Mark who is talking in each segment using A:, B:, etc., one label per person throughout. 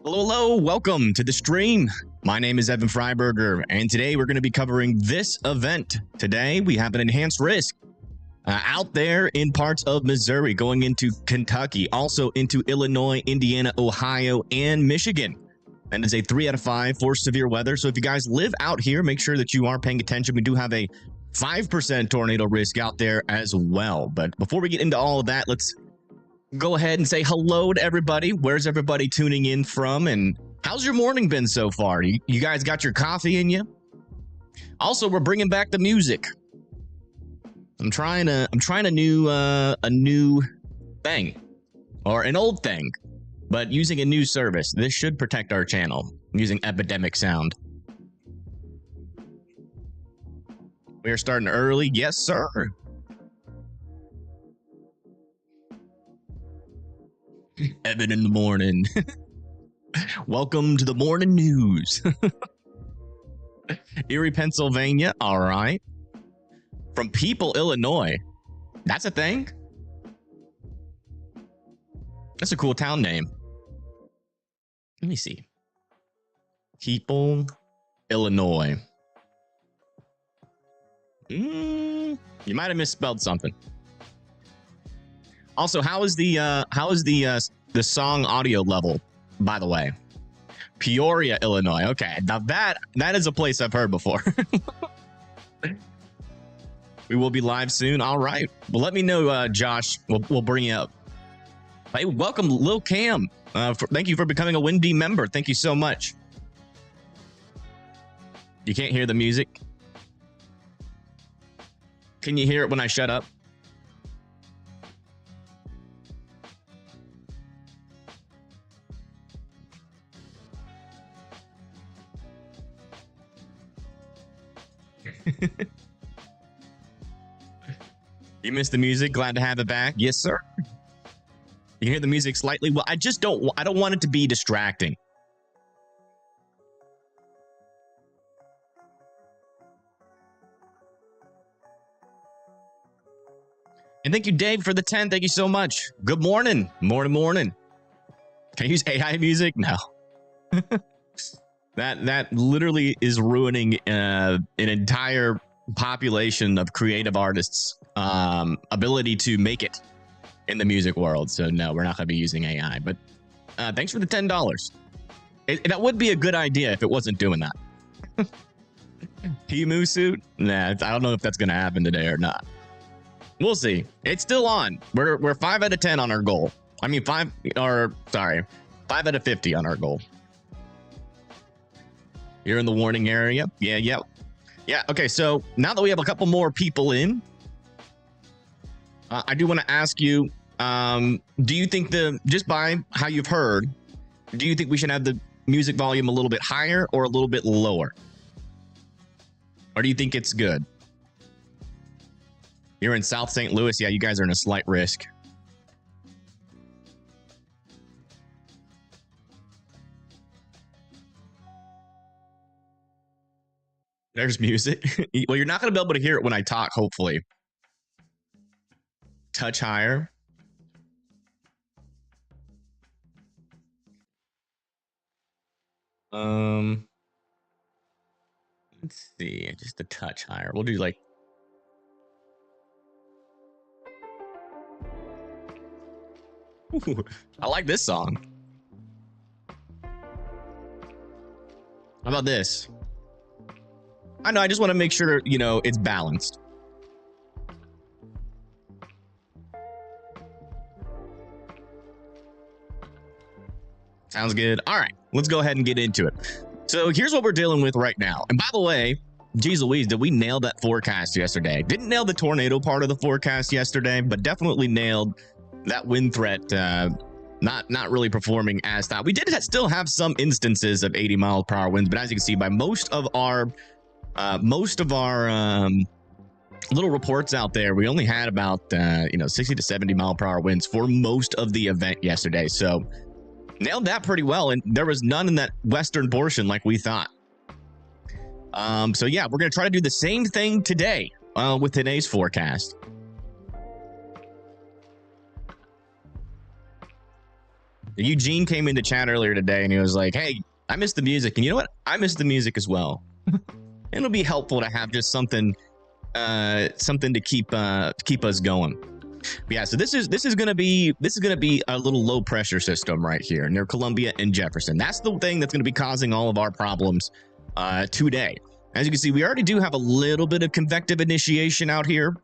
A: Hello, welcome to the stream. My name is Evan Freiberger, and today we're going to be covering this event. Today we have an enhanced risk out there in parts of Missouri, going into Kentucky, also into Illinois, Indiana, Ohio, and Michigan. And it's a 3 out of 5 for severe weather. So if you guys live out here, make sure that you are paying attention. We do have a 5% tornado risk out there as well. But before we get into all of that, let's go ahead and say hello to everybody. Where's everybody tuning in from, and how's your morning been so far? You guys got your coffee in you? Also, we're bringing back the music. I'm trying a new thing, or an old thing, but using a new service. This should protect our channel. I'm using Epidemic Sound. We are starting early, yes sir. Evan in the morning. Welcome to the morning news. Erie, Pennsylvania. All right. From People, Illinois. That's a thing. That's a cool town name. Let me see. People, Illinois. You might have misspelled something. Also, how is the song audio level, by the way? Peoria, Illinois. Okay, now that is a place I've heard before. We will be live soon. All right. Well, let me know, Josh. We'll bring you up. Hey, welcome, Lil Cam. Thank you for becoming a Windy member. Thank you so much. You can't hear the music? Can you hear it when I shut up? You missed the music. Glad to have it back. Yes, sir. You can hear the music slightly. Well, I don't want it to be distracting. And thank you, Dave, for the 10. Thank you so much. Good morning. Morning. Can I use AI music? No. That literally is ruining an entire population of creative artists' ability to make it in the music world. So no, we're not going to be using AI. But thanks for the $10. That would be a good idea if it wasn't doing that. Emu suit? Nah, I don't know if that's going to happen today or not. We'll see. It's still on. We're 5 out of 10 on our goal. I mean 5 out of 50 on our goal. You're in the warning area. Yeah. Okay, so now that we have a couple more people in, I do want to ask you, do you think just by how you've heard, do you think we should have the music volume a little bit higher or a little bit lower? Or do you think it's good? You're in South St. Louis. Yeah, you guys are in a slight risk. There's music. Well, you're not going to be able to hear it when I talk, hopefully. Touch higher. Let's see. Just a touch higher. We'll do like... Ooh, I like this song. How about this? I know, I just want to make sure, it's balanced. Sounds good. All right, let's go ahead and get into it. So here's what we're dealing with right now. And by the way, geez Louise, did we nail that forecast yesterday? Didn't nail the tornado part of the forecast yesterday, but definitely nailed that wind threat. Not really performing as thought. We did still have some instances of 80 mile per hour winds, but as you can see by most of our little reports out there, we only had about 60 to 70 mile per hour winds for most of the event yesterday. So nailed that pretty well, and there was none in that western portion like we thought. So yeah, we're gonna try to do the same thing today with today's forecast. Eugene came into chat earlier today and he was like, hey, I missed the music. And you know what? I missed the music as well. It'll be helpful to have just something to keep us going. But yeah, so this is gonna be a little low pressure system right here near Columbia and Jefferson. That's the thing that's gonna be causing all of our problems today. As you can see, we already do have a little bit of convective initiation out here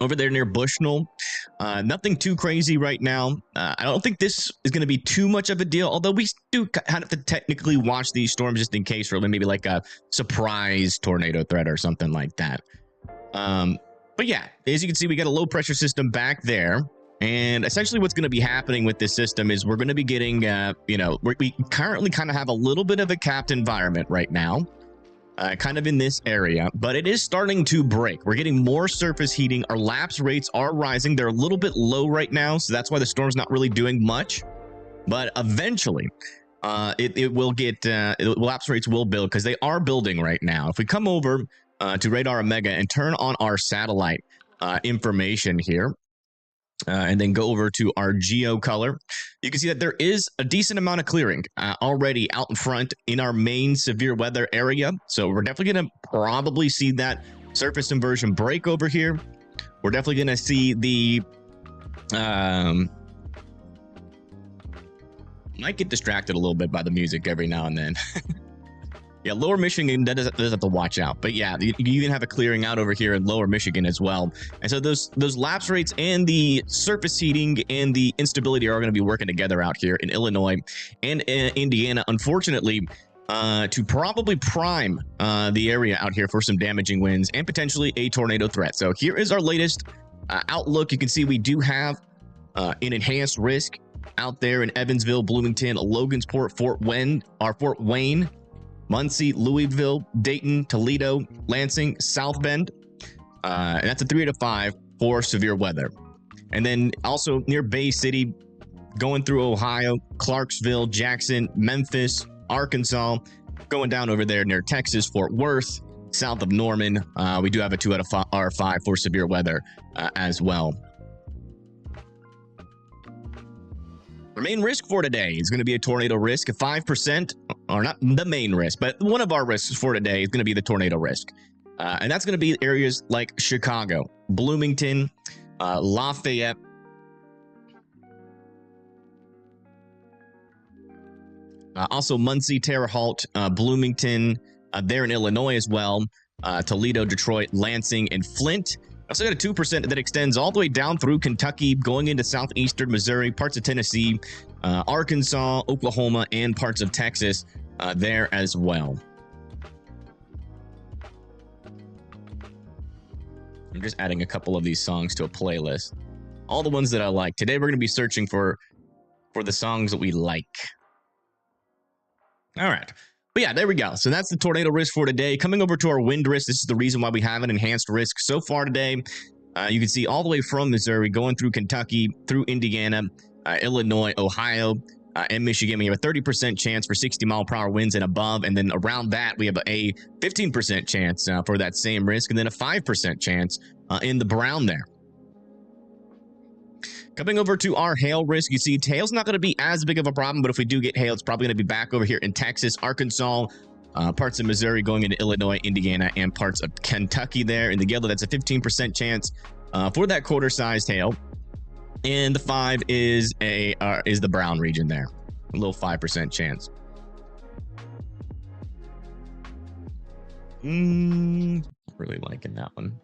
A: over there near Bushnell. Nothing too crazy right now. I don't think this is going to be too much of a deal, although we do have to technically watch these storms just in case for maybe like a surprise tornado threat or something like that. But yeah, as you can see, we got a low pressure system back there. And essentially what's going to be happening with this system is we're going to be getting, we currently kind of have a little bit of a capped environment right now. Kind of in this area, but it is starting to break. We're getting more surface heating. Our lapse rates are rising. They're a little bit low right now, so that's why the storm's not really doing much. But eventually, it will get lapse rates will build because they are building right now. If we come over to Radar Omega and turn on our satellite information here, and then go over to our geo color, you can see that there is a decent amount of clearing already out in front in our main severe weather area. So we're definitely going to probably see that surface inversion break over here. We're definitely going to see the might get distracted a little bit by the music every now and then. Yeah, Lower Michigan does have to watch out. But yeah, you even have a clearing out over here in Lower Michigan as well. And so those lapse rates and the surface heating and the instability are going to be working together out here in Illinois and Indiana, unfortunately, to probably prime the area out here for some damaging winds and potentially a tornado threat. So here is our latest outlook. You can see we do have an enhanced risk out there in Evansville, Bloomington, Logansport, Fort Wayne, Muncie, Louisville, Dayton, Toledo, Lansing, South Bend. And that's a 3 out of 5 for severe weather. And then also near Bay City, going through Ohio, Clarksville, Jackson, Memphis, Arkansas, going down over there near Texas, Fort Worth, south of Norman. We do have a 2 out of 5 for severe weather as well. Our main risk for today is going to be a tornado risk of 5%, or not the main risk, but one of our risks for today is going to be the tornado risk. And that's going to be areas like Chicago, Bloomington, Lafayette, also Muncie, Terre Haute, Bloomington, there in Illinois as well, Toledo, Detroit, Lansing, and Flint. Also got a 2% that extends all the way down through Kentucky, going into southeastern Missouri, parts of Tennessee, Arkansas, Oklahoma, and parts of Texas there as well. I'm just adding a couple of these songs to a playlist. All the ones that I like. Today we're going to be searching for the songs that we like. All right. But yeah, there we go. So that's the tornado risk for today. Coming over to our wind risk, this is the reason why we have an enhanced risk so far today. You can see all the way from Missouri, going through Kentucky, through Indiana, Illinois, Ohio, and Michigan. We have a 30% chance for 60 mile per hour winds and above. And then around that, we have a 15% chance for that same risk, and then a 5% chance in the brown there. Coming over to our hail risk, you see hail's not going to be as big of a problem, but if we do get hail, it's probably going to be back over here in Texas, Arkansas, parts of Missouri, going into Illinois, Indiana, and parts of Kentucky there. In the yellow, that's a 15% chance for that quarter-sized hail. And the 5 is the brown region there, a little 5% chance. Really liking that one.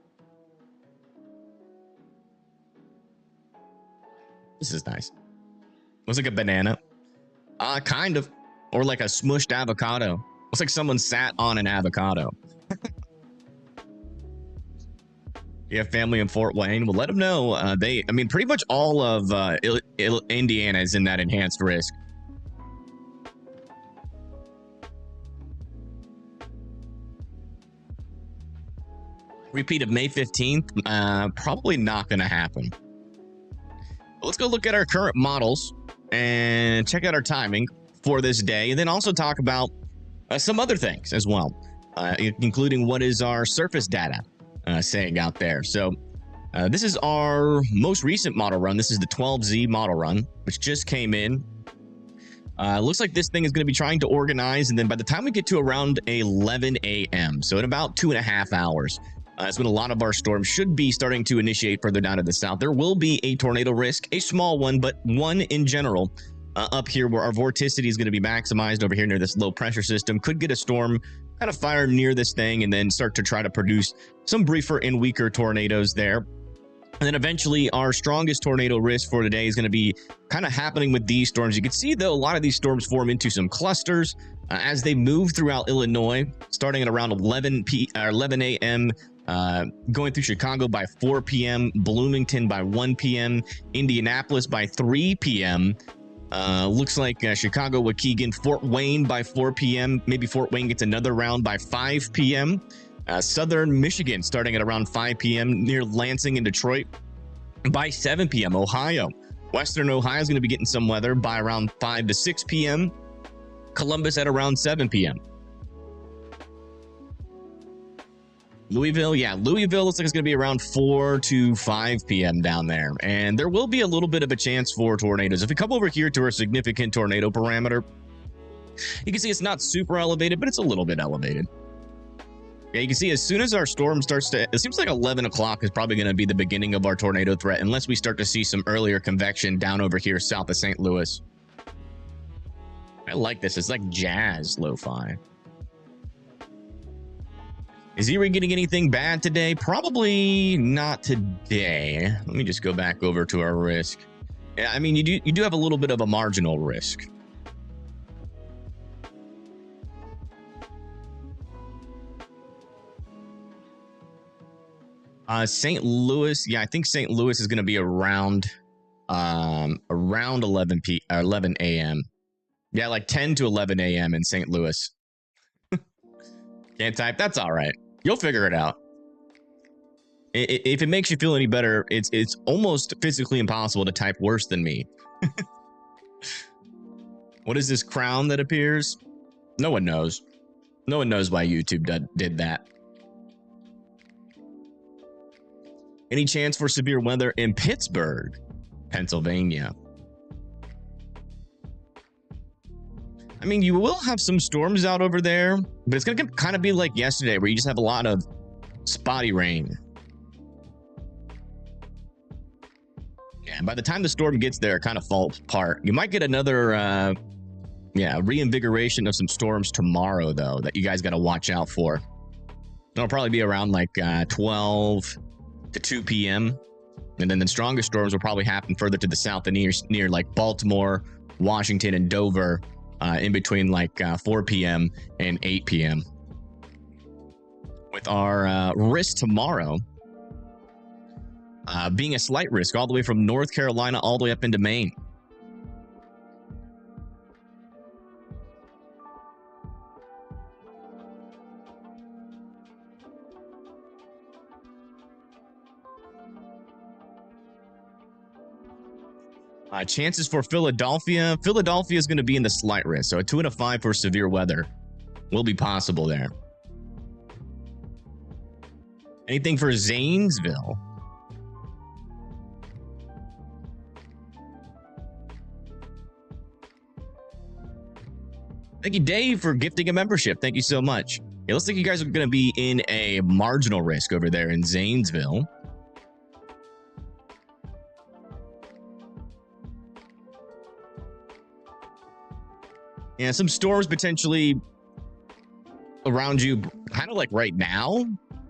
A: This is nice. Looks like a banana. Kind of. Or like a smushed avocado. Looks like someone sat on an avocado. You have family in Fort Wayne? Well, let them know. I mean, pretty much all of Indiana is in that enhanced risk. Repeat of May 15th? Probably not going to happen. But let's go look at our current models and check out our timing for this day, and then also talk about some other things as well, including what is our surface data saying out there. So this is our most recent model run. This is the 12Z model run, which just came in. Looks like this thing is going to be trying to organize, and then by the time we get to around 11 a.m., so in about 2.5 hours, that's when a lot of our storms should be starting to initiate further down to the south. There will be a tornado risk, a small one, but one in general up here where our vorticity is going to be maximized over here near this low pressure system. Could get a storm kind of fire near this thing and then start to try to produce some briefer and weaker tornadoes there. And then eventually our strongest tornado risk for today is going to be kind of happening with these storms. You can see, though, a lot of these storms form into some clusters as they move throughout Illinois, starting at around 11 a.m., going through Chicago by 4 p.m., Bloomington by 1 p.m., Indianapolis by 3 p.m., looks like Chicago, Waukegan, Fort Wayne by 4 p.m. Maybe Fort Wayne gets another round by 5 p.m. Southern Michigan starting at around 5 p.m. near Lansing and Detroit by 7 p.m. Ohio. Western Ohio is going to be getting some weather by around 5 to 6 p.m. Columbus at around 7 p.m. Louisville, yeah, Louisville looks like it's going to be around 4 to 5 p.m. down there. And there will be a little bit of a chance for tornadoes. If we come over here to our significant tornado parameter, you can see it's not super elevated, but it's a little bit elevated. Yeah, you can see as soon as our storm starts to, it seems like 11 o'clock is probably going to be the beginning of our tornado threat, unless we start to see some earlier convection down over here south of St. Louis. I like this. It's like jazz lo-fi. Is Erie getting anything bad today? Probably not today. Let me just go back over to our risk. Yeah, I mean, you do have a little bit of a marginal risk. St. Louis, yeah, I think St. Louis is going to be around 11 a.m. Yeah, like 10 to 11 a.m. in St. Louis. Can't type. That's all right. You'll figure it out. If it makes you feel any better, it's almost physically impossible to type worse than me. What is this crown that appears? No one knows. No one knows why YouTube did that. Any chance for severe weather in Pittsburgh, Pennsylvania? I mean, you will have some storms out over there, but it's going to kind of be like yesterday where you just have a lot of spotty rain. Yeah, and by the time the storm gets there, it kind of falls apart. You might get another, reinvigoration of some storms tomorrow, though, that you guys got to watch out for. It'll probably be around like 12 to 2 p.m. And then the strongest storms will probably happen further to the south and near like Baltimore, Washington, and Dover. In between like 4 p.m. and 8 p.m. With our risk tomorrow being a slight risk all the way from North Carolina all the way up into Maine. Chances for Philadelphia. Philadelphia is going to be in the slight risk. So a 2 and a 5 for severe weather will be possible there. Anything for Zanesville? Thank you, Dave, for gifting a membership. Thank you so much. It looks like you guys are going to be in a marginal risk over there in Zanesville. Yeah, some storms potentially around you, kind of like right now.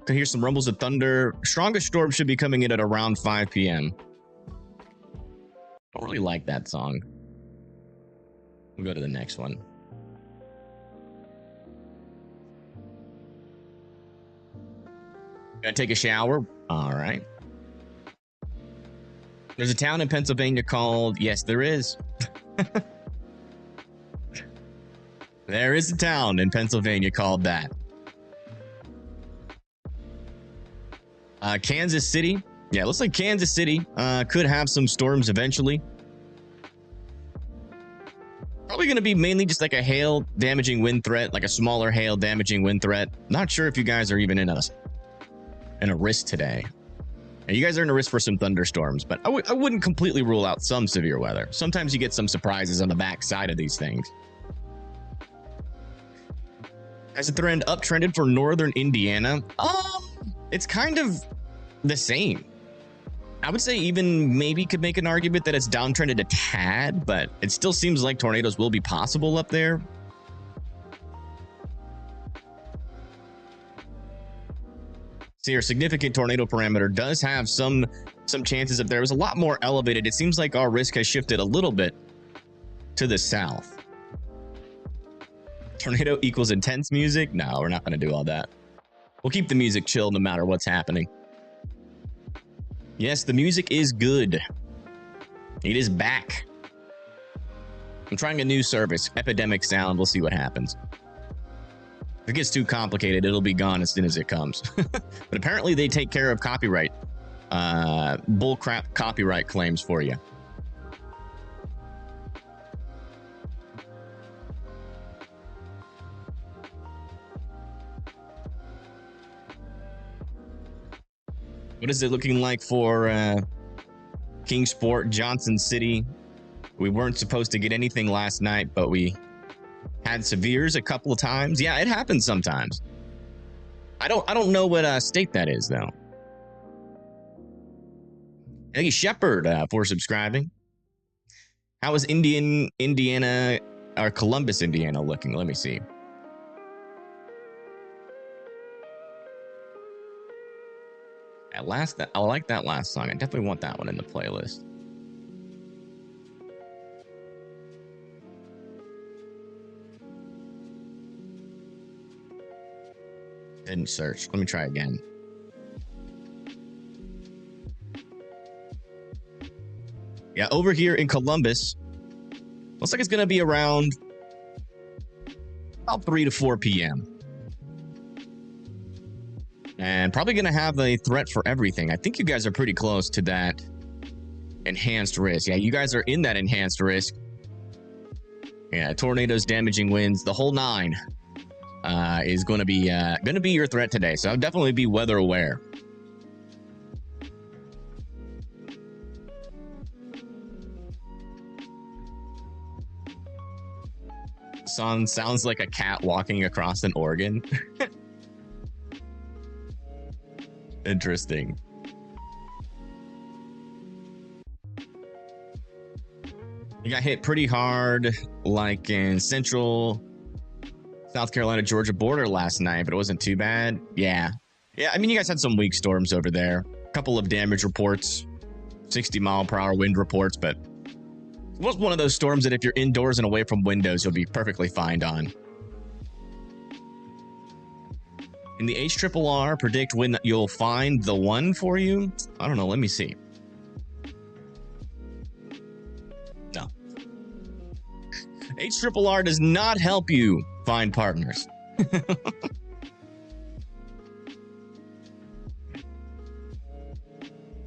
A: Can hear some rumbles of thunder. Strongest storm should be coming in at around 5 p.m. Don't really like that song. We'll go to the next one. Gotta take a shower. All right. There's a town in Pennsylvania called, yes, there is. There is a town in Pennsylvania called that. Kansas City. Yeah, looks like Kansas City could have some storms eventually. Probably going to be mainly just like a hail damaging wind threat, like a smaller hail damaging wind threat. Not sure if you guys are even in a risk today. And you guys are in a risk for some thunderstorms, but I wouldn't completely rule out some severe weather. Sometimes you get some surprises on the back side of these things. Has a trend uptrended for northern Indiana? It's kind of the same. I would say even maybe could make an argument that it's downtrended a tad, but it still seems like tornadoes will be possible up there. See, our significant tornado parameter does have some chances up there. It was a lot more elevated. It seems like our risk has shifted a little bit to the south. Tornado equals intense music? No, we're not going to do all that. We'll keep the music chill no matter what's happening. Yes, the music is good. It is back. I'm trying a new service, Epidemic Sound. We'll see what happens. If it gets too complicated, it'll be gone as soon as it comes. But apparently they take care of copyright, bullcrap copyright claims for you. What is it looking like for Kingsport, Johnson City? We weren't supposed to get anything last night, but we had severes a couple of times. Yeah, it happens sometimes. I don't know what state that is though. Thank you, Shepard, for subscribing. How is Indiana or Columbus, Indiana looking? Let me see. I like that last song. I definitely want that one in the playlist. Didn't search. Let me try again. Yeah, over here in Columbus, looks like it's going to be around about 3 to 4 p.m. And probably going to have a threat for everything. I think you guys are pretty close to that enhanced risk. Yeah, you guys are in that enhanced risk. Yeah, tornadoes, damaging winds, the whole nine is going to be your threat today. So I'll definitely be weather aware. Song sounds like a cat walking across an organ. Interesting. You got hit pretty hard, like in central South Carolina, Georgia border last night, but it wasn't too bad. Yeah. I mean, you guys had some weak storms over there. A couple of damage reports, 60-mile-per-hour wind reports, but it was one of those storms that if you're indoors and away from windows, you'll be perfectly fine on. In the HRRR, predict when you'll find the one for you? I don't know. Let me see. No. HRRR does not help you find partners.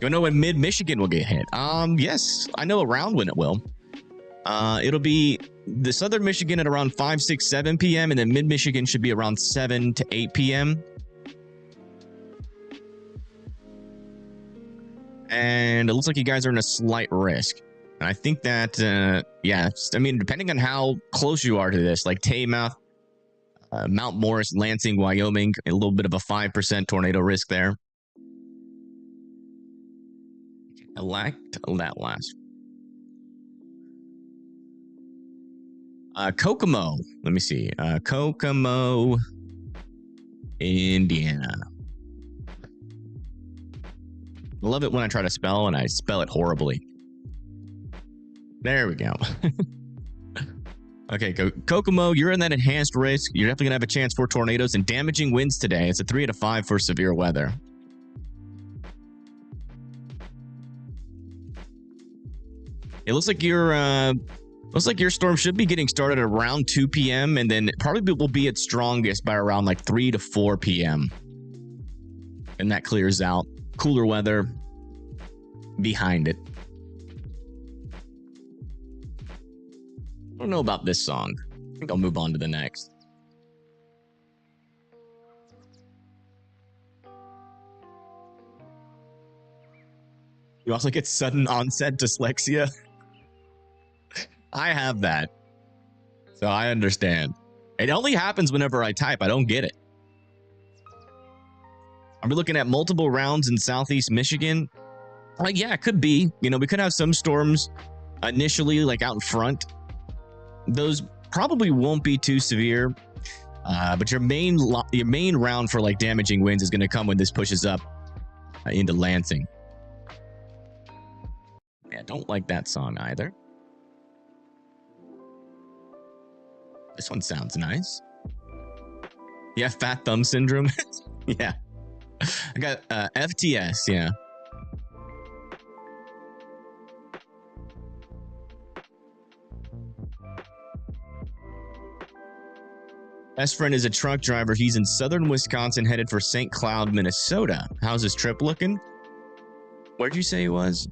A: You know when mid-Michigan will get hit? Yes, I know around when it will. It'll be the southern Michigan at around 5, 6, 7 p.m. and then mid-Michigan should be around 7 to 8 p.m. And it looks like you guys are in a slight risk. And I think that, yeah, I mean, depending on how close you are to this, like Taymouth, Mount Morris, Lansing, Wyoming, a little bit of a 5% tornado risk there. Elect that last. Kokomo. Let me see. Kokomo, Indiana. I love it when I try to spell and I spell it horribly. There we go. Okay, Kokomo, you're in that enhanced risk. You're definitely gonna have a chance for tornadoes and damaging winds today. It's a 3 out of 5 for severe weather. It looks like your storm should be getting started at around 2 p.m. and then probably will be its strongest by around like 3 to 4 p.m. And that clears out. Cooler weather behind it. I don't know about this song. I think I'll move on to the next. You also get sudden onset dyslexia. I have that, so I understand. It only happens whenever I type. I don't get it. Are we looking at multiple rounds in southeast Michigan? Yeah, it could be. You know, we could have some storms initially, like out in front. Those probably won't be too severe, but your main round for like damaging winds is going to come when this pushes up into Lansing. Yeah, don't like that song either. This one sounds nice. Yeah, fat thumb syndrome. Yeah. I got FTS, yeah. Best friend is a truck driver. He's in southern Wisconsin, headed for St. Cloud, Minnesota. How's his trip looking? Where'd you say he was?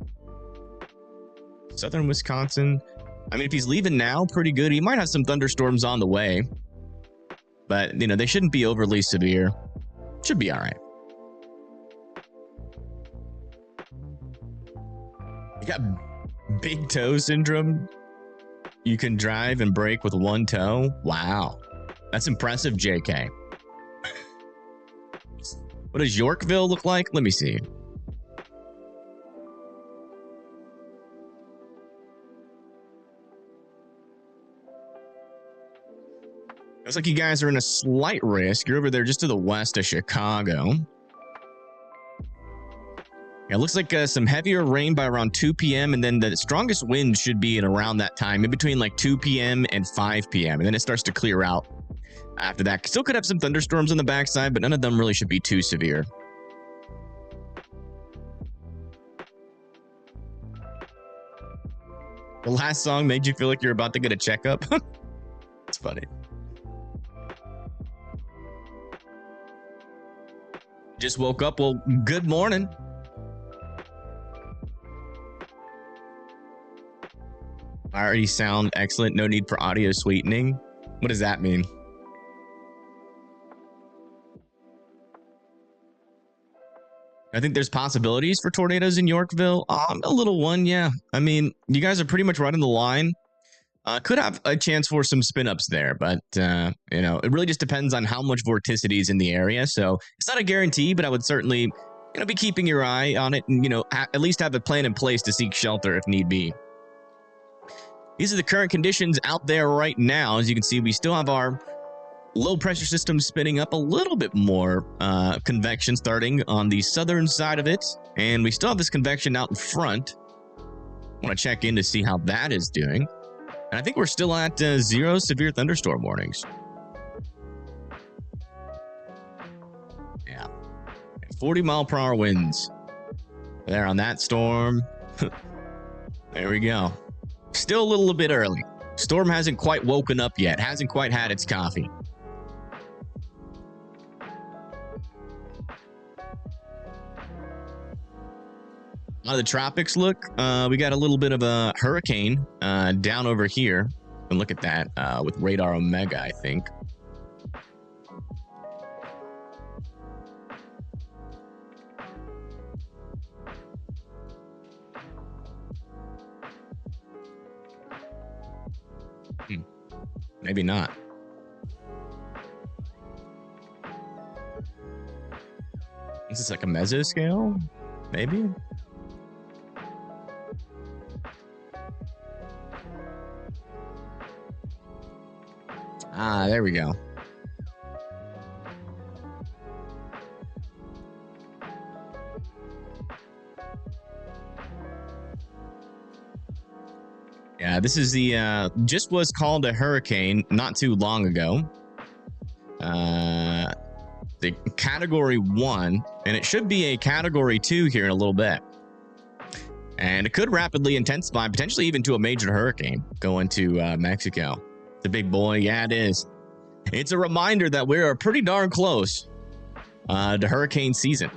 A: Southern Wisconsin. I mean, if he's leaving now, pretty good. He might have some thunderstorms on the way, but you know, they shouldn't be overly severe. Should be all right. You got big toe syndrome. You can drive and brake with one toe. Wow. That's impressive, JK. What does Yorkville look like? Let me see. Looks like you guys are in a slight risk. You're over there just to the west of Chicago. Yeah, it looks like some heavier rain by around 2 p.m. and then the strongest wind should be at around that time, in between like 2 p.m. and 5 p.m. And then it starts to clear out after that. Still could have some thunderstorms on the backside, but none of them really should be too severe. The last song made you feel like you're about to get a checkup? It's funny. Just woke up. Well, good morning. I already sound excellent. No need for audio sweetening. What does that mean? I think there's possibilities for tornadoes in Yorkville. A little one, yeah. I mean, you guys are pretty much right on the line. Could have a chance for some spin ups there, but you know, it really just depends on how much vorticity is in the area. So it's not a guarantee, but I would certainly, be keeping your eye on it, and at least have a plan in place to seek shelter if need be. These are the current conditions out there right now. As you can see, we still have our low pressure system spinning up a little bit more convection starting on the southern side of it, and we still have this convection out in front. I want to check in to see how that is doing. And I think we're still at 0 severe thunderstorm warnings. Yeah. 40-mile-per-hour winds. There on that storm. There we go. Still a little bit early. Storm hasn't quite woken up yet. Hasn't quite had its coffee. How the tropics look, we got a little bit of a hurricane down over here. And look at that with radar Omega, I think. Maybe not. Is this like a mesoscale? Maybe? Ah, there we go. Yeah, This is the just was called a hurricane not too long ago. The category 1, and it should be a category 2 here in a little bit. And it could rapidly intensify, potentially even to a major hurricane going to Mexico. The big boy, yeah, it is. It's a reminder that we're pretty darn close to hurricane season.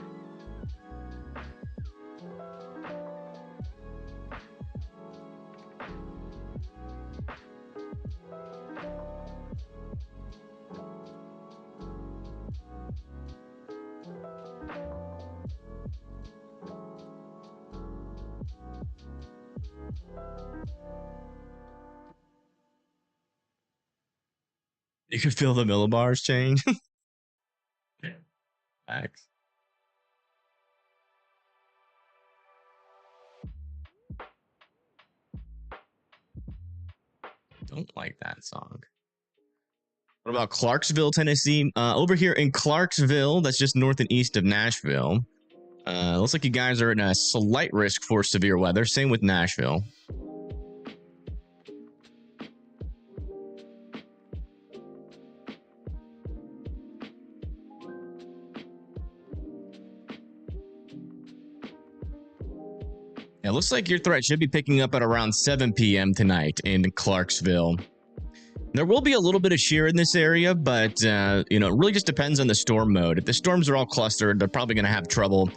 A: You can feel the millibars change. Facts. Don't like that song. What about Clarksville, Tennessee? Over here in Clarksville, that's just north and east of Nashville. Looks like you guys are in a slight risk for severe weather. Same with Nashville. It looks like your threat should be picking up at around 7 p.m. tonight in Clarksville. There will be a little bit of shear in this area, but it really just depends on the storm mode. If the storms are all clustered, they're probably going to have trouble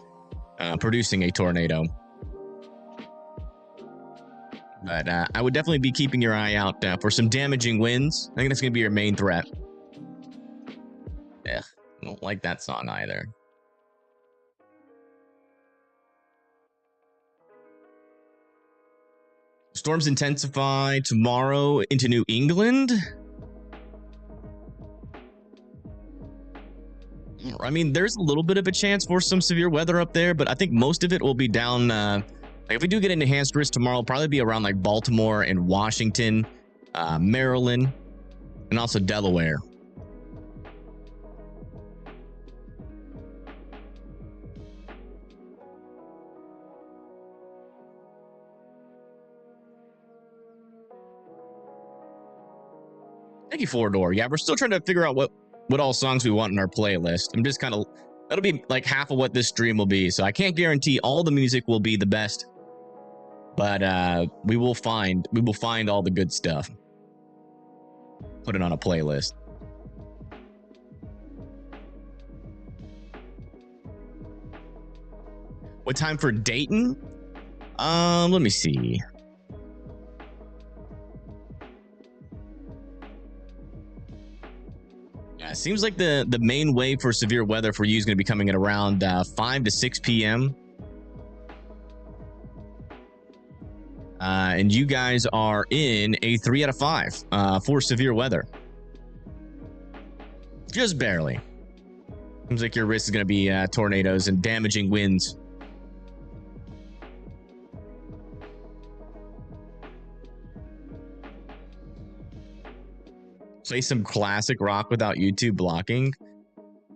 A: producing a tornado. But I would definitely be keeping your eye out for some damaging winds. I think that's going to be your main threat. Yeah, I don't like that song either. Storms intensify tomorrow into New England. I mean, there's a little bit of a chance for some severe weather up there, but I think most of it will be down. Like if we do get enhanced risk tomorrow, it'll probably be around like Baltimore and Washington, Maryland, and also Delaware. Thank you, Four Door. Yeah, we're still trying to figure out what all songs we want in our playlist. I'm just kind of, that'll be like half of what this stream will be. So I can't guarantee all the music will be the best, but we will find all the good stuff. Put it on a playlist. What time for Dayton? Let me see. It seems like the main wave for severe weather for you is going to be coming at around 5 to 6 p.m. And you guys are in a 3 out of 5 for severe weather. Just barely. Seems like your risk is going to be tornadoes and damaging winds. Play some classic rock without YouTube blocking.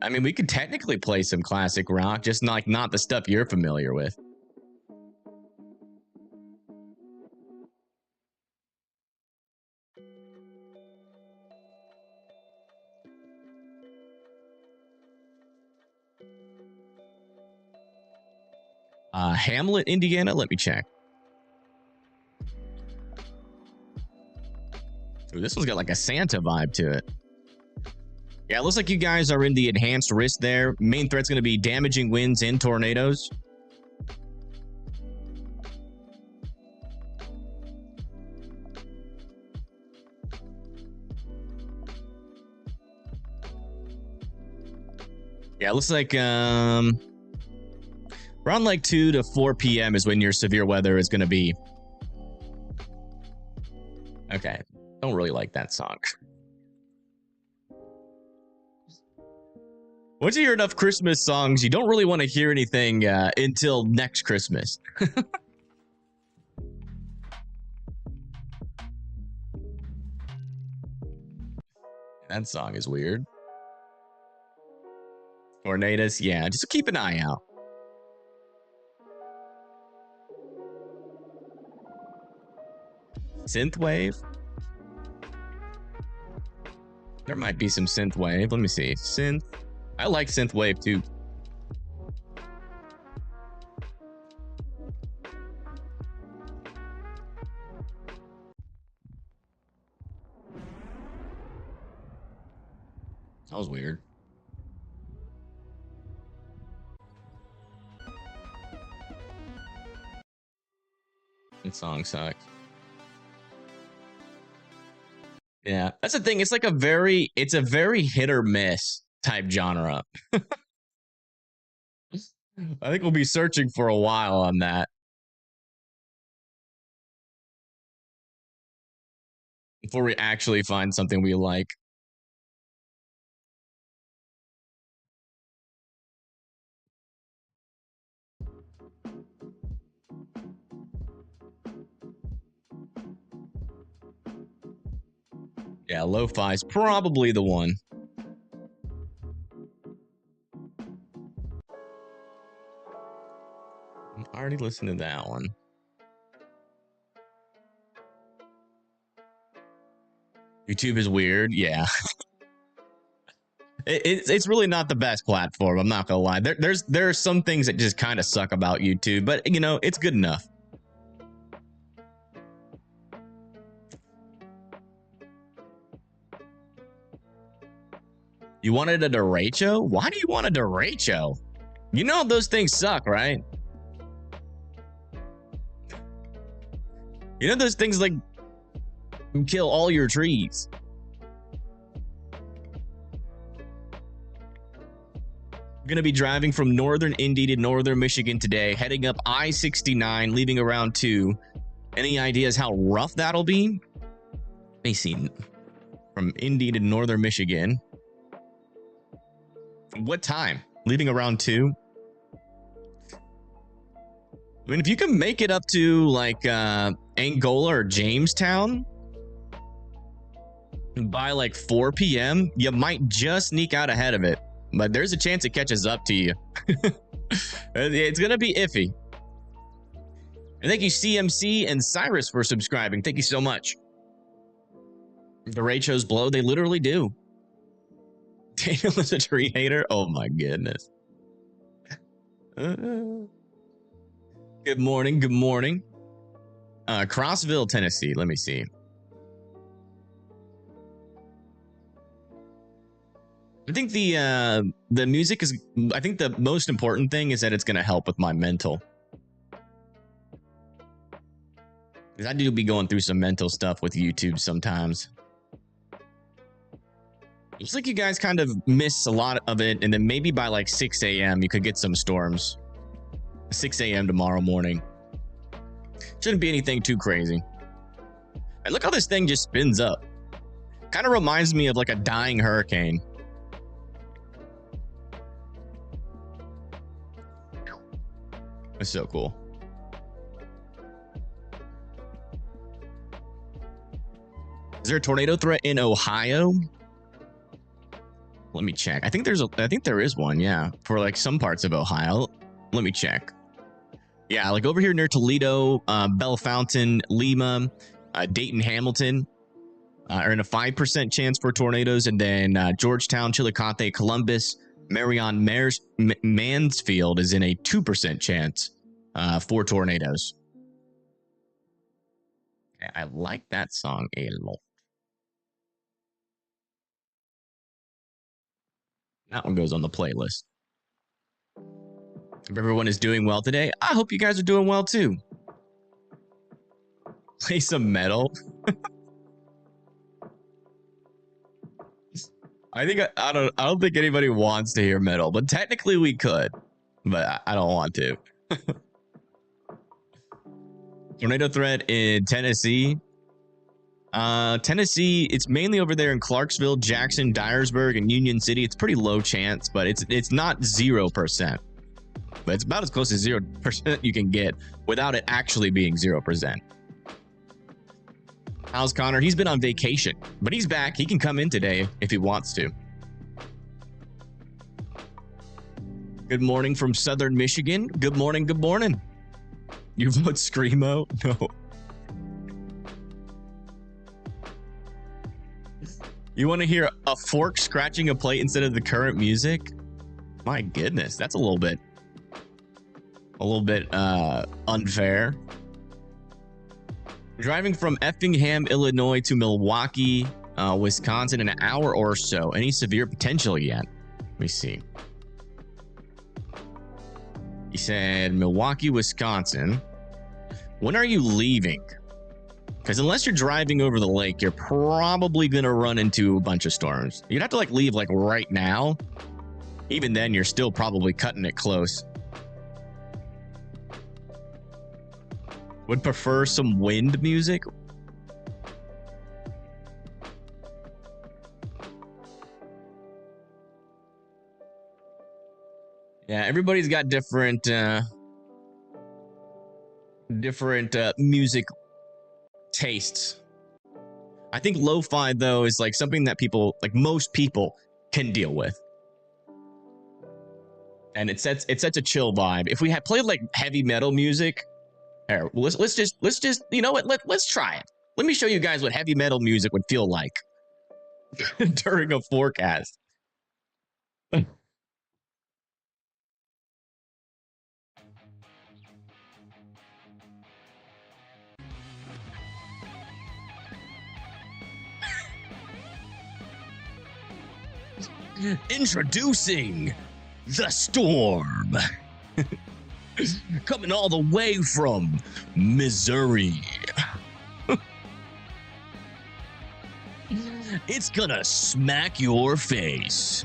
A: I mean, we could technically play some classic rock, just not the stuff you're familiar with. Hamlet, Indiana. Let me check. Ooh, this one's got like a Santa vibe to it. Yeah, it looks like you guys are in the enhanced risk there. Main threat's going to be damaging winds and tornadoes. Yeah, it looks like around like 2 to 4 p.m. is when your severe weather is going to be. Okay. Don't really like that song. Once you hear enough Christmas songs, you don't really want to hear anything until next Christmas. That song is weird. Tornadoes, yeah, just keep an eye out. Synthwave? There might be some synthwave. Let me see. Synth. I like synthwave too. That was weird. That song sucks. Yeah, that's the thing. It's like a very hit or miss type genre. I think we'll be searching for a while on that before we actually find something we like. Yeah, lo-fi's probably the one. I already listened to that one. YouTube is weird. Yeah. It's really not the best platform. I'm not gonna lie. There are some things that just kind of suck about YouTube, but you know, it's good enough. You wanted a derecho? Why do you want a derecho? You know those things suck, right? You know those things like kill all your trees. We're going to be driving from northern Indy to northern Michigan today, heading up I-69, leaving around 2. Any ideas how rough that'll be? Let me see. From Indy to northern Michigan. What time? Leaving around 2? I mean, if you can make it up to like Angola or Jamestown by like 4 p.m., you might just sneak out ahead of it. But there's a chance it catches up to you. It's going to be iffy. And thank you, CMC and Cyrus, for subscribing. Thank you so much. The derechos blow. They literally do. Daniel is a tree hater. Oh, my goodness. Good morning. Good morning. Crossville, Tennessee. Let me see. I think the music is, I think the most important thing is that it's going to help with my mental. Because I do be going through some mental stuff with YouTube sometimes. It's like you guys kind of miss a lot of it, and then maybe by like 6 a.m. you could get some storms. 6 a.m. tomorrow morning. Shouldn't be anything too crazy. And look how this thing just spins up. Kind of reminds me of like a dying hurricane. It's so cool. Is there a tornado threat in Ohio? Let me check. I think there is one, yeah, for like some parts of Ohio. Let me check. Yeah, like over here near Toledo, Bellefontaine, Lima, Dayton, Hamilton are in a 5% chance for tornadoes, and then Georgetown, Chillicothe, Columbus, Marion, Mansfield is in a 2% chance for tornadoes. Okay, I like that song a lot. That one goes on the playlist. If everyone is doing well today, I hope you guys are doing well too. Play some metal. I don't think anybody wants to hear metal, but technically we could, but I don't want to. Tornado threat in Tennessee. Tennessee, it's mainly over there in Clarksville, Jackson, Dyersburg, and Union City. It's pretty low chance, but it's not 0%. But it's about as close as 0% you can get without it actually being 0%. How's Connor? He's been on vacation, but he's back. He can come in today if he wants to. Good morning from Southern Michigan. Good morning. Good morning. You vote Screamo? No. You want to hear a fork scratching a plate instead of the current music? My goodness, that's a little bit unfair. Driving from Effingham, Illinois to Milwaukee, Wisconsin in an hour or so. Any severe potential yet? Let me see. He said Milwaukee, Wisconsin. When are you leaving? Because unless you're driving over the lake, you're probably going to run into a bunch of storms. You'd have to leave right now. Even then, you're still probably cutting it close. Would prefer some wind music. Yeah, everybody's got different music tastes. I think lo-fi though is something that people, most people, can deal with, and it sets a chill vibe. If we had played heavy metal music, here, let's just you know what, let's try it. Let me show you guys what heavy metal music would feel like during a forecast. Introducing the storm. Coming all the way from Missouri. It's gonna smack your face.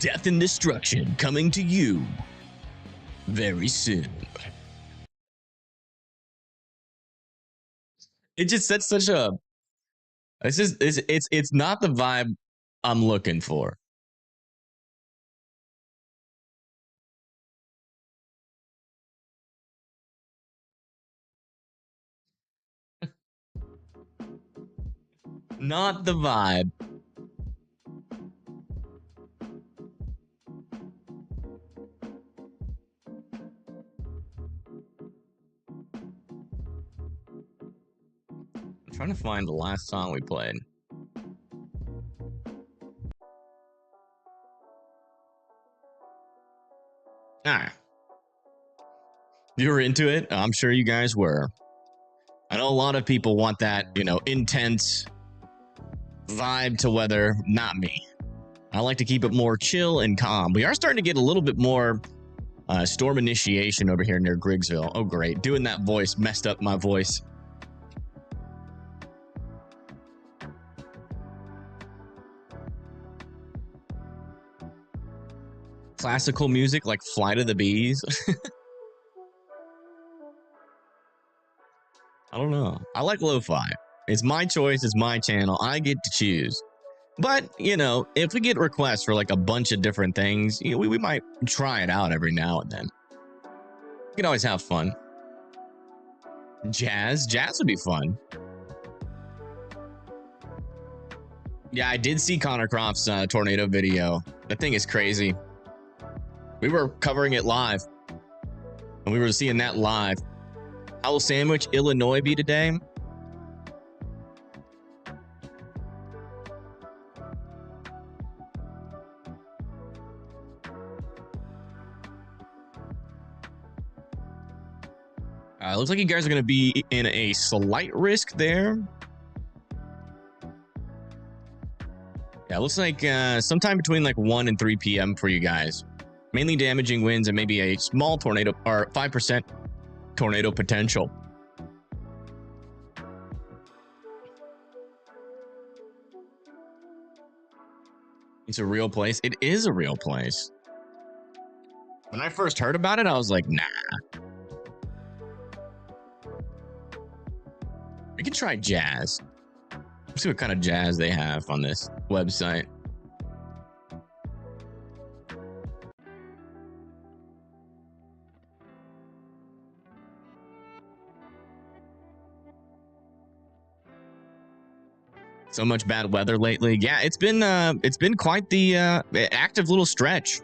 A: Death and destruction coming to you very soon. It just sets such a, it's not the vibe I'm looking for. Not the vibe. I'm trying to find the last song we played. You were into it? I'm sure you guys were. I know a lot of people want that, intense vibe to weather. Not me. I like to keep it more chill and calm. We are starting to get a little bit more storm initiation over here near Griggsville. Oh, great. Doing that voice messed up my voice. Classical music like Flight of the Bees. I don't know. I like lo-fi. It's my choice. It's my channel. I get to choose. But, if we get requests for a bunch of different things, we might try it out every now and then. We can always have fun. Jazz would be fun. Yeah, I did see Connor Croft's tornado video. The thing is crazy. We were covering it live, and we were seeing that live. How will Sandwich, Illinois be today? Looks like you guys are going to be in a slight risk there. Yeah, looks like sometime between 1 and 3 p.m. for you guys. Mainly damaging winds and maybe a small tornado, or 5% tornado potential. It's a real place. It is a real place. When I first heard about it, I was like, nah. We can try jazz. Let's see what kind of jazz they have on this website. So much bad weather lately. Yeah, it's been quite the active little stretch.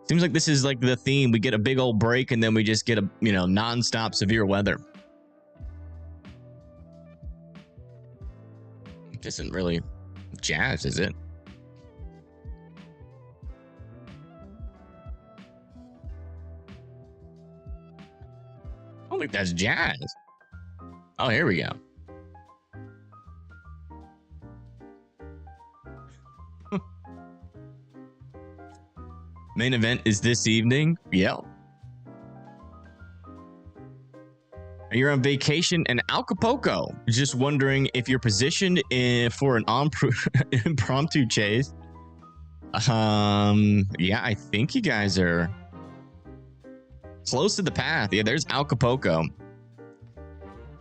A: Seems like this is like the theme. We get a big old break and then we just get a, non-stop severe weather. It isn't really jazz, is it? I don't think that's jazz. Oh, here we go. Main event is this evening. Yeah. You're on vacation in Acapulco. Just wondering if you're positioned for an impromptu chase. Yeah, I think you guys are close to the path. Yeah, there's Acapulco.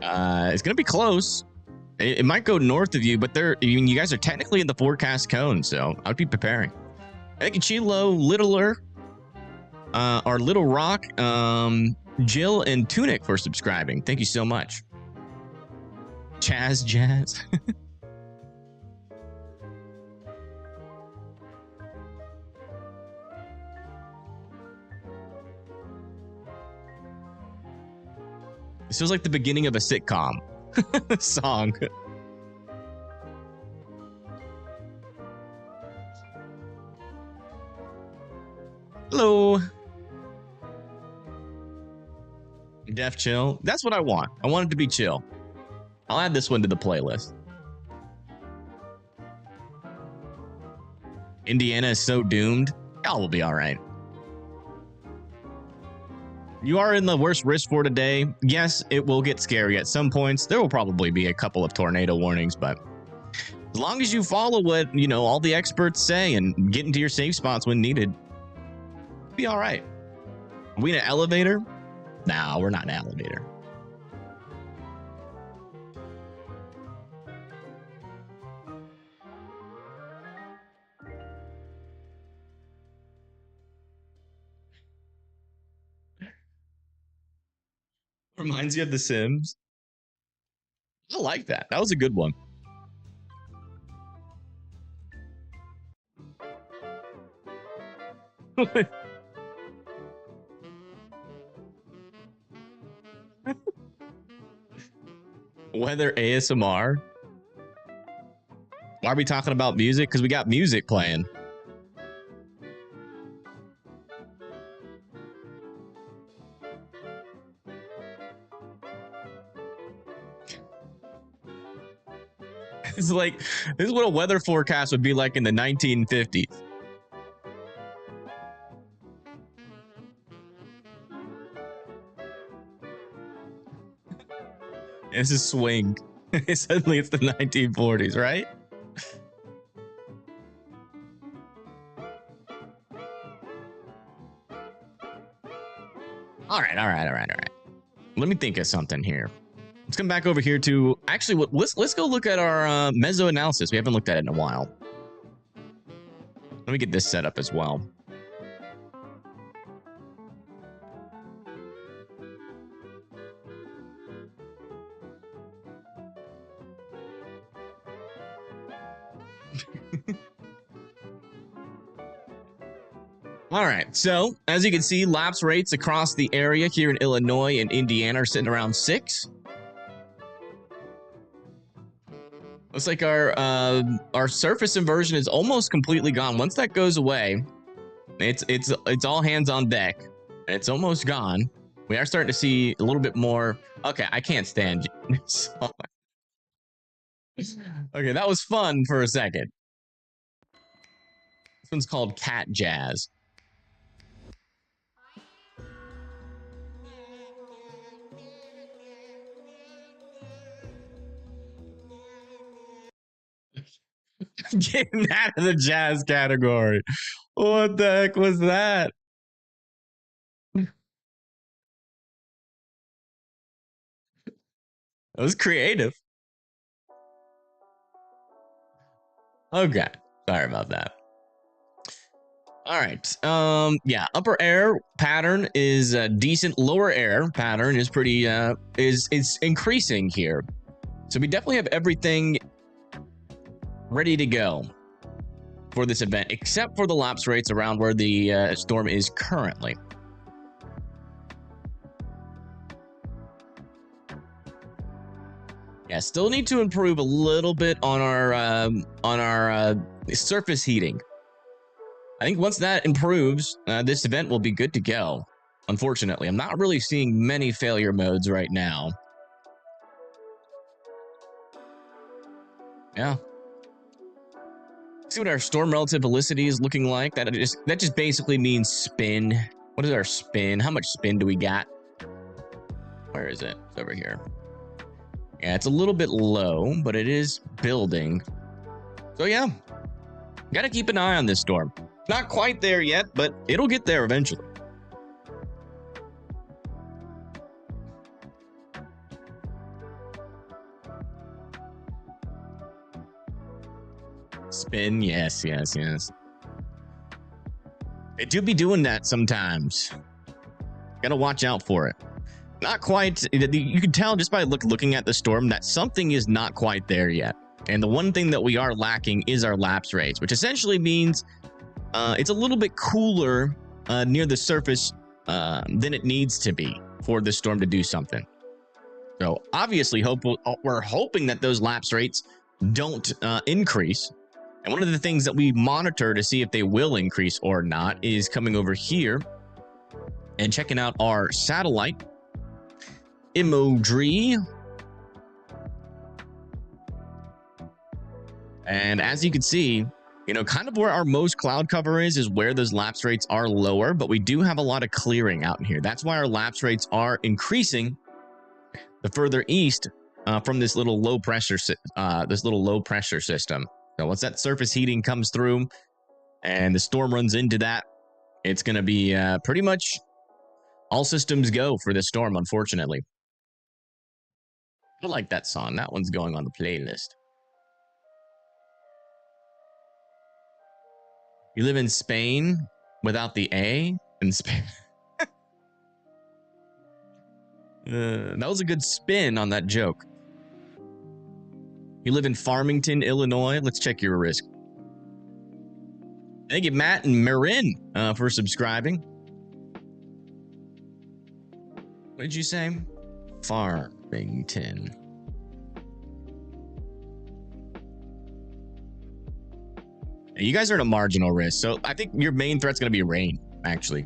A: It's gonna be close. It might go north of you, but you guys are technically in the forecast cone, so I'd be preparing. Thank you, Chilo, Littler, our Little Rock, Jill, and Tunic for subscribing. Thank you so much. Jazz. This feels like the beginning of a sitcom song. Hello. Def chill. That's what I want. I want it to be chill. I'll add this one to the playlist. Indiana is so doomed. Y'all will be all right. You are in the worst risk for today. Yes, it will get scary at some points. There will probably be a couple of tornado warnings, but as long as you follow what, all the experts say and get into your safe spots when needed, be all right. Are we in an elevator? No, we're not in an elevator. Reminds you of The Sims. I like that. That was a good one. Weather ASMR. Why are we talking about music? Because we got music playing. It's like, this is what a weather forecast would be like in the 1950s. This is swing. Suddenly it's the 1940s, right? All right. Let me think of something here. Let's come back over here to actually let's go look at our meso analysis. We haven't looked at it in a while. Let me get this set up as well. All right, so as you can see, lapse rates across the area here in Illinois and Indiana are sitting around 6. Looks like our surface inversion is almost completely gone. Once that goes away, it's all hands on deck. It's almost gone. We are starting to see a little bit more. Okay, I can't stand you. Okay, that was fun for a second. This one's called Cat Jazz. Getting out of the jazz category. What the heck was that? That was creative. Okay, sorry about that. All right. Yeah, upper air pattern is decent. Lower air pattern is pretty is increasing here. So we definitely have everything ready to go. for this event, except for the lapse rates around where the storm is currently. Yeah, still need to improve a little bit on our surface heating. I think once that improves, this event will be good to go. Unfortunately, I'm not really seeing many failure modes right now. Yeah. See what our storm relative velocity is looking like. That just basically means spin. What is our spin? How much spin do we got? Where is it? It's over here. Yeah, it's a little bit low, but it is building. So yeah, got to keep an eye on this storm. Not quite there yet, but it'll get there eventually. Spin, yes. It do be doing that sometimes. Gotta watch out for it. Not quite. You can tell just by looking at the storm that something is not quite there yet. And the one thing that we are lacking is our lapse rates, which essentially means it's a little bit cooler near the surface than it needs to be for the storm to do something. So obviously, we're hoping that those lapse rates don't increase. And one of the things that we monitor to see if they will increase or not is coming over here and checking out our satellite imagery. And as you can see, kind of where our most cloud cover is where those lapse rates are lower, but we do have a lot of clearing out in here. That's why our lapse rates are increasing the further east from this little low pressure system. So once that surface heating comes through and the storm runs into that, it's going to be pretty much all systems go for this storm, unfortunately. I like that song. That one's going on the playlist. You live in Spain without the A in Spain. That was a good spin on that joke. You live in Farmington, Illinois. Let's check your risk. Thank you, Matt and Marin, for subscribing. What did you say? Farmington. You guys are at a marginal risk, so I think your main threat's going to be rain, actually.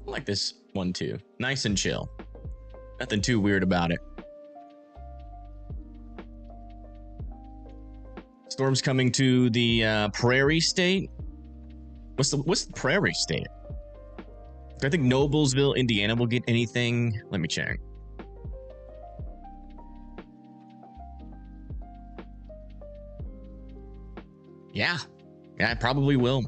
A: I like this one too. Nice and chill. Nothing too weird about it. Storm's coming to the Prairie State. What's the Prairie State? I think Noblesville, Indiana will get anything. Let me check. Yeah, it probably will.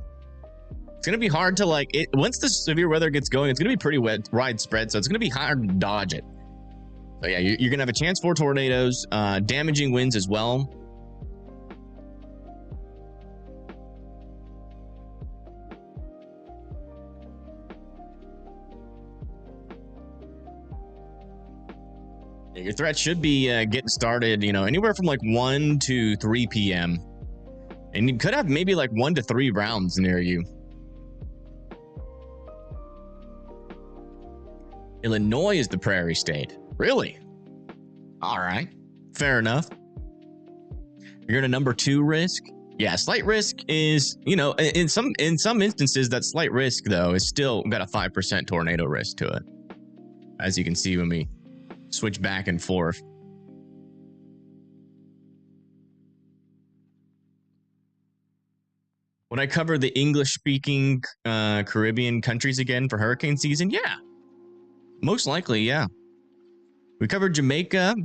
A: It's going to be hard to once the severe weather gets going, it's going to be pretty widespread. So it's going to be hard to dodge it. So yeah, you're going to have a chance for tornadoes, damaging winds as well. Your threat should be getting started, anywhere from 1 to 3 p.m. And you could have maybe 1 to 3 rounds near you. Illinois is the Prairie State. Really? All right. Fair enough. You're in a number 2 risk. Yeah, slight risk is, in some instances, that slight risk, though, is still got a 5% tornado risk to it. As you can see when we switch back and forth. Would I cover the English-speaking Caribbean countries again for hurricane season? Yeah. Most likely, yeah. We covered Jamaica.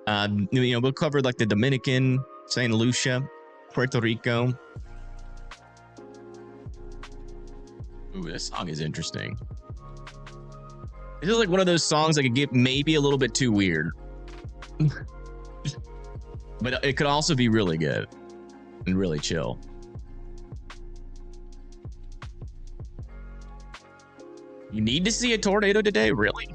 A: We'll cover the Dominican, St. Lucia, Puerto Rico. Ooh, this song is interesting. This is one of those songs that could get maybe a little bit too weird. But it could also be really good and really chill. You need to see a tornado today? Really?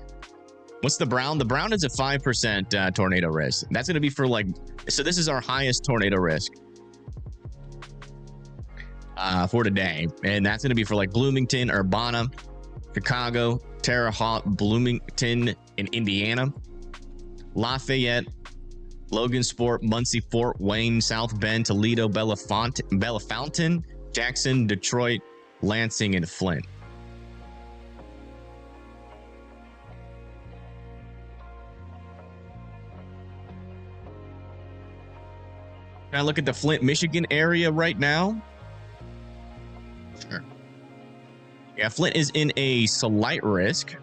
A: What's the brown? The brown is a 5% tornado risk. That's going to be for like, so this is our highest tornado risk for today. And that's going to be for like Bloomington, Urbana, Chicago, Terre Haute, Bloomington, and Indiana, Lafayette, Logansport, Muncie, Fort Wayne, South Bend, Toledo, Bellefontaine, Jackson, Detroit, Lansing, and Flint. Can I look at the Flint, Michigan area right now? Sure. Yeah, Flint is in a slight risk.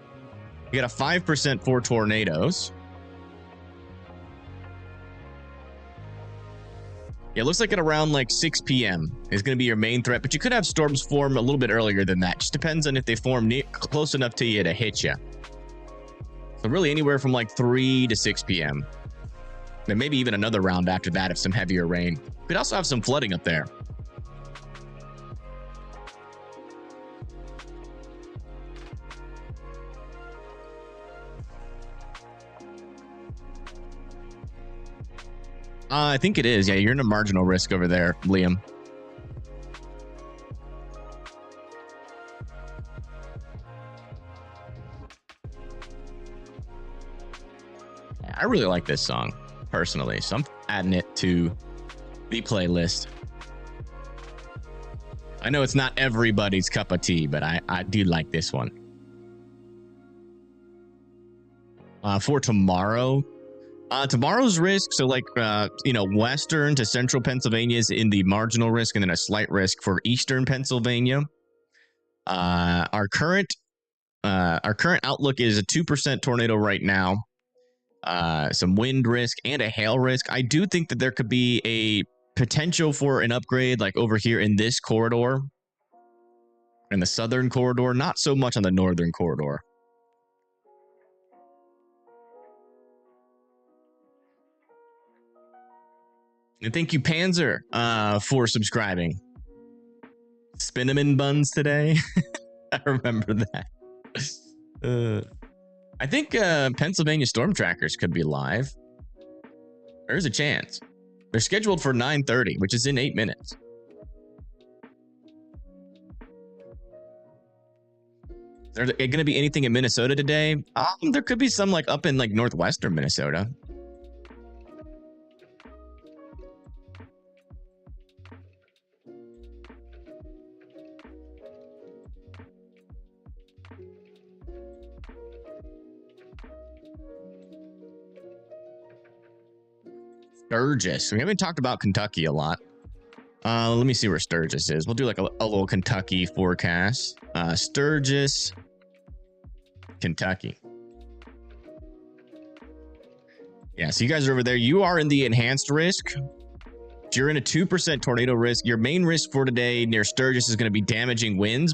A: You got a 5% for tornadoes. Yeah, it looks like at around like 6 p.m. is going to be your main threat, but you could have storms form a little bit earlier than that. Just depends on if they form close enough to you to hit you. So really anywhere from like 3 to 6 p.m. And maybe even another round after that if some heavier rain. Could also have some flooding up there. I think it is. Yeah, you're in a marginal risk over there, Liam. I really like this song, personally, so I'm adding it to the playlist. I know it's not everybody's cup of tea, but I do like this one. For tomorrow, tomorrow's risk, so like, western to central Pennsylvania is in the marginal risk, and then a slight risk for eastern Pennsylvania. Our current outlook is a 2% tornado right now. Some wind risk and a hail risk. I do think that there could be a potential for an upgrade like over here in this corridor, in the southern corridor, not so much on the northern corridor. And thank you, Panzer, for subscribing. Spinnamin buns today. I remember that. I think Pennsylvania storm trackers could be live. There's a chance. They're scheduled for 9:30, which is in 8 minutes. Is there going to be anything in Minnesota today? There could be some like up in like northwestern Minnesota. Sturgis. We haven't talked about Kentucky a lot. Let me see where Sturgis is. We'll do like a little Kentucky forecast. Sturgis, Kentucky. Yeah, so you guys are over there. You are in the enhanced risk. You're in a 2% tornado risk. Your main risk for today near Sturgis is going to be damaging winds.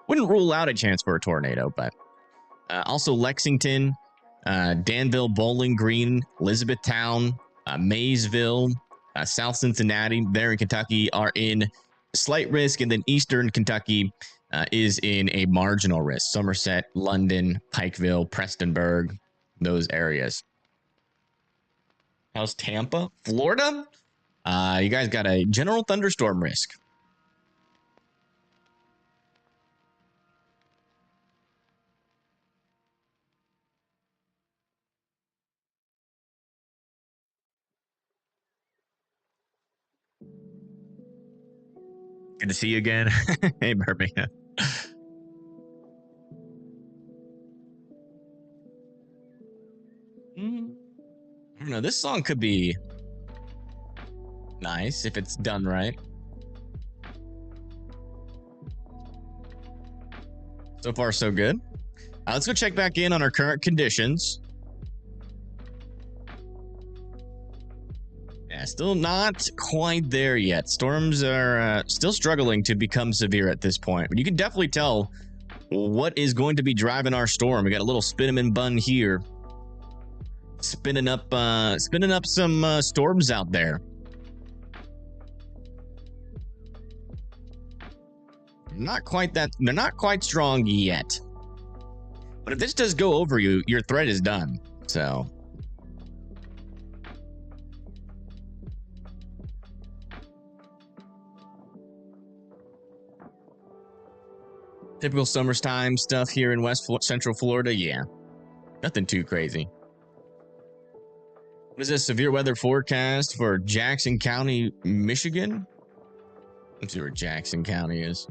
A: Wouldn't rule out a chance for a tornado, but also Lexington, Danville, Bowling Green, Elizabethtown, Maysville, South Cincinnati, there in Kentucky are in slight risk, and then Eastern Kentucky is in a marginal risk. Somerset, London, Pikeville, Prestonburg, those areas. How's Tampa? Florida? You guys got a general thunderstorm risk. Good to see you again. Hey, Birmingham. I don't know. This song could be nice if it's done right. So far, so good. Let's go check back in on our current conditions. Yeah, still not quite there yet. Storms are still struggling to become severe at this point. But you can definitely tell what is going to be driving our storm. We got a little Spinnamin bun here, spinning up some storms out there. Not quite that. They're not quite strong yet. But if this does go over you, your threat is done. So typical summertime stuff here in Central Florida. Yeah, nothing too crazy. What is this severe weather forecast for Jackson County, Michigan? Let's see where Jackson County is.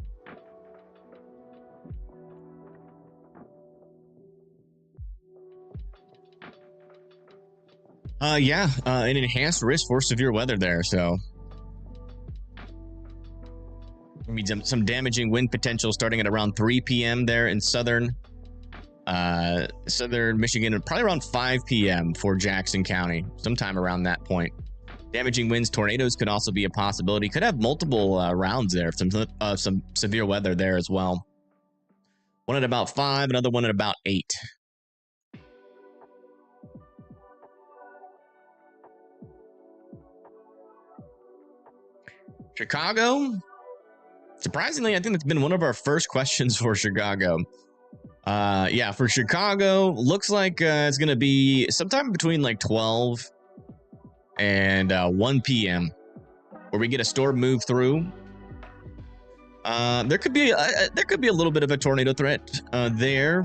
A: Yeah, an enhanced risk for severe weather there. So we need some damaging wind potential starting at around 3 p.m. there in southern Michigan, and probably around 5 p.m. for Jackson County, sometime around that point. Damaging winds, tornadoes could also be a possibility. Could have multiple rounds there, some severe weather there as well. One at about 5, another one at about 8. Chicago. Surprisingly, I think it's been one of our first questions for Chicago. Yeah, for Chicago, looks like it's going to be sometime between like 12 and 1 p.m. where we get a storm move through. There could be a little bit of a tornado threat there.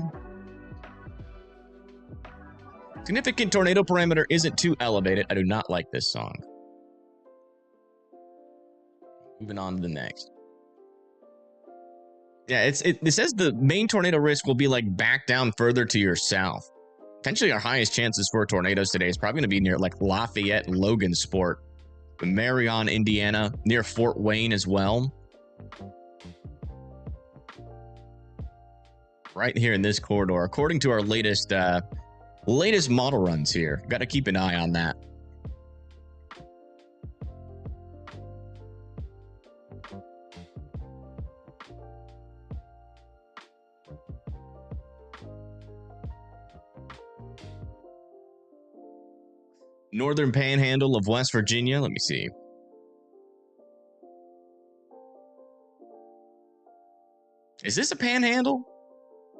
A: Significant tornado parameter isn't too elevated. I do not like this song. Moving on to the next. Yeah, it says the main tornado risk will be like back down further to your south. Potentially our highest chances for tornadoes today is probably going to be near like Lafayette and Logansport, Marion, Indiana, near Fort Wayne as well. Right here in this corridor, according to our latest model runs here. Got to keep an eye on that. Northern Panhandle of West Virginia. Let me see. Is this a panhandle?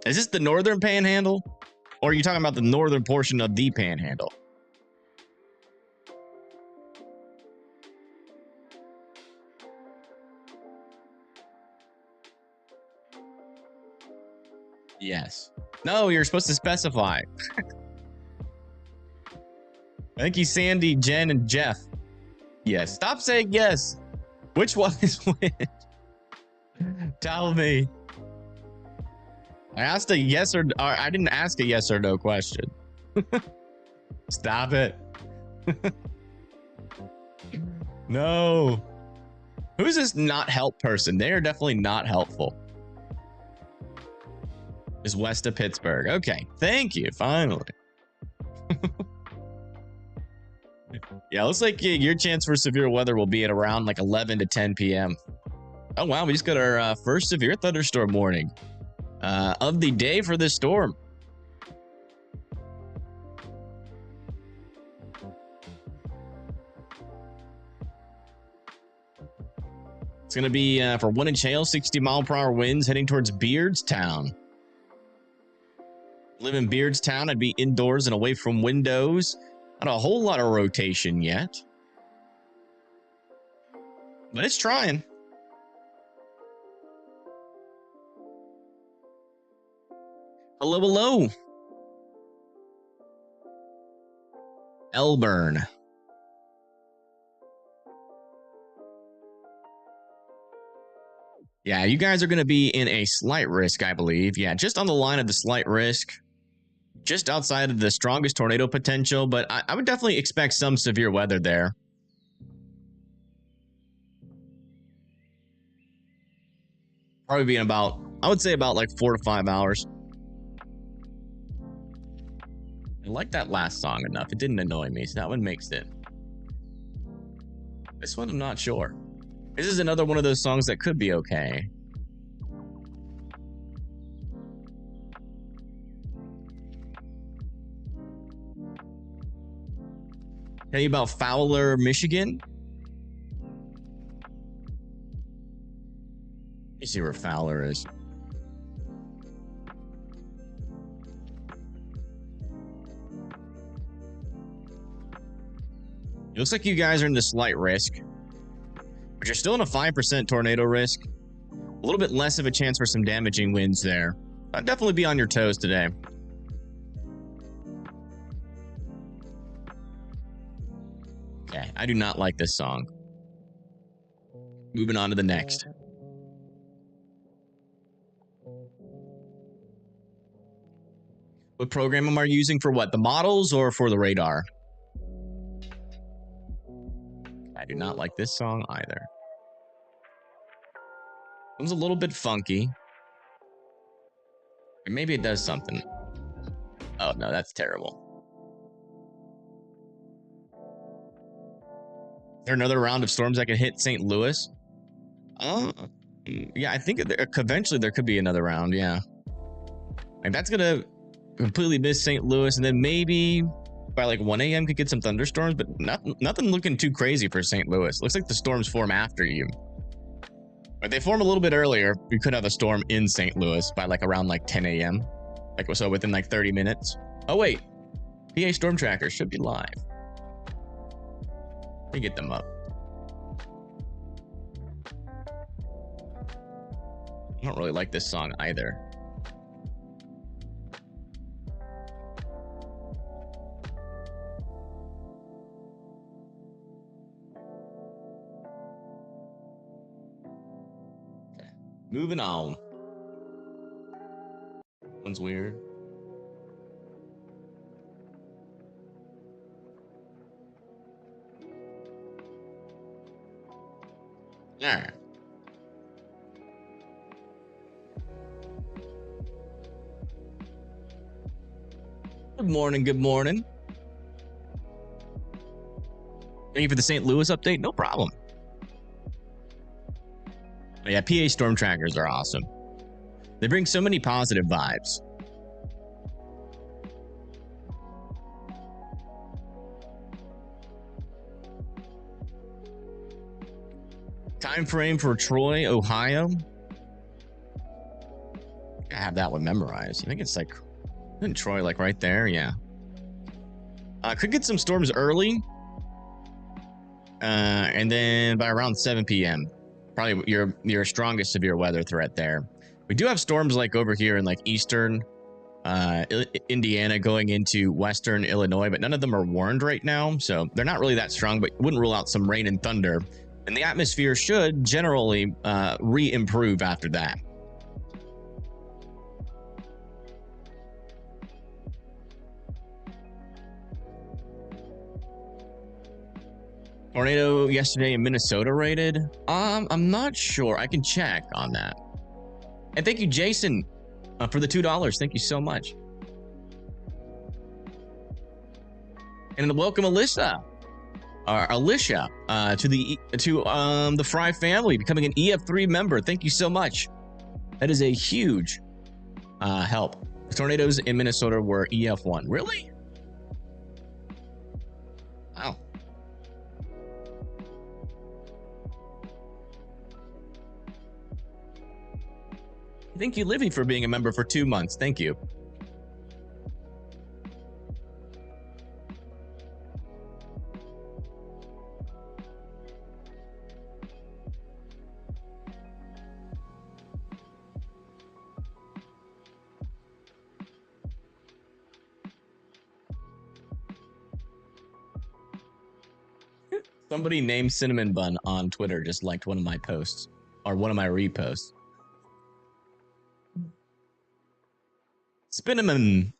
A: Is this the Northern Panhandle? Or are you talking about the northern portion of the Panhandle? Yes. No, you're supposed to specify. Thank you, Sandy, Jen, and Jeff. Yes. Stop saying yes. Which one is which? Tell me. I asked a yes or I didn't ask a yes or no question. Stop it. No. Who's this not help person? They are definitely not helpful. Is west of Pittsburgh. Okay. Thank you. Finally. Yeah, looks like your chance for severe weather will be at around like 11 to 10 p.m. Oh, wow. We just got our first severe thunderstorm warning of the day for this storm. It's going to be for 1 inch hail, 60-mile-per-hour winds heading towards Beardstown. Live in Beardstown. I'd be indoors and away from windows. Not a whole lot of rotation yet, but it's trying. Hello, hello. Elburn. Yeah, you guys are going to be in a slight risk, I believe. Yeah, just on the line of the slight risk. Just outside of the strongest tornado potential, but I would definitely expect some severe weather there. Probably be in about, I would say about like 4 to 5 hours. I like that last song enough. It didn't annoy me, so that one makes it. This one, I'm not sure. This is another one of those songs that could be okay. Tell you about Fowler, Michigan. Let me see where Fowler is. It looks like you guys are in the slight risk, but you're still in a 5% tornado risk. A little bit less of a chance for some damaging winds there. I'd definitely be on your toes today. Okay, I do not like this song. Moving on to the next. What program am I using for what? The models or for the radar? I do not like this song either. It was a little bit funky. Or maybe it does something. Oh, no, that's terrible. Is there another round of storms that could hit St. Louis? Yeah, I think eventually there could be another round, yeah. Like, that's going to completely miss St. Louis, and then maybe by like 1 a.m. could get some thunderstorms, but nothing looking too crazy for St. Louis. Looks like the storms form after you. But they form a little bit earlier. We could have a storm in St. Louis by like around like 10 a.m. Like, so within like 30 minutes. Oh, wait. PA Storm Tracker should be live. Let me get them up. I don't really like this song either. Okay. Moving on. One's weird. All right. Good morning, good morning. Thank you for the St. Louis update. No problem. Yeah, PA Storm Trackers are awesome. They bring so many positive vibes. Time frame for Troy, Ohio. I have that one memorized. I think it's like in Troy, like right there. Yeah. Could get some storms early. And then by around 7 p.m. Probably your strongest severe weather threat there. We do have storms like over here in like eastern Indiana going into western Illinois, but none of them are warned right now. So they're not really that strong, but wouldn't rule out some rain and thunder. And the atmosphere should generally re-improve after that. Tornado yesterday in Minnesota rated? I'm not sure. I can check on that. And thank you, Jason, for the $2. Thank you so much. And welcome, Alicia, to the Fry family, becoming an EF3 member. Thank you so much. That is a huge help. The tornadoes in Minnesota were EF1. Really? Wow. Thank you, Livy, for being a member for 2 months. Thank you. Somebody named Cinnamon Bun on Twitter just liked one of my posts, or one of my reposts. Spinnaman.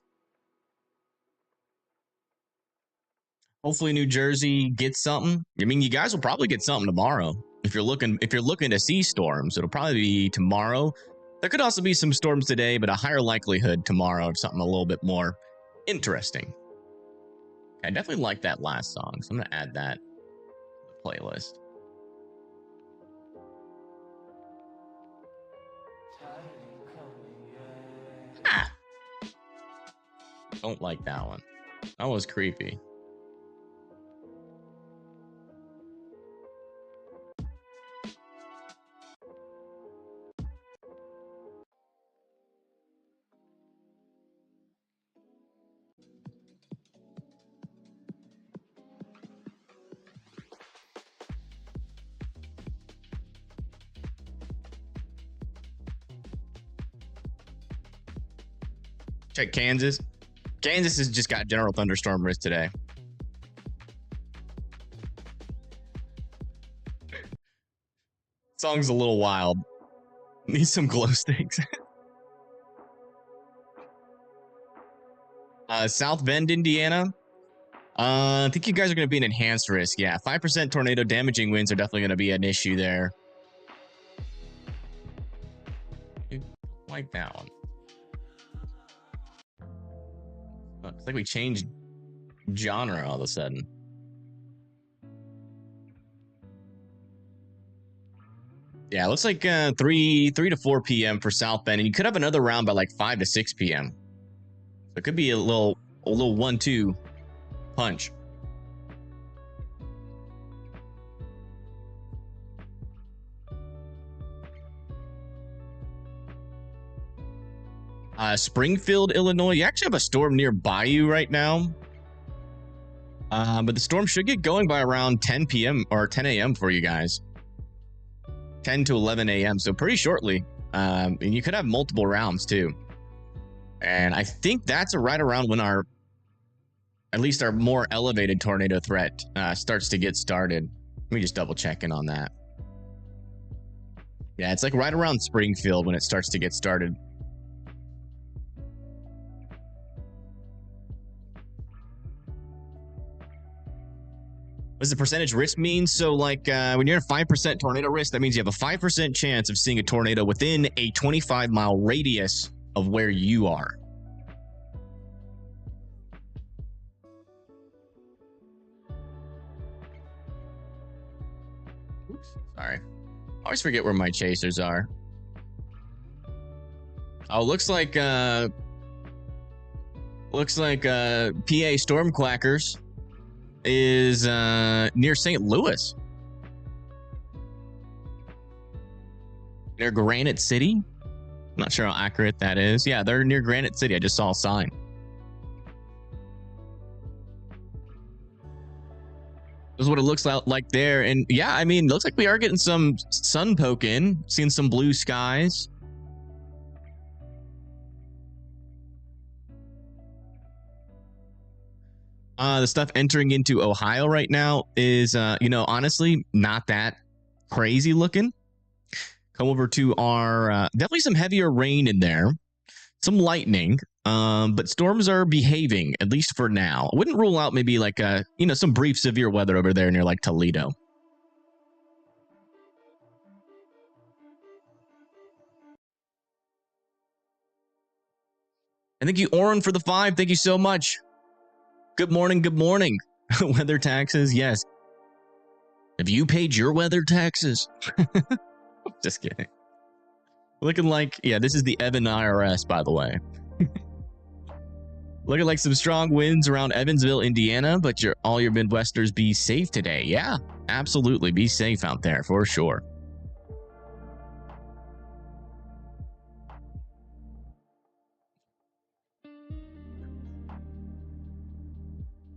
A: Hopefully New Jersey gets something. I mean, you guys will probably get something tomorrow. If you're looking to see storms, it'll probably be tomorrow. There could also be some storms today, but a higher likelihood tomorrow of something a little bit more interesting. I definitely like that last song, so I'm gonna add that to the playlist. Ah! Don't like that one. That was creepy. Check Kansas. Kansas has just got general thunderstorm risk today. Song's a little wild. Need some glow sticks. South Bend, Indiana. I think you guys are going to be an enhanced risk. Yeah, 5% tornado damaging winds are definitely going to be an issue there. Like that one. Looks like we changed genre all of a sudden. Yeah, it looks like 3 to 4 p.m. for South Bend, and you could have another round by like 5 to 6 p.m. So it could be a little 1-2 punch. Springfield, Illinois. You actually have a storm nearby you right now. But the storm should get going by around 10 p.m. or 10 a.m. for you guys. 10 to 11 a.m. So pretty shortly. And you could have multiple rounds too. And I think that's right around when at least our more elevated tornado threat starts to get started. Let me just double check in on that. Yeah, it's like right around Springfield when it starts to get started. What does the percentage risk mean? So like when you're at 5% tornado risk, that means you have a 5% chance of seeing a tornado within a 25-mile radius of where you are. Oops, sorry. I always forget where my chasers are. Oh, looks like PA Stormclackers is near St. Louis. Near Granite City. I'm not sure how accurate that is. Yeah, they're near Granite City. I just saw a sign. This is what it looks like there. And yeah, I mean, it looks like we are getting some sun poke in, seeing some blue skies. The stuff entering into Ohio right now is, honestly, not that crazy looking. Come over to our, definitely some heavier rain in there, some lightning, but storms are behaving, at least for now. I wouldn't rule out maybe like, some brief severe weather over there near like Toledo. And thank you, Oren, for the 5. Thank you so much. Good morning. Good morning. Weather taxes. Yes. Have you paid your weather taxes? Just kidding. Looking like, yeah, this is the Evan IRS, by the way. Looking like some strong winds around Evansville, Indiana, but all your Midwesters be safe today. Yeah, absolutely. Be safe out there for sure.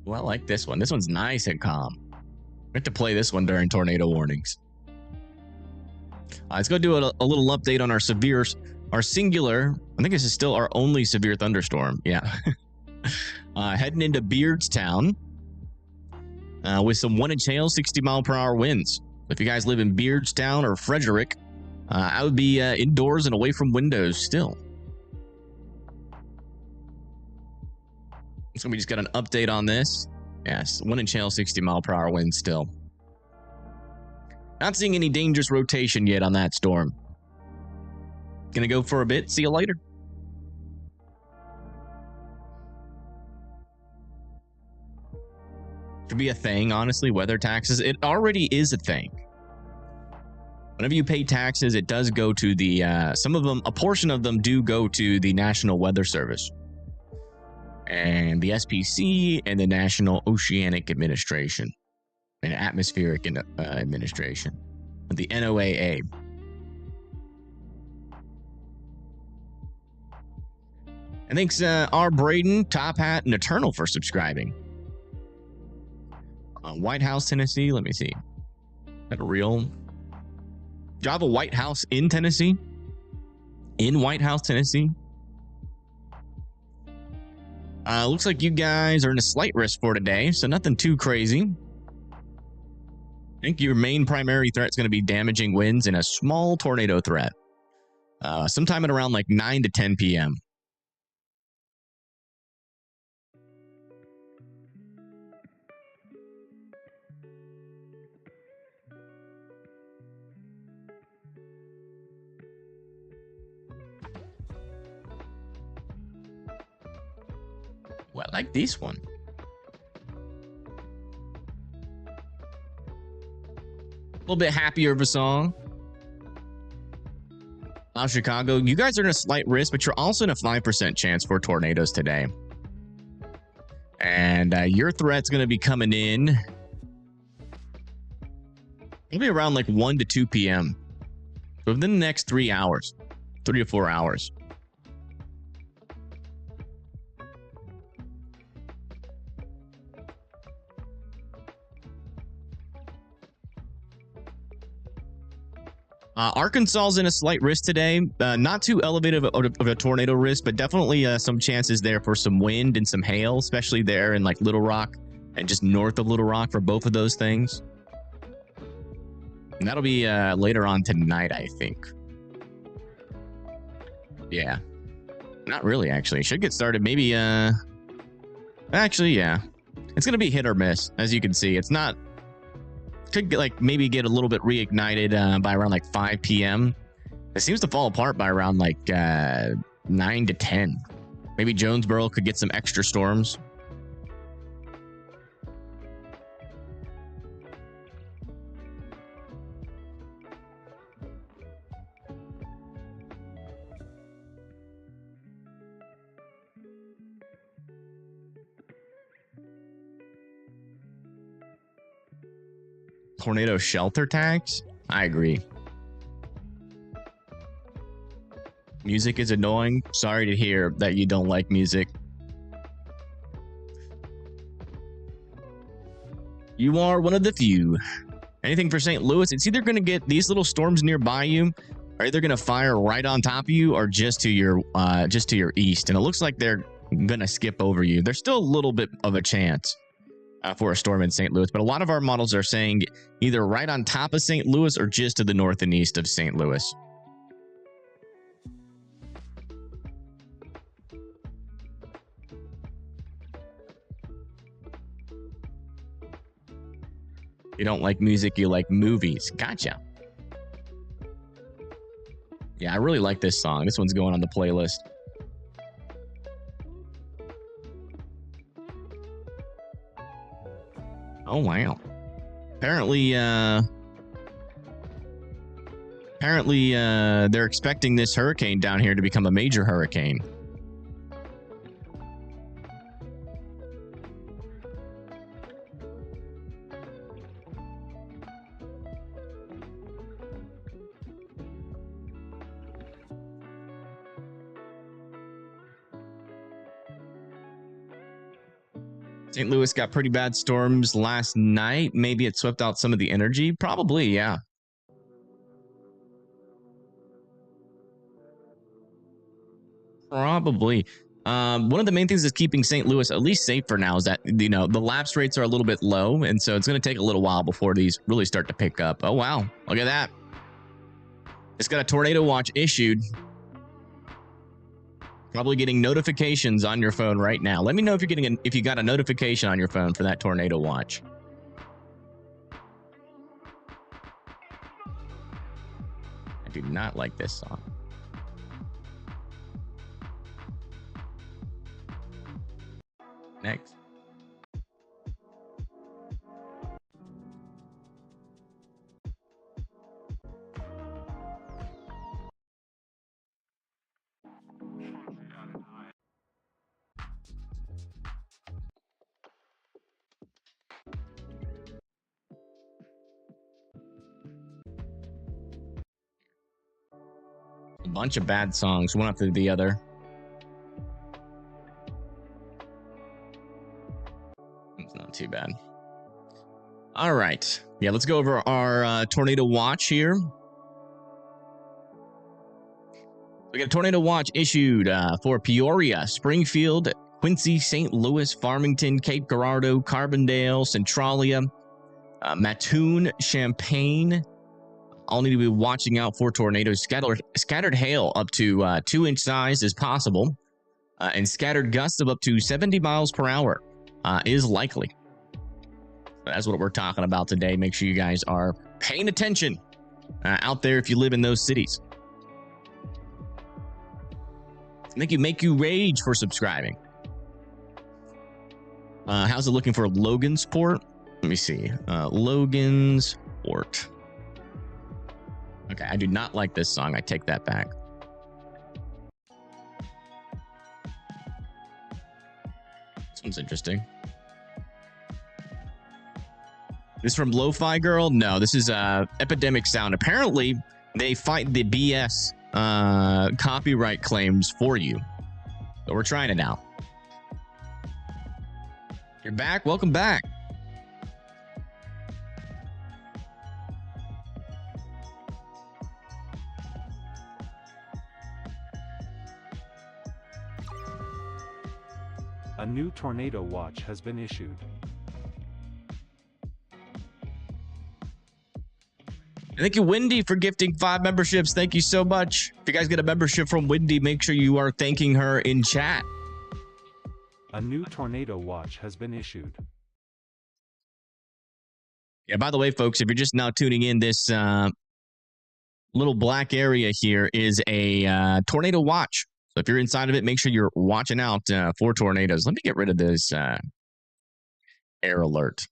A: Well, I like this one. This one's nice and calm. We have to play this one during tornado warnings. Let's go do a little update on our singular. I think this is still our only severe thunderstorm. Yeah. Heading into Beardstown with some 1-inch hail, 60-mile-per-hour winds. If you guys live in Beardstown or Frederick, I would be indoors and away from windows still. So we just got an update on this. Yes, 1-inch hail, 60-mile-per-hour wind still. Not seeing any dangerous rotation yet on that storm. Gonna go for a bit. See you later. Should be a thing, honestly, weather taxes. It already is a thing. Whenever you pay taxes, it does go to the, some of them, a portion of them do go to the National Weather Service and the SPC and the National Oceanic Administration and Atmospheric Administration, the NOAA. And thanks, R. Braden, Top Hat, and Eternal for subscribing. White House, Tennessee. Let me see. Is that a real? Do you have a White House in Tennessee? In White House, Tennessee? Looks like you guys are in a slight risk for today, so nothing too crazy. I think your main primary threat is going to be damaging winds and a small tornado threat. Sometime at around like 9 to 10 p.m. Well, I like this one. A little bit happier of a song. Chicago, you guys are in a slight risk, but you're also in a 5% chance for tornadoes today. And your threat's going to be coming in maybe around like 1 to 2 p.m. So within the next 3 hours, 3 to 4 hours. Arkansas is in a slight risk today. Not too elevated of a tornado risk, but definitely some chances there for some wind and some hail, especially there in like Little Rock and just north of Little Rock for both of those things. And that'll be later on tonight, I think. Yeah. Not really, actually. Should get started maybe... Actually, yeah. It's going to be hit or miss, as you can see. It's not... Could get, like maybe get a little bit reignited by around like 5 p.m. It seems to fall apart by around like 9 to 10. Maybe Jonesboro could get some extra storms. Tornado shelter tags? I agree. Music is annoying. Sorry to hear that you don't like music. You are one of the few. Anything for St. Louis? It's either going to get these little storms nearby you, or either going to fire right on top of you, or just to your east. And it looks like they're going to skip over you. There's still a little bit of a chance for a storm in St. Louis, but a lot of our models are saying either right on top of St. Louis or just to the north and east of St. Louis. You don't like music, you like movies. Gotcha. Yeah, I really like this song. This one's going on the playlist. Oh, wow. Apparently, they're expecting this hurricane down here to become a major hurricane. St. Louis got pretty bad storms last night. Maybe it swept out some of the energy. Probably, yeah. Probably. One of the main things that's keeping St. Louis at least safe for now is that, you know, the lapse rates are a little bit low. And so it's going to take a little while before these really start to pick up. Oh, wow. Look at that. It's got a tornado watch issued. Probably getting notifications on your phone right now. Let me know if you're getting if you got a notification on your phone for that tornado watch. I do not like this song. Next. A bunch of bad songs, one after the other. It's not too bad. All right. Yeah, let's go over our tornado watch here. We got a tornado watch issued for Peoria, Springfield, Quincy, St. Louis, Farmington, Cape Girardeau, Carbondale, Centralia, Mattoon, Champaign. All need to be watching out for tornadoes. Scattered hail up to 2-inch size is possible, and scattered gusts of up to 70 miles per hour is likely. That's what we're talking about today. Make sure you guys are paying attention out there if you live in those cities. Make you rage for subscribing. How's it looking for Logansport? Let me see. Logansport. Okay, I do not like this song. I take that back. This one's interesting. This from Lo-Fi Girl? No, this is Epidemic Sound. Apparently, they fight the BS copyright claims for you. So we're trying it out. You're back? Welcome back.
B: A new tornado watch has been issued.
A: Thank you, Wendy, for gifting 5 memberships. Thank you so much. If you guys get a membership from Wendy, make sure you are thanking her in chat.
B: A new tornado watch has been issued.
A: Yeah, by the way, folks, if you're just now tuning in, this little black area here is a tornado watch. So if you're inside of it, make sure you're watching out for tornadoes. Let me get rid of this air alert.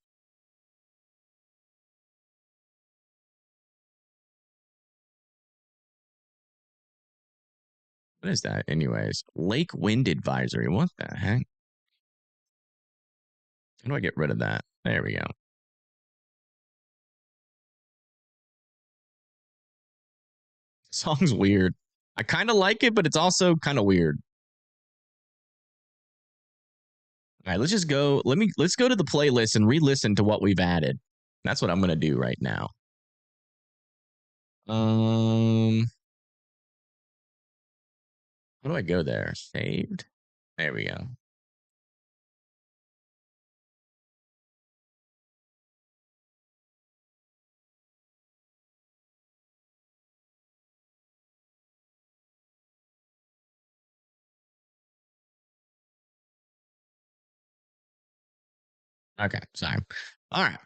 A: What is that anyways? Lake wind advisory. What the heck? How do I get rid of that? There we go. Song's weird. I kind of like it, but it's also kind of weird. All right, let's just go. Let's go to the playlist and re-listen to what we've added. That's what I'm going to do right now. How do I go there? Saved. There we go. Okay, sorry. All right.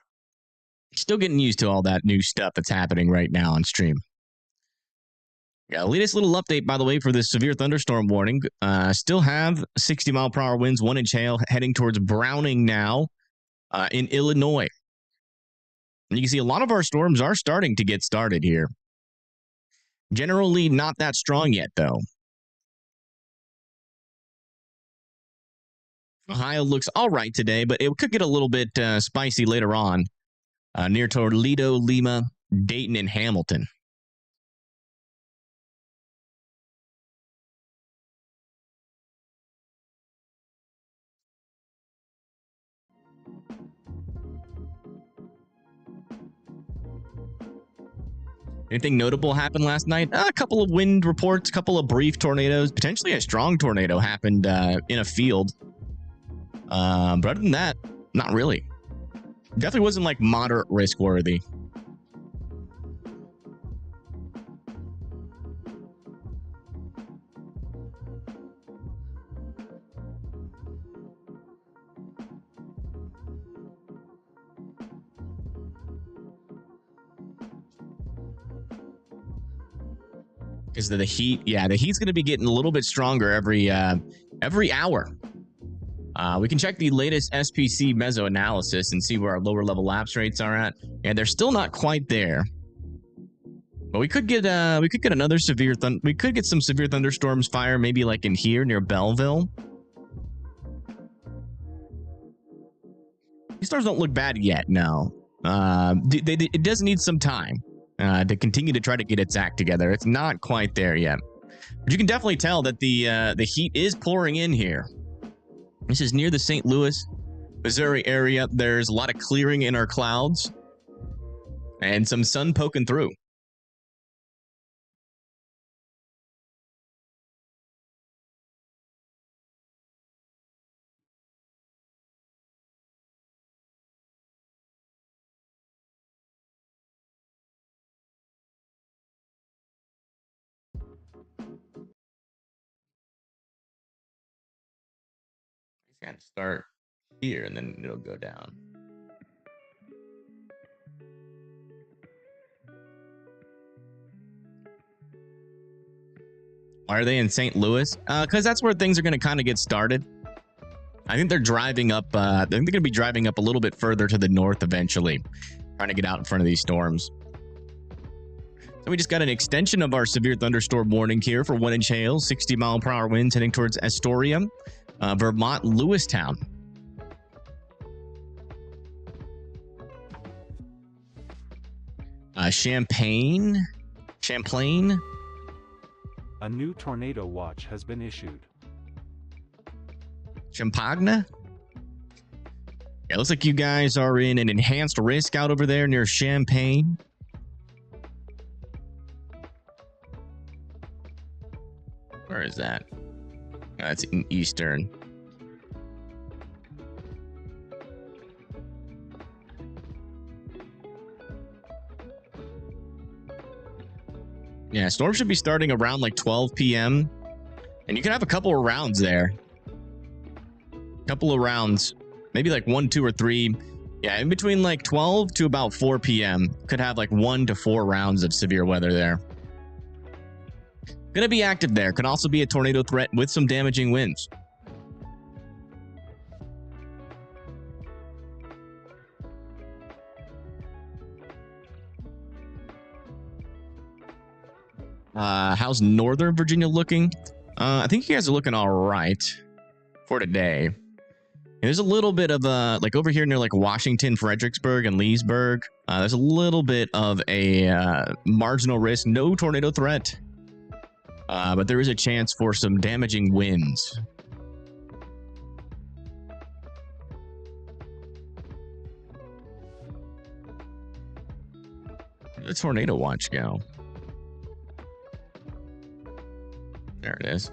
A: Still getting used to all that new stuff that's happening right now on stream. Yeah, latest little update, by the way, for this severe thunderstorm warning. Still have 60-mile-per-hour winds, 1-inch hail heading towards Browning now in Illinois. And you can see a lot of our storms are starting to get started here. Generally not that strong yet, though. Ohio looks all right today, but it could get a little bit spicy later on near Toledo, Lima, Dayton, and Hamilton. Anything notable happened last night? A couple of wind reports, a couple of brief tornadoes. Potentially a strong tornado happened in a field. But other than that, not really. Definitely wasn't like moderate risk worthy. Because of the heat. Yeah, the heat's going to be getting a little bit stronger every hour. We can check the latest SPC meso analysis and see where our lower level lapse rates are at, and they're still not quite there. But we could get another severe we could get some severe thunderstorms fire maybe like in here near Belleville. These stars don't look bad yet. No, it does need some time to continue to try to get its act together. It's not quite there yet, but you can definitely tell that the heat is pouring in here. This is near the St. Louis, Missouri area. There's a lot of clearing in our clouds and some sun poking through. It's got to start here and then it'll go down. Why are they in St. Louis? Because that's where things are going to kind of get started. I think they're driving up. I think they're going to be driving up a little bit further to the north eventually, trying to get out in front of these storms. So we just got an extension of our severe thunderstorm warning here for 1-inch hail, 60-mile-per-hour winds heading towards Astoria, Vermont, Lewistown. Champlain.
B: A new tornado watch has been issued.
A: Champagne? Yeah, looks like you guys are in an enhanced risk out over there near Champaign. Where is that? That's in Eastern. Yeah, storm should be starting around like 12 p.m. And you can have a couple of rounds there. Couple of rounds. Maybe like 1, 2, or 3. Yeah, in between like 12 to about 4 p.m. Could have like 1 to 4 rounds of severe weather there. Gonna be active there. Could also be a tornado threat with some damaging winds. How's Northern Virginia looking? I think you guys are looking all right for today. And there's a little bit of like over here near like Washington, Fredericksburg, and Leesburg. There's a little bit of a marginal risk. No tornado threat. But there is a chance for some damaging winds. Where'd the tornado watch go? There it is.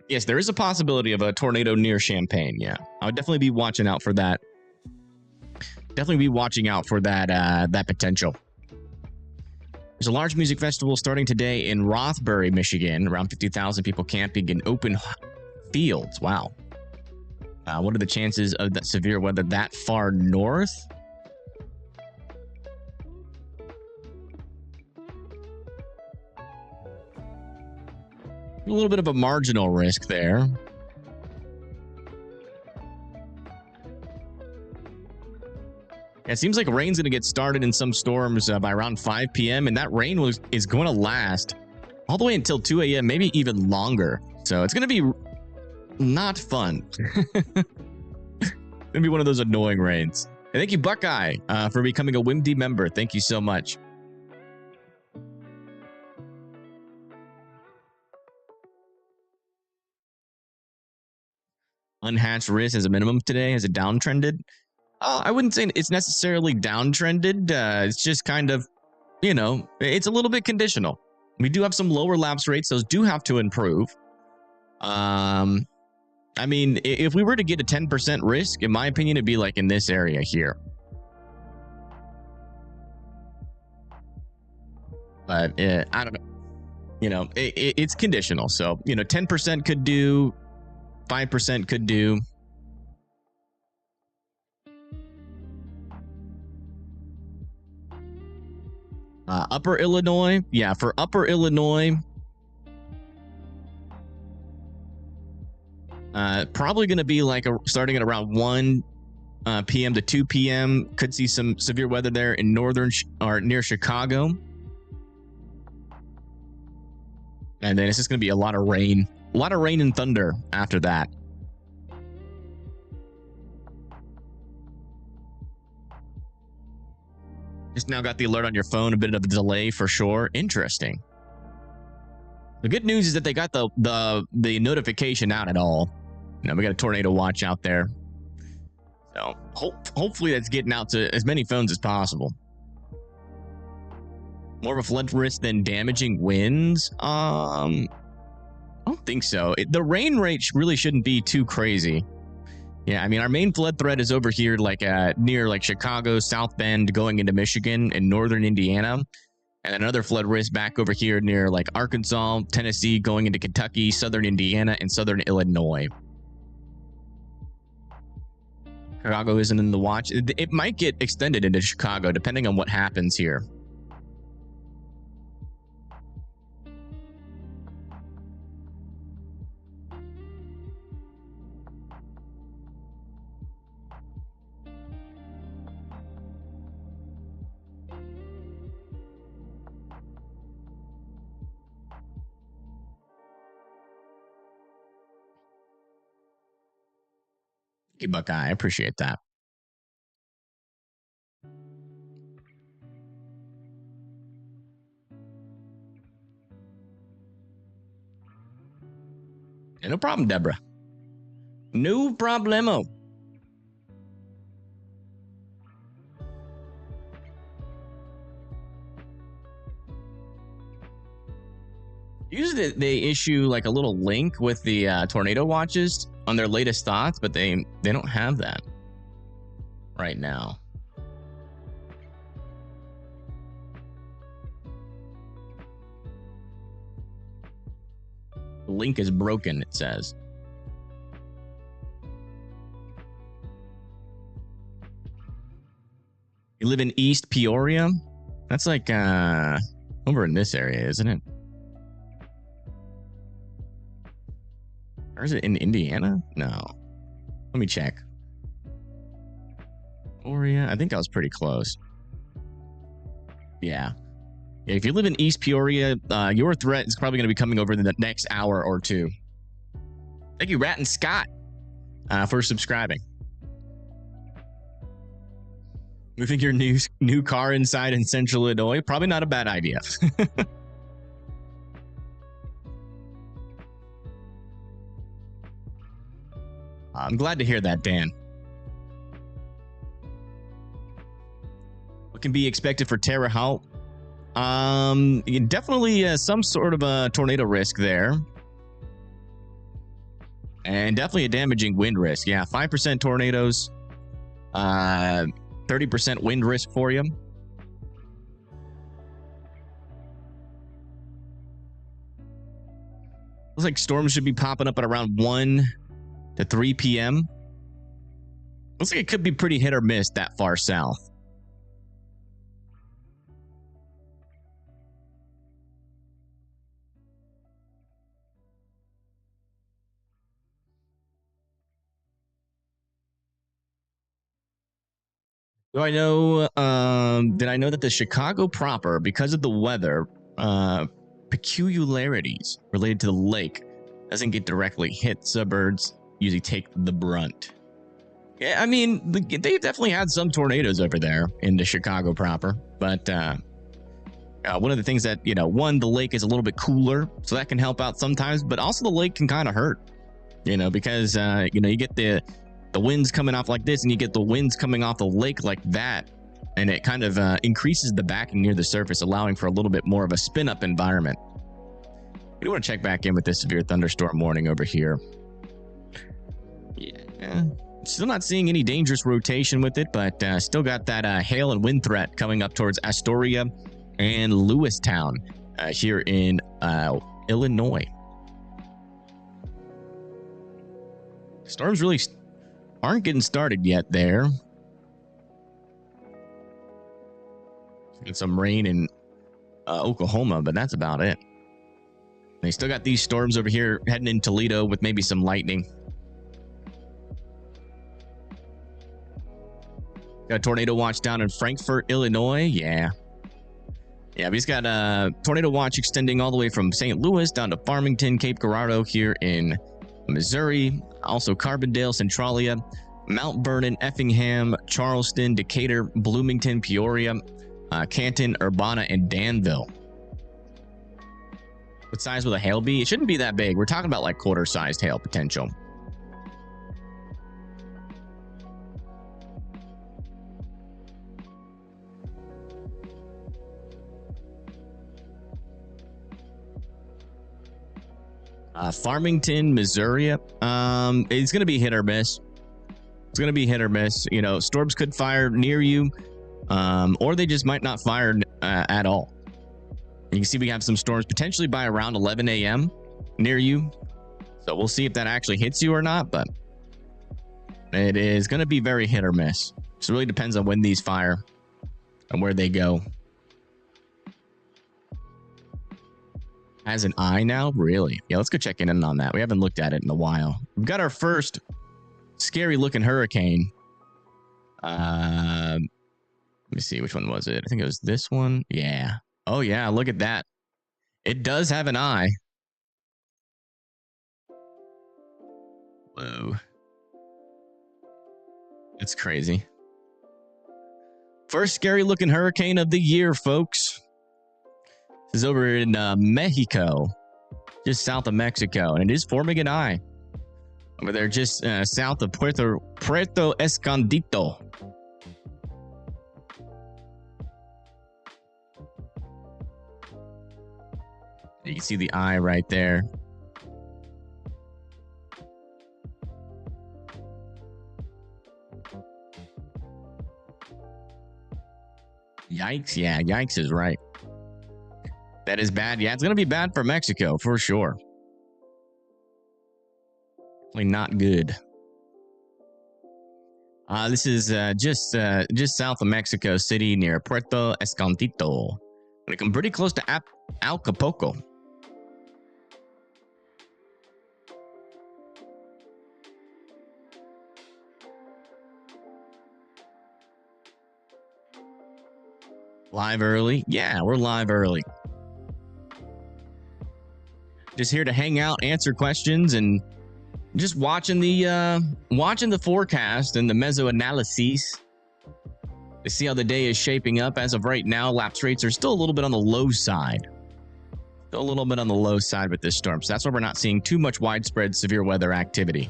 A: Yes, there is a possibility of a tornado near Champaign. Yeah, I would definitely be watching out for that. Definitely be watching out for that that potential. There's a large music festival starting today in Rothbury, Michigan. Around 50,000 people camping in open fields. Wow. What are the chances of that severe weather that far north? A little bit of a marginal risk there. Yeah, it seems like rain's going to get started in some storms by around 5 p.m. And that rain is going to last all the way until 2 a.m., maybe even longer. So it's going to be not fun. Gonna be one of those annoying rains. And thank you, Buckeye, for becoming a WIMD member. Thank you so much. Unhatched risk as a minimum today. Has it downtrended? I wouldn't say it's necessarily downtrended. It's just kind of, you know, it's a little bit conditional. We do have some lower lapse rates. Those do have to improve. I mean, if we were to get a 10% risk, in my opinion, it'd be like in this area here. But I don't know. You know, it's conditional. So, you know, 10% could do, 5% could do. Upper Illinois. Yeah, for Upper Illinois. Probably going to be like starting at around 1 p.m. to 2 p.m. Could see some severe weather there in northern or near Chicago. And then it's just going to be a lot of rain. A lot of rain and thunder after that. Just now got the alert on your phone. A bit of a delay for sure. Interesting. The good news is that they got the notification out at all. You know, we got a tornado watch out there. So hopefully that's getting out to as many phones as possible. More of a flood risk than damaging winds? I don't think so. The rain rate really shouldn't be too crazy. Yeah, I mean, our main flood threat is over here, like near like Chicago, South Bend, going into Michigan and northern Indiana. And another flood risk back over here near like Arkansas, Tennessee, going into Kentucky, southern Indiana, and southern Illinois. Chicago isn't in the watch. It might get extended into Chicago depending on what happens here. Hey, Buckeye, I appreciate that. Yeah, no problem, Deborah. No problemo. Usually they issue like a little link with the tornado watches on their latest thoughts, but they don't have that right now. The link is broken, it says. You live in East Peoria? That's like over in this area, isn't it? Or is it in Indiana? No. Let me check. Peoria? I think I was pretty close. Yeah. If you live in East Peoria, your threat is probably going to be coming over in the next hour or two. Thank you, Rat and Scott, for subscribing. Moving your new car inside in Central Illinois, probably not a bad idea. I'm glad to hear that, Dan. What can be expected for Terre Haute? Definitely some sort of a tornado risk there. And definitely a damaging wind risk. Yeah, 5% tornadoes. 30% wind risk for you. Looks like storms should be popping up at around 1 to 3 p.m. Looks like it could be pretty hit or miss that far south. Do I know, did I know that the Chicago proper, because of the weather, peculiarities related to the lake, doesn't get directly hit, suburbs usually take the brunt. Yeah, I mean, they've definitely had some tornadoes over there in the Chicago proper, but one of the things that, one, the lake is a little bit cooler, so that can help out sometimes, but also the lake can kind of hurt, because, you get the winds coming off like this and you get the winds coming off the lake like that, and it kind of increases the backing near the surface, allowing for a little bit more of a spin up environment. We do want to check back in with this severe thunderstorm warning over here. Yeah, still not seeing any dangerous rotation with it, but still got that hail and wind threat coming up towards Astoria and Lewistown here in Illinois. Storms really aren't getting started yet there. Get some rain in Oklahoma, but that's about it. They still got these storms over here heading in Toledo with maybe some lightning. Got a tornado watch down in Frankfort, Illinois. Yeah, but he's got a tornado watch extending all the way from St. Louis down to Farmington, Cape Girardeau here in Missouri. Also Carbondale, Centralia, Mount Vernon, Effingham, Charleston, Decatur, Bloomington, Peoria, Canton, Urbana, and Danville. What size will the hail be? It shouldn't be that big. We're talking about like quarter-sized hail potential. Farmington, Missouri. It's going to be hit or miss. It's going to be hit or miss. You know, storms could fire near you, or they just might not fire at all. You can see we have some storms potentially by around 11 a.m. near you. So we'll see if that actually hits you or not, but it is going to be very hit or miss. So it really depends on when these fire and where they go. Has an eye now? Really? Yeah, let's go check in on that. We haven't looked at it in a while. We've got our first scary looking hurricane. Let me see, which one was it? I think it was this one. Yeah. Oh yeah, look at that. It does have an eye. Whoa. It's crazy. First scary looking hurricane of the year, folks. This is over in Mexico, just south of Mexico, and it is forming an eye over there just south of Puerto Escondido. You can see the eye right there. Yikes. Yeah, yikes is right. That is bad. Yeah, it's going to be bad for Mexico for sure. Definitely not good. This is just south of Mexico City near Puerto Escondido. Going to come pretty close to Acapulco. Live early? Yeah, we're live early. Just here to hang out, answer questions, and just watching the forecast and the meso-analyses to see how the day is shaping up. As of right now, lapse rates are still a little bit on the low side. Still a little bit on the low side with this storm. So that's why we're not seeing too much widespread severe weather activity.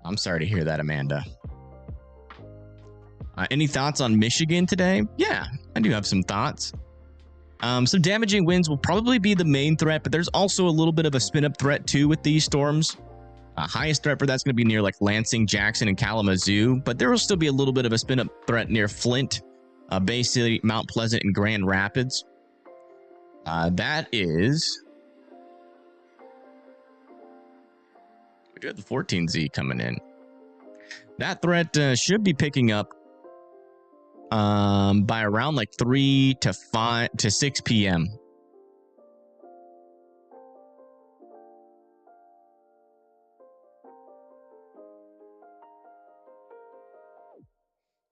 A: I'm sorry to hear that, Amanda. Any thoughts on Michigan today? Yeah, I do have some thoughts. Some damaging winds will probably be the main threat, but there's also a little bit of a spin-up threat too with these storms. Highest threat for that's going to be near like Lansing, Jackson, and Kalamazoo, but there will still be a little bit of a spin-up threat near Flint, Bay City, Mount Pleasant, and Grand Rapids. That is... We do have the 14Z coming in. That threat should be picking up by around like 3 to 6 p.m.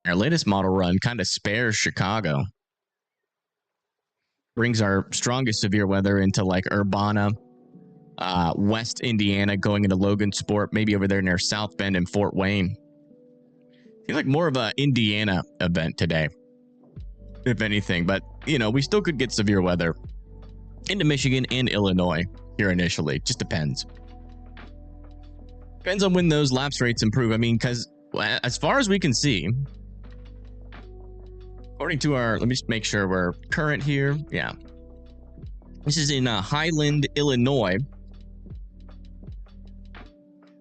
A: Our latest model run kind of spares Chicago. Brings our strongest severe weather into like Urbana, West Indiana, going into Logansport, maybe over there near South Bend and Fort Wayne. Seems like more of a Indiana event today, if anything. But, you know, we still could get severe weather into Michigan and Illinois here initially. Just depends. Depends on when those lapse rates improve. I mean, because as far as we can see, according to our, let me just make sure we're current here. Yeah. This is in Highland, Illinois.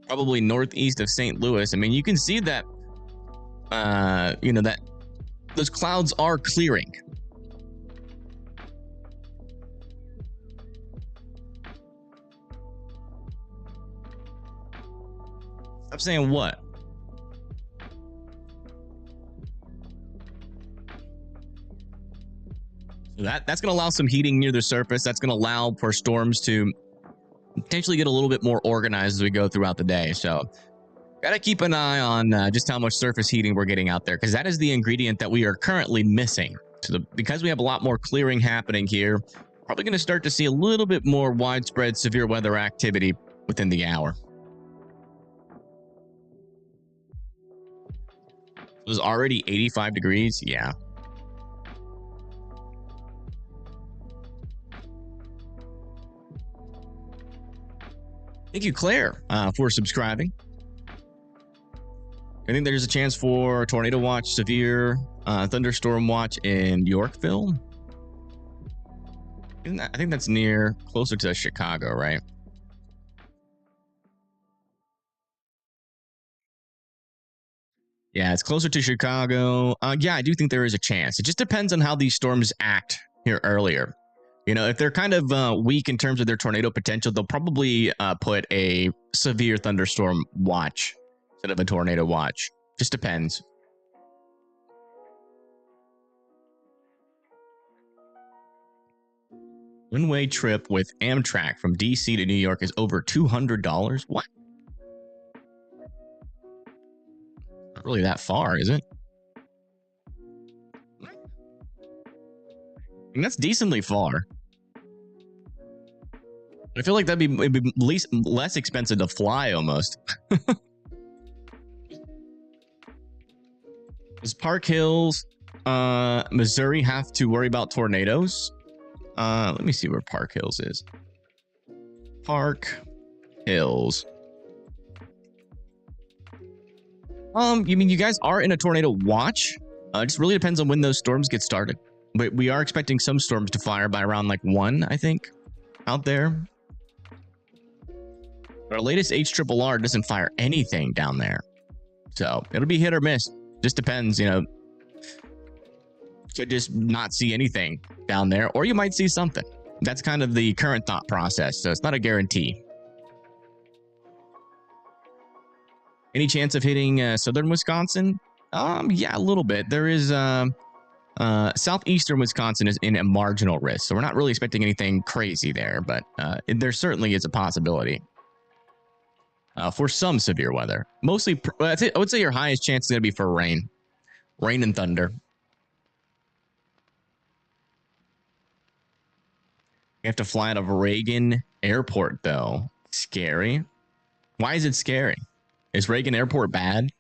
A: Probably northeast of St. Louis. I mean, you can see that, you know, that those clouds are clearing. Stop saying what? So that's going to allow some heating near the surface. That's going to allow for storms to potentially get a little bit more organized as we go throughout the day. So got to keep an eye on just how much surface heating we're getting out there, because that is the ingredient that we are currently missing. So because we have a lot more clearing happening here, probably going to start to see a little bit more widespread severe weather activity within the hour. It was already 85 degrees. Yeah. Thank you, Claire, for subscribing. I think there's a chance for tornado watch, severe thunderstorm watch in Yorkville. I think that's closer to Chicago, right? Yeah, it's closer to Chicago. Yeah, I do think there is a chance. It just depends on how these storms act here earlier. You know, if they're kind of weak in terms of their tornado potential, they'll probably put a severe thunderstorm watch instead of a tornado watch. Just depends. One-way trip with Amtrak from DC to New York is over $200. What? Not really that far, is it? I mean, that's decently far. I feel like it'd be less expensive to fly almost. Does Park Hills, Missouri have to worry about tornadoes? Let me see where Park Hills is. Park Hills. You mean you guys are in a tornado watch? It just really depends on when those storms get started. But we are expecting some storms to fire by around like 1, I think, out there. Our latest HRRR doesn't fire anything down there. So it'll be hit or miss. Just depends, you know. Could just not see anything down there, or you might see something. That's kind of the current thought process, so it's not a guarantee. Any chance of hitting southern Wisconsin? Yeah, a little bit. There is southeastern Wisconsin is in a marginal risk, so we're not really expecting anything crazy there, but there certainly is a possibility for some severe weather. Mostly, I would say your highest chance is going to be for rain and thunder. You have to fly out of Reagan Airport, though. Scary. Why is it scary? Is Reagan Airport bad?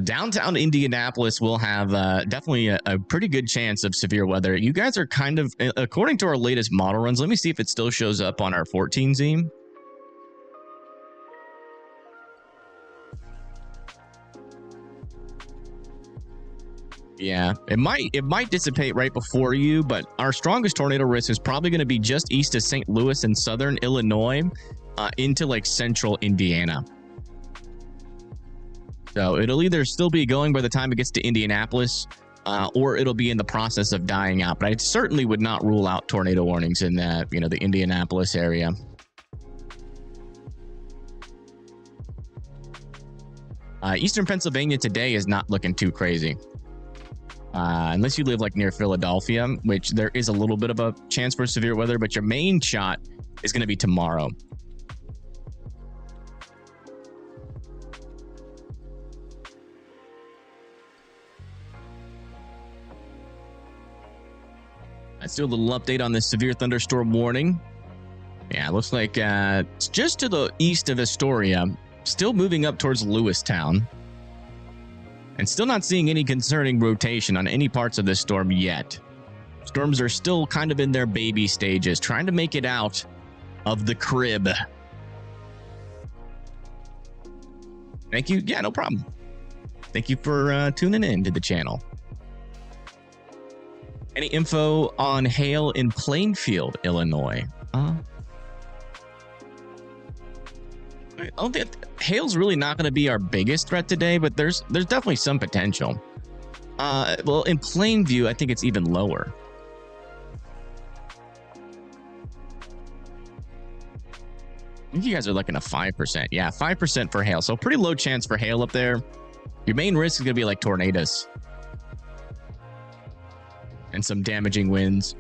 A: Downtown Indianapolis will have definitely a pretty good chance of severe weather. You guys are kind of, according to our latest model runs, let me see if it still shows up on our 14Z. Yeah, it might dissipate right before you, but our strongest tornado risk is probably going to be just east of St. Louis and southern Illinois into like central Indiana. So it'll either still be going by the time it gets to Indianapolis or it'll be in the process of dying out. But I certainly would not rule out tornado warnings in the Indianapolis area. Eastern Pennsylvania today is not looking too crazy. Unless you live like near Philadelphia, which there is a little bit of a chance for severe weather, but your main shot is going to be tomorrow. Let's do a little update on this severe thunderstorm warning. Yeah, it looks like it's just to the east of Astoria, still moving up towards Lewistown. And still not seeing any concerning rotation on any parts of this storm yet. Storms are still kind of in their baby stages, trying to make it out of the crib. Thank you. Yeah, no problem. Thank you for tuning in to the channel. Any info on hail in Plainfield, Illinois? I don't think hail's really not going to be our biggest threat today, but there's definitely some potential. Well, in Plainview, I think it's even lower. I think you guys are looking at 5%. Yeah, 5% for hail. So pretty low chance for hail up there. Your main risk is going to be like tornadoes and some damaging winds.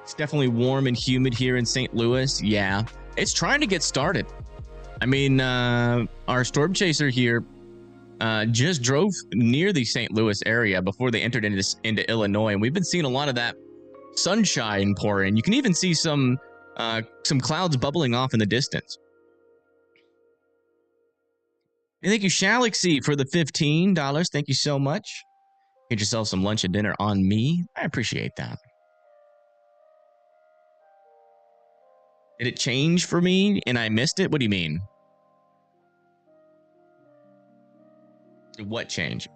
A: It's definitely warm and humid here in St. Louis. Yeah, it's trying to get started. I mean, our storm chaser here just drove near the St. Louis area before they entered into Illinois, and we've been seeing a lot of that sunshine pour in. You can even see some clouds bubbling off in the distance. And thank you, Shalaxy, for the $15. Thank you so much. Get yourself some lunch and dinner on me. I appreciate that. Did it change for me and I missed it? What do you mean? What change?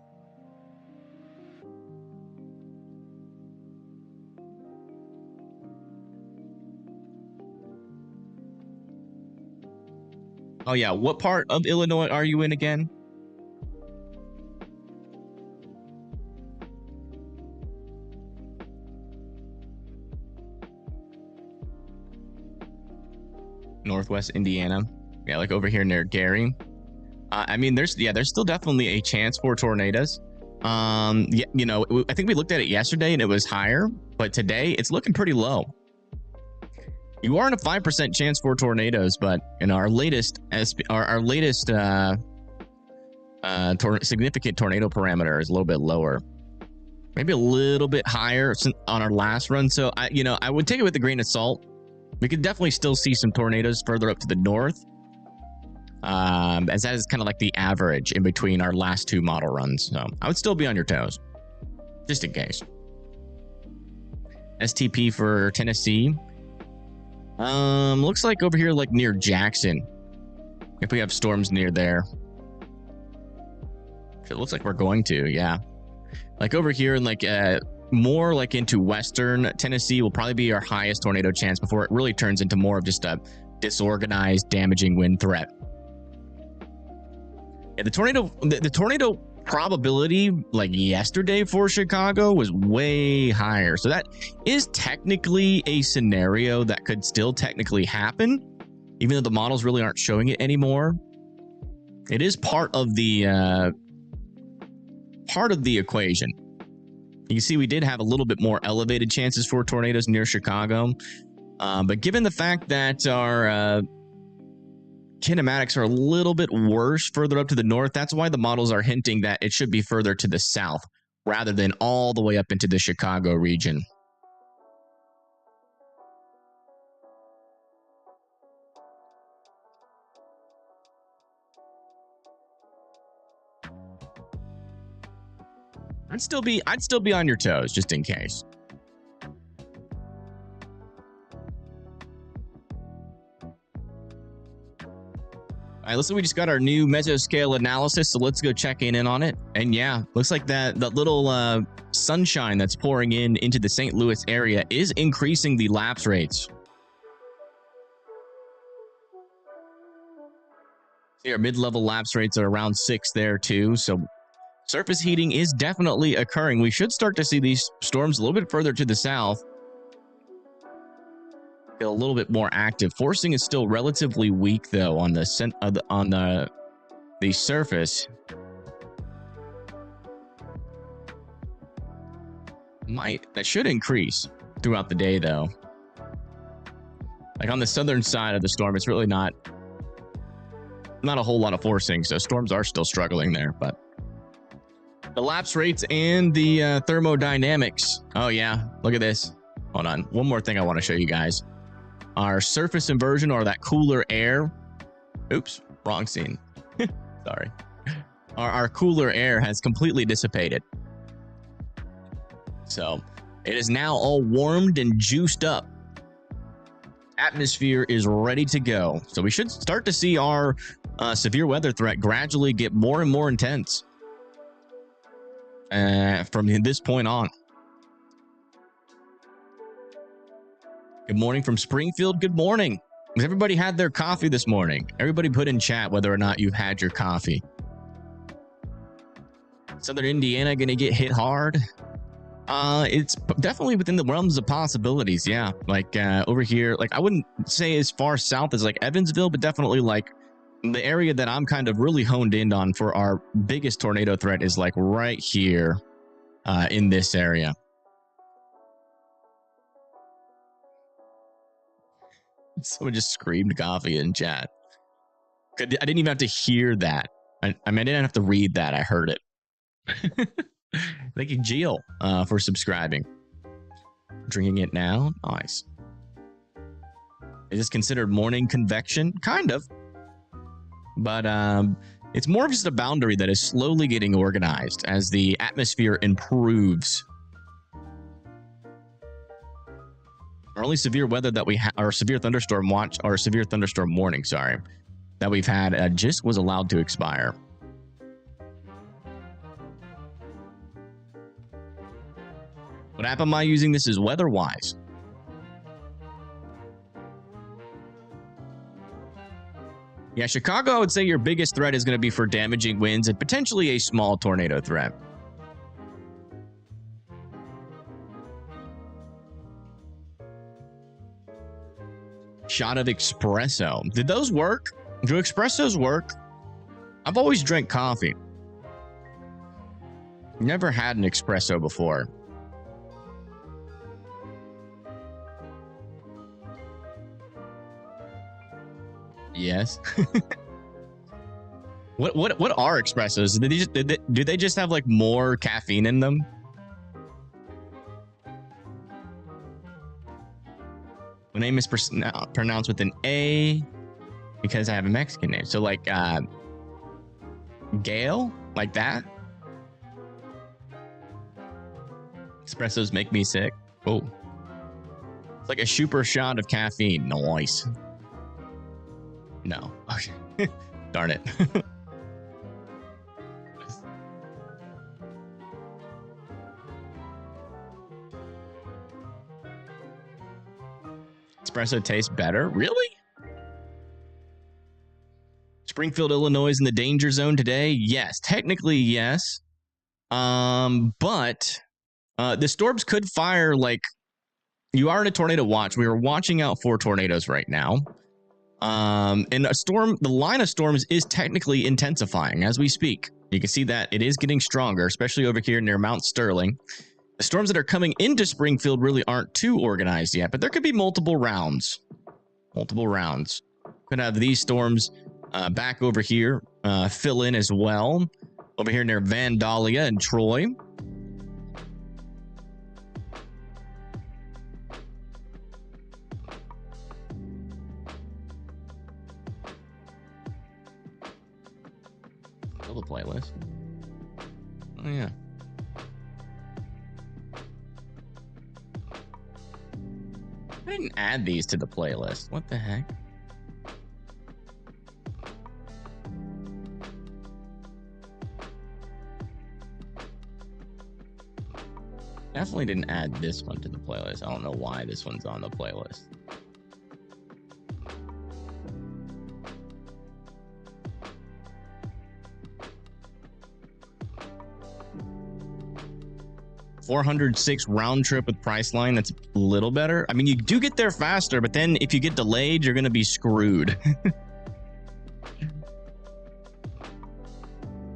A: Oh yeah, what part of Illinois are you in again? Northwest Indiana. Yeah, like over here near Gary. I mean, there's still definitely a chance for tornadoes. Yeah, you know, I think we looked at it yesterday and it was higher, but today it's looking pretty low. You are in a 5% chance for tornadoes, but in our latest significant tornado parameter is a little bit lower, maybe a little bit higher on our last run. So I would take it with a grain of salt. We could definitely still see some tornadoes further up to the north, as that is kind of like the average in between our last two model runs. So I would still be on your toes, just in case. STP for Tennessee. Looks like over here, like near Jackson, if we have storms near there. It looks like we're going to, yeah. Like over here in like more like into western Tennessee will probably be our highest tornado chance before it really turns into more of just a disorganized, damaging wind threat. Yeah, the tornado probability like yesterday for Chicago was way higher. So that is technically a scenario that could still technically happen, even though the models really aren't showing it anymore. It is part of the equation. You can see we did have a little bit more elevated chances for tornadoes near Chicago. But given the fact that our kinematics are a little bit worse further up to the north, that's why the models are hinting that it should be further to the south rather than all the way up into the Chicago region. I'd still be on your toes just in case. All right, looks like we just got our new mesoscale analysis, so let's go check in on it. And yeah, looks like that little sunshine that's pouring into the St. Louis area is increasing the lapse rates. See, our mid-level lapse rates are around 6 there too, so surface heating is definitely occurring. We should start to see these storms a little bit further to the south get a little bit more active. Forcing is still relatively weak though on the surface. That should increase throughout the day though. Like on the southern side of the storm, it's really not a whole lot of forcing, so storms are still struggling there. But the lapse rates and the thermodynamics. Oh yeah, look at this. Hold on, one more thing I want to show you guys. Our surface inversion, or that cooler air. Oops, wrong scene. Sorry. Our cooler air has completely dissipated. So it is now all warmed and juiced up. Atmosphere is ready to go. So we should start to see our severe weather threat gradually get more and more intense from this point on. Good morning from Springfield. Good morning. Has everybody had their coffee this morning? Everybody put in chat whether or not you've had your coffee. Southern Indiana going to get hit hard? It's definitely within the realms of possibilities. Yeah, like over here, like I wouldn't say as far south as like Evansville, but definitely like the area that I'm kind of really honed in on for our biggest tornado threat is like right here in this area. Someone just screamed coffee in chat. I didn't even have to hear that. I mean, I didn't have to read that. I heard it. Thank you, Jill, for subscribing. Drinking it now. Nice. Is this considered morning convection? Kind of. But it's more of just a boundary that is slowly getting organized as the atmosphere improves. Our only severe weather that we have, or severe thunderstorm watch, or severe thunderstorm warning, sorry, that we've had just was allowed to expire. What app am I using? This is WeatherWise. Yeah, Chicago, I would say your biggest threat is going to be for damaging winds and potentially a small tornado threat. Shot of espresso. Did those work? Do espressos work? I've always drank coffee. Never had an espresso before. Yes. What are espressos? Do they just have like more caffeine in them? My name is pronounced with an A because I have a Mexican name. So like Gail, like that. Espressos make me sick. Oh, it's like a super shot of caffeine. Nice. No. Okay. Darn it. Espresso tastes better? Really? Springfield, Illinois is in the danger zone today? Yes. Technically, yes. But the storms could fire, like, you are in a tornado watch. We are watching out for tornadoes right now. And a storm, the line of storms is technically intensifying as we speak. You can see that it is getting stronger, especially over here near Mount Sterling. The storms that are coming into Springfield really aren't too organized yet, but there could be multiple rounds. Multiple rounds. Could have these storms back over here fill in as well. Over here near Vandalia and Troy. The playlist. Oh yeah. I didn't add these to the playlist. What the heck? Definitely didn't add this one to the playlist. I don't know why this one's on the playlist. $406 round trip with Priceline. That's a little better. I mean, you do get there faster, but then if you get delayed, you're going to be screwed.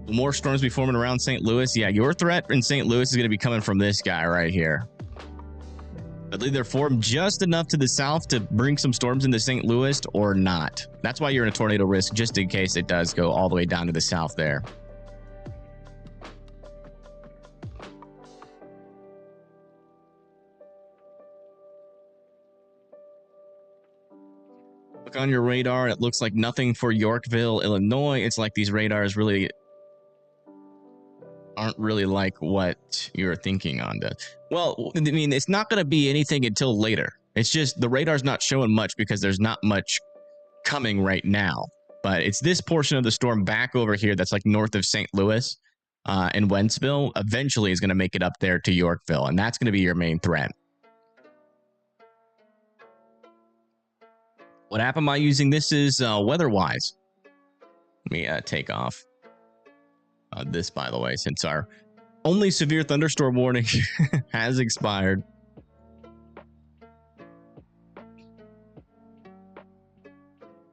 A: More storms be forming around St. Louis. Yeah, your threat in St. Louis is going to be coming from this guy right here. But either form just enough to the south to bring some storms into St. Louis or not. That's why you're in a tornado risk, just in case it does go all the way down to the south there. Look on your radar. It looks like nothing for Yorkville, Illinois. It's like these radars really aren't really like what you're thinking on the. Well, I mean, it's not going to be anything until later. It's just the radar's not showing much because there's not much coming right now. But it's this portion of the storm back over here that's like north of St. Louis and Wentzville eventually is going to make it up there to Yorkville. And that's going to be your main threat. What app am I using? This is WeatherWise. Let me take off this, by the way, since our only severe thunderstorm warning has expired.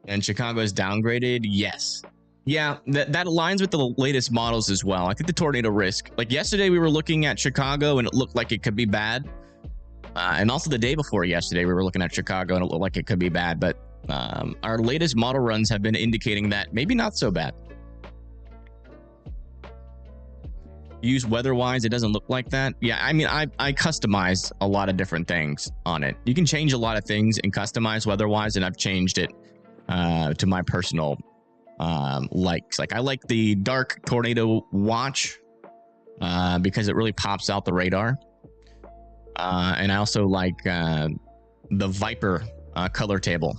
A: And Chicago is downgraded? Yes. Yeah, that aligns with the latest models as well. I think the tornado risk, like yesterday we were looking at Chicago and it looked like it could be bad. And also the day before yesterday, we were looking at Chicago and it looked like it could be bad. But our latest model runs have been indicating that maybe not so bad. Use WeatherWise, it doesn't look like that. Yeah, I mean, I customize a lot of different things on it. You can change a lot of things and customize WeatherWise, and I've changed it to my personal likes. Like I like the dark tornado watch because it really pops out the radar. And I also like the Viper color table.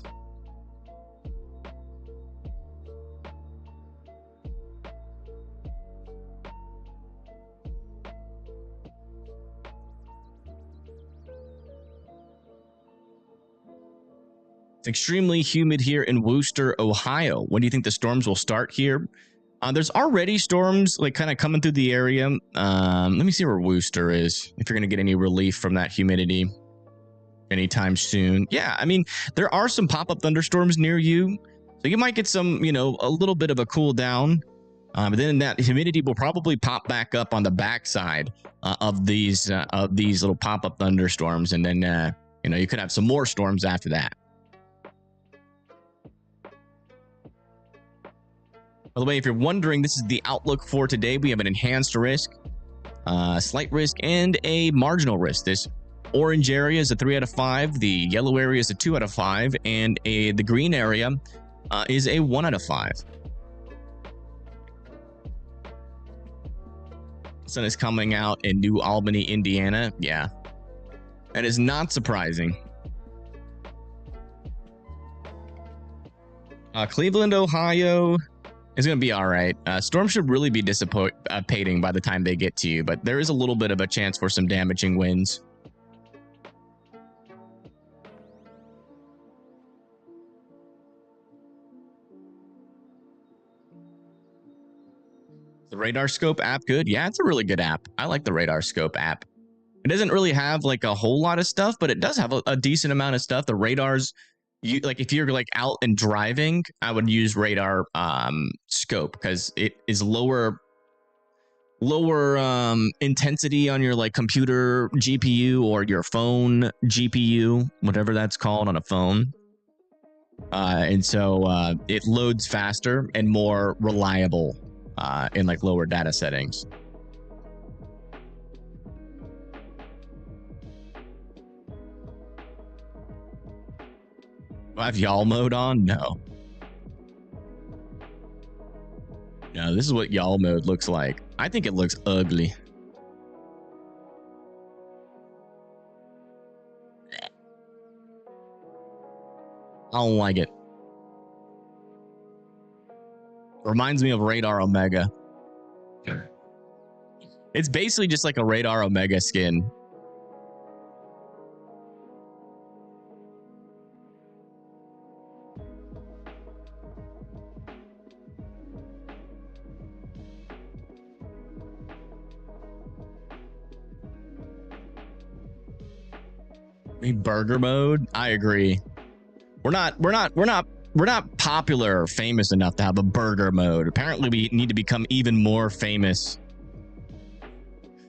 A: It's extremely humid here in Wooster, Ohio. When do you think the storms will start here? There's already storms like kind of coming through the area. Let me see where Wooster is, if you're going to get any relief from that humidity anytime soon. Yeah, I mean, there are some pop-up thunderstorms near you, so you might get some, you know, a little bit of a cool down. But then that humidity will probably pop back up on the backside of these little pop-up thunderstorms, and then you know, you could have some more storms after that. By the way, if you're wondering, this is the outlook for today. We have an enhanced risk, slight risk, and a marginal risk. This orange area is a 3 out of 5. The yellow area is a 2 out of 5. And the green area is a 1 out of 5. Sun is coming out in New Albany, Indiana. Yeah, that is not surprising. Cleveland, Ohio is going to be all right. Storms should really be dissipating by the time they get to you, but there is a little bit of a chance for some damaging winds. The Radar Scope app good? Yeah, it's a really good app. I like the Radar Scope app. It doesn't really have like a whole lot of stuff, but it does have a decent amount of stuff. The radars, like if you're like out and driving, I would use Radar Scope because it is lower intensity on your like computer GPU or your phone GPU, whatever that's called on a phone. And so it loads faster and more reliable in like lower data settings. Do I have y'all mode on? No. No, this is what y'all mode looks like. I think it looks ugly. I don't like it. Reminds me of Radar Omega. It's basically just like a Radar Omega skin. Burger mode. I agree. We're not popular or famous enough to have a burger mode. Apparently, we need to become even more famous.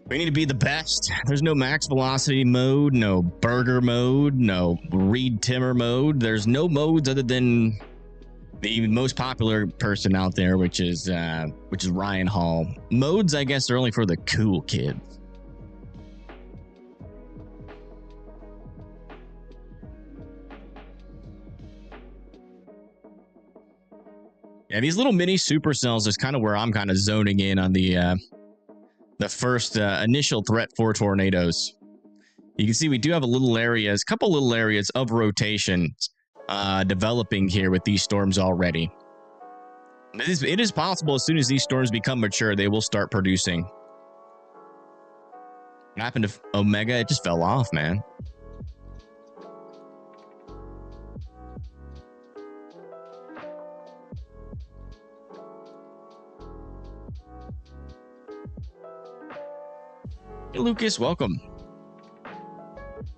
A: We need to be the best. There's no max velocity mode, no burger mode, no Reed Timmer mode. There's no modes other than the most popular person out there, which is Ryan Hall. Modes, I guess, are only for the cool kids. Yeah, these little mini supercells is kind of where I'm kind of zoning in on the first initial threat for tornadoes. You can see we do have a couple little areas of rotation developing here with these storms already. It is possible as soon as these storms become mature, they will start producing. What happened to Omega? It just fell off, man. Hey, Lucas, welcome.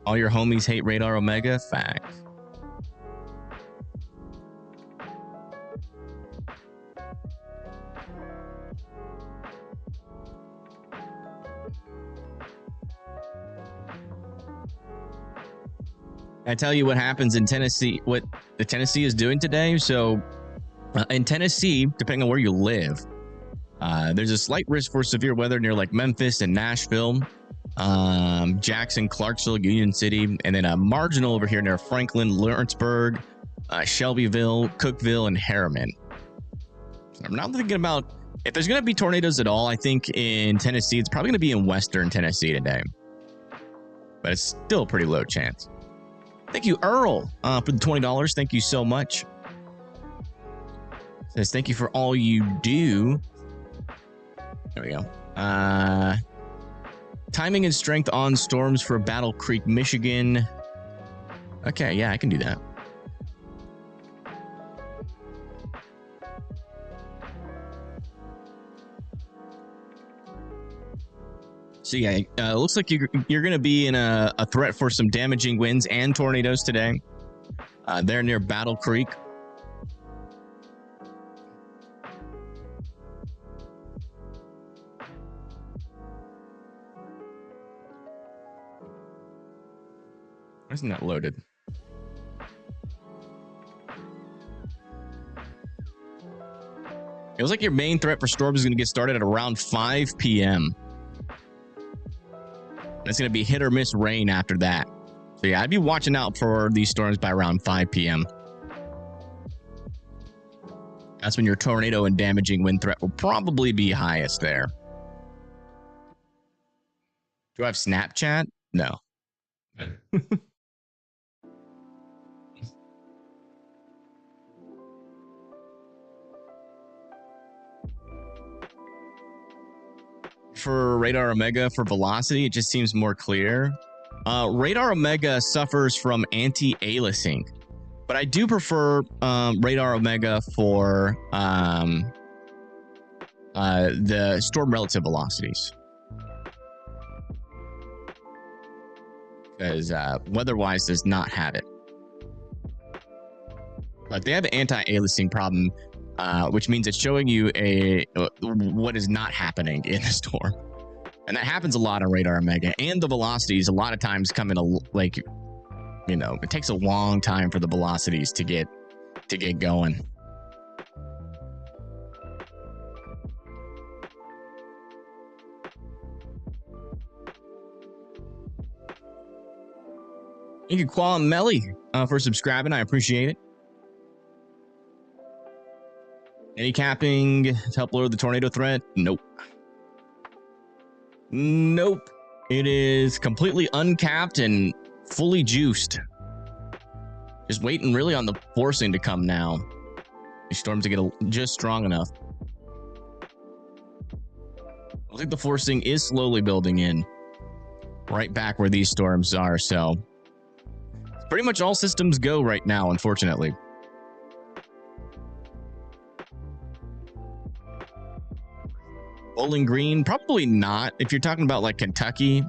A: All your homies hate Radar Omega? Facts. I tell you what happens in Tennessee, what the Tennessee is doing today. So in Tennessee, depending on where you live, there's a slight risk for severe weather near like Memphis and Nashville, Jackson, Clarksville, Union City, and then a marginal over here near Franklin, Lawrenceburg, Shelbyville, Cookeville, and Harriman. I'm not thinking about if there's going to be tornadoes at all. I think in Tennessee, it's probably going to be in western Tennessee today, but it's still a pretty low chance. Thank you, Earl, for the $20. Thank you so much. Says thank you for all you do. There we go. Timing and strength on storms for Battle Creek, Michigan. Okay, yeah, I can do that. So yeah, it looks like you're going to be in a threat for some damaging winds and tornadoes today. They're near Battle Creek. Why isn't that loaded? It looks like your main threat for storms is going to get started at around 5 p.m. It's going to be hit or miss rain after that. So yeah, I'd be watching out for these storms by around 5 p.m. That's when your tornado and damaging wind threat will probably be highest there. Do I have Snapchat? No. For Radar Omega, for velocity, it just seems more clear. Radar Omega suffers from anti-aliasing, but I do prefer Radar Omega for the storm relative velocities, because weather-wise does not have it. But they have an anti-aliasing problem, which means it's showing you what is not happening in the storm. And that happens a lot on Radar Omega. And the velocities a lot of times come in it takes a long time for the velocities to get going. Thank you, Qualm Melly, for subscribing. I appreciate it. Any capping to help lower the tornado threat? Nope. Nope. It is completely uncapped and fully juiced. Just waiting really on the forcing to come now. These storms to get just strong enough. I think the forcing is slowly building in. Right back where these storms are, so pretty much all systems go right now, unfortunately. Bowling Green, probably not. If you're talking about like Kentucky,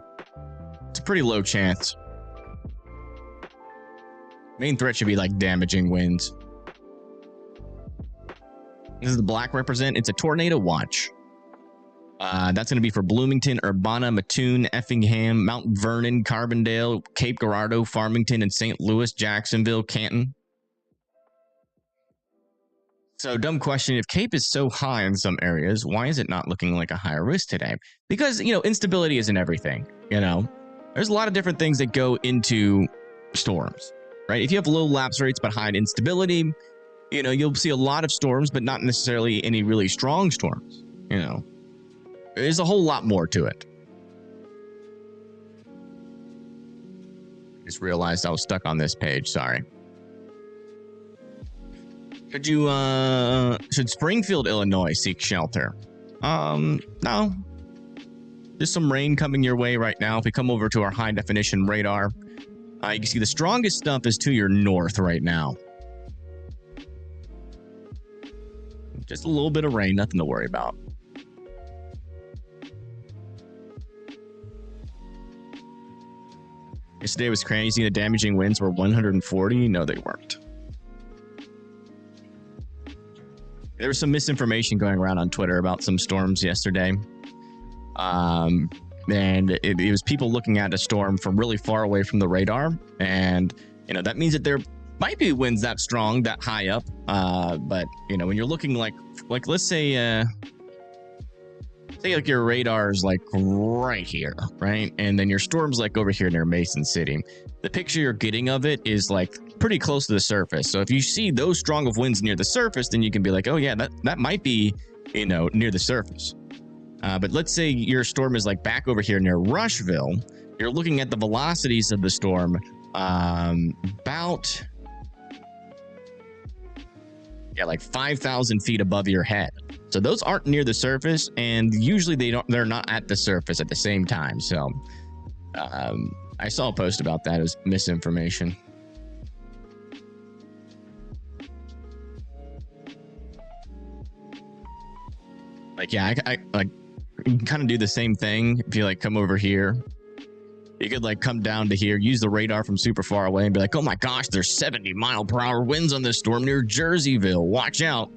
A: it's a pretty low chance. Main threat should be like damaging winds. This is the black represent. It's a tornado watch. That's going to be for Bloomington, Urbana, Mattoon, Effingham, Mount Vernon, Carbondale, Cape Girardeau, Farmington, and St. Louis, Jacksonville, Canton. So, dumb question. If Cape is so high in some areas, why is it not looking like a higher risk today? Because, instability isn't everything. There's a lot of different things that go into storms, right? If you have low lapse rates but high instability, you'll see a lot of storms, but not necessarily any really strong storms. There's a whole lot more to it. Just realized I was stuck on this page. Sorry. Should Springfield, Illinois seek shelter? No. There's some rain coming your way right now. If we come over to our high definition radar, you can see the strongest stuff is to your north right now. Just a little bit of rain, nothing to worry about. Yesterday was crazy. The damaging winds were 140. No, they weren't. There was some misinformation going around on Twitter about some storms yesterday. And it was people looking at a storm from really far away from the radar. And, that means that there might be winds that strong, that high up. But, when you're looking like let's say like your radar is like right here, right? And then your storm's like over here near Mason City. The picture you're getting of it is like pretty close to the surface. So if you see those strong of winds near the surface, then you can be like, oh yeah, that might be, near the surface. But let's say your storm is like back over here near Rushville. You're looking at the velocities of the storm about like 5,000 feet above your head. So those aren't near the surface, and usually they're not at the surface at the same time. So I saw a post about that as misinformation. Like, yeah, I like, you can kind of do the same thing if you like come over here. You could like come down to here, use the radar from super far away and be like, oh my gosh, there's 70-mile-per-hour winds on this storm near Jerseyville. Watch out.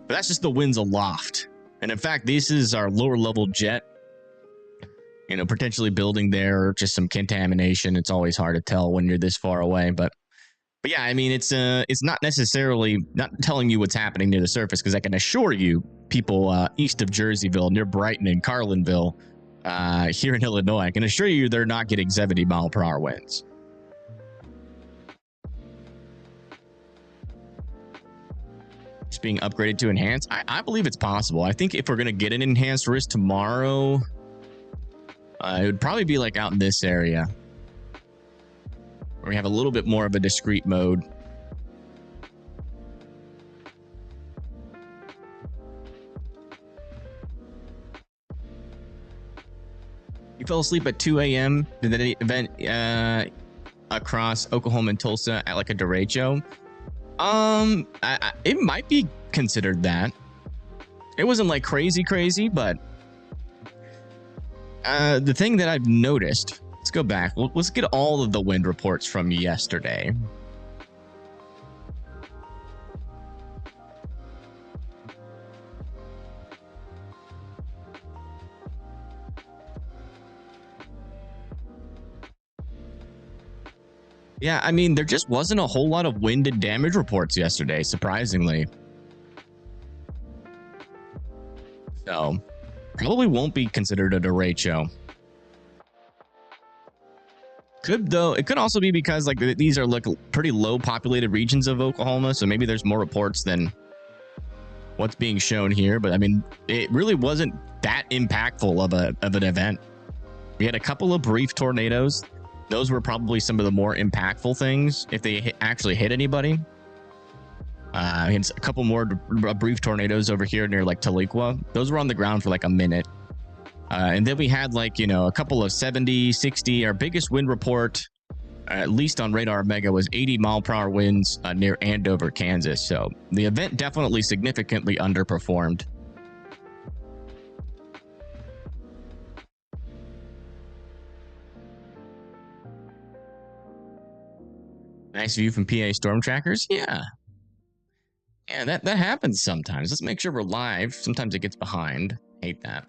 A: But that's just the winds aloft. And in fact, this is our lower level jet, you know, potentially building there, just some contamination. It's always hard to tell when you're this far away. But yeah, I mean, it's not necessarily not telling you what's happening near the surface, because I can assure you, people east of Jerseyville, near Brighton and Carlinville, here in Illinois, I can assure you they're not getting 70-mile-per-hour winds. It's being upgraded to enhanced. I believe it's possible. I think if we're going to get an enhanced risk tomorrow, it would probably be like out in this area, where we have a little bit more of a discrete mode. You fell asleep at 2 a.m. Did that event across Oklahoma and Tulsa at like a derecho? It might be considered that. It wasn't like crazy, but the thing that I've noticed, let's go back. Let's get all of the wind reports from yesterday. Yeah, I mean, there just wasn't a whole lot of wind and damage reports yesterday, surprisingly. So, probably won't be considered a derecho. Could, though. It could also be because like these are like pretty low populated regions of Oklahoma, so maybe there's more reports than what's being shown here. But I mean, it really wasn't that impactful of an event. We had a couple of brief tornadoes. Those were probably some of the more impactful things if they actually hit anybody. And a couple more brief tornadoes over here near like Tahlequah. Those were on the ground for like a minute. And then we had like, you know, a couple of 70, 60. Our biggest wind report, at least on Radar Mega, was 80-mile-per-hour winds near Andover, Kansas. So the event definitely significantly underperformed. Nice view from PA Storm Trackers. Yeah, that happens sometimes. Let's make sure we're live. Sometimes it gets behind. Hate that.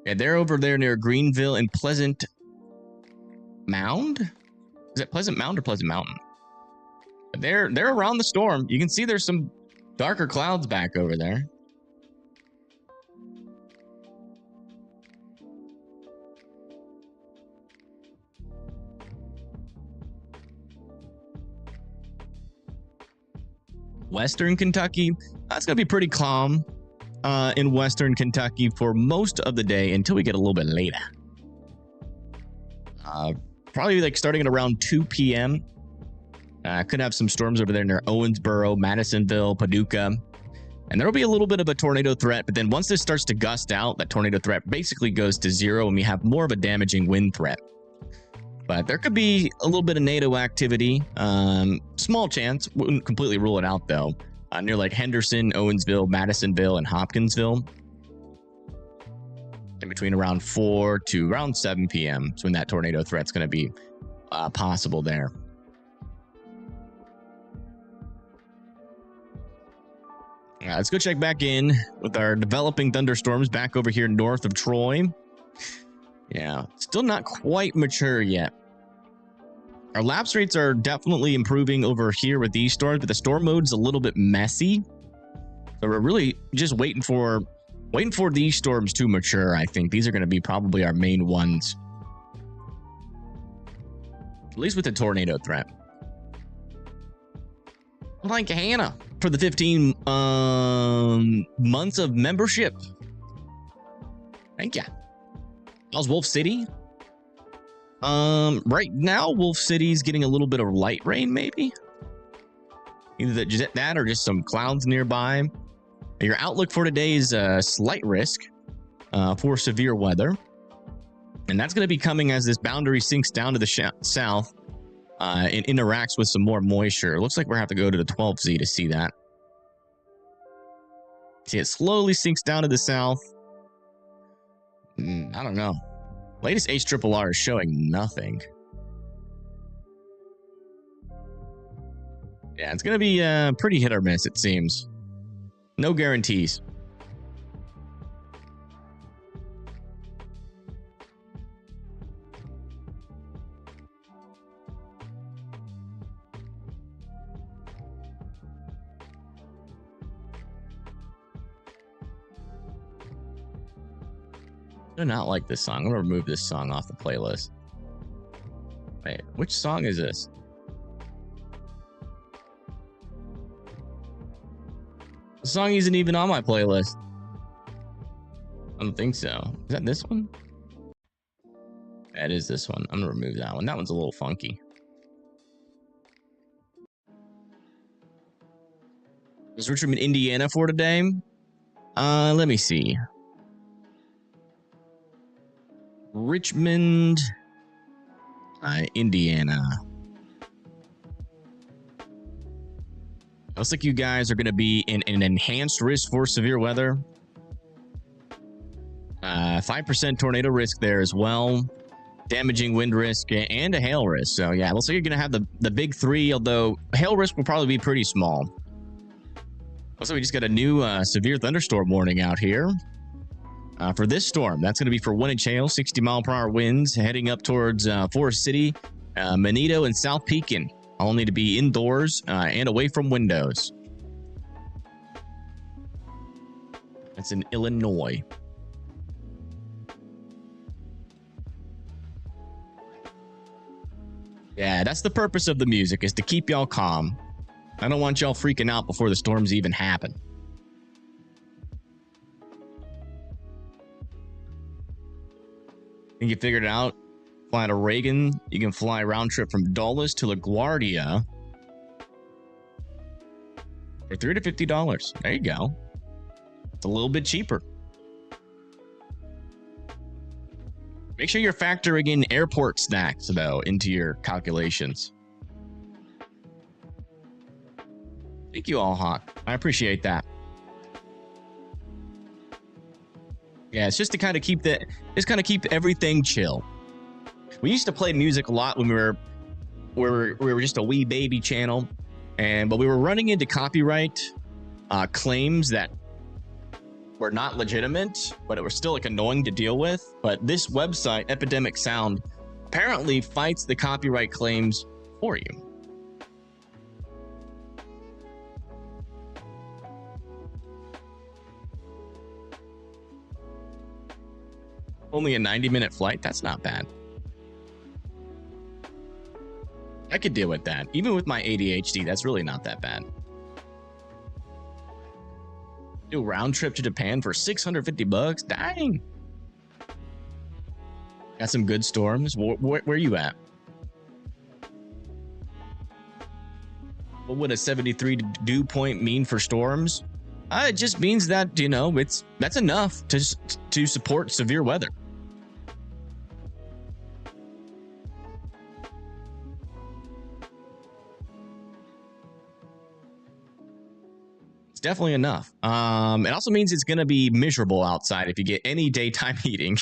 A: Yeah, they're over there near Greenville and Pleasant Mound. Is it Pleasant Mound or Pleasant Mountain? They're around the storm. You can see there's some darker clouds back over there. Western Kentucky, that's going to be pretty calm in Western Kentucky for most of the day until we get a little bit later. Probably like starting at around 2 p.m. Could have some storms over there near Owensboro, Madisonville, Paducah. And there will be a little bit of a tornado threat. But then once this starts to gust out, that tornado threat basically goes to zero and we have more of a damaging wind threat. But there could be a little bit of NATO activity. Small chance. Wouldn't completely rule it out, though. Near like Henderson, Owensville, Madisonville, and Hopkinsville. In between around 4 to around 7 p.m. is when that tornado threat's going to be possible there. Let's go check back in with our developing thunderstorms back over here north of Troy. Yeah, still not quite mature yet. Our lapse rates are definitely improving over here with these storms, but the storm mode's a little bit messy. So we're really just waiting for these storms to mature. I think these are going to be probably our main ones, at least with the tornado threat. Like Hannah for the 15 months of membership. Thank you. How's Wolf City? Right now, Wolf City's getting a little bit of light rain, maybe. Either that or just some clouds nearby. Your outlook for today is a slight risk for severe weather. And that's going to be coming as this boundary sinks down to the south and interacts with some more moisture. It looks like we're going to have to go to the 12Z to see that. See, it slowly sinks down to the south. I don't know. Latest HRRR is showing nothing. Yeah, it's going to be pretty hit or miss, it seems. No guarantees. I do not like this song. I'm going to remove this song off the playlist. Wait, which song is this? The song isn't even on my playlist. I don't think so. Is that this one? That is this one. I'm going to remove that one. That one's a little funky. Is Richmond, Indiana for today? Let me see. Richmond, Indiana. Looks like you guys are going to be in an enhanced risk for severe weather. 5% tornado risk there as well. Damaging wind risk and a hail risk. So yeah, it looks like you're going to have the big three, although hail risk will probably be pretty small. Looks like we just got a new severe thunderstorm warning out here. For this storm, that's going to be for 1-inch hail, 60-mile-per-hour winds heading up towards Forest City, Manito, and South Pekin. All need to be indoors and away from windows. That's in Illinois. Yeah, that's the purpose of the music, is to keep y'all calm. I don't want y'all freaking out before the storms even happen. You figured it out. Fly to Reagan. You can fly round trip from Dulles to LaGuardia for $30 to $50. There you go. It's a little bit cheaper. Make sure you're factoring in airport snacks, though, into your calculations. Thank you all, Hawk. I appreciate that. Yeah, it's just to kind of keep everything chill. We used to play music a lot when we were just a wee baby channel, but we were running into copyright claims that were not legitimate, but it was still like annoying to deal with. But this website, Epidemic Sound, apparently fights the copyright claims for you. Only a 90-minute flight? That's not bad. I could deal with that. Even with my ADHD, that's really not that bad. Do a round trip to Japan for $650? Dang. Got some good storms. Where you at? What would a 73 dew point mean for storms? It just means that, you know, that's enough to support severe weather. Definitely enough. It also means it's going to be miserable outside if you get any daytime heating.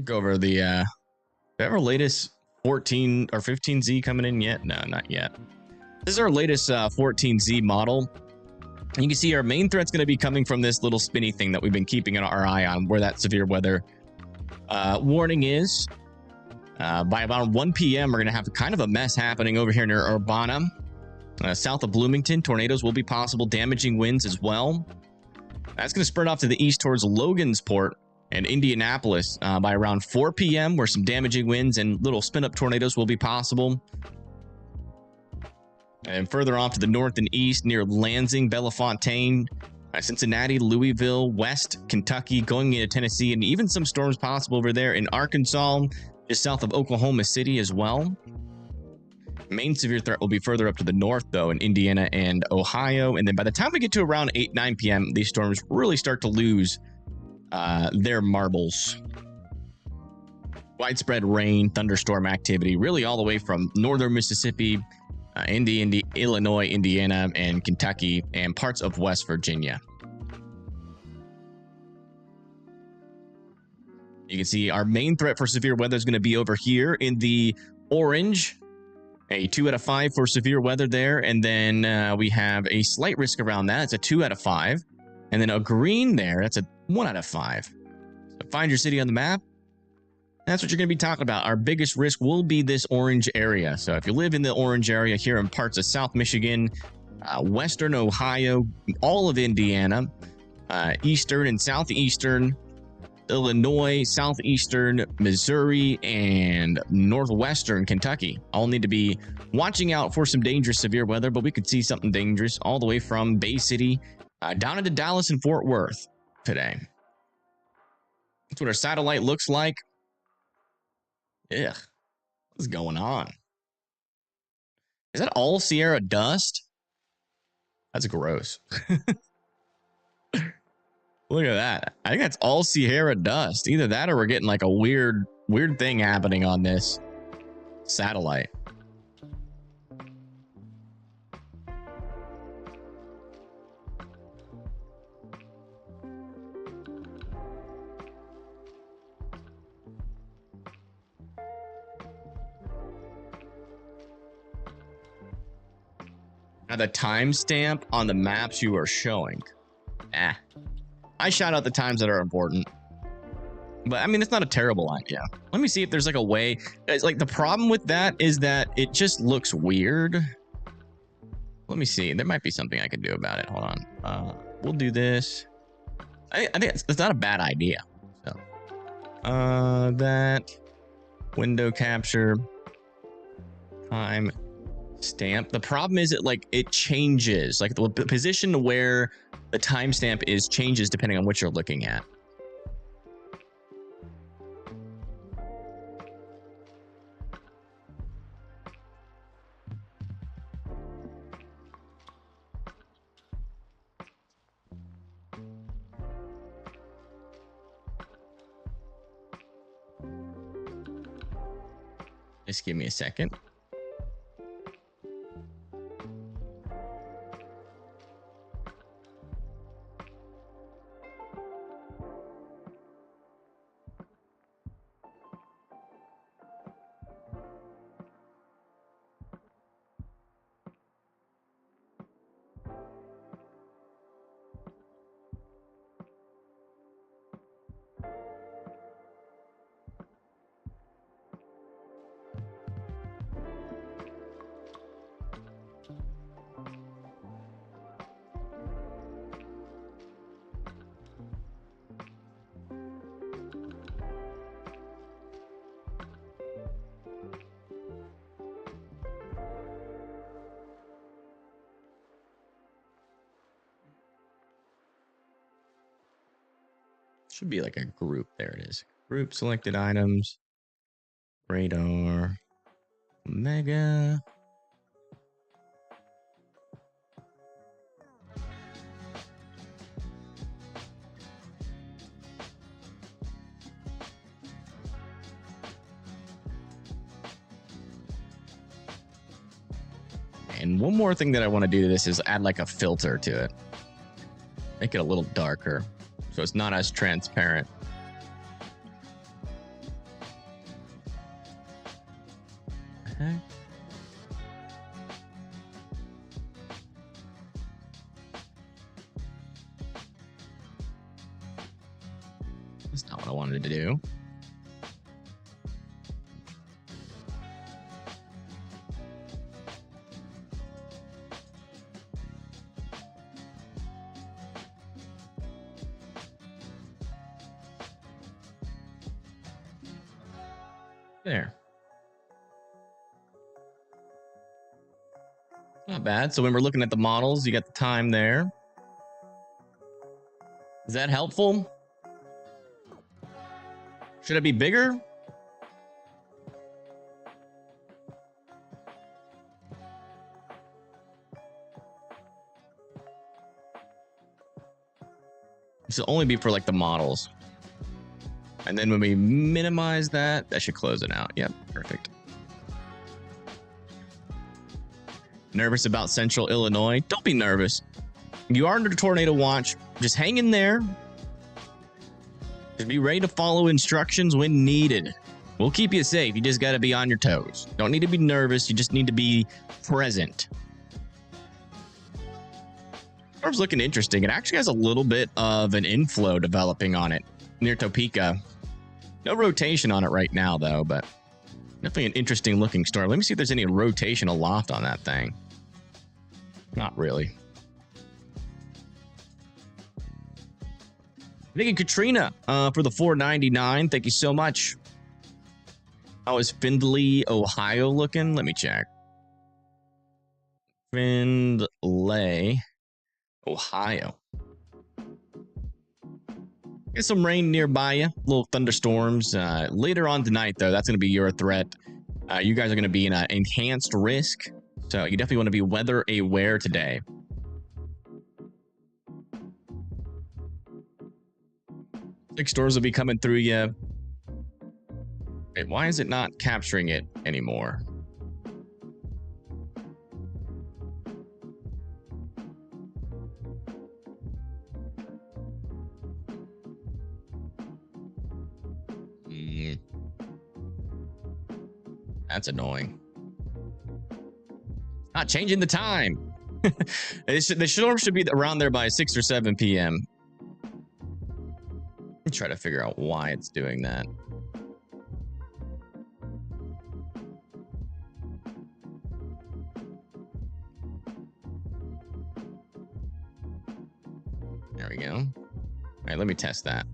A: Go over the do we have our latest 14 or 15Z coming in yet? No, not yet. This is our latest 14Z model. You can see our main threat's going to be coming from this little spinny thing that we've been keeping our eye on, where that severe weather warning is. By about 1 p.m., we're going to have kind of a mess happening over here near Urbana. South of Bloomington, tornadoes will be possible, damaging winds as well. That's going to spread off to the east towards Logansport and Indianapolis by around 4 p.m., where some damaging winds and little spin-up tornadoes will be possible. And further off to the north and east near Lansing, Bellefontaine, Cincinnati, Louisville, West Kentucky, going into Tennessee, and even some storms possible over there in Arkansas, just south of Oklahoma City as well. Main severe threat will be further up to the north, though, in Indiana and Ohio. And then by the time we get to around 9 p.m., these storms really start to lose their marbles. Widespread rain, thunderstorm activity, really all the way from northern Mississippi, Illinois, Indiana, and Kentucky, and parts of West Virginia. You can see our main threat for severe weather is going to be over here in the orange. A 2 out of 5 for severe weather there. And then we have a slight risk around that. It's a 2 out of 5. And then a green there. That's a 1 out of 5. So find your city on the map. That's what you're going to be talking about. Our biggest risk will be this orange area. So if you live in the orange area here in parts of South Michigan, Western Ohio, all of Indiana, Eastern and Southeastern, Illinois, Southeastern, Missouri, and Northwestern Kentucky all need to be watching out for some dangerous severe weather, but we could see something dangerous all the way from Bay City down into Dallas and Fort Worth today. That's what our satellite looks like. Ugh, what's going on? Is that all Sierra dust? That's gross. Look at that. I think that's all Sierra dust. Either that or we're getting like a weird thing happening on this satellite. Now the timestamp on the maps you are showing. I shout out the times that are important. But I mean, it's not a terrible idea. Let me see if there's like a way. It's like the problem with that is that it just looks weird. Let me see. There might be something I can do about it. Hold on. We'll do this. I think it's not a bad idea. So, that window capture time stamp. The problem is it changes. Like the position where the timestamp is changes depending on what you're looking at. Just give me a second. Should be like a group. There it is. Group selected items. Radar. Omega. And one more thing that I want to do to this is add like a filter to it. Make it a little darker, so it's not as transparent. Okay. That's not what I wanted to do. There. Not bad. So when we're looking at the models, you got the time there. Is that helpful? Should it be bigger? This will only be for like the models. And then when we minimize that, that should close it out. Yep, perfect. Nervous about Central Illinois? Don't be nervous. You are under tornado watch. Just hang in there. Just be ready to follow instructions when needed. We'll keep you safe. You just got to be on your toes. Don't need to be nervous. You just need to be present. Storm's looking interesting. It actually has a little bit of an inflow developing on it near Topeka. No rotation on it right now, though, but definitely an interesting looking storm. Let me see if there's any rotation aloft on that thing. Not really. Thank you, Katrina, for the $4.99. Thank you so much. How is Findlay, Ohio looking? Let me check. Findlay, Ohio. Get some rain nearby you. Little thunderstorms. Later on tonight, though, that's going to be your threat. You guys are going to be in an enhanced risk. So you definitely want to be weather aware today. Six stores will be coming through you. Wait, why is it not capturing it anymore? That's annoying. Not changing the time. The storm should be around there by 6 or 7 p.m. Try to figure out why it's doing that. There we go. All right, let me test that.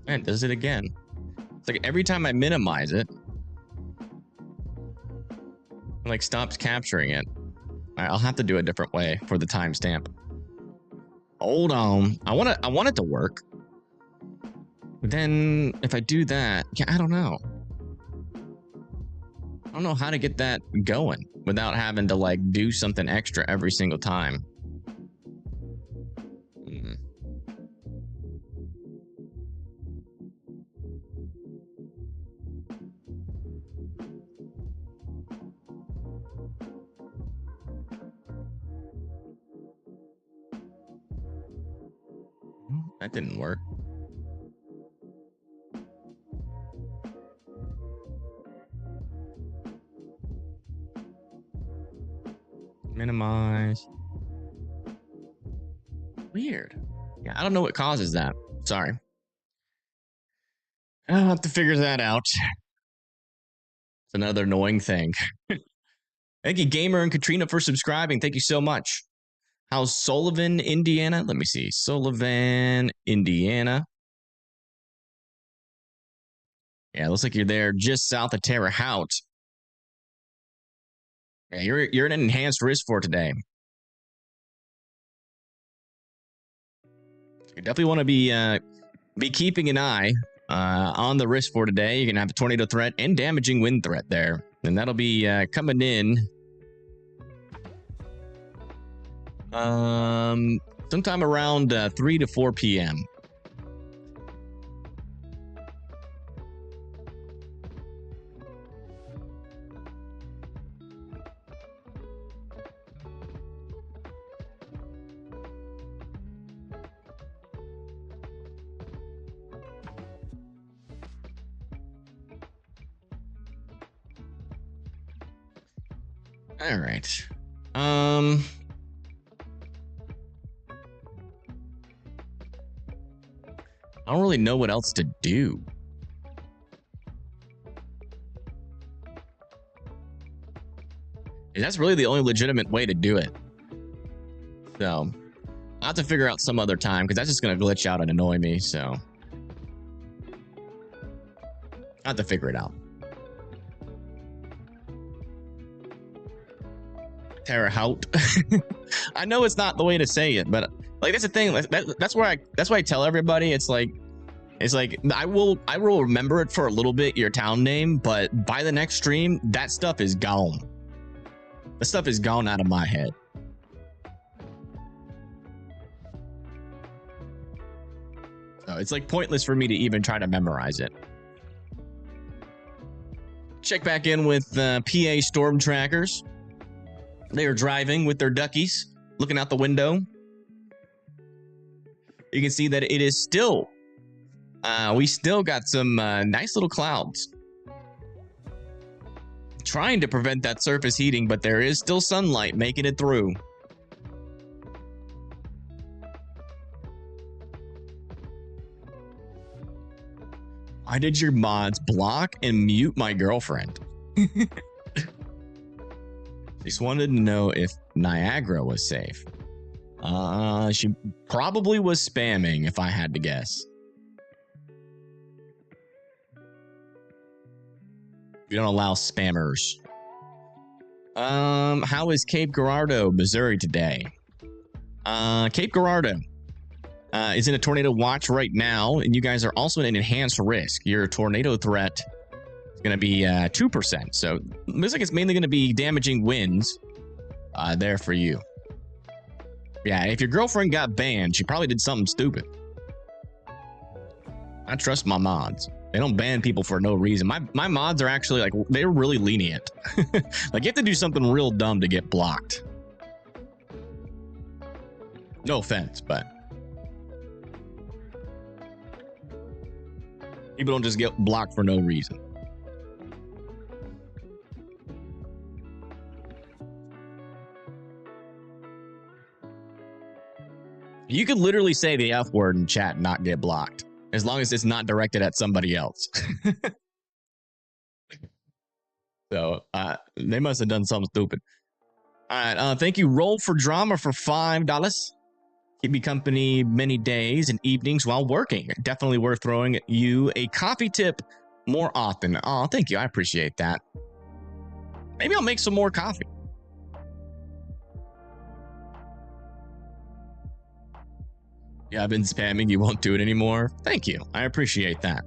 A: And it does it again. It's like every time I minimize it, it like stops capturing it. All right, I'll have to do a different way for the timestamp. Hold on. I want it to work. But then if I do that, yeah, I don't know. I don't know how to get that going without having to like do something extra every single time. That didn't work. Minimize. Weird. Yeah, I don't know what causes that. Sorry. I'll have to figure that out. It's another annoying thing. Thank you, Gamer and Katrina, for subscribing. Thank you so much. How's Sullivan, Indiana? Let me see. Sullivan, Indiana. Yeah, it looks like you're there just south of Terre Haute. Yeah, you're in an enhanced risk for today. You definitely want to be keeping an eye on the risk for today. You're gonna have a tornado threat and damaging wind threat there, and that'll be coming in sometime around 3 to 4 p.m. All right. I don't really know what else to do. That's really the only legitimate way to do it. So I'll have to figure out some other time because that's just going to glitch out and annoy me. So I'll have to figure it out. Terahout. I know it's not the way to say it, but like that's the thing. That's why I tell everybody it's like I will remember it for a little bit, your town name, but by the next stream, that stuff is gone. The stuff is gone out of my head. So it's like pointless for me to even try to memorize it. Check back in with PA storm trackers. They are driving with their duckies, looking out the window. You can see that it is still, we still got some nice little clouds. Trying to prevent that surface heating, but there is still sunlight making it through. Why did your mods block and mute my girlfriend? Just wanted to know if Niagara was safe. She probably was spamming if I had to guess. We don't allow spammers. How is Cape Girardeau, Missouri today? Cape Girardeau is in a tornado watch right now, and you guys are also in an enhanced risk. Your tornado threat is going to be 2%. So it looks like it's mainly going to be damaging winds there for you. Yeah, if your girlfriend got banned, she probably did something stupid. I trust my mods. They don't ban people for no reason. My mods are actually like, they're really lenient. Like you have to do something real dumb to get blocked. No offense, but people don't just get blocked for no reason. You could literally say the F word in chat and not get blocked, as long as it's not directed at somebody else. So they must have done something stupid. All right, thank you, Roll for Drama, for $5. Keep me company many days and evenings while working. Definitely worth throwing you a coffee tip more often. Oh, thank you. I appreciate that. Maybe I'll make some more coffee. Yeah, I've been spamming. You won't do it anymore. Thank you. I appreciate that.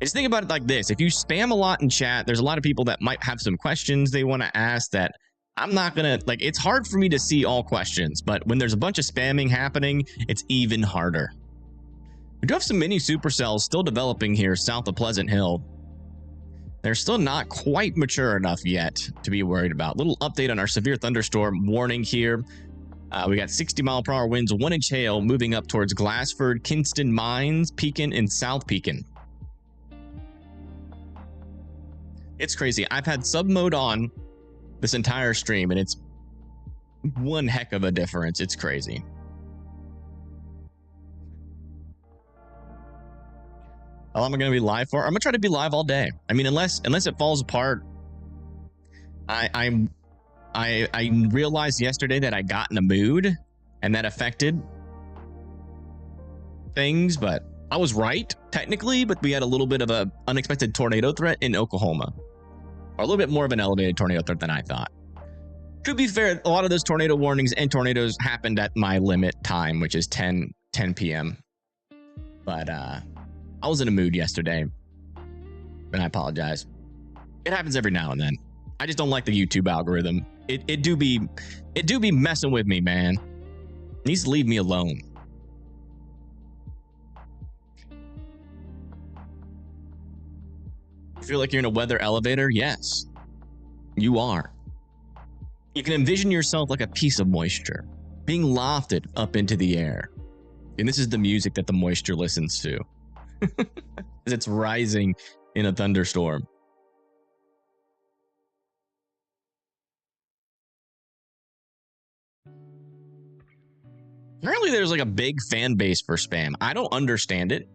A: Just think about it like this. If you spam a lot in chat, there's a lot of people that might have some questions they want to ask that I'm not going to, like, it's hard for me to see all questions, but when there's a bunch of spamming happening, it's even harder. We do have some mini supercells still developing here south of Pleasant Hill. They're still not quite mature enough yet to be worried about. Little update on our severe thunderstorm warning here. We got 60-mile-per-hour winds, 1-inch hail moving up towards Glassford, Kinston Mines, Pekin, and South Pekin. It's crazy. I've had sub mode on this entire stream, and it's one heck of a difference. It's crazy. How long am I going to be live for? I'm going to try to be live all day. I mean, unless it falls apart. I realized yesterday that I got in a mood and that affected things, but I was right technically, but we had a little bit of a unexpected tornado threat in Oklahoma, or a little bit more of an elevated tornado threat than I thought. To be fair, a lot of those tornado warnings and tornadoes happened at my limit time, which is 10 p.m. But I was in a mood yesterday, and I apologize. It happens every now and then. I just don't like the YouTube algorithm. It do be messing with me, man. It needs to leave me alone. Feel like you're in a weather elevator? Yes, you are. You can envision yourself like a piece of moisture being lofted up into the air. And this is the music that the moisture listens to as it's rising in a thunderstorm. Apparently there's like a big fan base for spam. I don't understand it.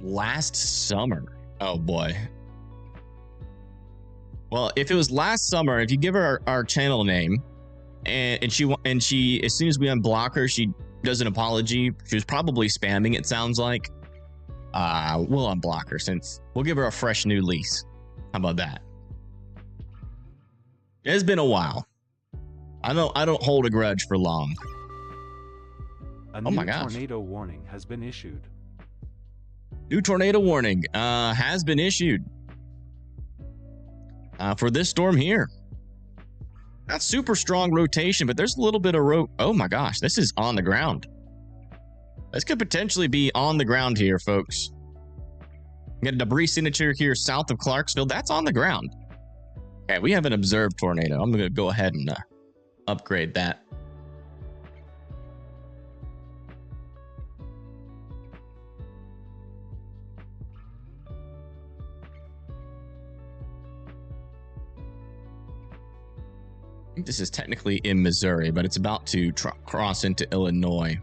A: Last summer. Oh boy. Well, if it was last summer, if you give her our channel name, and she as soon as we unblock her, she does an apology. She was probably spamming, it sounds like. We'll unblock her, since we'll give her a fresh new lease. How about that? It's been a while. I don't hold a grudge for long.
B: A new tornado warning has been issued.
A: New tornado warning has been issued for this storm here. Not super strong rotation, but there's a little bit of oh my gosh, this is on the ground. This could potentially be on the ground here, folks. We got a debris signature here south of Clarksville. That's on the ground. Okay, we have an observed tornado. I'm going to go ahead and upgrade that. I think this is technically in Missouri, but it's about to cross into Illinois.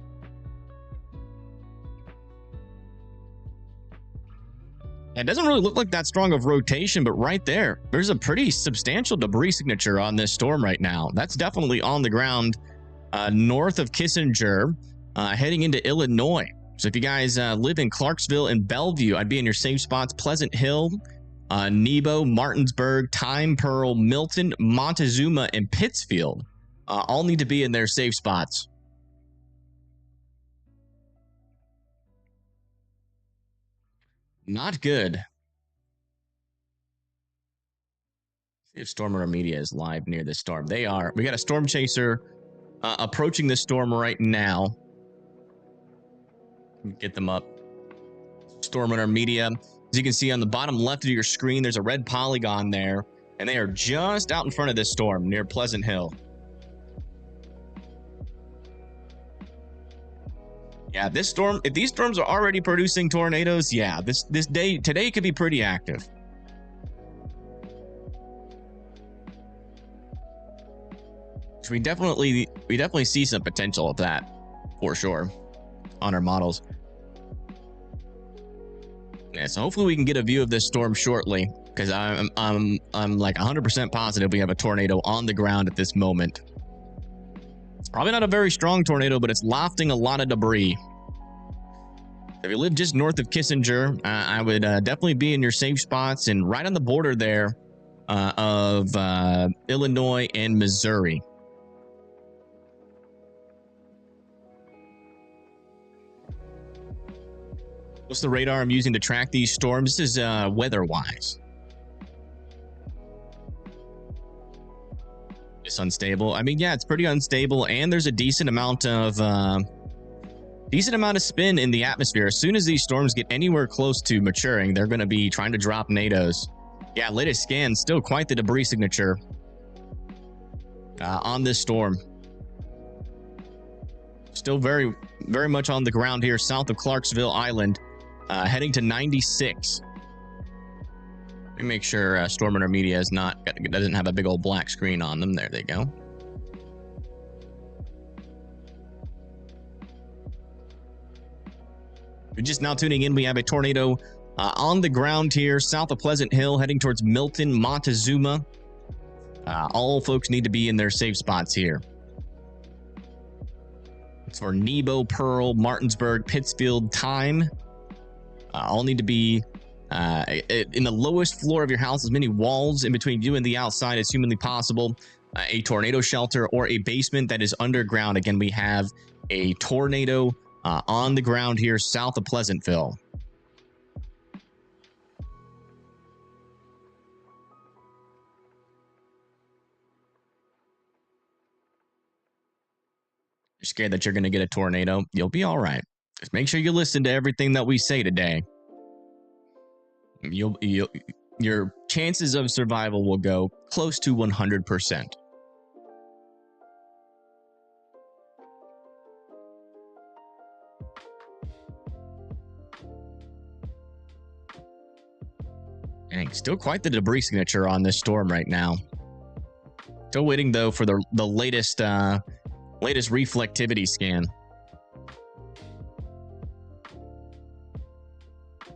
A: It doesn't really look like that strong of rotation, but right there's a pretty substantial debris signature on this storm right now. That's definitely on the ground north of Kissinger, heading into Illinois. So if you guys live in Clarksville and Bellevue, I'd be in your safe spots. Pleasant Hill, Nebo, Martinsburg, Time, Pearl, Milton, Montezuma, and Pittsfield all need to be in their safe spots. Not good. See if Stormer Media is live near this storm. They are. We got a storm chaser approaching this storm right now. Get them up. Stormer Media. As you can see on the bottom left of your screen, there's a red polygon there, and they are just out in front of this storm near Pleasant Hill. Yeah, this storm, if these storms are already producing tornadoes, yeah, today could be pretty active. So we definitely see some potential of that for sure on our models. Yeah, so hopefully we can get a view of this storm shortly, because I'm like 100% positive we have a tornado on the ground at this moment. It's probably not a very strong tornado, but it's lofting a lot of debris. If you live just north of Kissinger, I would definitely be in your safe spots and right on the border there of Illinois and Missouri. What's the radar I'm using to track these storms? This is weather-wise. It's unstable. I mean, yeah, it's pretty unstable, and there's a decent amount of spin in the atmosphere. As soon as these storms get anywhere close to maturing, they're going to be trying to drop NATOs. Yeah, latest scan, still quite the debris signature on this storm. Still very, very much on the ground here south of Clarksville Island, heading to 96. Let me make sure Storm Media doesn't have a big old black screen on them. There they go. If you're just now tuning in, we have a tornado on the ground here south of Pleasant Hill, heading towards Milton, Montezuma. All folks need to be in their safe spots here. It's for Nebo, Pearl, Martinsburg, Pittsfield, Time. All need to be in the lowest floor of your house, as many walls in between you and the outside as humanly possible. A tornado shelter or a basement that is underground. Again, we have a tornado on the ground here south of Pleasantville. You're scared that you're going to get a tornado? You'll be all right. Just make sure you listen to everything that we say today. Your chances of survival will go close to 100%. Dang, still quite the debris signature on this storm right now. Still waiting though for the latest reflectivity scan.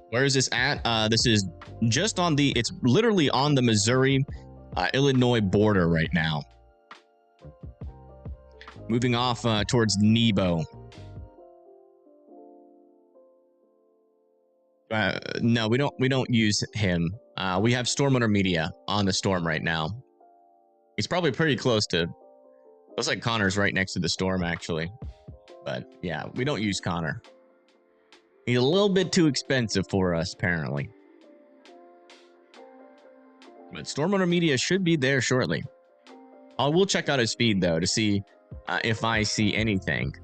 A: Where is this at? This is just on it's literally on the Missouri Illinois border right now. Moving off towards Nebo. No, we don't use him. We have Storm Media on the storm right now. He's probably pretty close to. Looks like Connor's right next to the storm, actually. But yeah, we don't use Connor. He's a little bit too expensive for us, apparently. But Storm Media should be there shortly. I will check out his feed, though, to see if I see anything.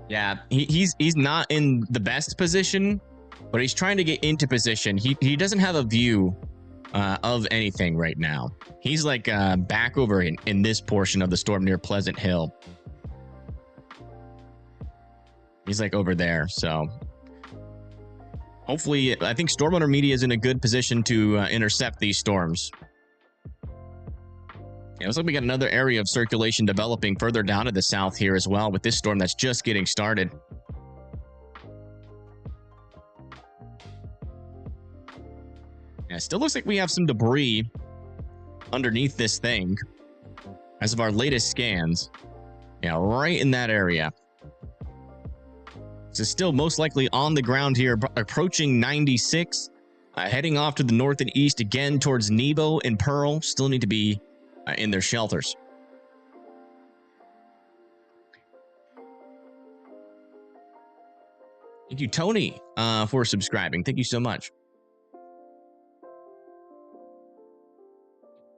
A: Yeah, he's not in the best position, but he's trying to get into position. He doesn't have a view of anything right now. He's like back over in this portion of the storm near Pleasant Hill. He's like over there, so hopefully, I think Storm Media is in a good position to intercept these storms. Yeah, looks like we got another area of circulation developing further down to the south here as well with this storm that's just getting started. Yeah, it still looks like we have some debris underneath this thing as of our latest scans. Yeah, right in that area. This is still most likely on the ground here, approaching 96, heading off to the north and east again towards Nebo and Pearl. Still need to be in their shelters. Thank you, Tony, for subscribing. Thank you so much.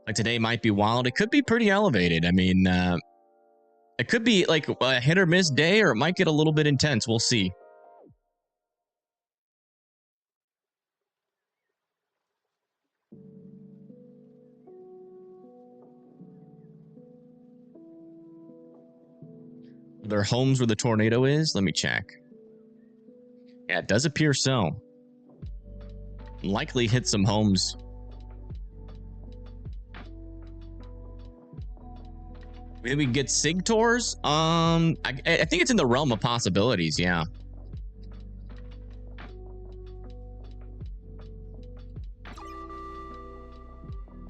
A: Like today might be wild. It could be pretty elevated. I mean, it could be like a hit or miss day, or it might get a little bit intense. We'll see. Their homes where the tornado is? Let me check. Yeah, it does appear so. Likely hit some homes. Maybe we get SIG tours? I think it's in the realm of possibilities, yeah.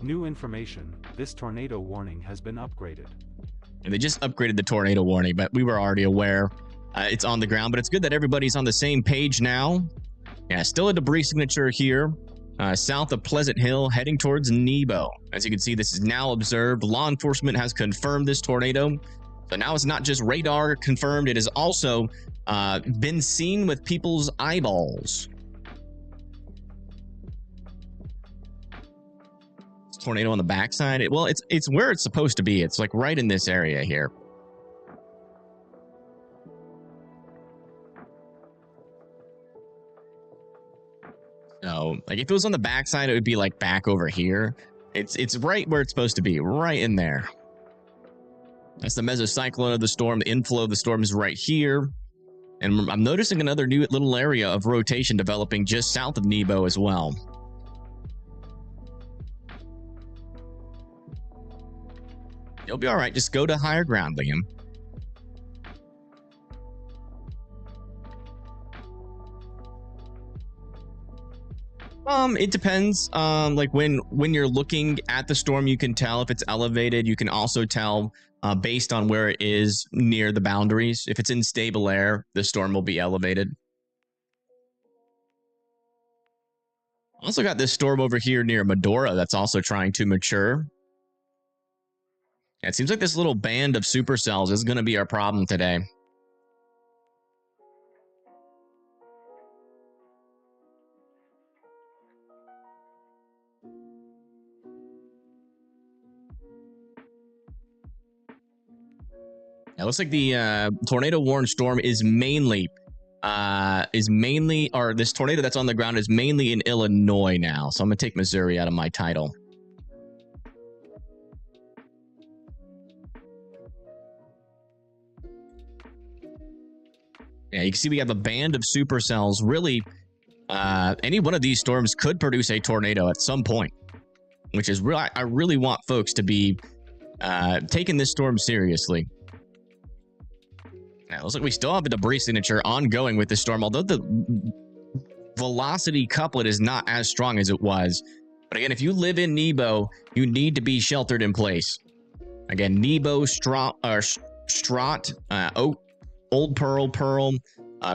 B: New information. This tornado warning has been upgraded.
A: And they just upgraded the tornado warning, but we were already aware it's on the ground. But it's good that everybody's on the same page now. Yeah, still a debris signature here south of Pleasant Hill, heading towards Nebo. As you can see, this is now observed. Law enforcement has confirmed this tornado. So now it's not just radar confirmed. It has also been seen with people's eyeballs. Tornado on the backside. Well, it's where it's supposed to be. It's like right in this area here. So, like if it was on the backside, it would be like back over here. It's right where it's supposed to be, right in there. That's the mesocyclone of the storm. The inflow of the storm is right here. And I'm noticing another new little area of rotation developing just south of Nebo as well. You'll be all right. Just go to higher ground, Liam. It depends. Like when you're looking at the storm, you can tell if it's elevated. You can also tell based on where it is near the boundaries. If it's in stable air, the storm will be elevated. Also got this storm over here near Medora that's also trying to mature. Yeah, it seems like this little band of supercells is going to be our problem today. It looks like the tornado warned storm is mainly, or this tornado that's on the ground is mainly in Illinois now. So I'm going to take Missouri out of my title. Yeah, you can see we have a band of supercells. Really, any one of these storms could produce a tornado at some point, which is really, I really want folks to be taking this storm seriously. Yeah, it looks like we still have a debris signature ongoing with the storm, although the velocity couplet is not as strong as it was. But again, if you live in Nebo, you need to be sheltered in place. Again, Nebo, Straught, Old Pearl,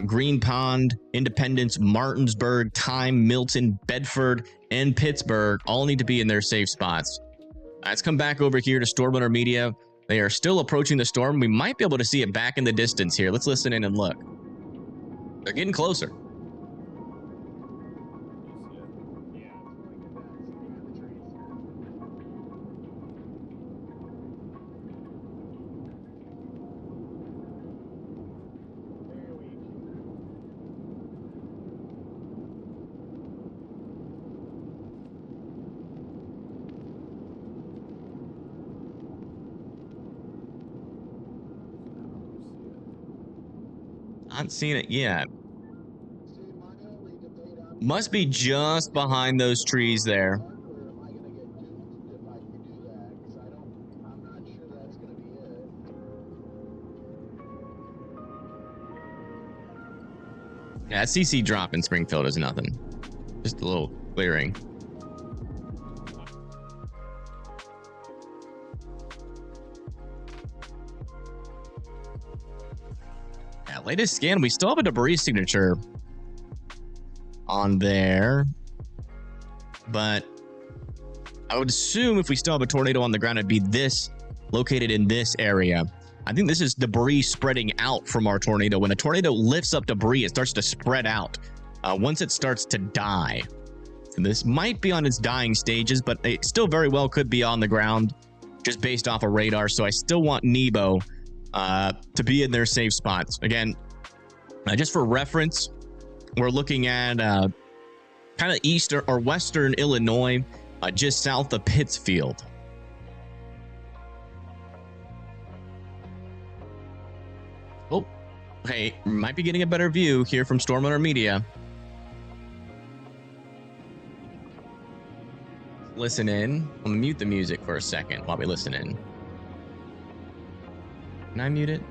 A: Green Pond, Independence, Martinsburg, Time, Milton, Bedford, and Pittsburgh all need to be in their safe spots. Let's come back over here to Storm Hunter Media. They are still approaching the storm. We might be able to see it back in the distance here. Let's listen in and look. They're getting closer. Not seen it yet. Must be just behind those trees there. Yeah, CC drop in Springfield is nothing. Just a little clearing. Yeah, latest scan, we still have a debris signature on there. But I would assume if we still have a tornado on the ground, it'd be this, located in this area. I think this is debris spreading out from our tornado. When a tornado lifts up debris, it starts to spread out once it starts to die. So this might be on its dying stages, but it still very well could be on the ground just based off of radar. So I still want Nebo to be in their safe spots. Again, just for reference, we're looking at kind of eastern or western Illinois, just south of Pittsfield. Oh, hey, might be getting a better view here from Storm Hunter Media. Listen in. I'm gonna mute the music for a second while we listen in. Can I mute it?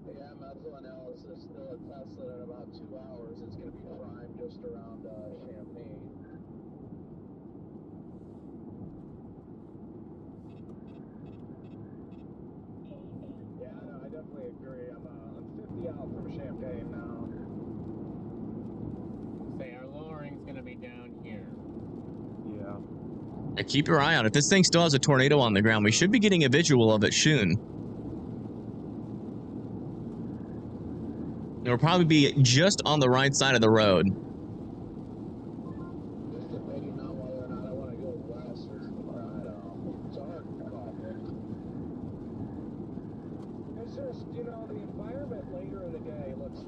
C: Yeah, medical analysis still at Tesla in about 2 hours. It's going to be primed just around Champaign. Yeah, no, I definitely agree. I'm 50 out from Champaign now.
D: Say our lowering's going to be down here.
C: Yeah.
A: Yeah, keep your eye on it. This thing still has a tornado on the ground. We should be getting a visual of it soon. It'll probably be just on the right side of the road.
C: Just debating on whether or not I want to go west or it's a hard call. It's just, you know, the environment later in the day looks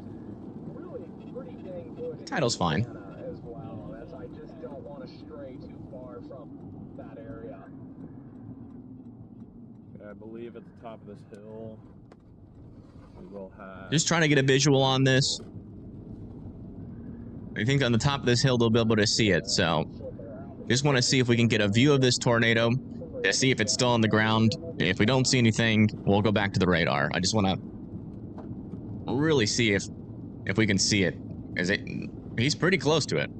C: really pretty dang good.
A: Title's fine.
C: As well. I just don't want to stray too far from that area.
E: I believe at the top of this hill, we will have...
A: Just trying to get a visual on this. I think on the top of this hill, they'll be able to see it. So just want to see if we can get a view of this tornado to see if it's still on the ground. If we don't see anything, we'll go back to the radar. I just want to really see if we can see it. He's pretty close to it.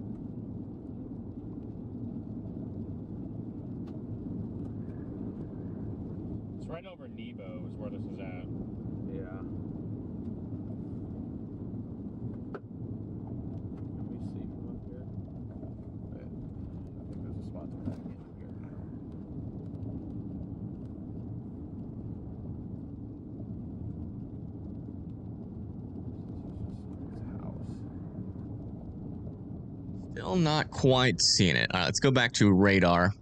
D: It's right over Nebo is where this is at.
E: Yeah. Can we see from up here? Wait, I think there's a spot to back in here.
A: Still not quite seeing it. All right, let's go back to radar.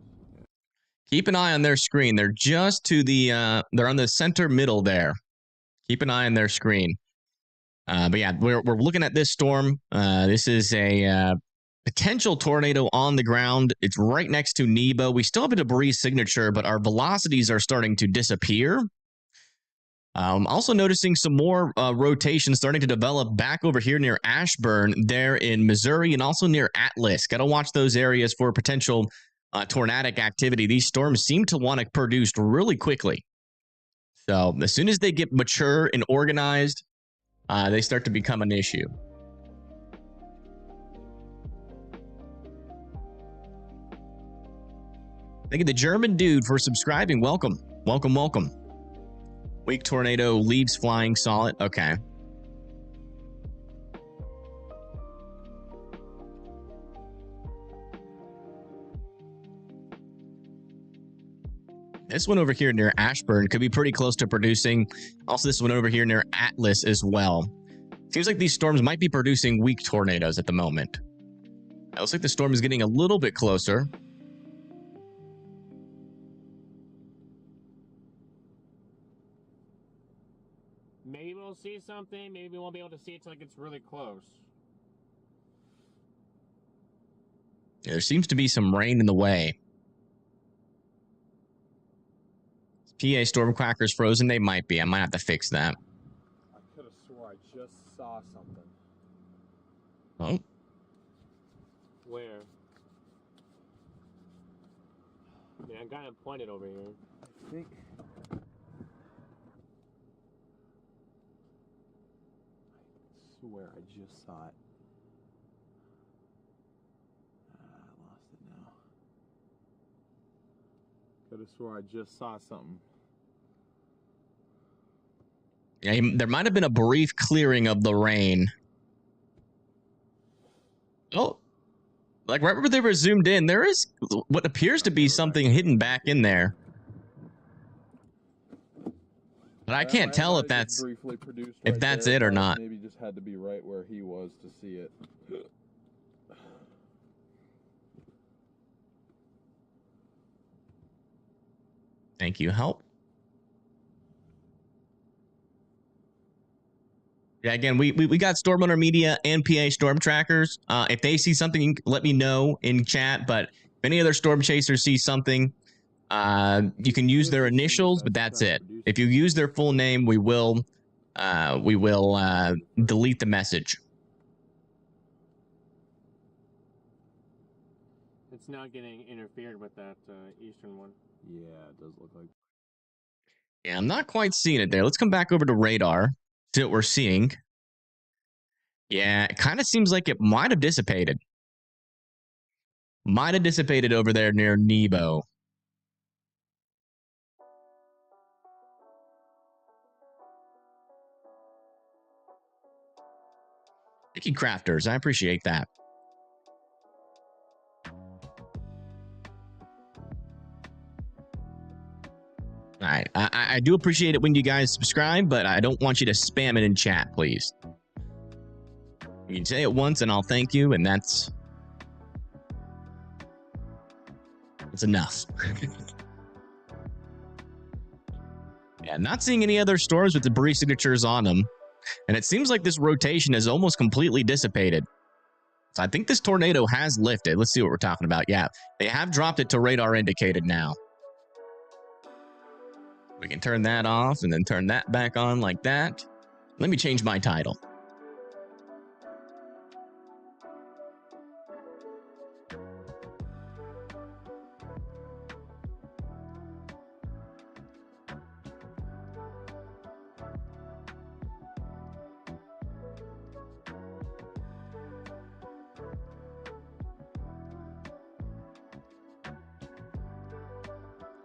A: Keep an eye on their screen. They're just to the, they're on the center middle there. Keep an eye on their screen. But yeah, we're looking at this storm. This is a potential tornado on the ground. It's right next to Nebo. We still have a debris signature, but our velocities are starting to disappear. Also noticing some more rotation starting to develop back over here near Ashburn there in Missouri and also near Atlas. Got to watch those areas for potential tornadic activity. These storms seem to want to produce really quickly. So as soon as they get mature and organized, they start to become an issue. Thank you, the German dude, for subscribing. Welcome, welcome, welcome. Weak tornado leaves flying solid. Okay. This one over here near Ashburn could be pretty close to producing. Also, this one over here near Atlas as well. Seems like these storms might be producing weak tornadoes at the moment. It looks like the storm is getting a little bit closer.
D: Maybe we'll see something. Maybe we won't be able to see it till it gets really close.
A: Yeah, there seems to be some rain in the way. PA storm quackers frozen? They might be. I might have to fix that.
E: I could have swore I just saw something.
A: Oh.
D: Where? Man, I got him pointed over here.
E: I think. I swear I just saw it. I lost it now. Could have swore I just saw something.
A: Yeah, there might have been a brief clearing of the rain. Oh, like right where they were zoomed in, there is what appears to be something hidden back in there. But I can't tell if that's it or not.
E: Maybe just had to be right where he was to see it.
A: Thank you. Help. Yeah, again, we got Storm Hunter Media and PA Storm Trackers. If they see something, let me know in chat. But if any other storm chasers see something, you can use their initials, but that's it. If you use their full name, we will delete the message.
D: It's not getting interfered with that eastern one.
E: Yeah, it does look like.
A: Yeah, I'm not quite seeing it there. Let's come back over to radar. See what we're seeing. Yeah, it kind of seems like it might have dissipated. Might have dissipated over there near Nebo. Thank you, crafters. I appreciate that. All right. I do appreciate it when you guys subscribe, but I don't want you to spam it in chat, please. You can say it once and I'll thank you, and that's enough. Yeah, not seeing any other storms with debris signatures on them. And it seems like this rotation is almost completely dissipated. So I think this tornado has lifted. Let's see what we're talking about. Yeah, they have dropped it to radar indicated now. We can turn that off and then turn that back on like that. Let me change my title.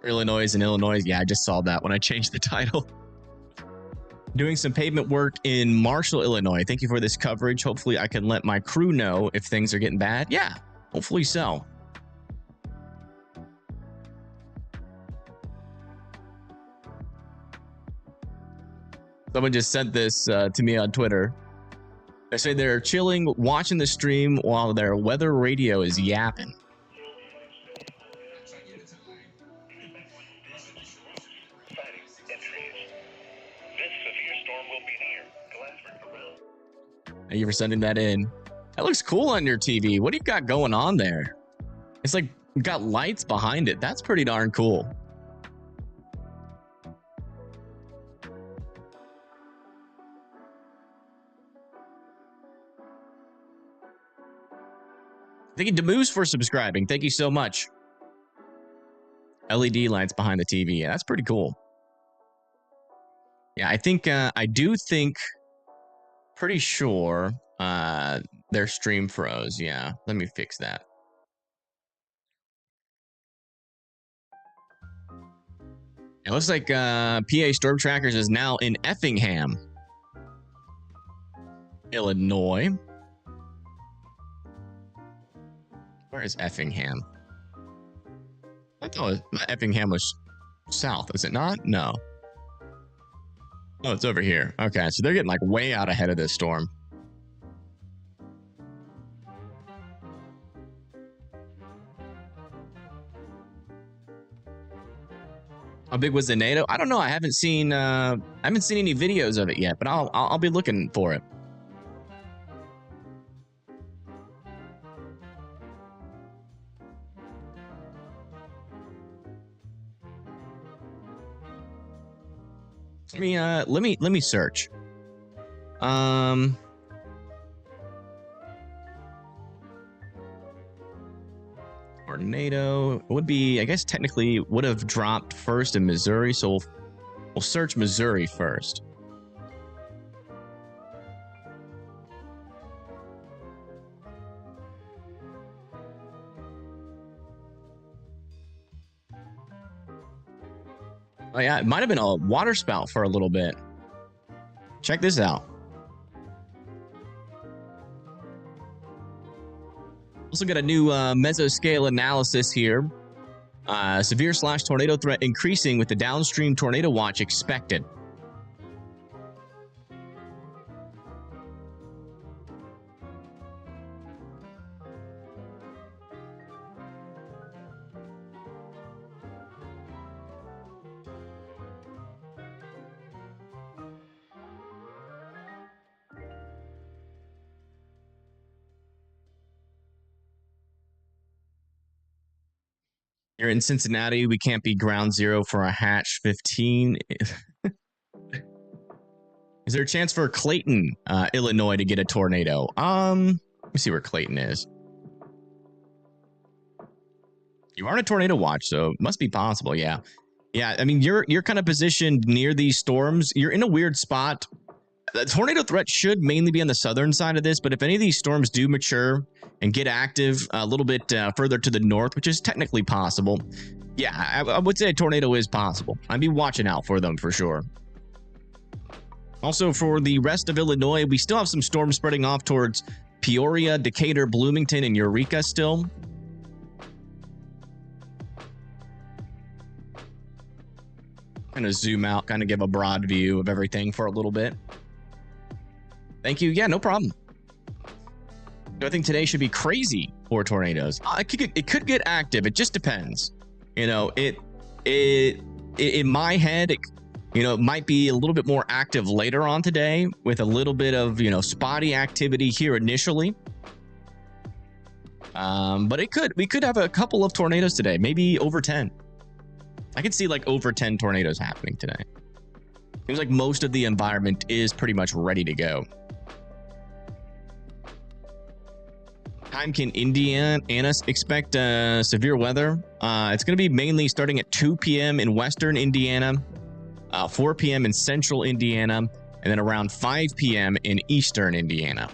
A: Illinois and Illinois. Yeah, I just saw that when I changed the title. Doing some pavement work in Marshall, Illinois. Thank you for this coverage. Hopefully I can let my crew know if things are getting bad. Yeah, hopefully so. Someone just sent this to me on Twitter. They say they're chilling, watching the stream while their weather radio is yapping. Thank you for sending that in. That looks cool on your TV. What do you got going on there? It's like got lights behind it. That's pretty darn cool. Thank you, Demoose, for subscribing. Thank you so much. LED lights behind the TV. Yeah, that's pretty cool. Yeah, I think, I do think, pretty sure their stream froze. Yeah, let me fix that. It looks like PA Storm Trackers is now in Effingham, Illinois. Where is Effingham? I thought Effingham was south, is it not? No. Oh, it's over here. Okay, so they're getting like way out ahead of this storm. How big was the NATO? I don't know. I haven't seen any videos of it yet, but I'll be looking for it. Let me search. Tornado would be, I guess technically would have dropped first in Missouri, so we'll search Missouri first. Oh yeah, it might have been a water spout for a little bit. Check this out. Also got a new mesoscale analysis here. Severe/tornado threat increasing with the downstream tornado watch expected. You're in Cincinnati. We can't be ground zero for a Hatch 15. Is there a chance for Clayton, Illinois, to get a tornado? Let me see where Clayton is. You are on a tornado watch, so it must be possible. Yeah, yeah. I mean, you're kind of positioned near these storms. You're in a weird spot. The tornado threat should mainly be on the southern side of this, but if any of these storms do mature and get active a little bit further to the north, which is technically possible, yeah, I would say a tornado is possible. I'd be watching out for them for sure. Also, for the rest of Illinois, we still have some storms spreading off towards Peoria, Decatur, Bloomington, and Eureka still. Kind of zoom out, kind of give a broad view of everything for a little bit. Thank you. Yeah, no problem. I think today should be crazy for tornadoes. It could get active. It just depends. You know, in my head, it might be a little bit more active later on today with a little bit of, spotty activity here initially. But we could have a couple of tornadoes today, maybe over 10. I could see like over 10 tornadoes happening today. Seems like most of the environment is pretty much ready to go. Time can Indiana expect severe weather? It's going to be mainly starting at 2 p.m. in western Indiana, 4 p.m. in central Indiana, and then around 5 p.m. in eastern Indiana.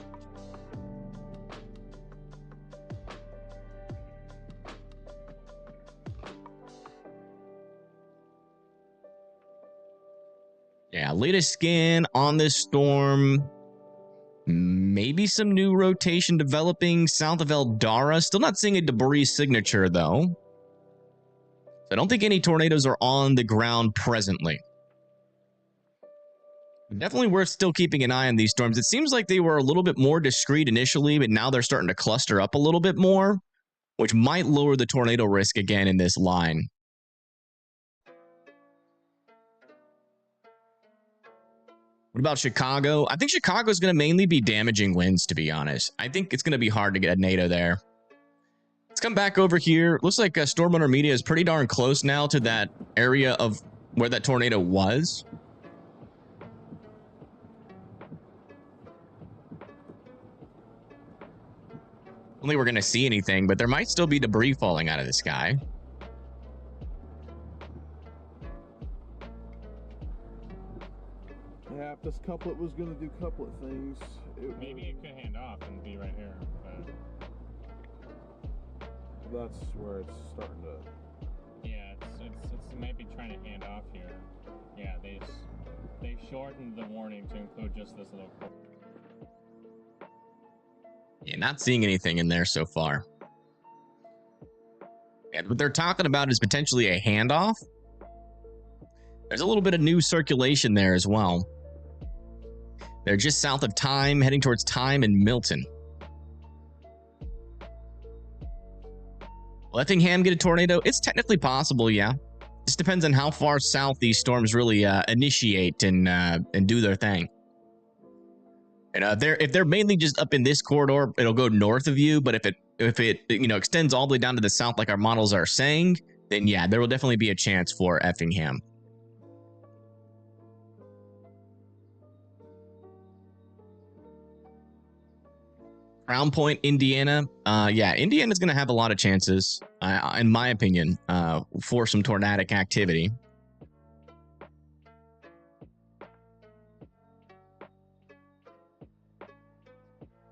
A: Yeah, latest scan on this storm. Maybe some new rotation developing south of Eldara. Still not seeing a debris signature, though. So I don't think any tornadoes are on the ground presently. Definitely worth still keeping an eye on these storms. It seems like they were a little bit more discreet initially, but now they're starting to cluster up a little bit more, which might lower the tornado risk again in this line. What about Chicago? I think Chicago's going to mainly be damaging winds, to be honest. I think it's going to be hard to get a NATO there. Let's come back over here. Looks like Storm Hunter Media is pretty darn close now to that area of where that tornado was. don't think we're going to see anything, but there might still be debris falling out of the sky.
E: Yeah, if this couplet was going to do couplet things,
D: Maybe it could hand off and be right here. But
E: that's where it's starting to.
D: yeah, it might be trying to hand off here. Yeah, they shortened the warning to include just this little.
A: Yeah, not seeing anything in there so far. And what they're talking about is potentially a handoff. There's a little bit of new circulation there as well. They're just south of Time, heading towards Time and Milton. Will Effingham get a tornado? It's technically possible, yeah. Just depends on how far south these storms really initiate and do their thing. And if they're mainly just up in this corridor, it'll go north of you. But if it extends all the way down to the south, like our models are saying, then yeah, there will definitely be a chance for Effingham. Crown Point, Indiana. Yeah, Indiana's going to have a lot of chances, in my opinion, for some tornadic activity.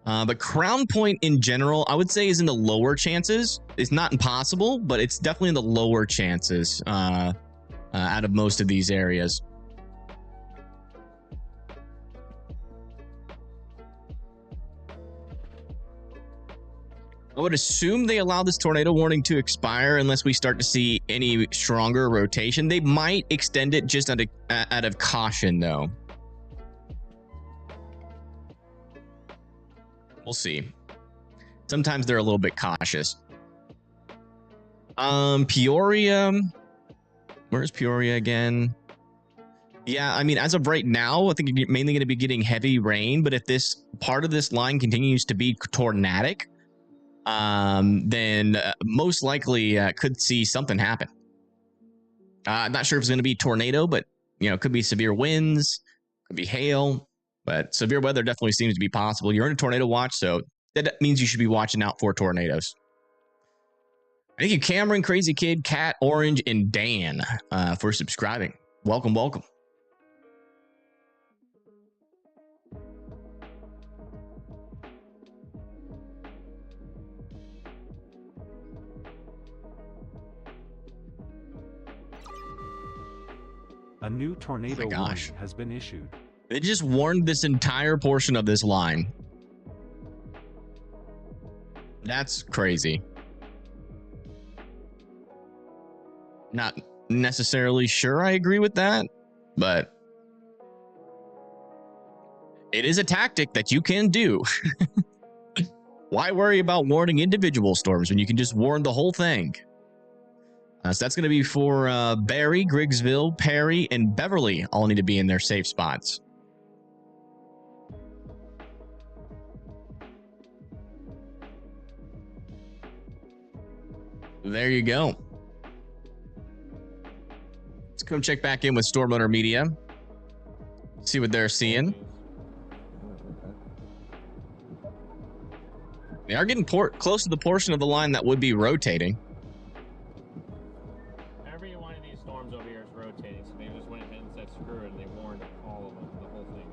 A: But Crown Point in general, I would say, is in the lower chances. It's not impossible, but it's definitely in the lower chances out of most of these areas. I would assume they allow this tornado warning to expire unless we start to see any stronger rotation. They might extend it just out of caution, though. We'll see. Sometimes they're a little bit cautious. Peoria. Where's Peoria again? Yeah, I mean, as of right now, I think you're mainly going to be getting heavy rain. But if this part of this line continues to be tornadic, then most likely could see something happen. I'm not sure if it's going to be tornado, but it could be severe winds, could be hail. But severe weather definitely seems to be possible. You're in a tornado watch, so that means you should be watching out for tornadoes. Thank you, Cameron, Crazy Kid, Cat, Orange, and Dan for subscribing. Welcome, welcome.
B: A new tornado warning has been issued.
A: They just warned this entire portion of this line. That's crazy. Not necessarily sure I agree with that, but it is a tactic that you can do. Why worry about warning individual storms when you can just warn the whole thing? So that's going to be for Barry, Griggsville, Perry, and Beverly all need to be in their safe spots. There you go. Let's come check back in with Storm Owner Media. See what they're seeing. They are getting close to the portion of the line that would be rotating.
D: Every one of these storms over here is rotating, so they just went ahead and said screw it, and they warned all of them, the whole thing.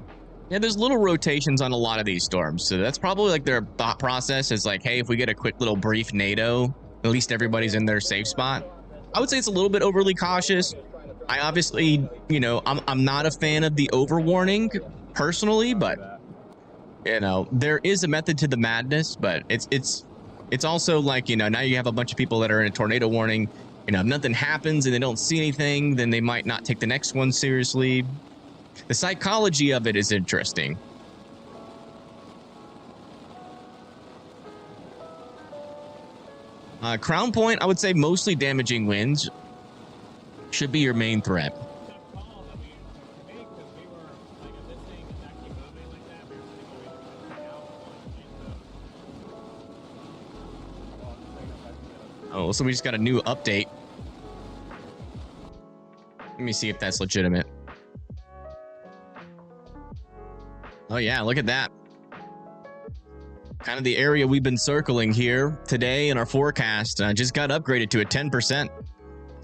A: Yeah, there's little rotations on a lot of these storms, so that's probably like their thought process is like, hey, if we get a quick little brief NATO, at least everybody's in their safe spot. I would say it's a little bit overly cautious. I obviously, I'm not a fan of the overwarning personally, but there is a method to the madness. But it's also like, now you have a bunch of people that are in a tornado warning. If nothing happens and they don't see anything, then they might not take the next one seriously. The psychology of it is interesting. Crown Point, I would say mostly damaging winds should be your main threat. Oh, somebody just got a new update. Let me see if that's legitimate. Oh yeah, look at that. kind of the area we've been circling here today in our forecast. Just got upgraded to a 10%. It's going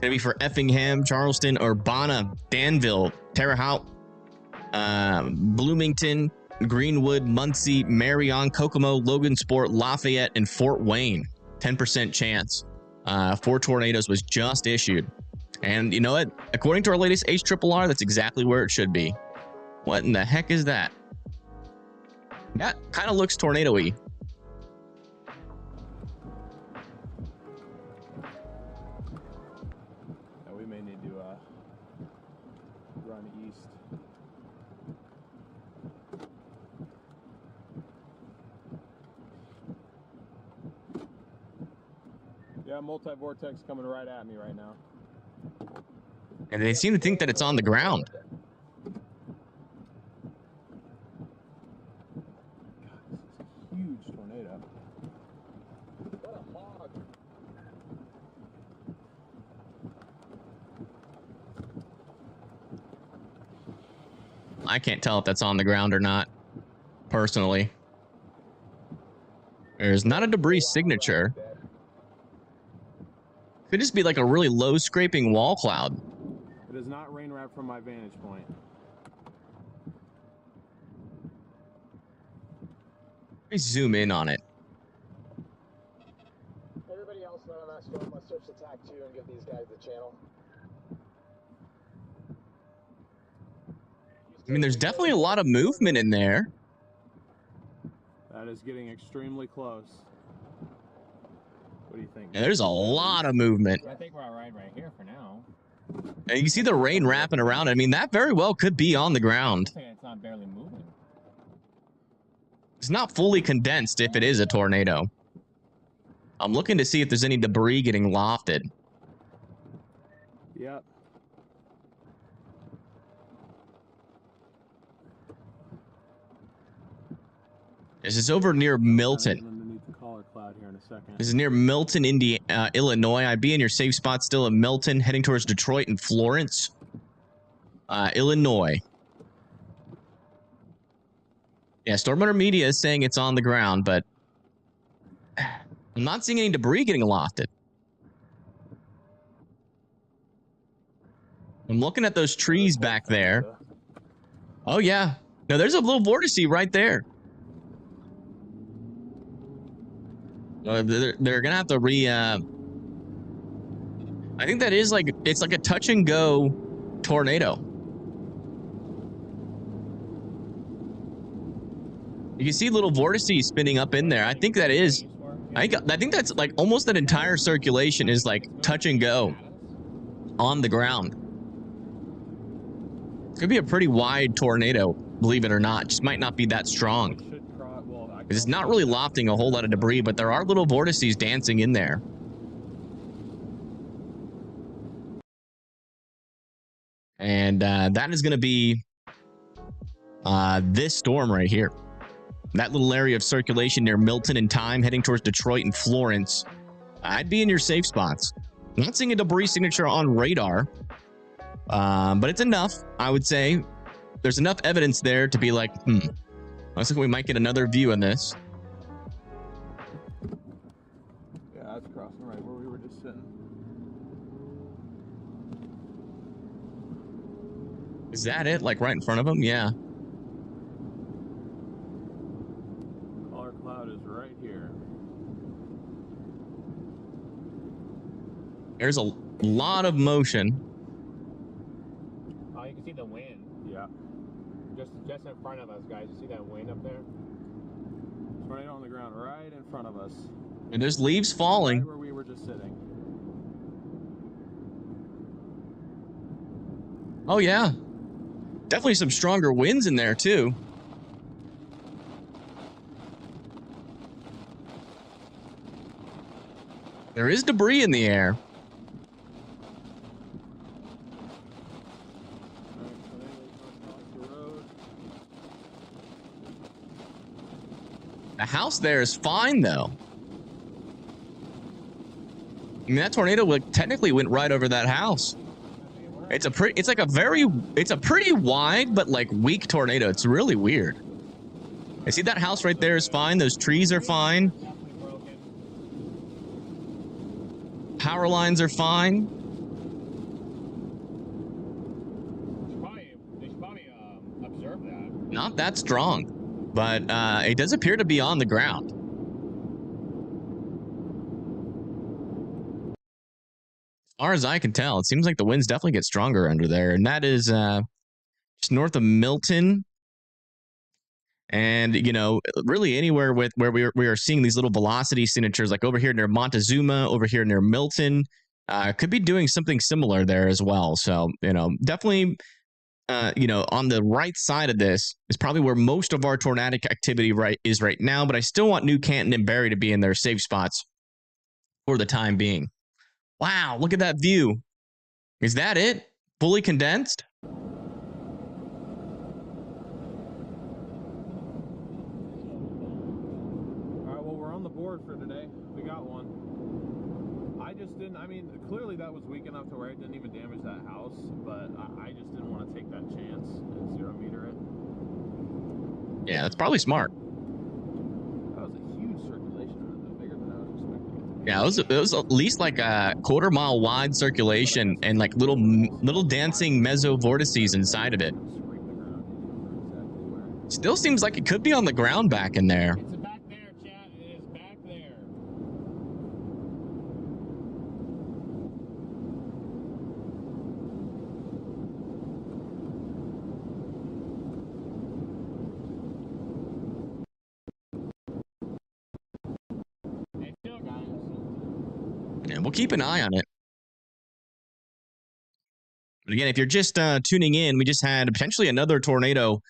A: to be for Effingham, Charleston, Urbana, Danville, Terre Haute, Bloomington, Greenwood, Muncie, Marion, Kokomo, Logansport, Lafayette, and Fort Wayne. 10% chance. 4 tornadoes was just issued. And you know what? According to our latest HRRR, that's exactly where it should be. What in the heck is that? That kind of looks tornado-y.
E: Yeah, we may need to run east. Yeah, multi-vortex coming right at me right now.
A: And they seem to think that it's on the ground.
E: Huge tornado.
C: What a hog.
A: I can't tell if that's on the ground or not, personally. There's not a debris signature. Could just be like a really low scraping wall cloud.
E: It is not rain wrap from my vantage point.
A: Let me zoom in on it.
C: Everybody else not on that storm, let's switch to tack 2 and give these guys the channel.
A: I mean, there's definitely a lot of movement in there.
E: That is getting extremely close. What do you think?
A: Yeah, there's a lot of movement.
D: I think we're all right here for now.
A: And you see the rain wrapping around it. I mean, that very well could be on the ground.
D: It's not barely moving.
A: It's not fully condensed if it is a tornado. I'm looking to see if there's any debris getting lofted.
E: Yep.
A: This is over near Milton.
E: Underneath the collar cloud here in a second.
A: This is near Milton, Illinois. I'd be in your safe spot still in Milton, heading towards Detroit and Florence, Illinois. Yeah, Stormwater Media is saying it's on the ground, but I'm not seeing any debris getting lofted. I'm looking at those trees back there. Oh, yeah. No, there's a little vortice right there. They're going to have to I think that is like, it's like a touch and go tornado. You can see little vortices spinning up in there. I think that is, I think that's like almost that entire circulation is like touch and go on the ground. It could be a pretty wide tornado, believe it or not. Just might not be that strong. It's not really lofting a whole lot of debris, but there are little vortices dancing in there. And that is going to be this storm right here. That little area of circulation near Milton and Time, heading towards Detroit and Florence. I'd be in your safe spots. Not seeing a debris signature on radar, but it's enough, I would say. There's enough evidence there to be like, looks like we might get another view on this.
E: Yeah, that's crossing right where we were just sitting.
A: Is that it? Like right in front of them? Yeah.
E: Collar cloud is right here.
A: There's a lot of motion.
D: Oh, you can see the wind.
E: Yeah.
D: Just in front of us, guys. You see that wind up there?
E: Tornado on the ground right in front of us.
A: And there's leaves falling.
E: Right where we were just sitting.
A: Oh, yeah. Definitely some stronger winds in there, too. There is debris in the air. The house there is fine, though. I mean, that tornado technically went right over that house. It's a pretty wide but like weak tornado. It's really weird. I see that house right there is fine. Those trees are fine.
D: Definitely broken.
A: Power lines are fine.
D: They should probably observe that.
A: Not that strong, but it does appear to be on the ground. As far as I can tell, it seems like the winds definitely get stronger under there, and that is just north of Milton. And, you know, really anywhere with where we are seeing these little velocity signatures, like over here near Montezuma, over here near Milton, could be doing something similar there as well. So, you know, definitely, you know, on the right side of this is probably where most of our tornadic activity is right now. But I still want New Canton and Barrie to be in their safe spots for the time being. Wow, look at that view. Is that it? Fully condensed?
E: For today, we got one. I just didn't, I mean, clearly that was weak enough to where it didn't even damage that house, but I just didn't want to take that chance and 0 meter it.
A: Yeah, that's probably smart.
E: That was a huge circulation, bigger than I was expecting.
A: Yeah, it was at least like a quarter-mile wide circulation and like little dancing mesovortices inside of it. Still seems like it could be on the ground back in there.
D: It's back there, chat. It is back there. Hey, chill, guys.
A: Yeah, we'll keep an eye on it. But again, if you're just tuning in, we just had potentially another tornado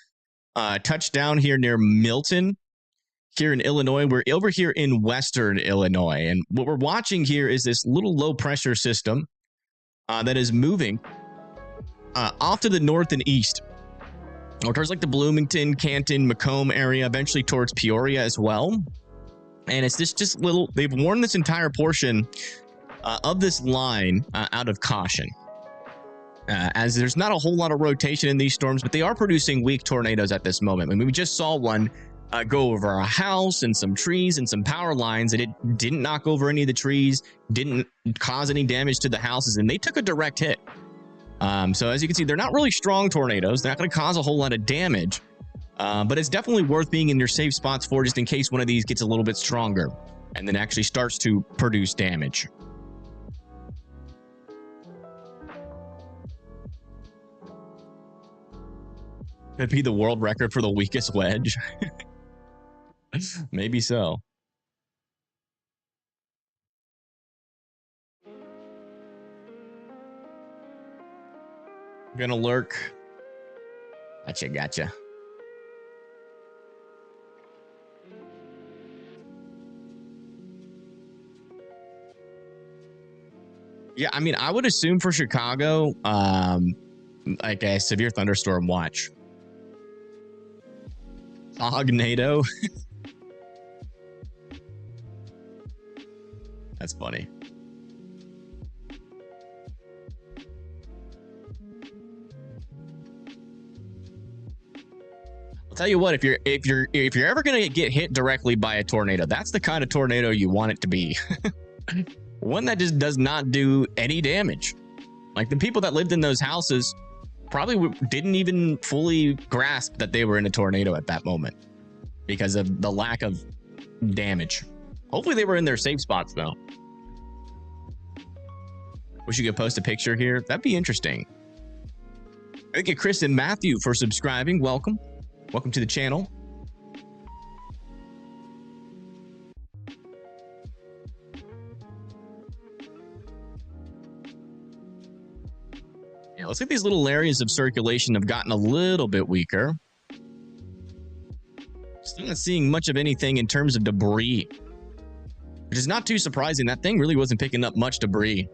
A: touch down here near Milton, here in Illinois. We're over here in western Illinois. And what we're watching here is this little low pressure system that is moving off to the north and east, or towards like the Bloomington, Canton, Macomb area, eventually towards Peoria as well. And it's this just little, they've worn this entire portion of this line out of caution. As there's not a whole lot of rotation in these storms, but they are producing weak tornadoes at this moment. I mean, we just saw one go over a house and some trees and some power lines, and it didn't knock over any of the trees, didn't cause any damage to the houses, and they took a direct hit. So as you can see, they're not really strong tornadoes. They're not going to cause a whole lot of damage, but it's definitely worth being in your safe spots for, just in case one of these gets a little bit stronger and then actually starts to produce damage. Could be the world record for the weakest wedge. Maybe so. Gonna lurk. Gotcha. Yeah, I mean, I would assume for Chicago, like a severe thunderstorm watch. Cognado. That's funny. I'll tell you what, if you're ever gonna get hit directly by a tornado, that's the kind of tornado you want it to be. One that just does not do any damage. Like the people that lived in those houses probably didn't even fully grasp that they were in a tornado at that moment because of the lack of damage. Hopefully they were in their safe spots though. Wish you could post a picture here. That'd be interesting. Thank you, Chris and Matthew, for subscribing. Welcome to the channel. Yeah, looks like these little areas of circulation have gotten a little bit weaker. Still not seeing much of anything in terms of debris, which is not too surprising. That thing really wasn't picking up much debris.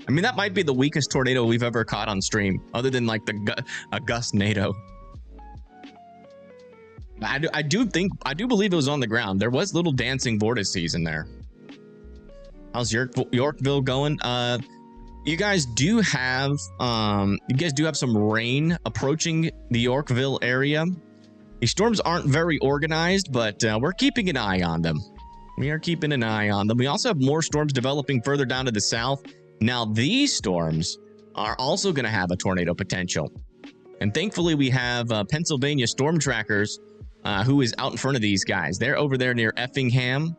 A: I mean, that might be the weakest tornado we've ever caught on stream, other than like a gust-nado. I do believe it was on the ground. There was little dancing vortices in there. How's Yorkville going? You guys do have some rain approaching the Yorkville area. These storms aren't very organized, but we're keeping an eye on them. We are keeping an eye on them. We also have more storms developing further down to the south. Now, these storms are also going to have a tornado potential. And thankfully, we have Pennsylvania storm trackers who is out in front of these guys. They're over there near Effingham.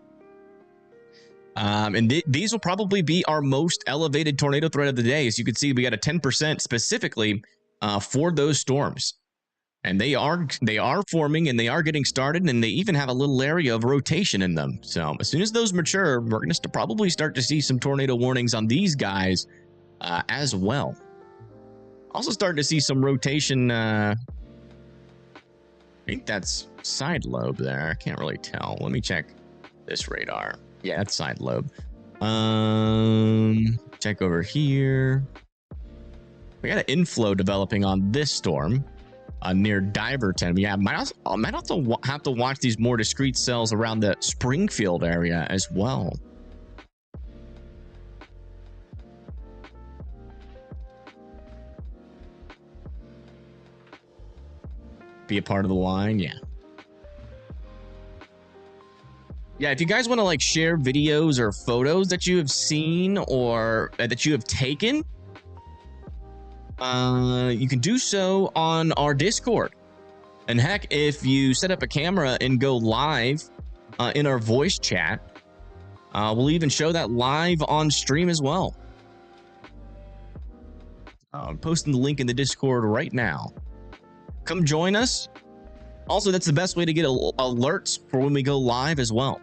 A: And these will probably be our most elevated tornado threat of the day. As you can see, we got a 10% specifically for those storms. And they are forming, and they are getting started, and they even have a little area of rotation in them. So as soon as those mature, we're going to probably start to see some tornado warnings on these guys as well. Also starting to see some rotation. I think that's side lobe there. I can't really tell. Let me check this radar. Yeah, that's side lobe. Check over here. We got an inflow developing on this storm near Diverton. Yeah, might also have to watch these more discrete cells around the Springfield area as well. Be a part of the line, yeah. Yeah, if you guys want to like share videos or photos that you have seen or that you have taken, you can do so on our Discord. And heck, if you set up a camera and go live in our voice chat, we'll even show that live on stream as well. I'm posting the link in the Discord right now. Come join us. Also, that's the best way to get alerts for when we go live as well.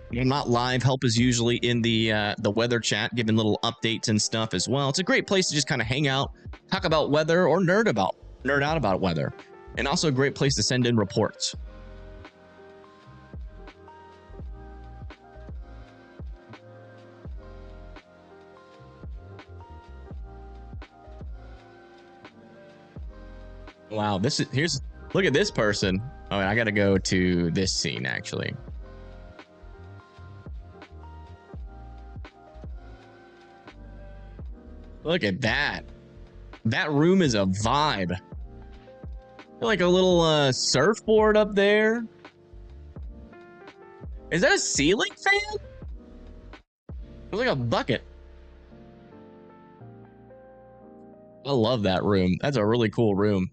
A: When not live, help is usually in the weather chat, giving little updates and stuff as well. It's a great place to just kind of hang out, talk about weather, or nerd out about weather. And also a great place to send in reports. Wow, look at this person. Oh, I gotta go to this scene actually. Look at that. That room is a vibe. Like a little surfboard up there. Is that a ceiling fan? It's like a bucket. I love that room. That's a really cool room.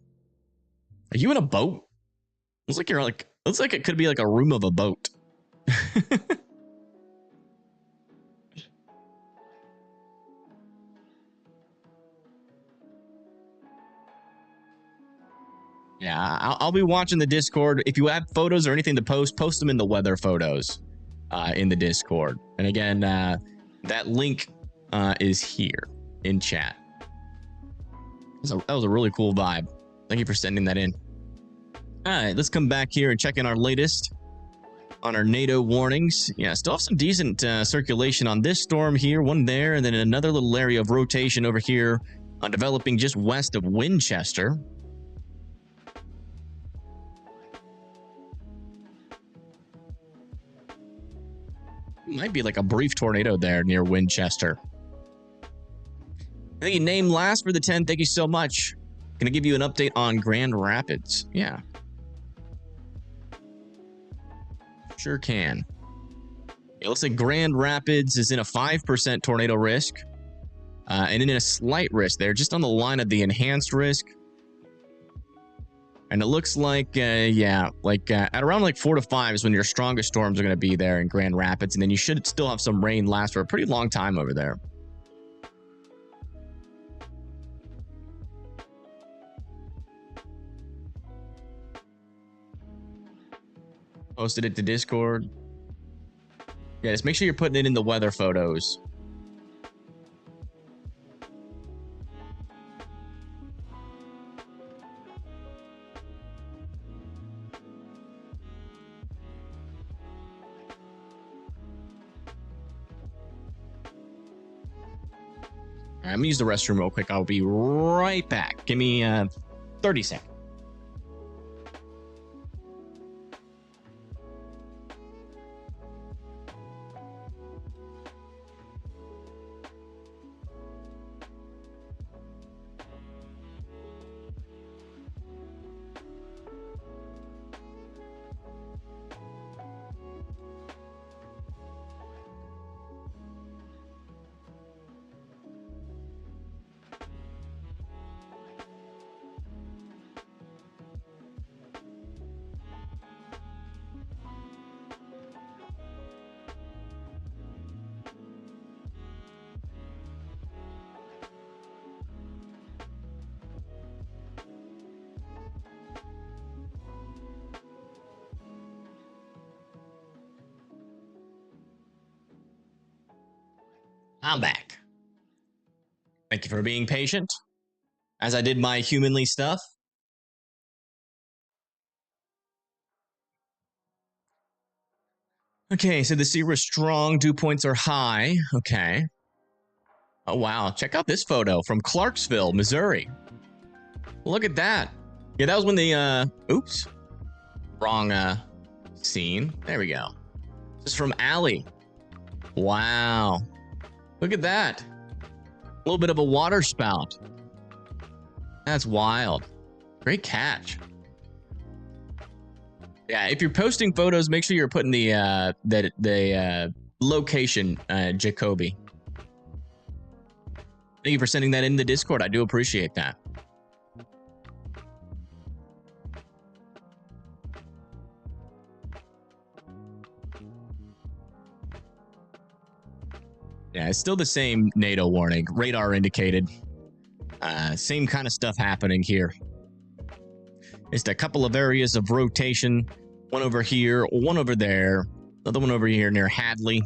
A: Are you in a boat? Looks like it could be like a room of a boat. Yeah, I'll be watching the Discord. If you have photos or anything to post them in the weather photos in the Discord. And again, that link is here in chat. That was a really cool vibe. Thank you for sending that in. All right, let's come back here and check in our latest on our NATO warnings. Yeah, still have some decent circulation on this storm here, one there, and then another little area of rotation over here developing just west of Winchester. Might be like a brief tornado there near Winchester. I think you named last for the 10. Thank you so much. Gonna give you an update on Grand Rapids. Yeah. Sure can. It looks like Grand Rapids is in a 5% tornado risk. And in a slight risk there, just on the line of the enhanced risk. And it looks like, at around like 4 to 5 is when your strongest storms are going to be there in Grand Rapids. And then you should still have some rain last for a pretty long time over there. Posted it to Discord. Yeah, just make sure you're putting it in the weather photos. All right, I'm gonna use the restroom real quick. I'll be right back. Give me 30 seconds. I'm back. Thank you for being patient as I did my humanly stuff. Okay, so the sea was strong, dew points are high. Okay. Oh, wow. Check out this photo from Clarksville, Missouri. Look at that. Yeah, that was when the, oops. Wrong, scene. There we go. This is from Allie. Wow. Look at that. A little bit of a water spout. That's wild. Great catch. Yeah, if you're posting photos, make sure you're putting the location, Jacoby. Thank you for sending that in the Discord. I do appreciate that. Yeah, it's still the same NATO warning. Radar indicated. Same kind of stuff happening here. Just a couple of areas of rotation. One over here, one over there. Another one over here near Hadley.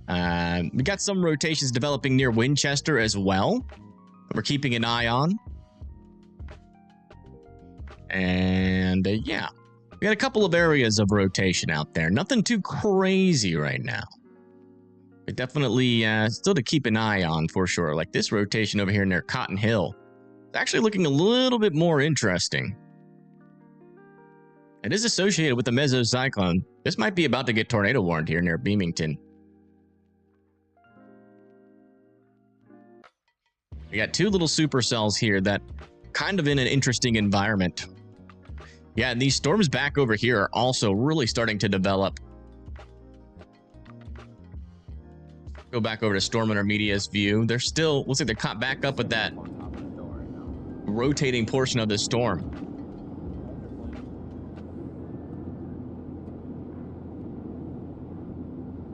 A: We got some rotations developing near Winchester as well. We're keeping an eye on. And yeah, we got a couple of areas of rotation out there. Nothing too crazy right now. But definitely still to keep an eye on for sure. Like this rotation over here near Cotton Hill. It's actually looking a little bit more interesting. It is associated with the mesocyclone. This might be about to get tornado warned here near Beamington. We got two little supercells here that kind of in an interesting environment. Yeah, and these storms back over here are also really starting to develop. Go back over to Storm Intermedia's view. They're still, looks like they're caught back up with that rotating portion of the storm.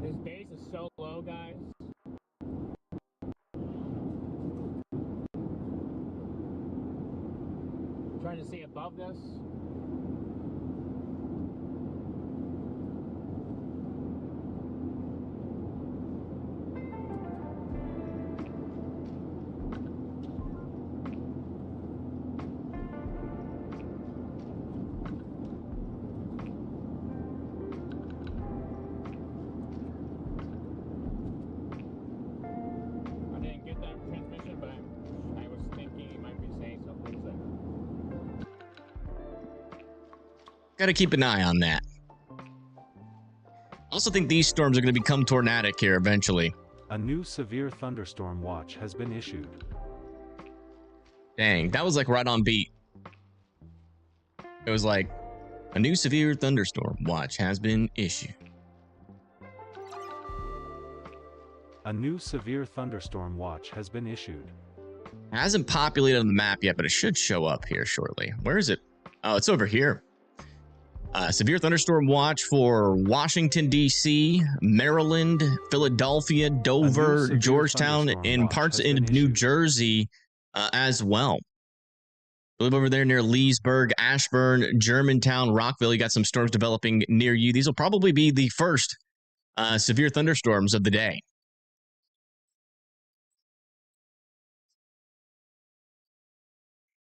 D: This base is so low, guys. Trying to see above this.
A: Got to keep an eye on that. I also think these storms are going to become tornadic here eventually.
B: A new severe thunderstorm watch has been issued.
A: Dang, that was like right on beat. It was like, a new severe thunderstorm watch has been issued.
B: A new severe thunderstorm watch has been issued.
A: It hasn't populated on the map yet, but it should show up here shortly. Where is it? Oh, it's over here. Severe thunderstorm watch for Washington, D.C., Maryland, Philadelphia, Dover, Georgetown, and parts in New Jersey as well. I live over there near Leesburg, Ashburn, Germantown, Rockville. You got some storms developing near you. These will probably be the first severe thunderstorms of the day.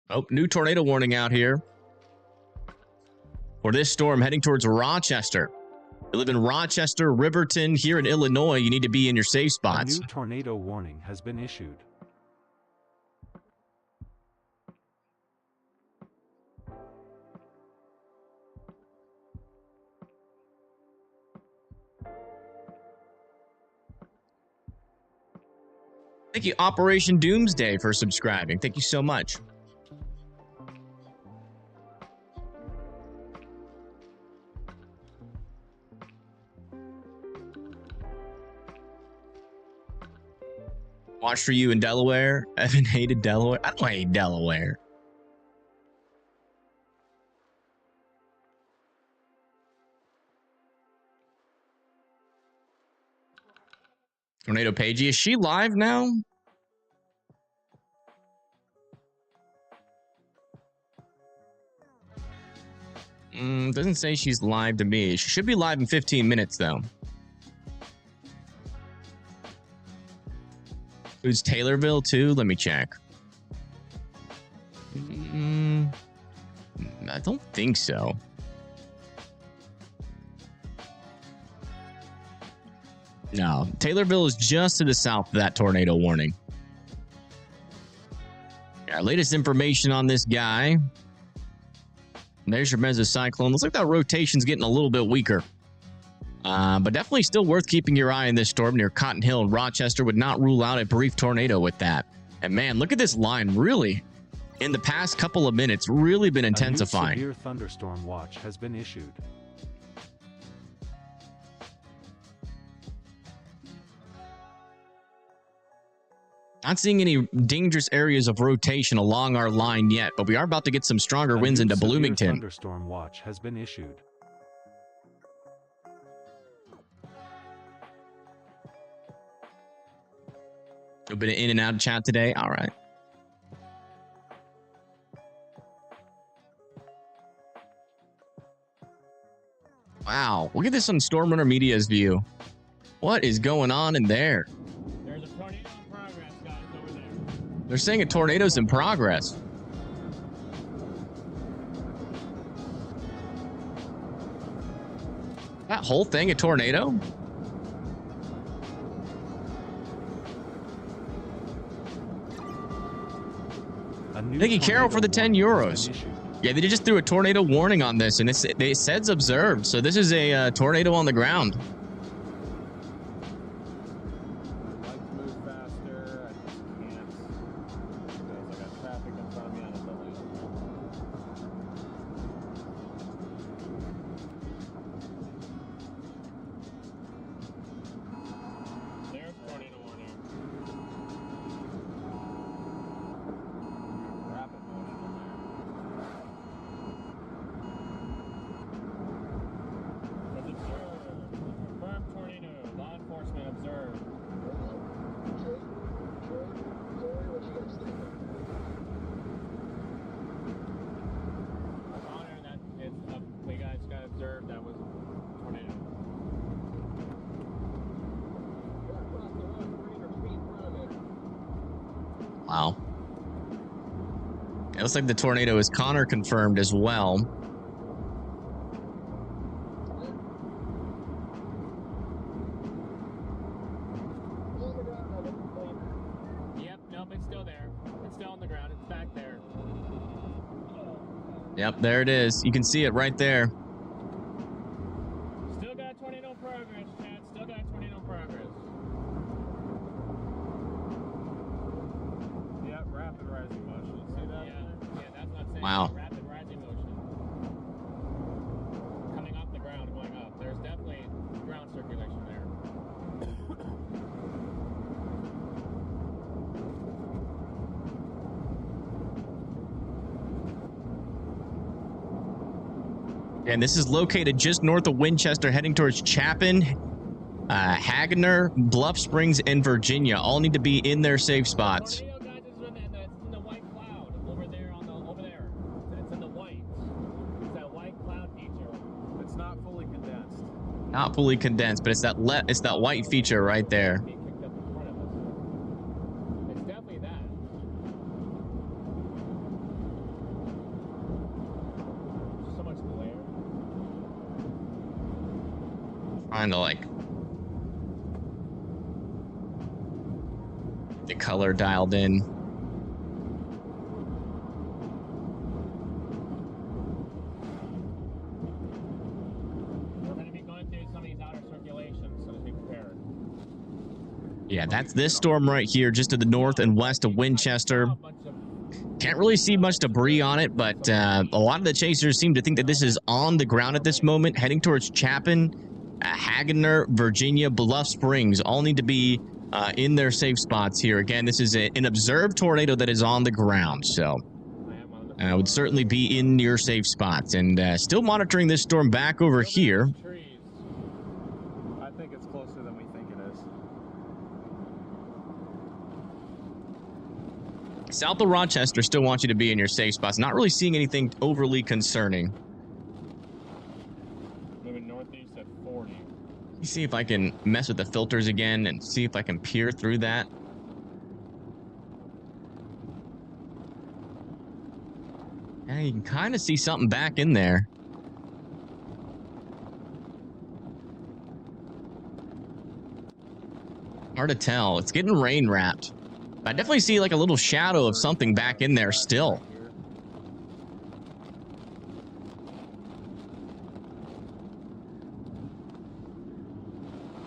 A: Oh, new tornado warning out here. For this storm heading towards Rochester. You live in Rochester, Riverton, here in Illinois, you need to be in your safe spots.
B: A new tornado warning has been issued.
A: Thank you, Operation Doomsday, for subscribing. Thank you so much. Watch for you in Delaware. Evan hated Delaware. I don't hate Delaware. Tornado Pagey, is she live now? Doesn't say she's live to me. She should be live in 15 minutes, though. Who's Taylorville too? Let me check. I don't think so. No, Taylorville is just to the south of that tornado warning. Our latest information on this guy. There's your mesocyclone. Looks like that rotation's getting a little bit weaker. But definitely still worth keeping your eye on this storm near Cotton Hill and Rochester. Would not rule out a brief tornado with that. And man, look at this line. Really, in the past couple of minutes, really been intensifying.
B: A new severe thunderstorm watch has been issued.
A: Not seeing any dangerous areas of rotation along our line yet, but we are about to get some stronger winds into Bloomington.
B: A thunderstorm watch has been issued.
A: A bit of in and out of chat today. All right. Wow. Look at this on Storm Runner Media's view. What is going on in there?
D: There's a tornado in progress, guys, over there.
A: They're saying a tornado's in progress. That whole thing a tornado? Thank you, Carol, for the 10 euros. Yeah, they just threw a tornado warning on this, and it says observed. So this is a tornado on the ground.
E: I'd like to move faster. I just can't. Because I got traffic in front of me on a delay.
D: There's tornado warning.
E: Rapid motion in there.
D: It's observed. Confirmed tornado. Law enforcement observed.
C: What you guys think?
D: Honor that it's we guys got observed that was a tornado.
C: Across the road, 300 feet in front of it.
A: Wow. It looks like the tornado is Connor confirmed as well.
D: Yep, nope, it's still there. It's still on the ground. It's back there.
A: Yep, there it is. You can see it right there.
D: Still got a tornado in progress, Chad. Still got a tornado in progress.
E: Yep, rapid rising motion. See that?
D: Yeah, that's not saying
A: Wow.
D: rapid rising motion. Coming off the ground, going up. There's definitely ground circulation there.
A: And this is located just north of Winchester, heading towards Chapin, Hagener, Bluff Springs, and Virginia. All need to be in their safe spots.
D: Tornado, guys, it's in the white cloud over there over there. It's in the white. It's that white cloud feature.
E: It's not fully condensed.
A: Not fully condensed, but it's that white feature right there.
D: Being picked up in front of us. It's definitely that. So much glare.
A: Trying to like the color dialed in.
D: We're going to be going through some of these outer circulations, so just be prepared.
A: Yeah, that's this storm right here, just to the north and west of Winchester.
D: A bunch of
A: Can't really see much debris on it, but a lot of the chasers seem to think that this is on the ground at this moment, heading towards Chapin, Hagener, Virginia, Bluff Springs. All need to be in their safe spots here. Again, this is an observed tornado that is on the ground, so would certainly be in your safe spots. And still monitoring this storm back over here.
E: Trees. I think it's closer than we think it is.
A: South of Rochester still wants you to be in your safe spots. Not really seeing anything overly concerning.
D: moving northeast at 40.
A: Let me see if I can mess with the filters again and see if I can peer through that. Yeah, you can kind of see something back in there. Hard to tell. It's getting rain wrapped. I definitely see like a little shadow of something back in there still.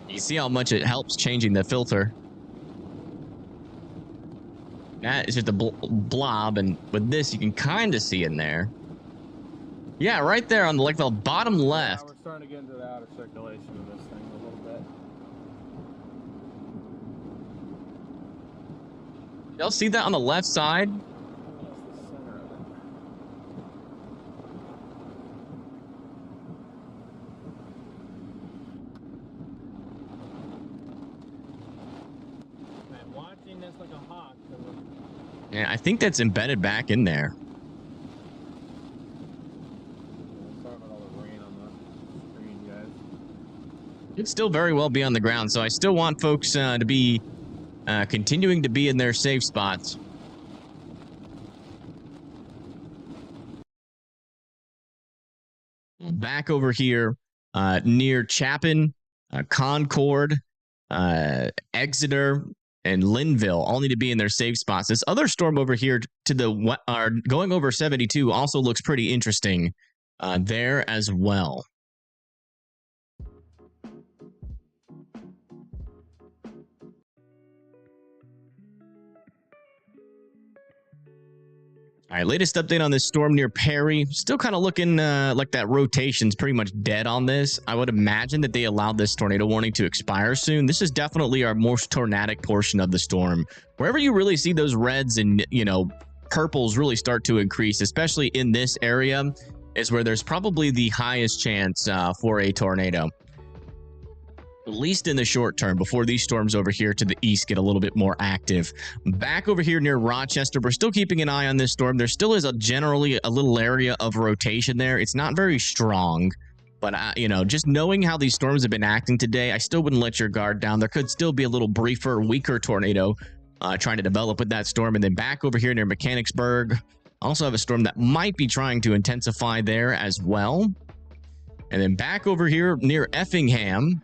A: You see how much it helps changing the filter. That is just a blob, and with this, you can kind of see in there. Yeah, right there on the bottom left.
E: Yeah, we're starting to get into the outer circulation of this thing a little bit.
A: Y'all see that on the left side?
E: That's the center of it. I'm watching this like a hawk.
A: Yeah, I think that's embedded back in there.
E: Sorry about all the rain on the screen, guys.
A: It'd still very well be on the ground, so I still want folks to be continuing to be in their safe spots. Back over here near Chapin, Concord, Exeter, and Linville all need to be in their safe spots. This other storm over here to the going over 72 also looks pretty interesting there as well. All right, latest update on this storm near Perry. Still kind of looking like that rotation's pretty much dead on this. I would imagine that they allowed this tornado warning to expire soon. This is definitely our most tornadic portion of the storm. Wherever you really see those reds and, purples really start to increase, especially in this area, is where there's probably the highest chance for a tornado. At least in the short term, before these storms over here to the east get a little bit more active. Back over here near Rochester, we're still keeping an eye on this storm. There still is generally a little area of rotation there. It's not very strong, but just knowing how these storms have been acting today, I still wouldn't let your guard down. There could still be a little briefer, weaker tornado trying to develop with that storm. And then back over here near Mechanicsburg, also have a storm that might be trying to intensify there as well. And then back over here near Effingham,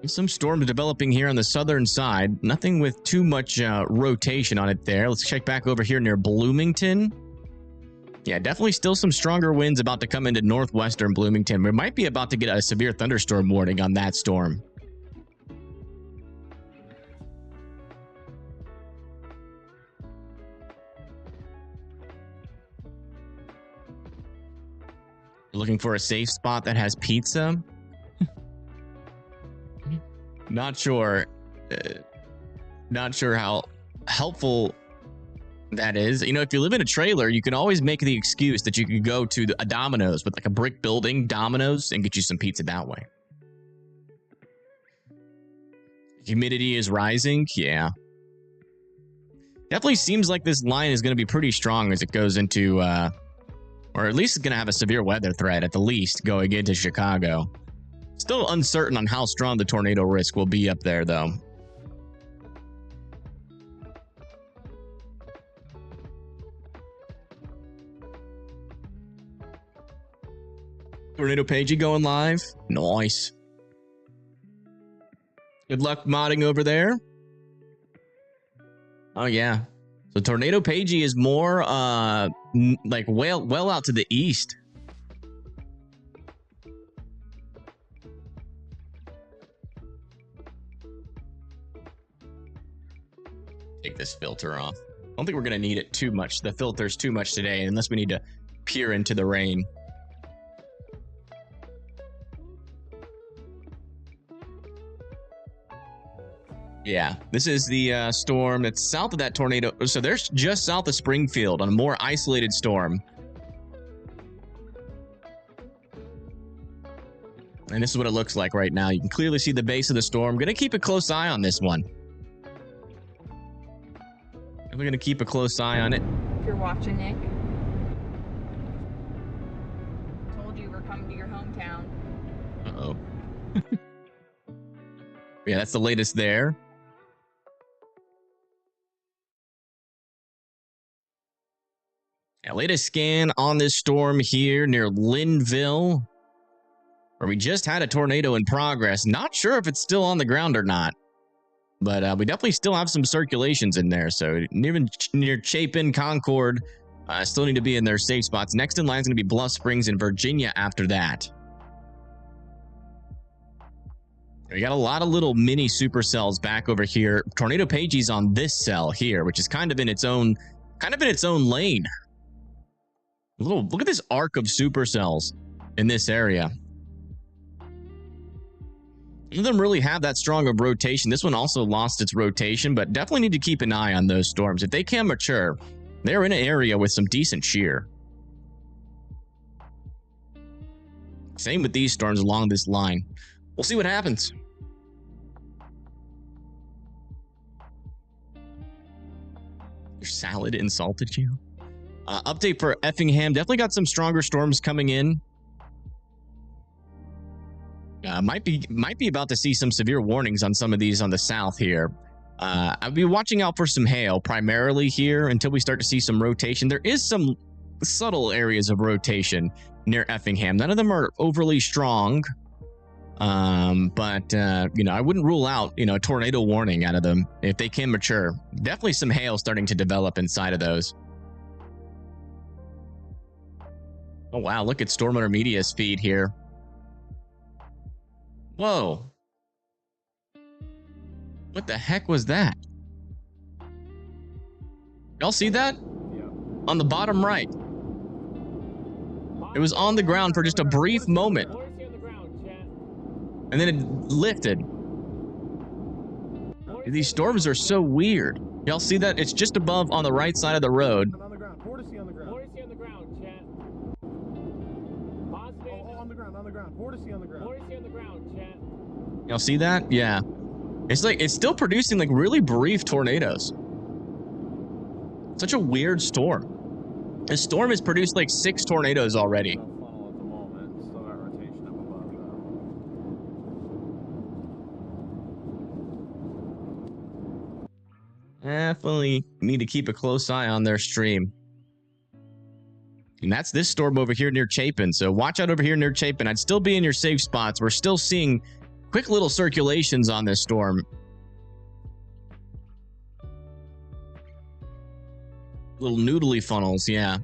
A: some storms developing here on the southern side. Nothing with too much rotation on it there. Let's check back over here near Bloomington. Yeah, definitely still some stronger winds about to come into northwestern Bloomington. We might be about to get a severe thunderstorm warning on that storm. Looking for a safe spot that has pizza? Not sure how helpful that is. If you live in a trailer, you can always make the excuse that you could go to a Domino's with like a brick building, Domino's, and get you some pizza that way. Humidity is rising. Yeah. Definitely seems like this line is going to be pretty strong as it goes into, or at least it's going to have a severe weather threat at the least going into Chicago. Still uncertain on how strong the tornado risk will be up there, though. Tornado Pagey going live. Nice. Good luck modding over there. Oh, yeah. So Tornado Pagey is more like well out to the east. Take this filter off. I don't think we're going to need it too much. The filter's too much today, unless we need to peer into the rain. Yeah, this is the storm that's south of that tornado. So there's just south of Springfield on a more isolated storm. And this is what it looks like right now. You can clearly see the base of the storm. Going to keep a close eye on this one. We're going to keep a close eye on it.
F: If you're watching, Nick. Told you we're coming to your hometown.
A: Uh-oh. Yeah, that's the latest there. Yeah, latest scan on this storm here near Linville, where we just had a tornado in progress. Not sure if it's still on the ground or not, but we definitely still have some circulations in there. So near Chapin, Concord, still need to be in their safe spots. Next in line is going to be Bluff Springs in Virginia after that. We got a lot of little mini supercells back over here. Tornado Pagey's on this cell here, which is kind of in its own lane. Look at this arc of supercells in this area. None of them really have that strong of rotation. This one also lost its rotation, but definitely need to keep an eye on those storms. If they can mature, they're in an area with some decent shear. Same with these storms along this line. We'll see what happens. Your salad insulted you? Update for Effingham. Definitely got some stronger storms coming in. Might be about to see some severe warnings on some of these on the south here. I'll be watching out for some hail primarily here until we start to see some rotation. There is some subtle areas of rotation near Effingham. None of them are overly strong. But I wouldn't rule out, a tornado warning out of them if they can mature. Definitely some hail starting to develop inside of those. Oh, wow. Look at Storm Under Media's feed here. Whoa. What the heck was that? Y'all see that?
E: Yeah.
A: On the bottom right. It was on the ground for just a brief moment. And then it lifted. These storms are so weird. Y'all see that? It's just above on the right side of the road.
E: On the ground. Vortice on the ground.
D: Vortice on the ground, chat. Positive.
E: Oh, on the ground. Vortice on the ground.
D: Vortice on the ground, chat.
A: Y'all see that? Yeah. It's still producing like really brief tornadoes. Such a weird storm. This storm has produced like 6 tornadoes already.
E: No funnel at the moment. Still got rotation up above though.
A: Definitely need to keep a close eye on their stream. And that's this storm over here near Chapin. So watch out over here near Chapin. I'd still be in your safe spots. We're still seeing quick little circulations on this storm. Little noodly funnels, yeah.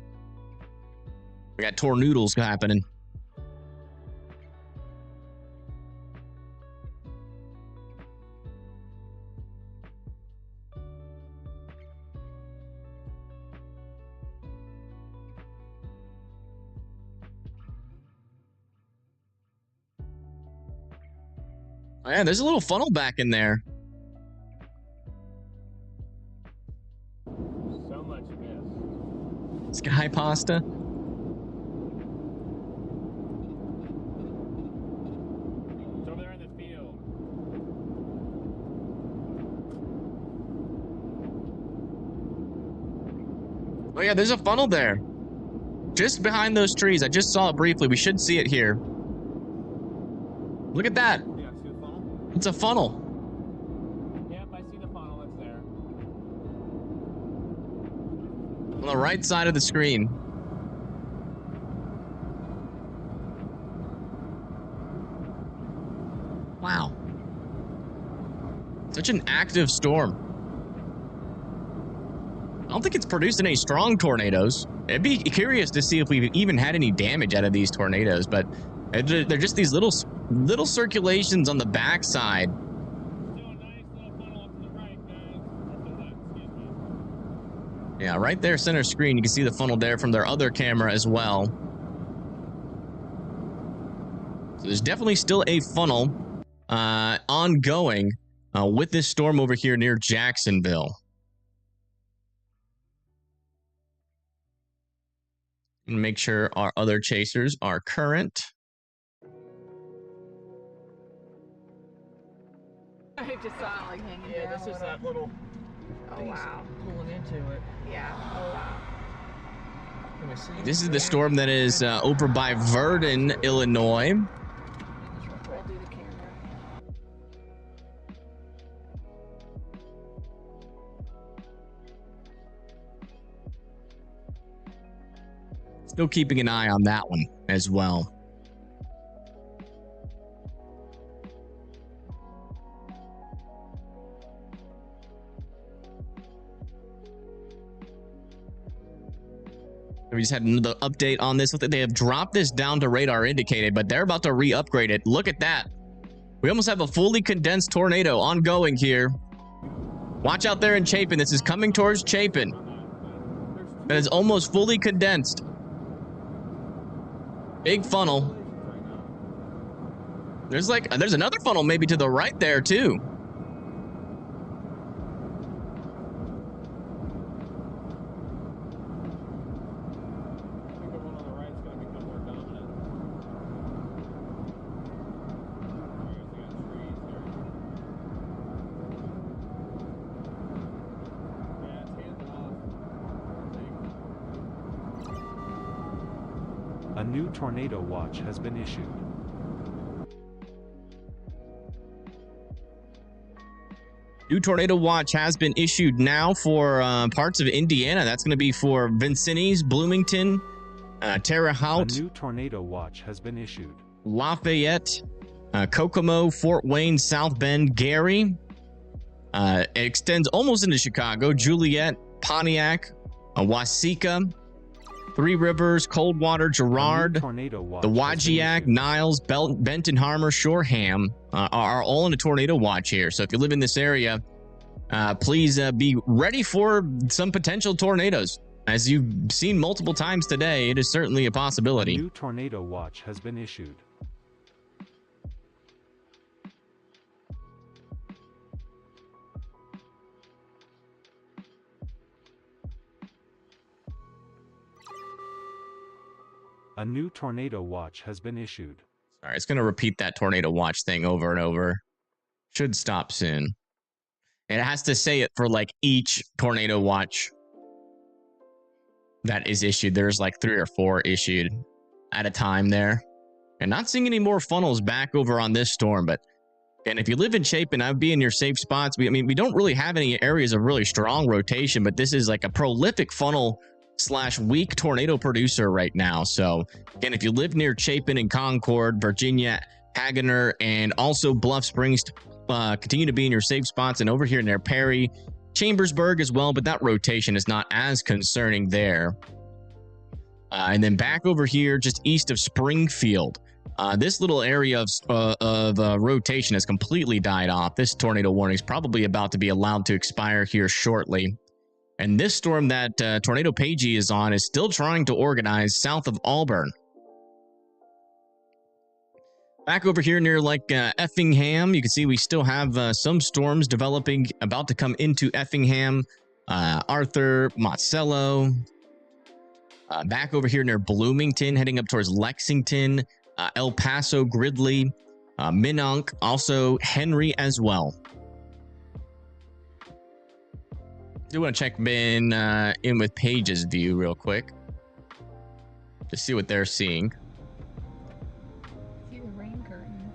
A: We got tornadoes happening. Oh, yeah, there's a little funnel back in there.
D: So much miss.
A: Sky pasta.
D: It's over there in the field.
A: Oh yeah, there's a funnel there. Just behind those trees. I just saw it briefly. We should see it here. Look at that.
E: Yeah, see the funnel?
A: It's a funnel.
D: Yep, I see the funnel that's there.
A: On the right side of the screen. Wow. Such an active storm. I don't think it's produced any strong tornadoes. I'd be curious to see if we've even had any damage out of these tornadoes, but they're just these little circulations on the backside.
D: Still a nice little funnel up to the right, guys. Or to the left, excuse me.
A: Yeah, right there, center screen. You can see the funnel there from their other camera as well. So there's definitely still a funnel ongoing with this storm over here near Jacksonville. And make sure our other chasers are current.
F: I just saw it like hanging
E: Yeah,
F: down.
E: this is that little
F: Oh wow.
E: pulling into it.
F: Yeah. Oh wow.
E: Can we see?
A: This is the storm that is over by Verdon, Illinois.
F: We'll do the camera.
A: Still keeping an eye on that one as well. We just had another update on this. They have dropped this down to radar indicated, but they're about to re-upgrade it. Look at that. We almost have a fully condensed tornado ongoing here. Watch out there in Chapin. This is coming towards Chapin. That is almost fully condensed. Big funnel. There's another funnel maybe to the right there too.
B: A new tornado watch has been issued.
A: New tornado watch has been issued now for parts of Indiana. That's going to be for Vincennes, Bloomington, Terre Haute.
B: A new tornado watch has been issued.
A: Lafayette, Kokomo, Fort Wayne, South Bend, Gary. It extends almost into Chicago, Juliet, Pontiac, Waseca, Three Rivers, Coldwater, Girard, the Wajiac, Niles, Benton Harbor, Shoreham are all in a tornado watch here. So if you live in this area, please be ready for some potential tornadoes. As you've seen multiple times today, it is certainly a possibility.
B: A new tornado watch has been issued. A new tornado watch has been issued.
A: All right, it's going to repeat that tornado watch thing over and over. Should stop soon. And it has to say it for like each tornado watch that is issued. There's like 3 or 4 issued at a time there. And not seeing any more funnels back over on this storm. But again, if you live in Chapin, I'd be in your safe spots. We don't really have any areas of really strong rotation, but this is like a prolific funnel / weak tornado producer right now. So again, if you live near Chapin and Concord, Virginia, Hagener, and also Bluff Springs, continue to be in your safe spots. And over here near Perry, Chambersburg as well, but that rotation is not as concerning there. And then back over here, just east of Springfield, this little area of rotation has completely died off. This tornado warning is probably about to be allowed to expire here shortly. And this storm that Tornado Pagey is on is still trying to organize south of Auburn. Back over here near Effingham, you can see we still have some storms developing, about to come into Effingham, Arthur, Monticello. Back over here near Bloomington, heading up towards Lexington, El Paso, Gridley, Minonk, also Henry as well. Do want to check in with Page's view real quick to see what they're seeing.
F: See the rain curtains.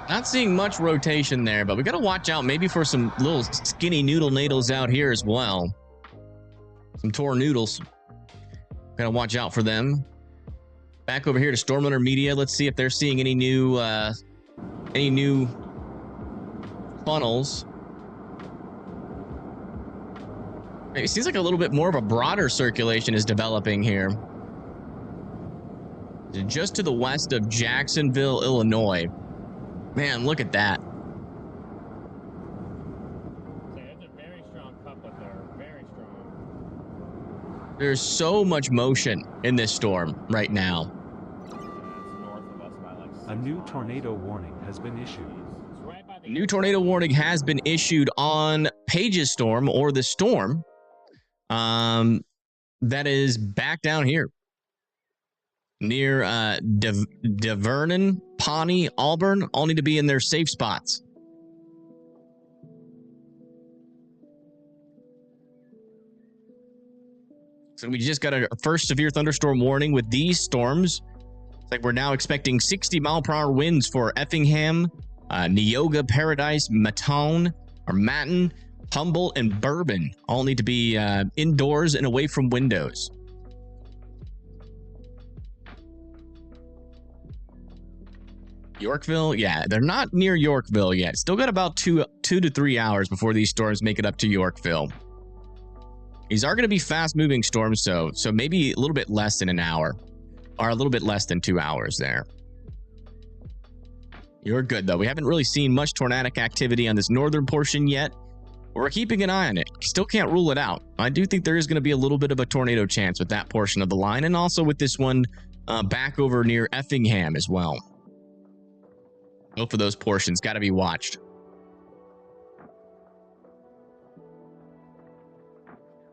A: Not seeing much rotation there, but we got to watch out maybe for some little skinny noodle needles out here as well. Some tornadoes. Got to watch out for them. Back over here to Storm Runner Media. Let's see if they're seeing any new funnels. It seems like a little bit more of a broader circulation is developing here. Just to the west of Jacksonville, Illinois. Man, look at that.
D: It's a very strong couplet there. Very strong.
A: There's so much motion in this storm right now.
E: It's north of us by like
B: A new tornado warning has been issued.
D: It's right by the
A: New tornado warning has been issued on Page's storm, or the storm that is back down here near DeVernon, Pawnee, Auburn. All need to be in their safe spots. So we just got a first severe thunderstorm warning with these storms. It's like we're now expecting 60-mile-per-hour winds for Effingham, Neoga, Paradise, Maton, Humboldt, and Bourbon. All need to be indoors and away from windows. Yorkville? Yeah, they're not near Yorkville yet. Still got about two to 3 hours before these storms make it up to Yorkville. These are going to be fast-moving storms, so maybe a little bit less than an hour. Or a little bit less than 2 hours there. You're good, though. We haven't really seen much tornadic activity on this northern portion yet. We're keeping an eye on it. Still can't rule it out. I do think there is going to be a little bit of a tornado chance with that portion of the line, and also with this one back over near Effingham as well. Both of those portions got to be watched.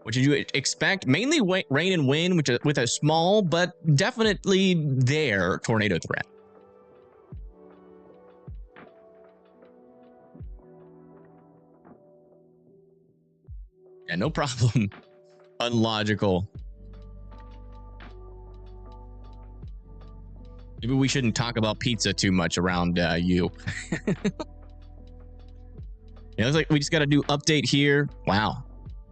A: What did you expect? Mainly rain and wind, which with a small but definitely there tornado threat. Yeah, no problem. Unlogical. Maybe we shouldn't talk about pizza too much around you. It looks like we just got to do update here. Wow.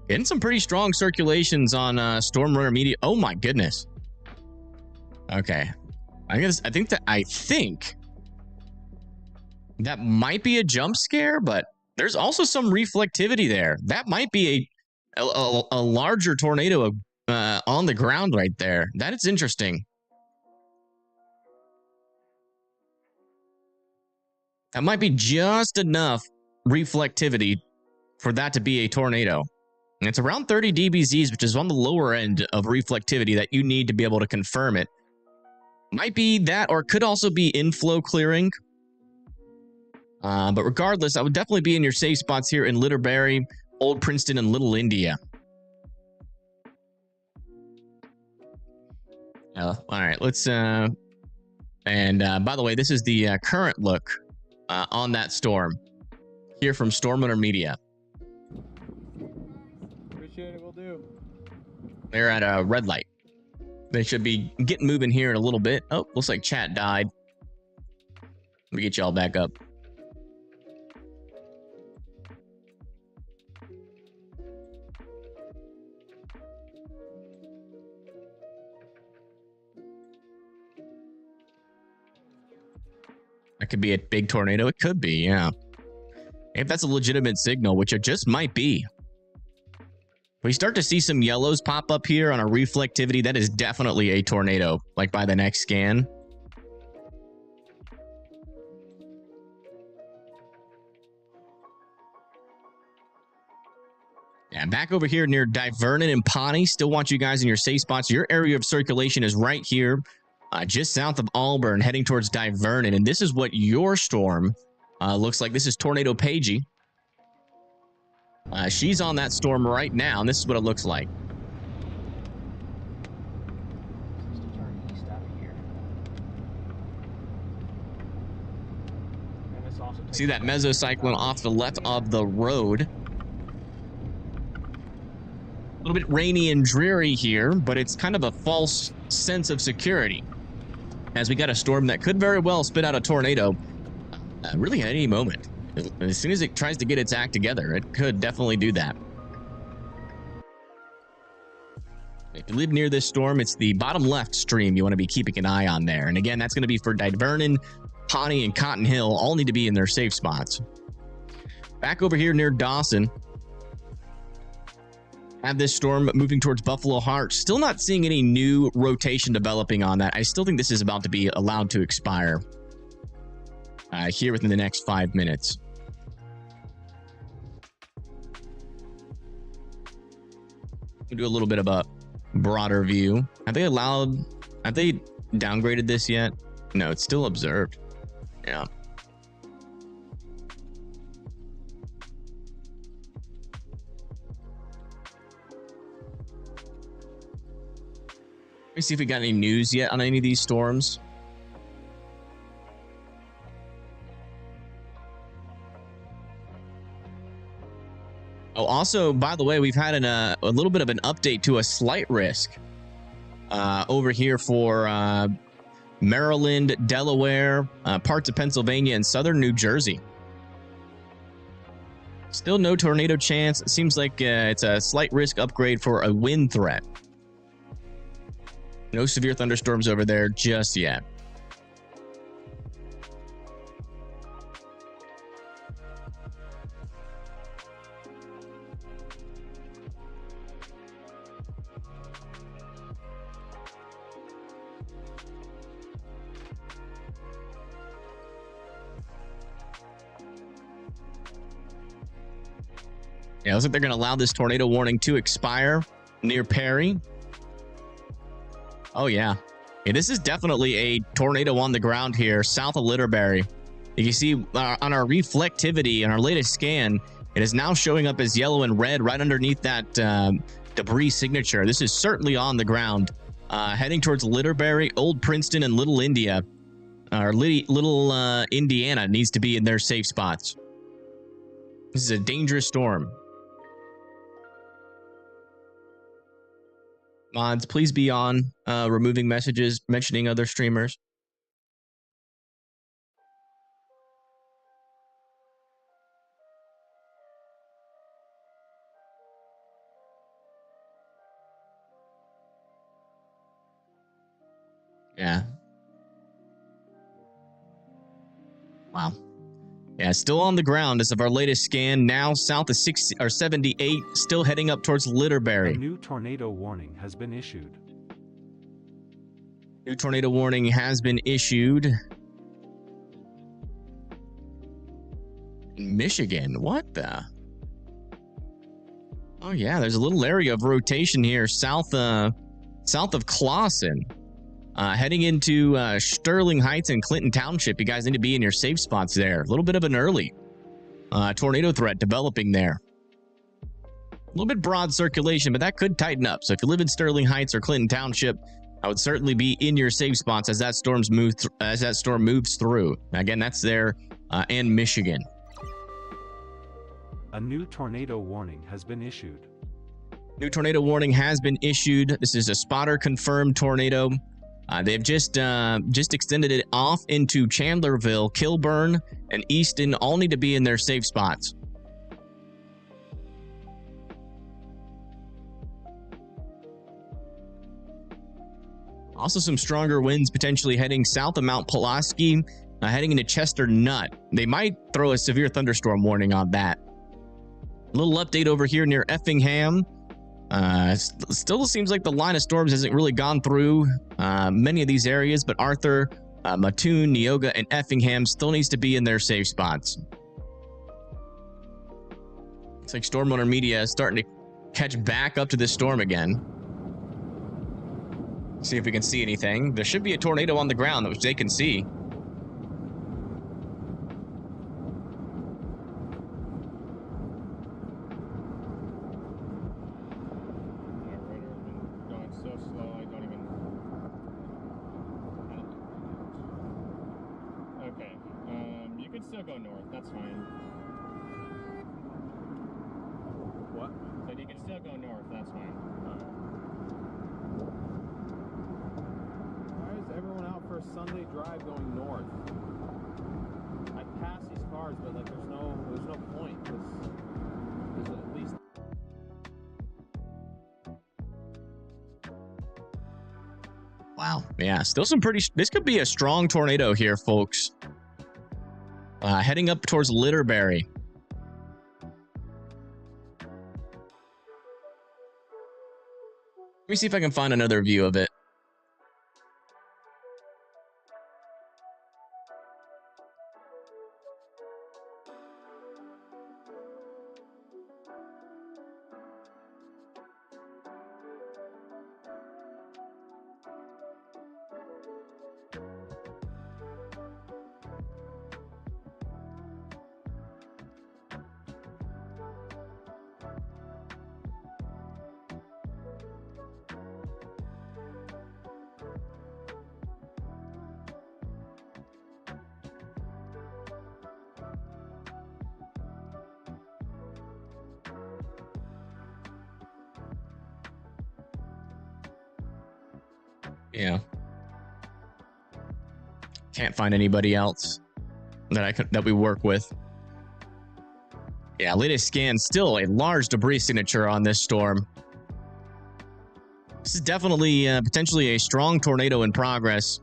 A: Getting some pretty strong circulations on Storm Runner Media. Oh my goodness. Okay. I think that might be a jump scare, but there's also some reflectivity there. That might be a larger tornado on the ground right there. That is interesting. That might be just enough reflectivity for that to be a tornado. And it's around 30 dBZs, which is on the lower end of reflectivity that you need to be able to confirm it. Might be that, or could also be inflow clearing. But regardless, I would definitely be in your safe spots here in Litterbury, Old Princeton, and Little India. All right, let's... by the way, this is the current look on that storm here from Storm Runner Media.
E: Appreciate it, will do.
A: They're at a red light. They should be getting moving here in a little bit. Oh, looks like chat died. Let me get y'all back up. That could be a big tornado. It could be, yeah. If that's a legitimate signal, which it just might be. We start to see some yellows pop up here on a reflectivity. That is definitely a tornado, like by the next scan. Yeah, back over here near Divernon and Pawnee. Still want you guys in your safe spots. Your area of circulation is right here, just south of Auburn, heading towards Divernon. And this is what your storm looks like. This is Tornado Pagey. She's on that storm right now, and this is what it looks like. See that mesocyclone off the left of the road. A little bit rainy and dreary here, but it's kind of a false sense of security, as we got a storm that could very well spit out a tornado really at any moment. As soon as it tries to get its act together, it could definitely do that. If you live near this storm, it's the bottom left stream you want to be keeping an eye on there. And again, that's going to be for Divernon, Pawnee, and Cotton Hill. All need to be in their safe spots. Back over here near Dawson, have this storm moving towards Buffalo Heart. Still not seeing any new rotation developing on that. I still think this is about to be allowed to expire here within the next 5 minutes. We'll do a little bit of a broader view. Have they downgraded this yet? No, it's still observed. Yeah. Let me see if we got any news yet on any of these storms. Oh, also, by the way, we've had a little bit of an update to a slight risk over here for Maryland, Delaware, parts of Pennsylvania, and southern New Jersey. Still no tornado chance. It seems like it's a slight risk upgrade for a wind threat. No severe thunderstorms over there just yet. Yeah, looks like they're going to allow this tornado warning to expire near Perry. Oh, yeah. Yeah, this is definitely a tornado on the ground here, south of Litterbury. You can see on our reflectivity in our latest scan, it is now showing up as yellow and red right underneath that debris signature. This is certainly on the ground, heading towards Litterbury, Old Princeton, and Little India. Or Little Indiana needs to be in their safe spots. This is a dangerous storm. Mods, please be on removing messages mentioning other streamers. Yeah. Wow. Yeah, still on the ground as of our latest scan. Now south of 60 or 78, still heading up towards Litterbury.
B: A new tornado warning has been issued.
A: New tornado warning has been issued. In Michigan, what the? Oh yeah, there's a little area of rotation here south of Clawson. Heading into Sterling Heights and Clinton Township. You guys need to be in your safe spots there. A little bit of an early tornado threat developing there. A little bit broad circulation, but that could tighten up. So if you live in Sterling Heights or Clinton Township, I would certainly be in your safe spots as that storm moves through. Again, that's there and Michigan.
B: A new tornado warning has been issued.
A: New tornado warning has been issued. This is a spotter confirmed tornado. They've just extended it off into Chandlerville, Kilburn, and Easton. All need to be in their safe spots. Also, some stronger winds potentially heading south of Mount Pulaski, heading into Chester Nut. They might throw a severe thunderstorm warning on that. A little update over here near Effingham. Still seems like the line of storms hasn't really gone through many of these areas, but Arthur, Mattoon, Neoga, and Effingham still needs to be in their safe spots. It's like Storm Owner Media is starting to catch back up to this storm again. See if we can see anything. There should be a tornado on the ground, which they can see.
D: Still go north, that's fine.
E: What?
D: So you can still go north, that's fine.
E: Why is everyone out for a Sunday drive going north? I pass these cars, but like there's no point because there's at least.
A: Wow. Yeah, still some pretty. This could be a strong tornado here, folks. Heading up towards Litterbury. Let me see if I can find another view of it. Yeah. Can't find anybody else that we work with. Yeah, latest scan, still a large debris signature on this storm. This is definitely potentially a strong tornado in progress.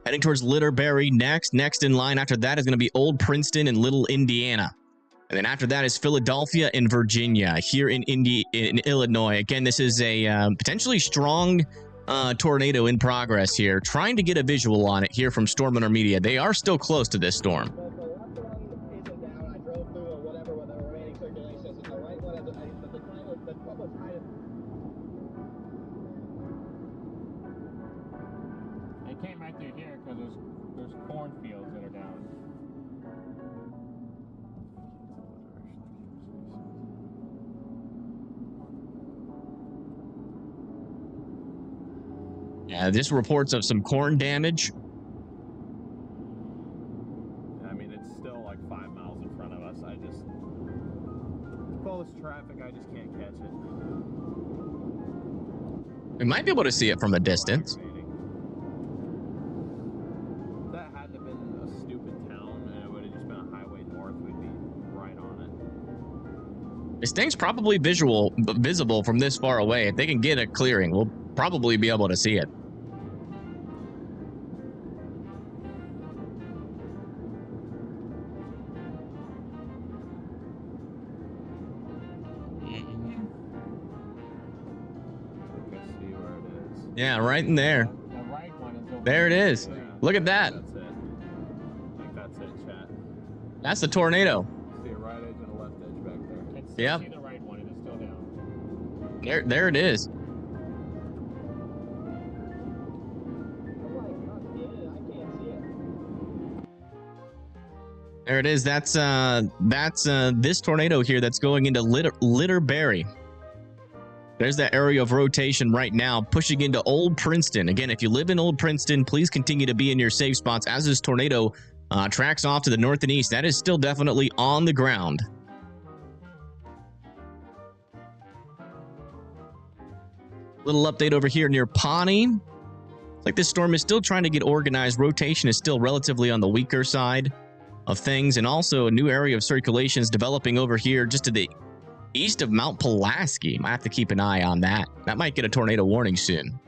A: Heading towards Litterbury next. Next in line after that is going to be Old Princeton and Little Indiana. And then after that is Philadelphia and Virginia here in Illinois. Again, this is a potentially strong tornado in progress here. Trying to get a visual on it here from Storm Hunter Media. They are still close to this storm.
C: The left one isn't down. I drove through or whatever with the remaining circulation. And the right one, the time was the what was kind of.
D: It came right through here because there's cornfields that are down.
A: Yeah, this reports of some corn damage.
E: I mean, it's still like 5 miles in front of us. With all this traffic, I just can't catch it.
A: We might be able to see it from a distance.
E: That had to have been a stupid town, and it would have just been a highway north. We'd be right on it.
A: This thing's probably visible from this far away. If they can get a clearing, we'll probably be able to see it. Yeah, right in there.
D: The right one is over
A: There it is.
E: Yeah.
A: Look at that.
E: That's it. I think that's it, chat.
A: That's the tornado.
E: See a right edge and a left edge back there.
D: I can still
A: Yep.
D: see the right one. It is still down.
A: There it is. There it is. That's this tornado here that's going into Litterbury. There's that area of rotation right now, pushing into Old Princeton. Again, if you live in Old Princeton, please continue to be in your safe spots as this tornado tracks off to the north and east. That is still definitely on the ground. Little update over here near Pawnee. Like this storm is still trying to get organized. Rotation is still relatively on the weaker side of things. And also a new area of circulation is developing over here just to the east of Mount Pulaski. Might have to keep an eye on that. That might get a tornado warning soon.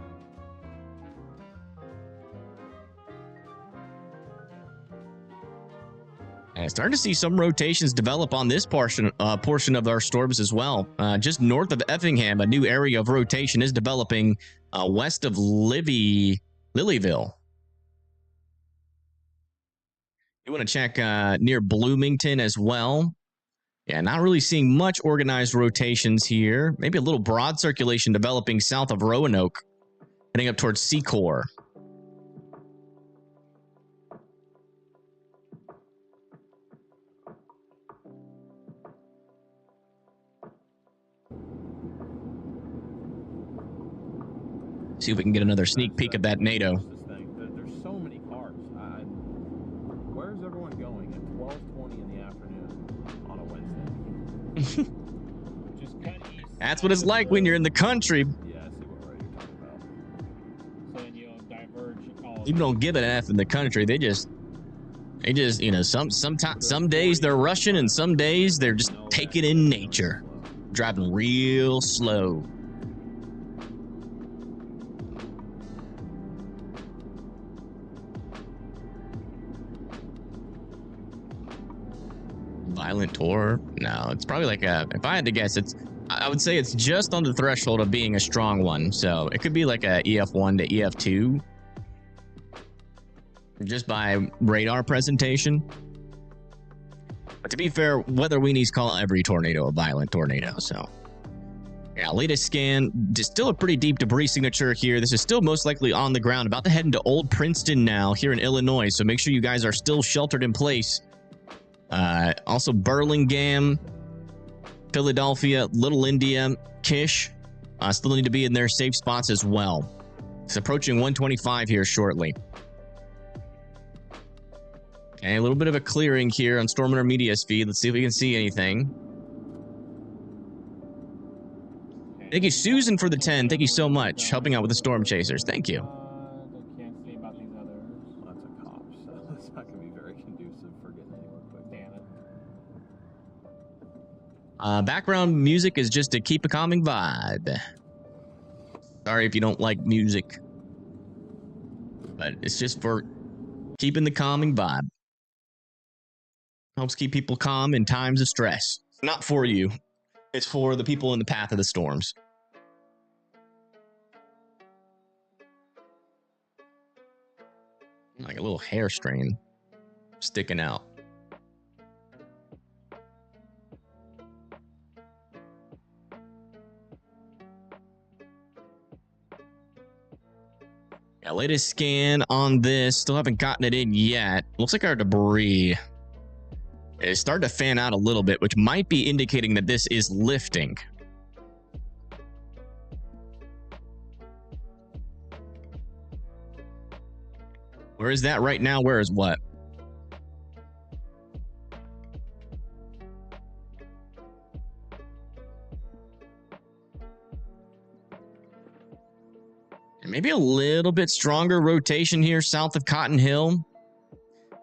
A: And starting to see some rotations develop on this portion of our storms as well. Just north of Effingham, a new area of rotation is developing west of Lilyville. You want to check near Bloomington as well. Yeah, not really seeing much organized rotations here. Maybe a little broad circulation developing south of Roanoke, heading up towards Secor. See if we can get another sneak peek of that NATO.
E: There's so many cars. Where's everyone going at 12:20 in the afternoon on a Wednesday?
D: Just cut east.
A: That's what it's like when you're in the country.
E: Yeah, I see what road you're talking about.
D: So then you'll diverge all.
A: People don't give an F in the country. They just, you know, some days they're rushing and some days they're just taking in nature, driving real slow. Violent tour? No, it's probably like a, if I had to guess, I would say it's just on the threshold of being a strong one. So it could be like a EF1 to EF2 just by radar presentation. But to be fair, weather weenies call every tornado a violent tornado. So yeah, latest scan, just still a pretty deep debris signature here. This is still most likely on the ground, about to head into Old Princeton now here in Illinois. So make sure you guys are still sheltered in place. Also Burlingame, Philadelphia, Little India, Kish, still need to be in their safe spots as well. It's approaching 125 here shortly. Okay, a little bit of a clearing here on Storm Hunter Media's feed. Let's see if we can see anything. Thank you, Susan, for the 10. Thank you so much. Helping out with the Storm Chasers. Thank you. Background music is just to keep a calming vibe. Sorry if you don't like music, but it's just for keeping the calming vibe. Helps keep people calm in times of stress. Not for you. It's for the people in the path of the storms. Like a little hair strain sticking out. Yeah, latest scan on this. Still haven't gotten it in yet. Looks like our debris is starting to fan out a little bit, which might be indicating that this is lifting. Where is that right now? Where is what? And maybe a little bit stronger rotation here south of Cotton Hill.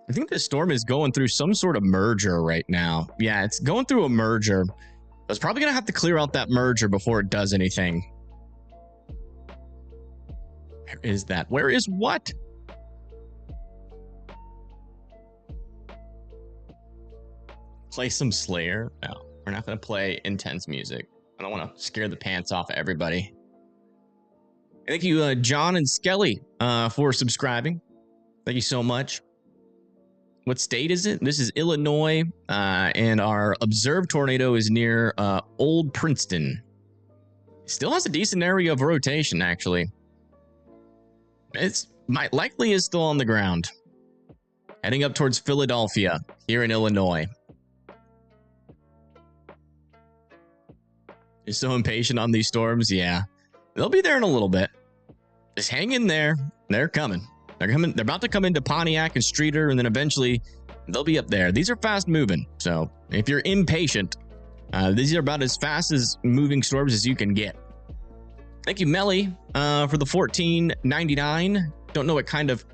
A: I think this storm is going through some sort of merger right now. Yeah, it's going through a merger. It's probably going to have to clear out that merger before it does anything. Where is that? Where is what? Play some Slayer? No, we're not going to play intense music. I don't want to scare the pants off of everybody. Thank you, John and Skelly, for subscribing. Thank you so much. What state is it? This is Illinois, and our observed tornado is near Old Princeton. Still has a decent area of rotation, actually. It's likely is still on the ground. Heading up towards Philadelphia, here in Illinois. You're so impatient on these storms? Yeah. They'll be there in a little bit. Just hang in there. They're coming. They're coming. They're about to come into Pontiac and Streeter, and then eventually they'll be up there. These are fast moving. So if you're impatient, these are about as fast as moving storms as you can get. Thank you, Melly, for the $14.99. Don't know what kind of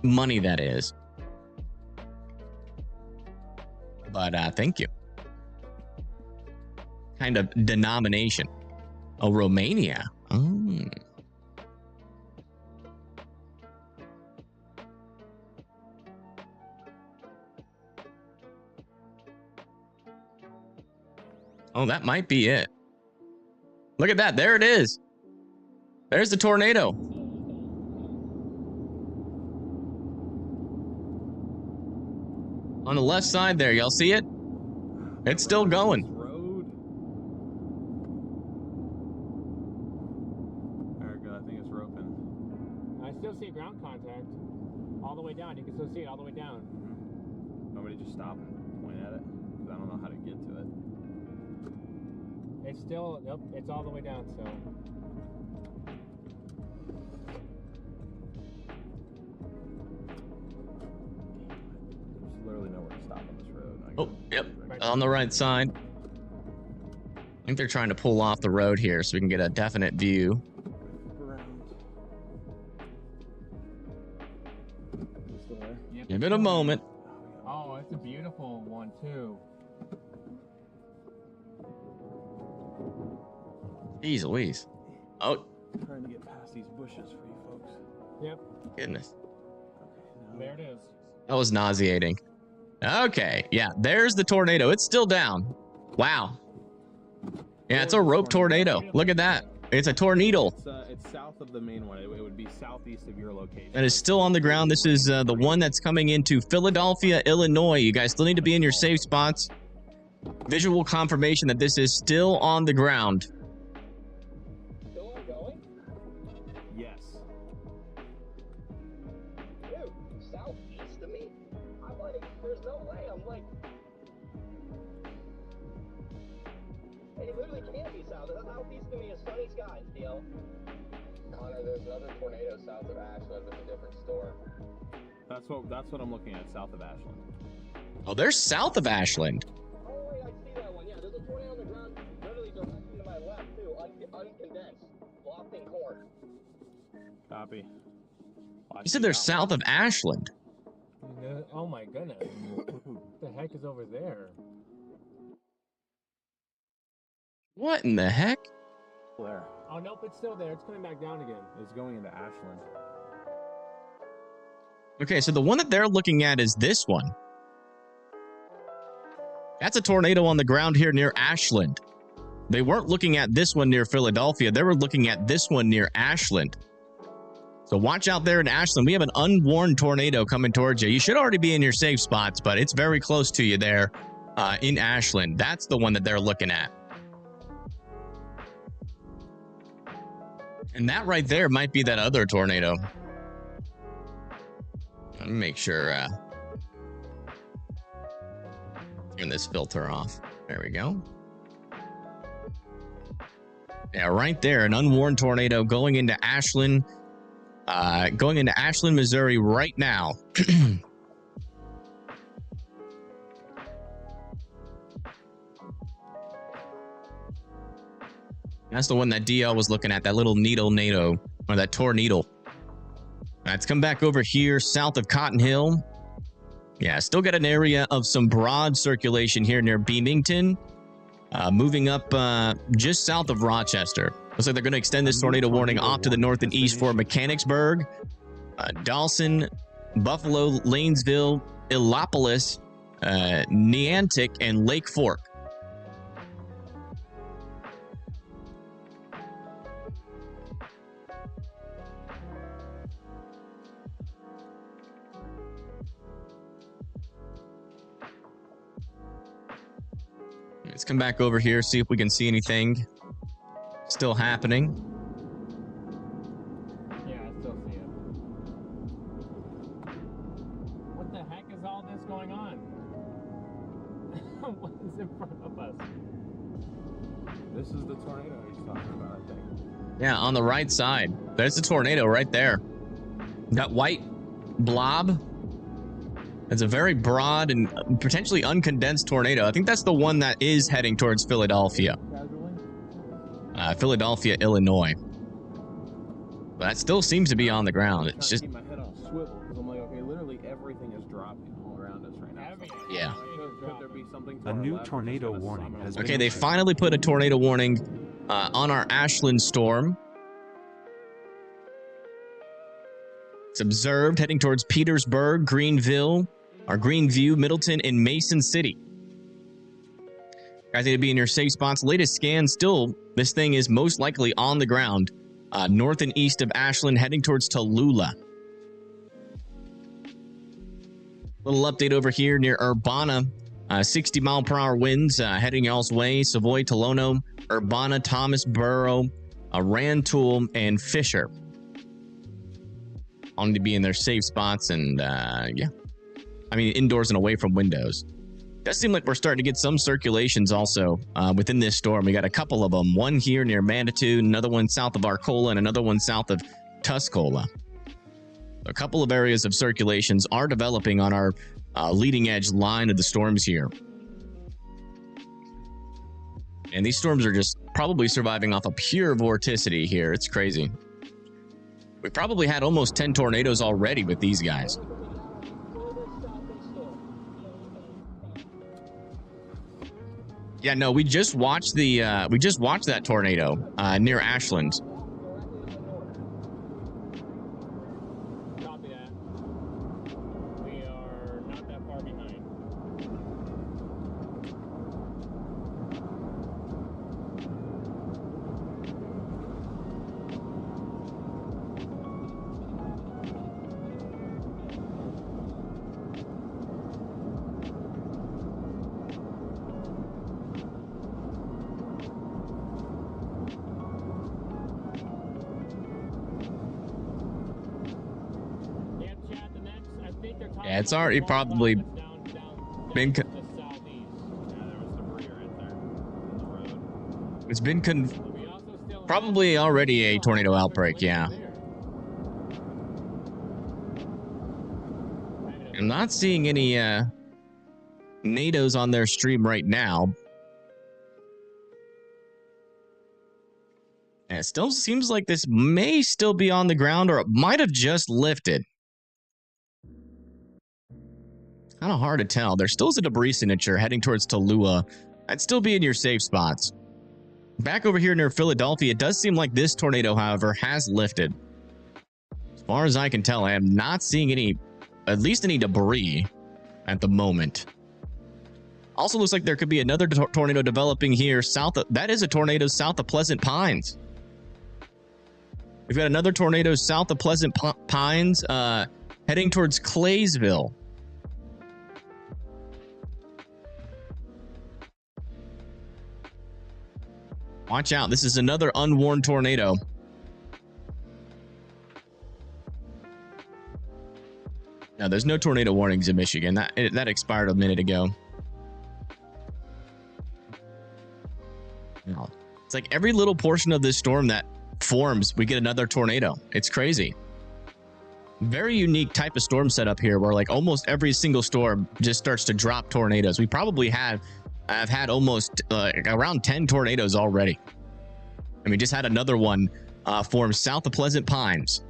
A: money that is, but thank you. Kind of denomination. Oh, Romania. Oh. Oh, that might be it. Look at that. There it is. There's the tornado. On the left side there, y'all see it? It's still going.
E: Erica, I think it's roping.
D: I still see ground contact all the way down. You can still see it all the way down.
E: Nobody just stop and point at it? Because I don't know how to get to it.
D: It's still, nope, it's all the way down, so.
E: There's literally nowhere to stop on this road.
A: Oh, yep. On the right side. I think they're trying to pull off the road here so we can get a definite view.
D: Yep,
A: Give it a moment.
D: Oh, it's a beautiful one, too.
A: Jeez Louise. Oh.
E: Trying to get past these bushes for you folks.
D: Yep.
A: Goodness.
E: Okay,
D: There it is.
A: That was nauseating. Okay. Yeah, there's the tornado. It's still down. Wow. Yeah, it's a rope tornado. Look at that. It's a tornado.
E: It's south of the main one. It would be southeast of your location.
A: That is still on the ground. This is the one that's coming into Philadelphia, Illinois. You guys still need to be in your safe spots. Visual confirmation that this is still on the ground.
C: Still ongoing?
E: Yes.
C: Dude, southeast of me? I'm like, there's no way. I'm like, it literally can't be south. Southeast of me is sunny skies, deal. Connor, there's another tornado south of Ashland with a different storm.
E: That's what I'm looking at, south of Ashland.
A: Oh, they're south of Ashland.
C: Oh, wait, I see that one. Yeah, there's a tornado on the ground literally directly to my left, too. Uncondensed. Blocked in corn.
E: Copy.
A: You said they're south of Ashland.
D: Oh my goodness. What the heck is over there?
A: What in the heck?
E: Where?
D: Oh, nope, it's still there. It's coming back down again.
E: It's going into Ashland.
A: Okay, so the one that they're looking at is this one. That's a tornado on the ground here near Ashland. They weren't looking at this one near Philadelphia. They were looking at this one near Ashland. So watch out there in Ashland. We have an unwarned tornado coming towards you. You should already be in your safe spots, but it's very close to you there in Ashland. That's the one that they're looking at. And that right there might be that other tornado. Let me make sure. Turn this filter off. There we go. Yeah, right there, an unwarned tornado going into Ashland, Missouri right now. That's the one that DL was looking at, that little needle, or that tornado. It's come back over here south of Cotton Hill. Yeah, still got an area of some broad circulation here near Beamington. Moving up just south of Rochester. Looks like they're going to extend this tornado warning off to the north and east for Mechanicsburg, Dawson, Buffalo, Lanesville, Illopolis, Niantic, and Lake Fork. Let's come back over here, see if we can see anything still happening.
D: Yeah, I still see it. What the heck is all this going on? What is in front of us?
E: This is the tornado he's talking about, I think.
A: Yeah, on the right side. There's a tornado right there. That white blob. It's a very broad and potentially uncondensed tornado. I think that's the one that is heading towards Philadelphia. Philadelphia, Illinois. But that still seems to be on the ground. It's just...
E: keep my head on swivel because I'm like, okay, literally everything is dropping all around us right now.
A: Yeah.
E: Could there be something to
B: A
E: our
B: new
E: left
B: tornado
E: that's gonna
B: warning
E: summon
B: has
E: a
B: been
A: Okay, they
B: issued.
A: finally put a tornado warning on our Ashland storm. It's observed heading towards Petersburg, Greenville, Middleton, and Mason City. Guys need to be in your safe spots. Latest scan, still, this thing is most likely on the ground, north and east of Ashland, heading towards Tallulah. Little update over here near Urbana. 60-mile-per-hour winds heading y'all's way. Savoy, Tolono, Urbana, Thomasboro, Rantoul, and Fisher. All need to be in their safe spots and, yeah. I mean, indoors and away from windows. Does seem like we're starting to get some circulations also within this storm. We got a couple of them. One here near Manitou, another one south of Arcola, and another one south of Tuscola. A couple of areas of circulations are developing on our leading edge line of the storms here. And these storms are just probably surviving off of pure vorticity here. It's crazy. We probably had almost 10 tornadoes already with these guys. Yeah, no, we just watched that tornado near Ashland.
D: Copy that. We are not that far behind.
A: Yeah, it's already probably been. It's been probably already a tornado outbreak. Yeah. I'm not seeing any NATOs on their stream right now. And it still seems like this may still be on the ground, or it might have just lifted. Kind of hard to tell. There still is a debris signature heading towards Tallulah. I'd still be in your safe spots. Back over here near Philadelphia, it does seem like this tornado, however, has lifted. As far as I can tell, I am not seeing any, at least any debris at the moment. Also looks like there could be another tornado developing here south of, that is a tornado south of Pleasant Pines. We've got another tornado south of Pleasant Pines heading towards Claysville. Watch out. This is another unwarned tornado. No, there's no tornado warnings in Michigan. That expired a minute ago. It's like every little portion of this storm that forms, we get another tornado. It's crazy. Very unique type of storm setup here where like almost every single storm just starts to drop tornadoes. We probably have had almost around 10 tornadoes already. And we just had another one form south of Pleasant Pines.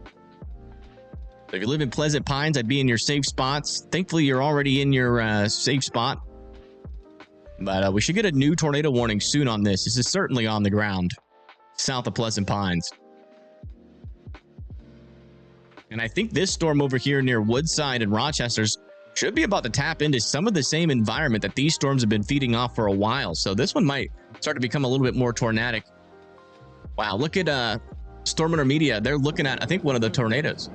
A: So if you live in Pleasant Pines, I'd be in your safe spots. Thankfully, you're already in your safe spot. But we should get a new tornado warning soon on this. This is certainly on the ground south of Pleasant Pines. And I think this storm over here near Woodside and Rochester's should be about to tap into some of the same environment that these storms have been feeding off for a while. So this one might start to become a little bit more tornadic. Wow, look at Storm Intermedia. They're looking at, I think, one of the tornadoes.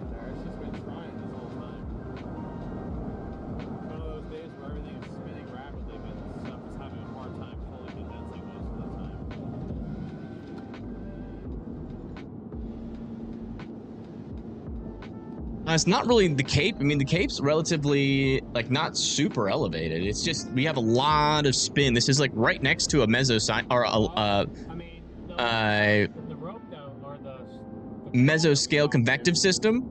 A: It's not really the Cape. I mean, the Cape's relatively like not super elevated. It's just we have a lot of spin. This is like right next to a mesoscale or mesoscale convective system,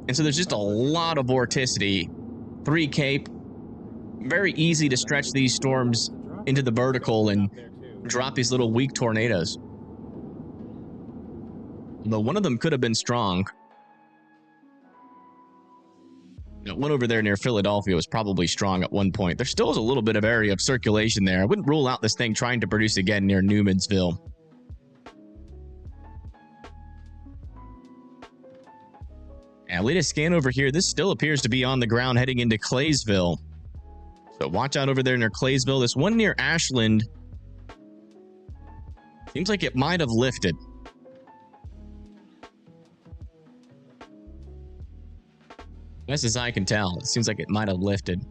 A: and so there's just a lot of vorticity. 3 Cape, very easy to stretch these storms into the vertical and drop these little weak tornadoes. Though one of them could have been strong. One over there near Philadelphia was probably strong at one point. There still is a little bit of area of circulation there. I wouldn't rule out this thing trying to produce again near Newmansville. And latest scan over here, this still appears to be on the ground heading into Claysville. So watch out over there near Claysville. This one near Ashland seems like it might have lifted. Best as I can tell, it seems like it might have lifted.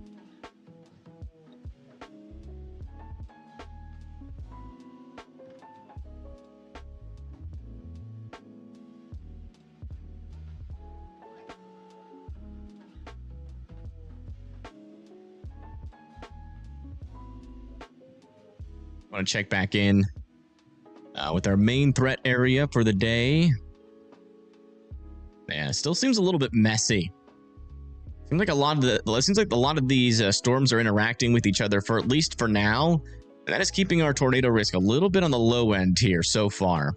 A: Want to check back in with our main threat area for the day. Yeah, it still seems a little bit messy. Seems like a lot of these storms are interacting with each other for at least for now. And that is keeping our tornado risk a little bit on the low end here so far.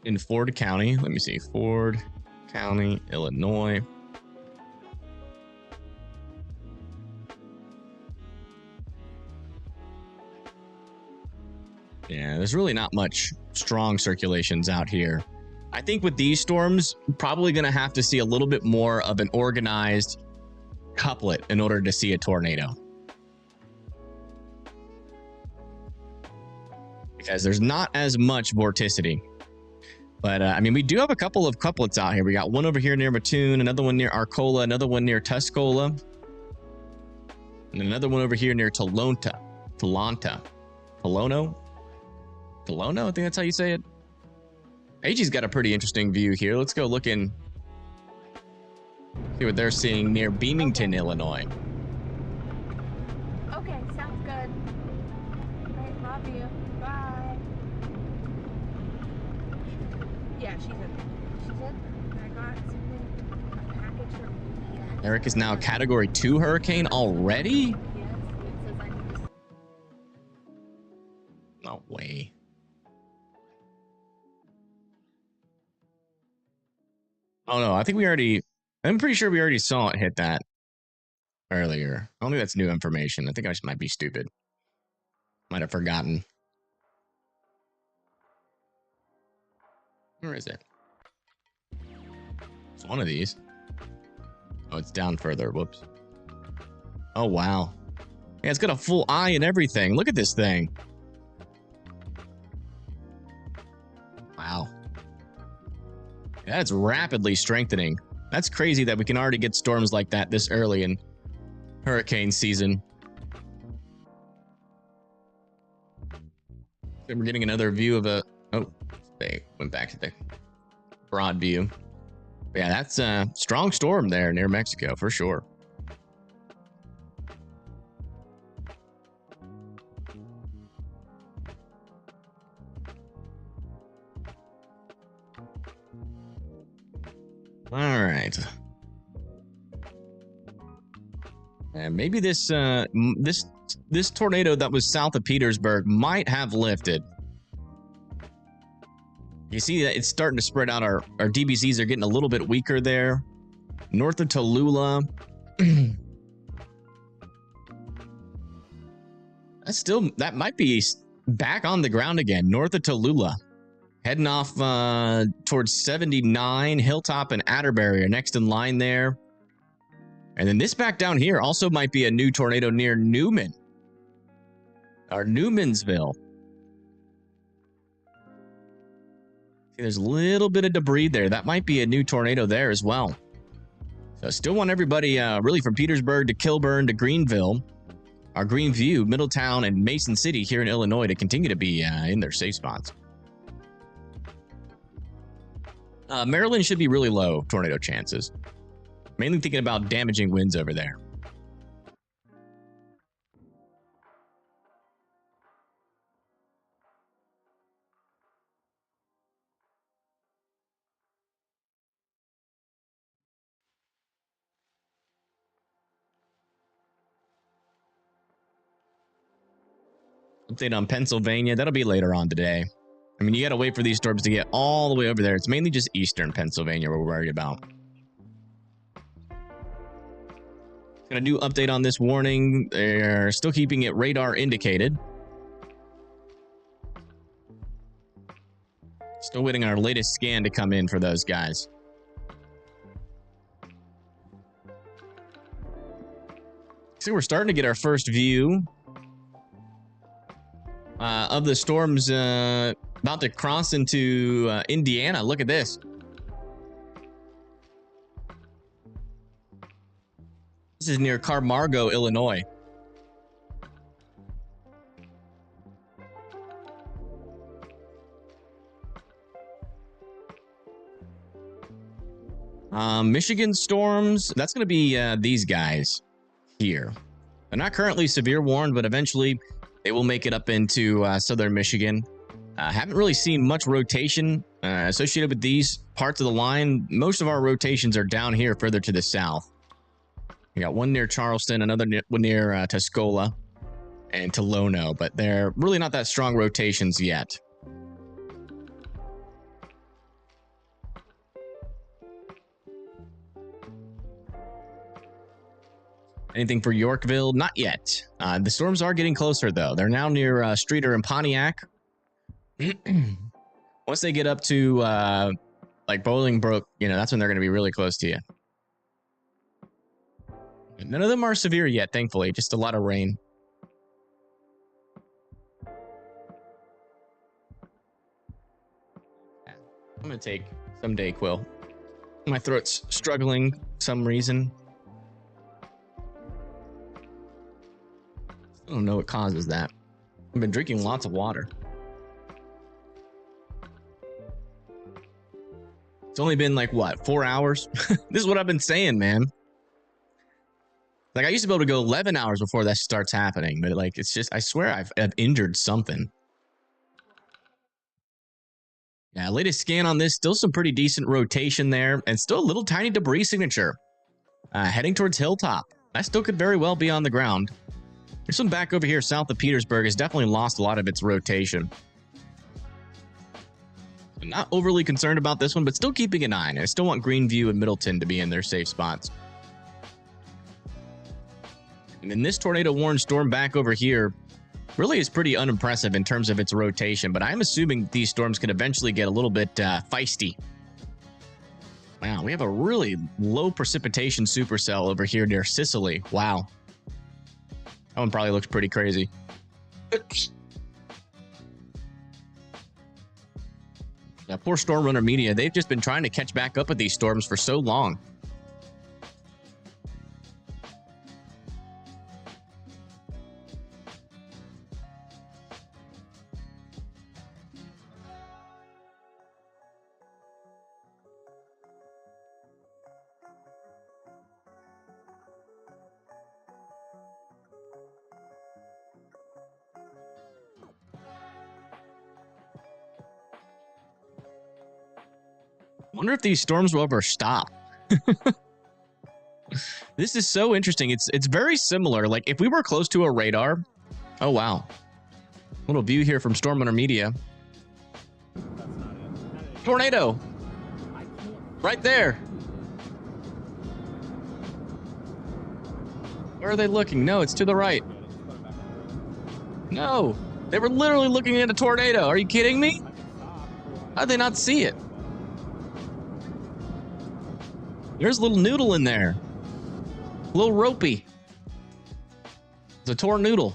A: In Ford County, let me see, Ford County, Illinois. Yeah, there's really not much strong circulations out here. I think with these storms, probably going to have to see a little bit more of an organized couplet in order to see a tornado. Because there's not as much vorticity. But, I mean, we do have a couple of couplets out here. We got one over here near Mattoon, another one near Arcola, another one near Tuscola, and another one over here near Tolono? Tolono, I think that's how you say it. AG's got a pretty interesting view here. Let's go look and see what they're seeing near Beamington, Illinois.
F: Okay, sounds good. Great, love you. Bye. Yeah, she's in. I got something, a package from
A: Eric is now Category 2 hurricane already?
F: Yes, it says I need to.
A: No way. Oh no, I think we already. I'm pretty sure we already saw it hit that earlier. I don't think that's new information. I think I just might be stupid. Might have forgotten. Where is it? It's one of these. Oh, it's down further. Whoops. Oh, wow. Yeah, it's got a full eye and everything. Look at this thing. Wow. That's rapidly strengthening. That's crazy that we can already get storms like that this early in hurricane season. And we're getting another view of a... Oh, they went back to the broad view. But yeah, that's a strong storm there near Mexico, for sure. All right. And maybe this tornado that was south of Petersburg might have lifted. You see that it's starting to spread out. Our DBZs are getting a little bit weaker there. North of Tallulah. That might be back on the ground again. North of Tallulah. Heading off towards 79. Hilltop and Atterbury are next in line there. And then this back down here also might be a new tornado near Newman. Or Newmansville. See, there's a little bit of debris there. That might be a new tornado there as well. So I still want everybody really from Petersburg to Kilburn to Greenville, our Greenview, Middletown, and Mason City here in Illinois to continue to be in their safe spots. Maryland should be really low tornado chances. Mainly thinking about damaging winds over there. Update on Pennsylvania. That'll be later on today. I mean, you got to wait for these storms to get all the way over there. It's mainly just eastern Pennsylvania we're worried about. Got a new update on this warning. They're still keeping it radar indicated. Still waiting on our latest scan to come in for those guys. So we're starting to get our first view of the storms about to cross into Indiana. Look at this. This is near Carmargo, Illinois. Michigan storms, that's going to be these guys here. They're not currently severe warned, but eventually they will make it up into southern Michigan. Haven't really seen much rotation associated with these parts of the line. Most of our rotations are down here further to the south. We got one near Charleston, another one near Tuscola and Tolono, but they're really not that strong rotations yet. Anything for Yorkville? Not yet. The storms are getting closer, though. They're now near Streeter and Pontiac. Once they get up to like Bolingbrook, you know, that's when they're going to be really close to you. None of them are severe yet, thankfully. Just a lot of rain. I'm going to take some Dayquil. My throat's struggling for some reason. I don't know what causes that. I've been drinking lots of water. It's only been like, what, 4 hours? This is what I've been saying, man. Like, I used to be able to go 11 hours before that starts happening, but like, it's just, I swear I've injured something. Yeah, latest scan on this, still some pretty decent rotation there, and still a little tiny debris signature. Heading towards Hilltop. That still could very well be on the ground. This one back over here south of Petersburg has definitely lost a lot of its rotation. Not overly concerned about this one, but still keeping an eye. And I still want Greenview and Middleton to be in their safe spots. And then this tornado warning storm back over here really is pretty unimpressive in terms of its rotation, but I'm assuming these storms could eventually get a little bit feisty. Wow, we have a really low precipitation supercell over here near Sicily. Wow. That one probably looks pretty crazy. Yeah, poor Storm Runner Media. They've just been trying to catch back up with these storms for so long. Wonder if these storms will ever stop. This is so interesting. It's very similar. Like if we were close to a radar. Oh wow. Little view here from Storm Runner Media. Tornado. Right there. Where are they looking? No, it's to the right. No. They were literally looking at a tornado. Are you kidding me? How did they not see it? There's a little noodle in there. A little ropey. It's a tornoodle.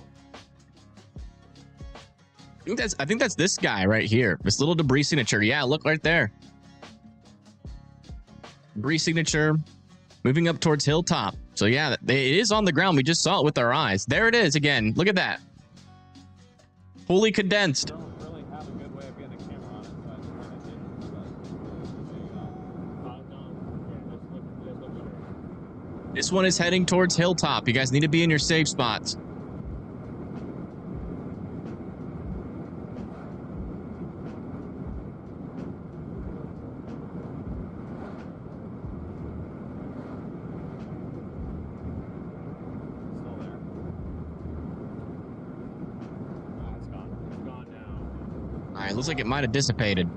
A: I think that's this guy right here. This little debris signature. Yeah, look right there. Debris signature. Moving up towards Hilltop. So yeah, it is on the ground. We just saw it with our eyes. There it is again. Look at that. Fully condensed. This one is heading towards Hilltop. You guys need to be in your safe spots.
D: Still there. Oh, it's gone. It's gone now.
A: All right, looks like it might have dissipated.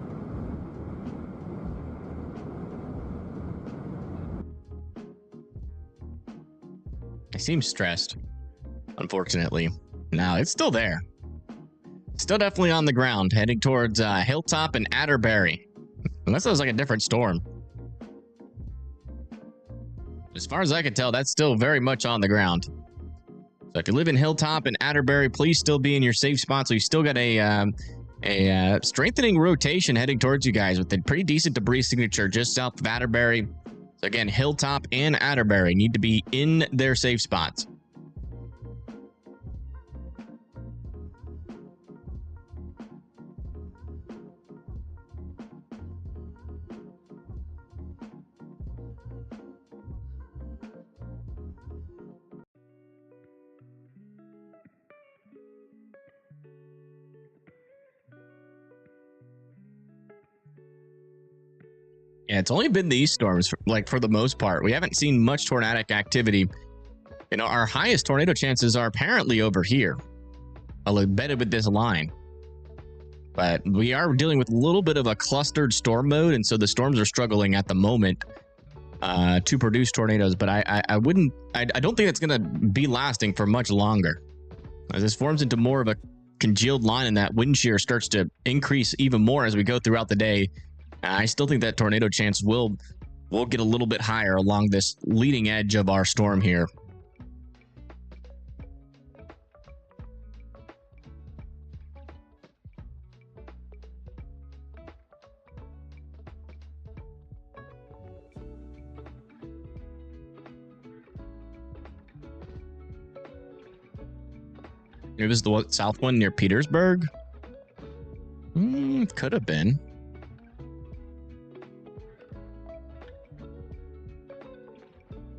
A: It seems stressed, unfortunately. No, it's still there. Still definitely on the ground, heading towards Hilltop and Atterbury. Unless that was like a different storm. As far as I can tell, that's still very much on the ground. So if you live in Hilltop and Atterbury, please still be in your safe spots. We've still got a strengthening rotation heading towards you guys with a pretty decent debris signature just south of Atterbury. So again, Hilltop and Atterbury need to be in their safe spots. Yeah, it's only been these storms, like for the most part. We haven't seen much tornadic activity. You know, our highest tornado chances are apparently over here, embedded with this line. But we are dealing with a little bit of a clustered storm mode, and so the storms are struggling at the moment to produce tornadoes. But I don't think it's going to be lasting for much longer. As this forms into more of a congealed line and that wind shear starts to increase even more as we go throughout the day, I still think that tornado chance will get a little bit higher along this leading edge of our storm here. It was the south one near Petersburg? Could have been.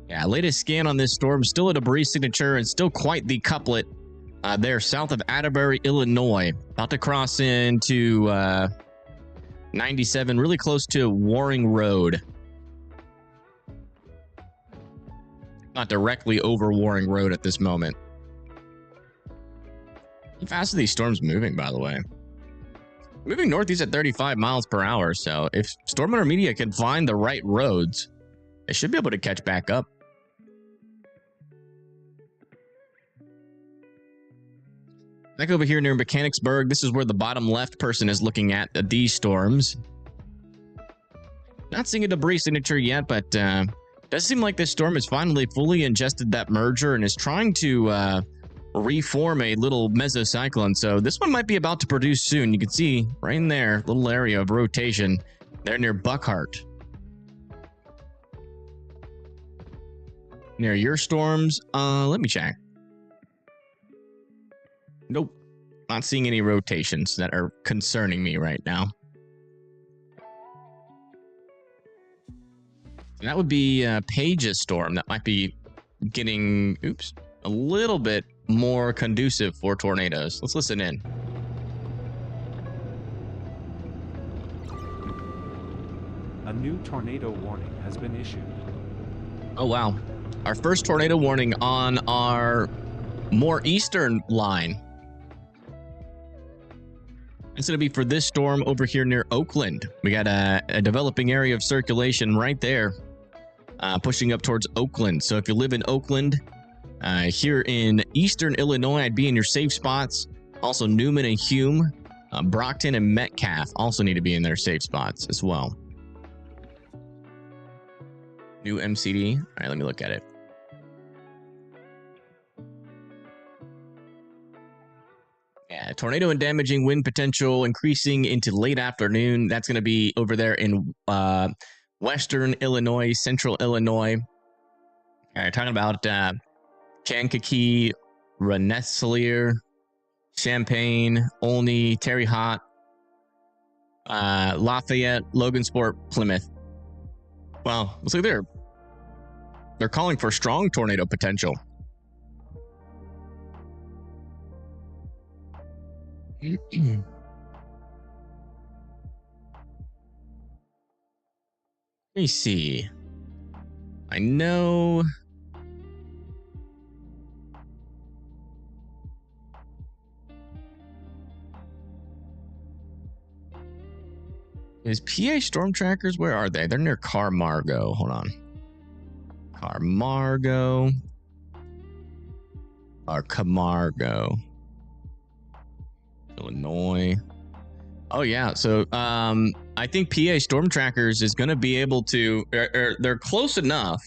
A: Yeah, latest scan on this storm, still a debris signature and still quite the couplet there south of Atterbury, Illinois. About to cross into 97, really close to Waring Road. Not directly over Waring Road at this moment. How fast are these storms moving, by the way? Moving northeast at 35 miles per hour. So if Storm Hunter Media can find the right roads, they should be able to catch back up. Back over here near Mechanicsburg, this is where the bottom left person is looking at these storms. Not seeing a debris signature yet, but does seem like this storm has finally fully ingested that merger and is trying to reform a little mesocyclone. So this one might be about to produce soon. You can see right in there, little area of rotation there near Buckhart. Near your storms, let me check. Nope, not seeing any rotations that are concerning me right now. And that would be Page's storm. That might be getting, a little bit more conducive for tornadoes. Let's listen in.
B: A new tornado warning has been issued.
A: Oh, wow. Our first tornado warning on our more eastern line. It's going to be for this storm over here near Oakland. We got a developing area of circulation right there, pushing up towards Oakland. So if you live in Oakland, here in eastern Illinois, I'd be in your safe spots. Also, Newman and Hume, Brockton and Metcalf also need to be in their safe spots as well. New MCD. All right, let me look at it. Yeah, tornado and damaging wind potential increasing into late afternoon. That's going to be over there in western Illinois, central Illinois. All right, talking about Kankakee, Rensselaer, Champaign, Olney, Terre Haute, Lafayette, Logansport, Plymouth. Wow, looks like they're calling for strong tornado potential. Let me see. I know. Is PA Storm Trackers? Where are they? They're near Carmargo. Hold on. Carmargo. Or Camargo. Illinois. Oh yeah, so I think PA Storm Trackers is going to be able to. They're close enough.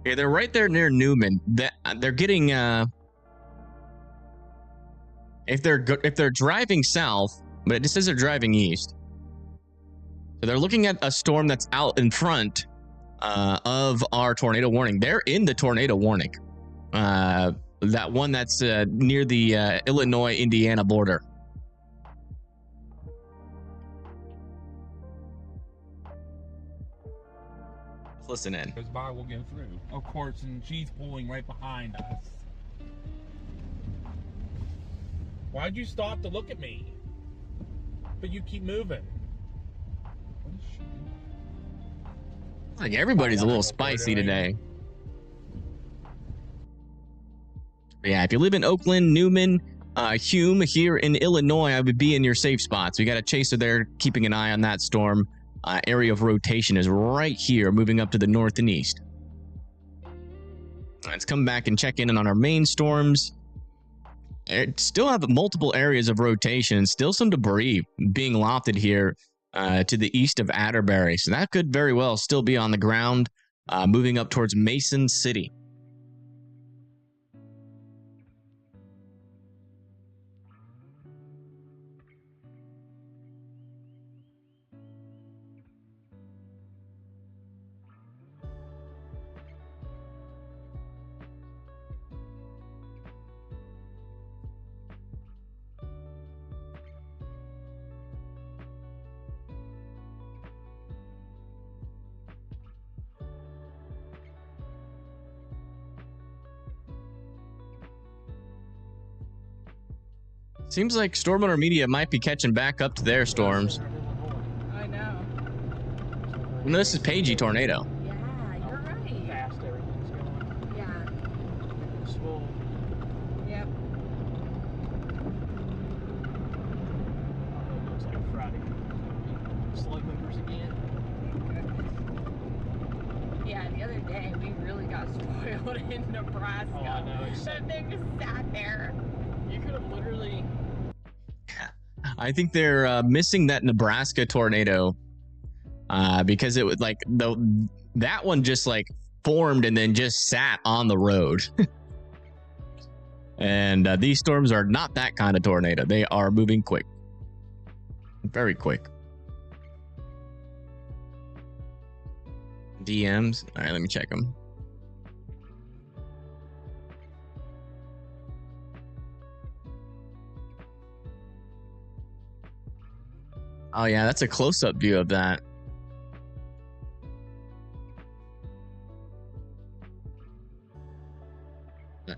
A: Yeah, they're right there near Newman. They're getting. If they're driving south, but it just says they're driving east. So they're looking at a storm that's out in front of our tornado warning. They're in the tornado warning. That one that's near the Illinois-Indiana border. Let's listen in.
G: Goes by, we'll go through. Of course, and she's pulling right behind us. Why'd you stop to look at me? But you keep moving. What is she doing?
A: Like everybody's a little spicy today. Yeah, if you live in Oakland, Newman, Hume here in Illinois, I would be in your safe spots. We got a chaser there, keeping an eye on that storm. Area of rotation is right here, moving up to the north and east. Let's come back and check in on our main storms. Still have multiple areas of rotation and still some debris being lofted here to the east of Atterbury. So that could very well still be on the ground, moving up towards Mason City. Seems like Storm Hunter Media might be catching back up to their storms.
F: I know.
A: No, this is Pagey Tornado.
F: Yeah, you're right.
G: Fast everything's going.
F: Yeah.
G: Slow.
F: Yep.
H: everybody. Slow movers again.
F: Yeah, the other day we really got spoiled in Nebraska.
H: Oh, I know.
F: That thing just sat there.
H: You could have literally.
A: I think they're missing that Nebraska tornado because it was like that one just like formed and then just sat on the road. And these storms are not that kind of tornado. They are moving quick. Very quick. DMs. All right, let me check them. Oh, yeah, that's a close-up view of that.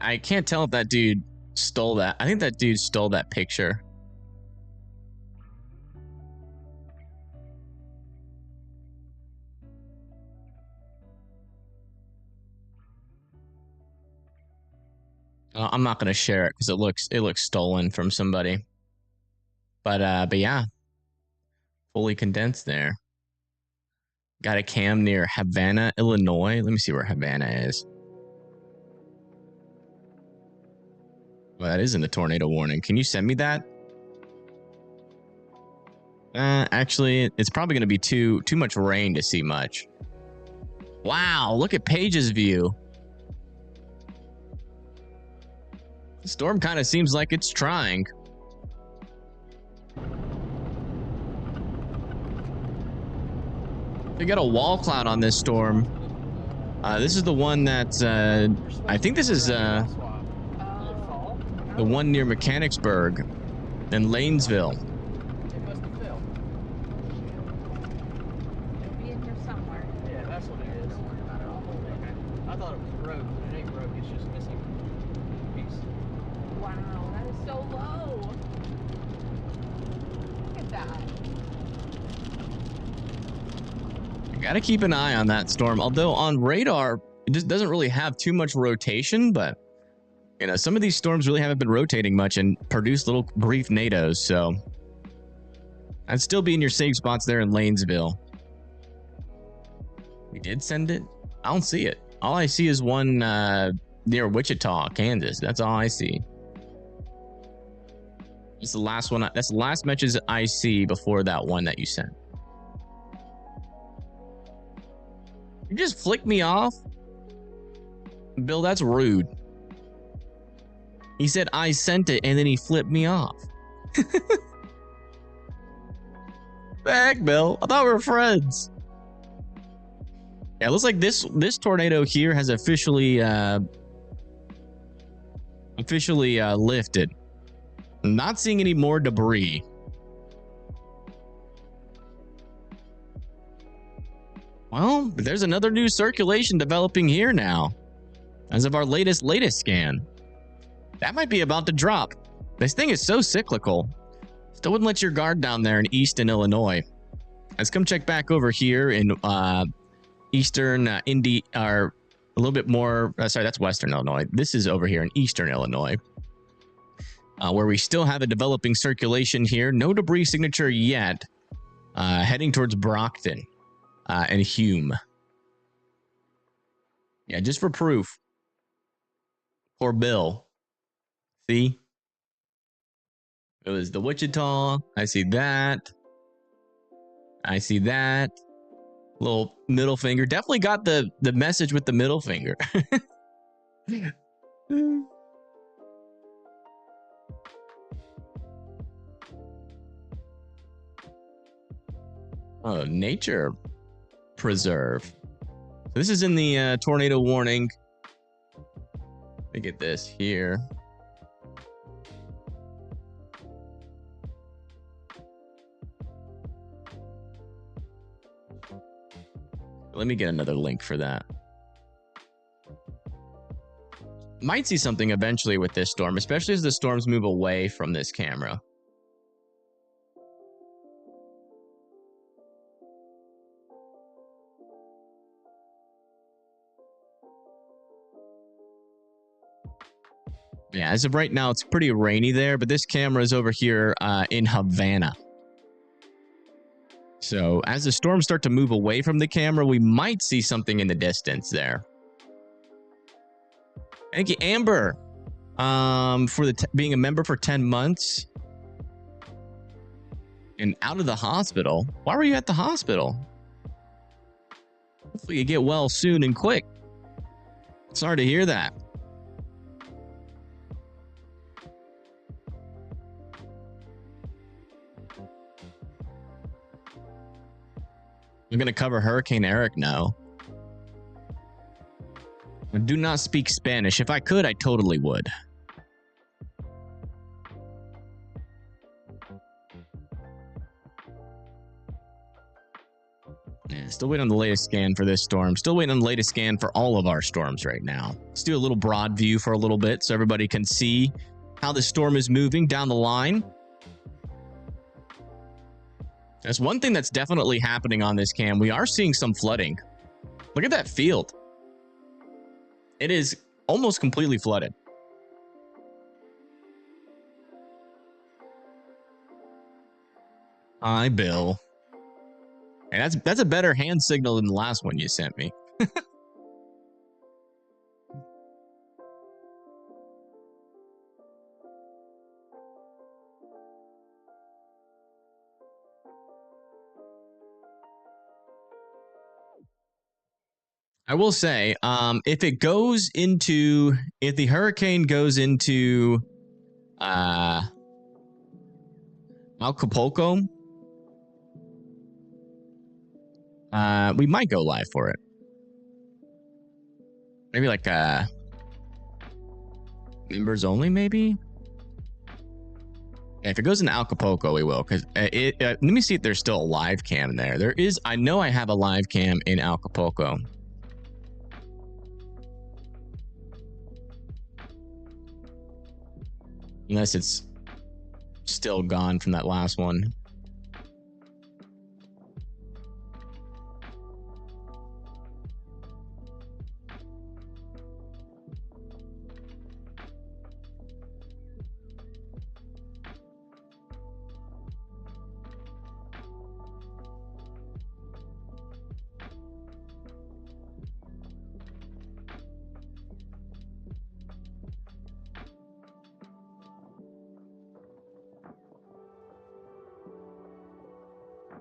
A: I can't tell if that dude stole that. I think that dude stole that picture. I'm not gonna share it because it looks stolen from somebody. But yeah, fully condensed there. Got a cam near Havana, Illinois. Let me see where Havana is. Well, that isn't a tornado warning. Can you send me that? Actually, it's probably gonna be too much rain to see much. Wow, look at Paige's view. The storm kind of seems like it's trying. We got a wall cloud on this storm. This is the one that I think this is the one near Mechanicsburg and Lanesville.
H: It must have fell.
F: It'll be in here somewhere.
H: Yeah, that's what it is.
F: Don't worry about it all.
H: I thought it was broke, but it ain't broke. It's just missing a piece.
F: Wow, that is so low. Look at that.
A: You gotta keep an eye on that storm. Although on radar, it just doesn't really have too much rotation, but you know, some of these storms really haven't been rotating much and produce little brief nados, so I'd still be in your safe spots there in Lanesville. We did send it? I don't see it. All I see is one near Wichita, Kansas. That's all I see. It's the last one. That's the last message I see before that one that you sent. You just flick me off? Bill, that's rude. He said I sent it and then he flipped me off. Back, Bill. I thought we were friends. Yeah, it looks like this tornado here has officially lifted. I'm not seeing any more debris. Well, there's another new circulation developing here now. As of our latest scan. That might be about to drop. This thing is so cyclical. Still wouldn't let your guard down there in Easton, Illinois. Let's come check back over here in Eastern Indy, or a little bit more. Sorry, that's Western Illinois. This is over here in Eastern Illinois, where we still have a developing circulation here. No debris signature yet. Heading towards Brockton and Hume. Yeah, just for proof. Poor Bill. See? It was the Wichita. I see that. I see that. Little middle finger. Definitely got the message with the middle finger. Oh, nature preserve. So this is in the tornado warning. Let me get this here. Let me get another link for that. Might see something eventually with this storm, especially as the storms move away from this camera. Yeah, as of right now, it's pretty rainy there, but this camera is over here in Havana. So as the storms start to move away from the camera, we might see something in the distance there. Thank you, Amber, for being a member for 10 months. And out of the hospital. Why were you at the hospital? Hopefully you get well soon and quick. Sorry to hear that. We're going to cover Hurricane Eric now. I do not speak Spanish. If I could, I totally would. Yeah, still waiting on the latest scan for this storm. Still waiting on the latest scan for all of our storms right now. Let's do a little broad view for a little bit so everybody can see how the storm is moving down the line. That's one thing that's definitely happening on this cam. We are seeing some flooding. Look at that field. It is almost completely flooded. Hi, Bill. And that's a better hand signal than the last one you sent me. I will say, if the hurricane goes into Acapulco, we might go live for it. Maybe like members only, maybe. Yeah, if it goes into Acapulco, we will. Because let me see if there's still a live cam there. There is. I know I have a live cam in Acapulco. Unless it's still gone from that last one.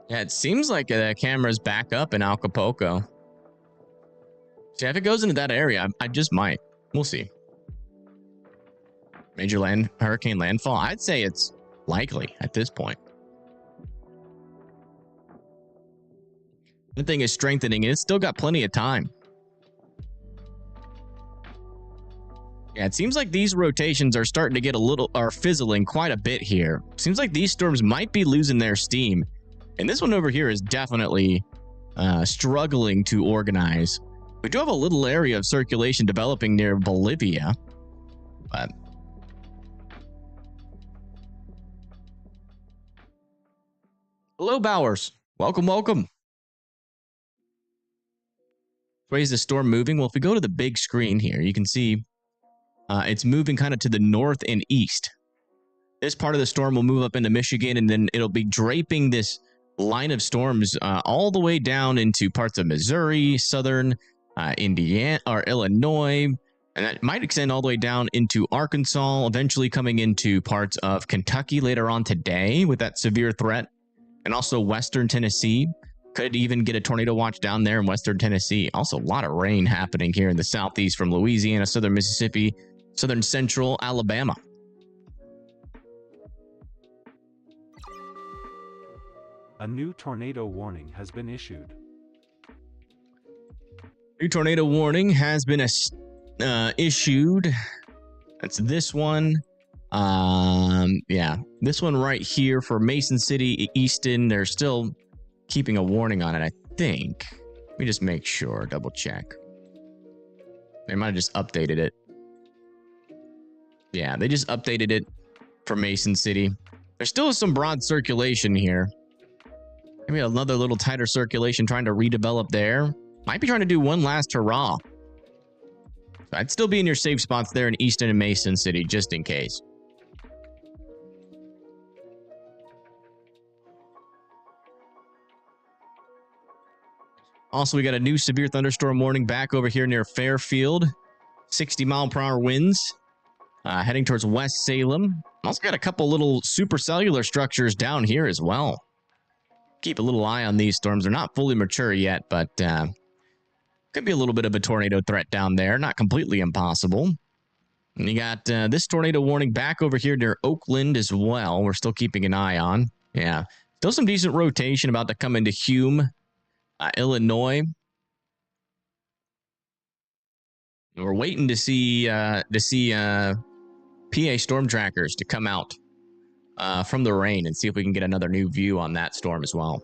A: Yeah, it seems like the camera's back up in Acapulco. See, if it goes into that area, I just might. We'll see. Major hurricane landfall? I'd say it's likely at this point. The thing is strengthening. It's still got plenty of time. Yeah, it seems like these rotations are starting to get fizzling quite a bit here. Seems like these storms might be losing their steam. And this one over here is definitely struggling to organize. We do have a little area of circulation developing near Bolivia. But hello, Bowers. Welcome, welcome. Where is the storm moving? Well, if we go to the big screen here, you can see it's moving kind of to the north and east. This part of the storm will move up into Michigan, and then it'll be draping this line of storms all the way down into parts of Missouri, southern Indiana or Illinois, and that might extend all the way down into Arkansas, eventually coming into parts of Kentucky later on today with that severe threat, and also western Tennessee. Could even get a tornado watch down there in western Tennessee. Also, a lot of rain happening here in the southeast from Louisiana, southern Mississippi, southern central Alabama.
B: A new tornado warning has been issued.
A: New tornado warning has been issued. That's this one. Yeah, this one right here for Mason City, Easton. They're still keeping a warning on it, I think. Let me just make sure, double check. They might have just updated it. Yeah, they just updated it for Mason City. There still is some broad circulation here. Maybe another little tighter circulation trying to redevelop there. Might be trying to do one last hurrah. So I'd still be in your safe spots there in Easton and Mason City, just in case. Also, we got a new severe thunderstorm warning back over here near Fairfield. 60-mile-per-hour winds heading towards West Salem. Also got a couple little supercellular structures down here as well. Keep a little eye on these storms. They're not fully mature yet, but could be a little bit of a tornado threat down there. Not completely impossible. And you got this tornado warning back over here near Oakland as well. We're still keeping an eye on. Yeah, still some decent rotation about to come into Hume, Illinois. We're waiting to see PA storm trackers to come out from the rain and see if we can get another new view on that storm as well.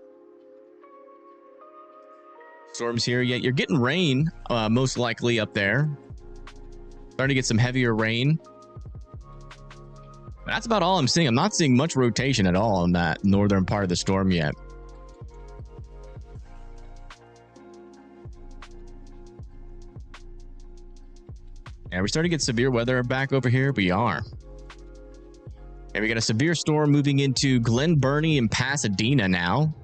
A: Storms here, yeah, you're getting rain most likely up there. Starting to get some heavier rain. That's about all I'm seeing. I'm not seeing much rotation at all in that northern part of the storm yet. Yeah, we starting to get severe weather back over here. We are. And we got a severe storm moving into Glen Burnie and Pasadena now.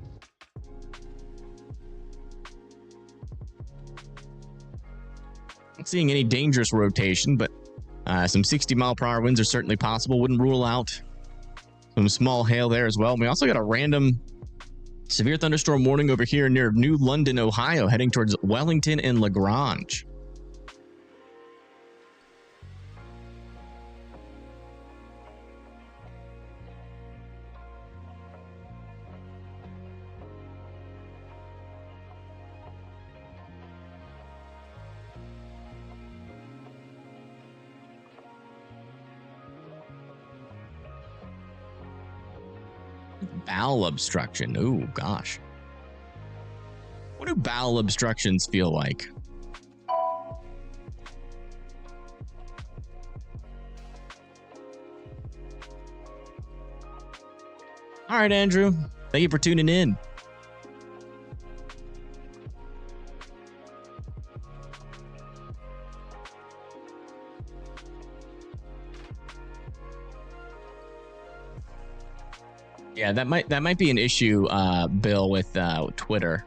A: Not seeing any dangerous rotation, but some 60-mile-per-hour winds are certainly possible. Wouldn't rule out some small hail there as well. And we also got a random severe thunderstorm warning over here near New London, Ohio, heading towards Wellington and Lagrange. Bowel obstruction. Ooh, gosh. What do bowel obstructions feel like? All right, Andrew. Thank you for tuning in. Yeah, that might be an issue, Bill, with Twitter,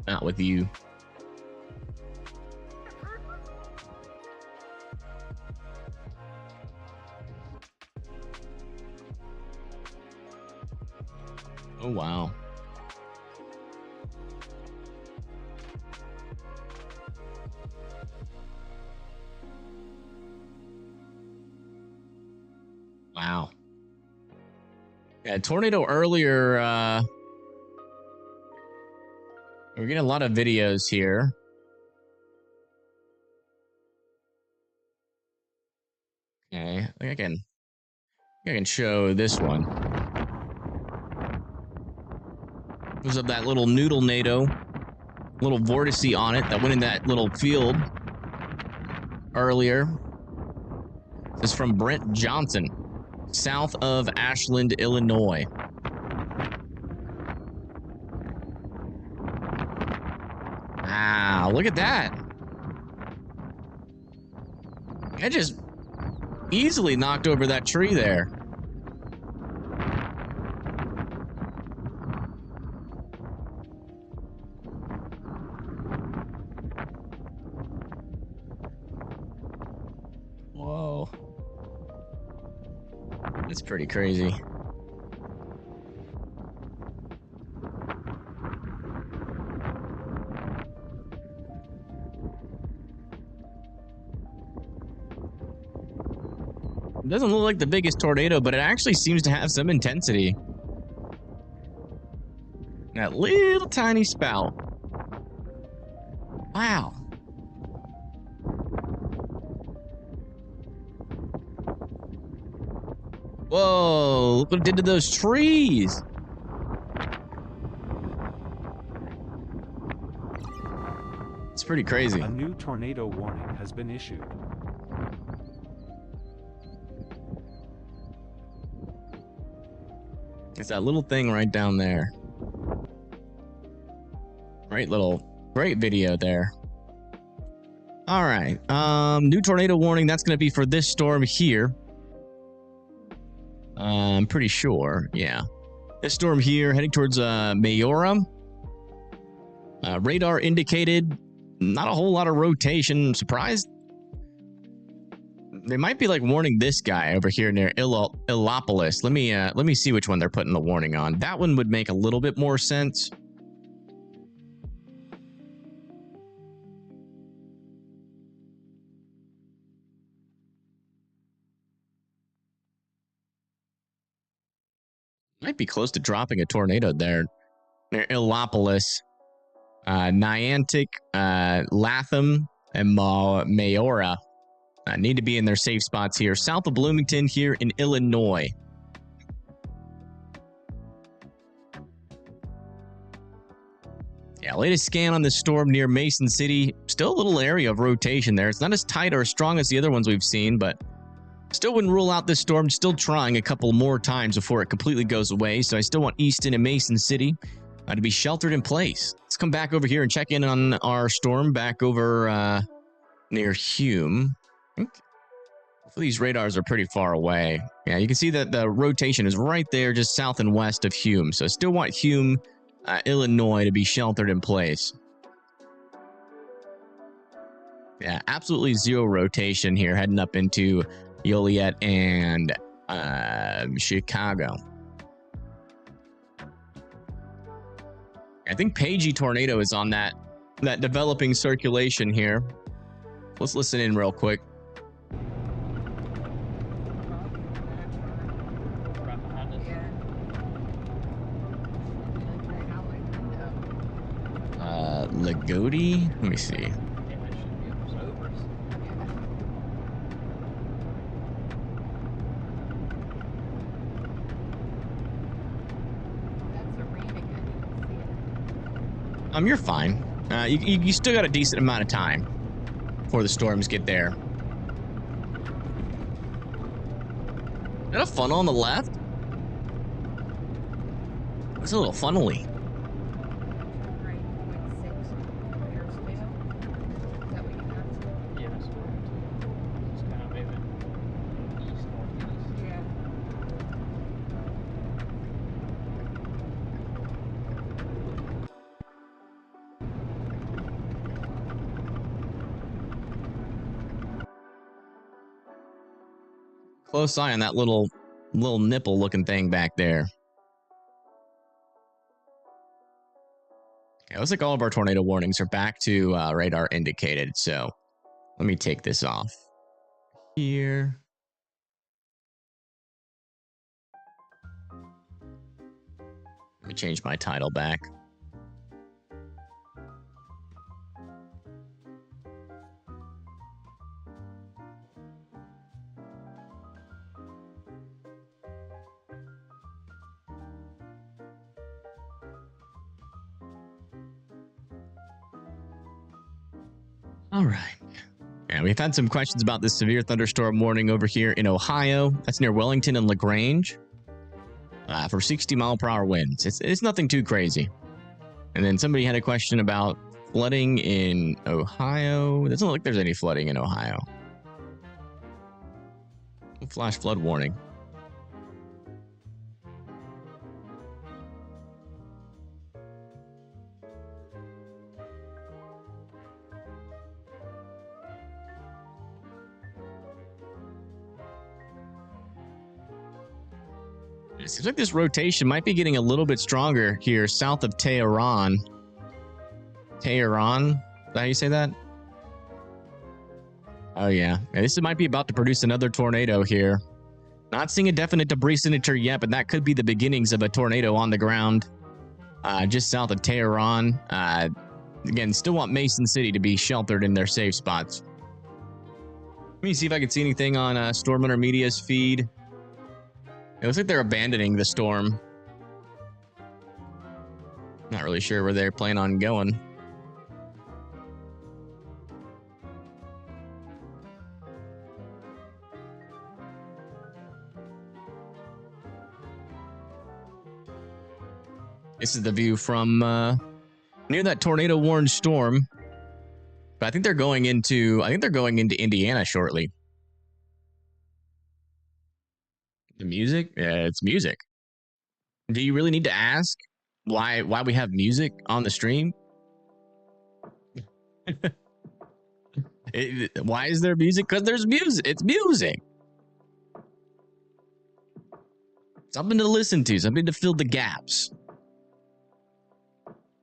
A: not with you. Oh wow. Wow. Yeah, tornado earlier. We're getting a lot of videos here. Okay, I think I can show this one. It was of that little noodle NATO, little vortice on it that went in that little field earlier. This is from Brent Johnson, south of Ashland, Illinois. Wow, look at that. It just easily knocked over that tree there. Whoa. That's pretty crazy. It doesn't look like the biggest tornado, but it actually seems to have some intensity. That little tiny spout. Wow. Whoa, look what it did to those trees. It's pretty crazy.
B: A new tornado warning has been issued.
A: It's that little thing right down there. Great video there. All right. New tornado warning. That's going to be for this storm here. I'm pretty sure. Yeah. This storm here heading towards Mayora. Radar indicated not a whole lot of rotation. I'm surprised. They might be like warning this guy over here near Illopolis. Let me see which one they're putting the warning on. That one would make a little bit more sense. Might be close to dropping a tornado there near Illopolis. Niantic, Latham, and Mayora need to be in their safe spots here. South of Bloomington here in Illinois. Yeah, latest scan on the storm near Mason City. Still a little area of rotation there. It's not as tight or as strong as the other ones we've seen, but still wouldn't rule out this storm. Still trying a couple more times before it completely goes away. So I still want Easton and Mason City to be sheltered in place. Let's come back over here and check in on our storm back over near Hume. I think these radars are pretty far away. Yeah, you can see that the rotation is right there just south and west of Hume. So I still want Hume, Illinois to be sheltered in place. Yeah, absolutely zero rotation here heading up into Joliet and Chicago. I think Pagey tornado is on that developing circulation here. Let's listen in real quick.
H: Right behind us.
A: Lagodi? Let me see.
H: Yeah, it should be almost over us.
F: That's a reading. I didn't see it.
A: You're fine. You still got a decent amount of time before the storms get there. Is that a funnel on the left? It's a little funnely.
F: Right, 0.6 meters away. Is that what you have?
H: Yeah, that's what we're doing. It's kind of moving east, northeast.
F: Yeah.
A: Close eye on that little nipple looking thing back there. Okay, looks like all of our tornado warnings are back to radar indicated. So let me take this off here. Let me change my title back. All right. Yeah, we've had some questions about this severe thunderstorm warning over here in Ohio. That's near Wellington and LaGrange. For 60-mile-per-hour winds. It's nothing too crazy. And then somebody had a question about flooding in Ohio. It doesn't look like there's any flooding in Ohio. Flash flood warning. It seems like this rotation might be getting a little bit stronger here south of Tehran. Tehran? Is that how you say that? Oh, yeah. This might be about to produce another tornado here. Not seeing a definite debris signature yet, but that could be the beginnings of a tornado on the ground just south of Tehran. Again, still want Mason City to be sheltered in their safe spots. Let me see if I can see anything on Storm Hunter Media's feed. It looks like they're abandoning the storm. Not really sure where they're planning on going. This is the view from near that tornado warned storm. But I think they're going into Indiana shortly. The music? Yeah, it's music. Do you really need to ask why we have music on the stream? Why is there music? Because there's music. It's music. Something to listen to, something to fill the gaps.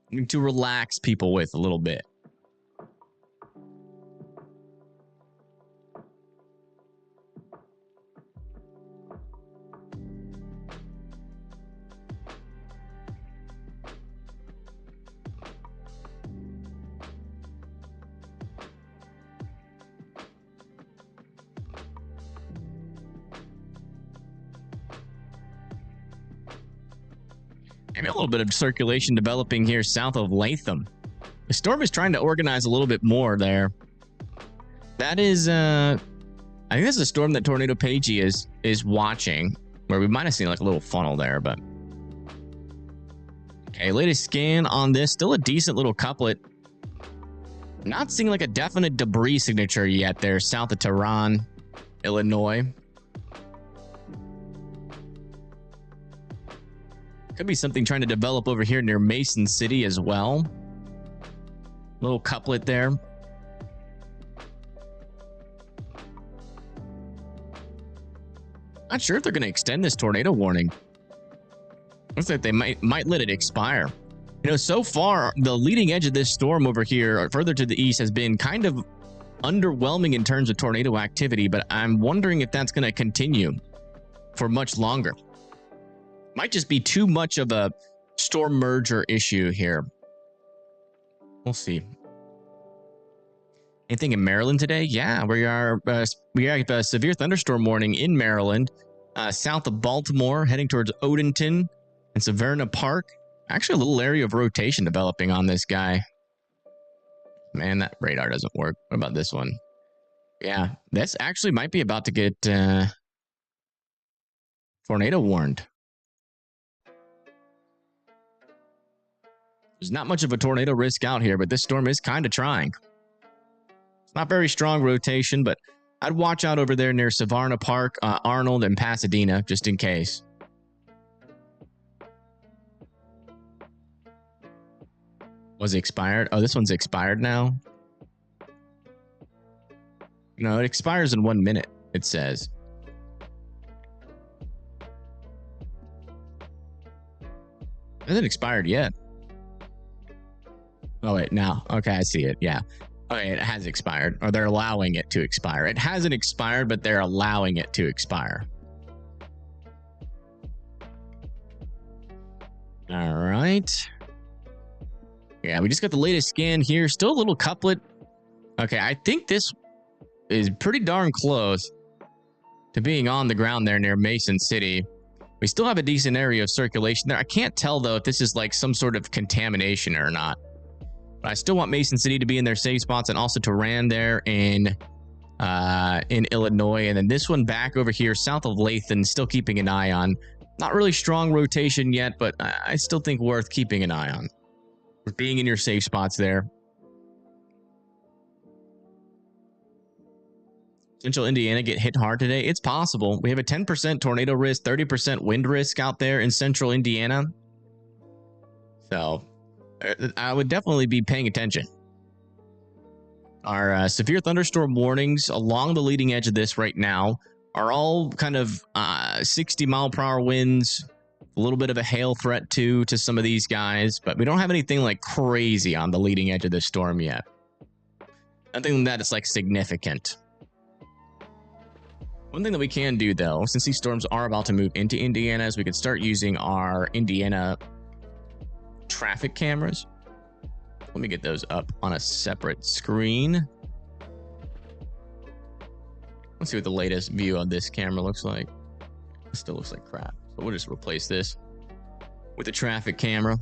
A: Something to relax people with a little bit. Maybe a little bit of circulation developing here south of Latham. The storm is trying to organize a little bit more there. That is, I think that's a storm that Tornado Pagey is watching, where we might have seen like a little funnel there, but. Okay, latest scan on this, still a decent little couplet. Not seeing like a definite debris signature yet there south of Tehran, Illinois. Could be something trying to develop over here near Mason City as well. Little couplet there. Not sure if they're going to extend this tornado warning. Looks like they might let it expire. You know, so far, the leading edge of this storm over here, further to the east, has been kind of underwhelming in terms of tornado activity, but I'm wondering if that's going to continue for much longer. Might just be too much of a storm merger issue here. We'll see. Anything in Maryland today? Yeah, we are at a severe thunderstorm warning in Maryland, south of Baltimore, heading towards Odenton and Severna Park. Actually, a little area of rotation developing on this guy. Man, that radar doesn't work. What about this one? Yeah, this actually might be about to get tornado warned. There's not much of a tornado risk out here, but this storm is kind of trying. It's not very strong rotation, but I'd watch out over there near Severna Park, Arnold, and Pasadena, just in case. Was it expired? Oh, this one's expired now. No, it expires in 1 minute, it says. It hasn't expired yet. Oh, wait, now. Okay, I see it. Yeah. Okay, it has expired, or they're allowing it to expire. It hasn't expired, but they're allowing it to expire. All right. Yeah, we just got the latest scan here. Still a little couplet. Okay, I think this is pretty darn close to being on the ground there near Mason City. We still have a decent area of circulation there. I can't tell, though, if this is like some sort of contamination or not. But I still want Mason City to be in their safe spots, and also Tehran there in Illinois. And then this one back over here south of Latham, still keeping an eye on. Not really strong rotation yet, but I still think worth keeping an eye on. Being in your safe spots there. Central Indiana get hit hard today. It's possible. We have a 10% tornado risk, 30% wind risk out there in central Indiana. So I would definitely be paying attention. Our severe thunderstorm warnings along the leading edge of this right now are all kind of 60 mile per hour winds, a little bit of a hail threat too to some of these guys, but we don't have anything like crazy on the leading edge of this storm yet. Nothing that is like significant. One thing that we can do, though, since these storms are about to move into Indiana, is we could start using our Indiana traffic cameras. Let me get those up on a separate screen. Let's see what the latest view of this camera looks like. It still looks like crap, so we'll just replace this with a traffic camera.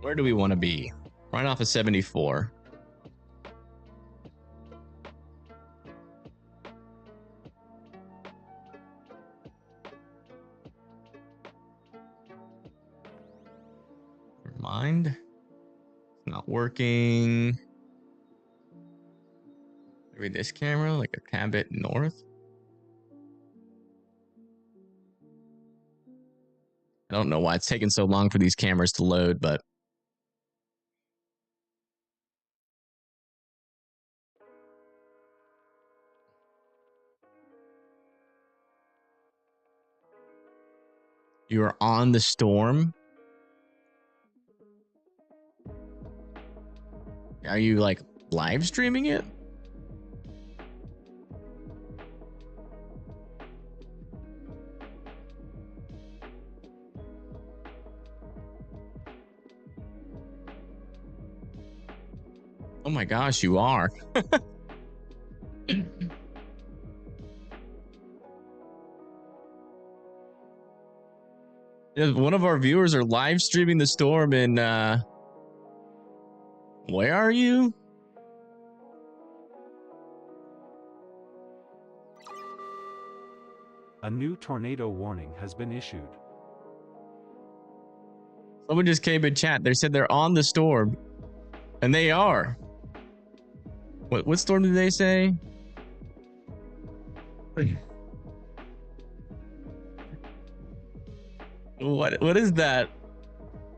A: Where do we want to be? Right off of 74. Mind. It's not working. Maybe this camera, like a tad bit north. I don't know why it's taking so long for these cameras to load, but You're on the storm. Are you like live streaming it? Oh my gosh, you are. Yeah, one of our viewers are live streaming the storm in where are you?
B: A new tornado warning has been issued.
A: Someone just came in chat. They said they're on the storm. And they are. What storm did they say? What is that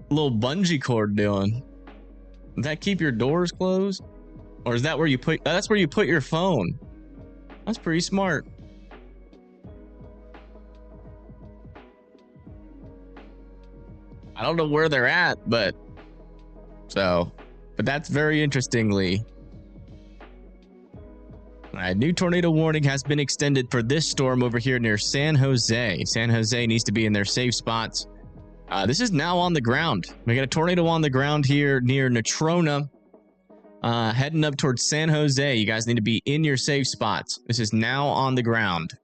A: little bungee cord doing? Does that keep your doors closed? Or is that where you put that's where you put your phone? That's pretty smart. I don't know where they're at, but that's very interestingly. All right, new tornado warning has been extended for this storm over here near San Jose. San Jose needs to be in their safe spots. This is now on the ground. We got a tornado on the ground here near Natrona, heading up towards San Jose. You guys need to be in your safe spots. This is now on the ground.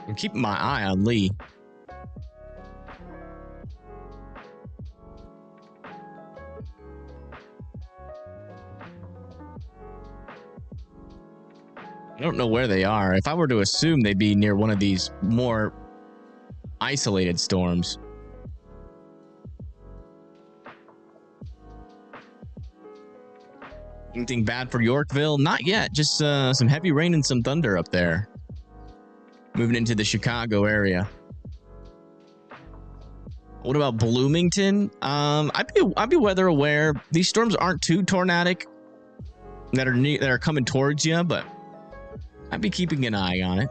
A: I'm keeping my eye on Lee. I don't know where they are. If I were to assume they'd be near one of these more isolated storms. Anything bad for Yorkville? Not yet. Just some heavy rain and some thunder up there. Moving into the Chicago area. What about Bloomington? I'd be weather aware. These storms aren't too tornadic that are coming towards you, but I'd be keeping an eye on it.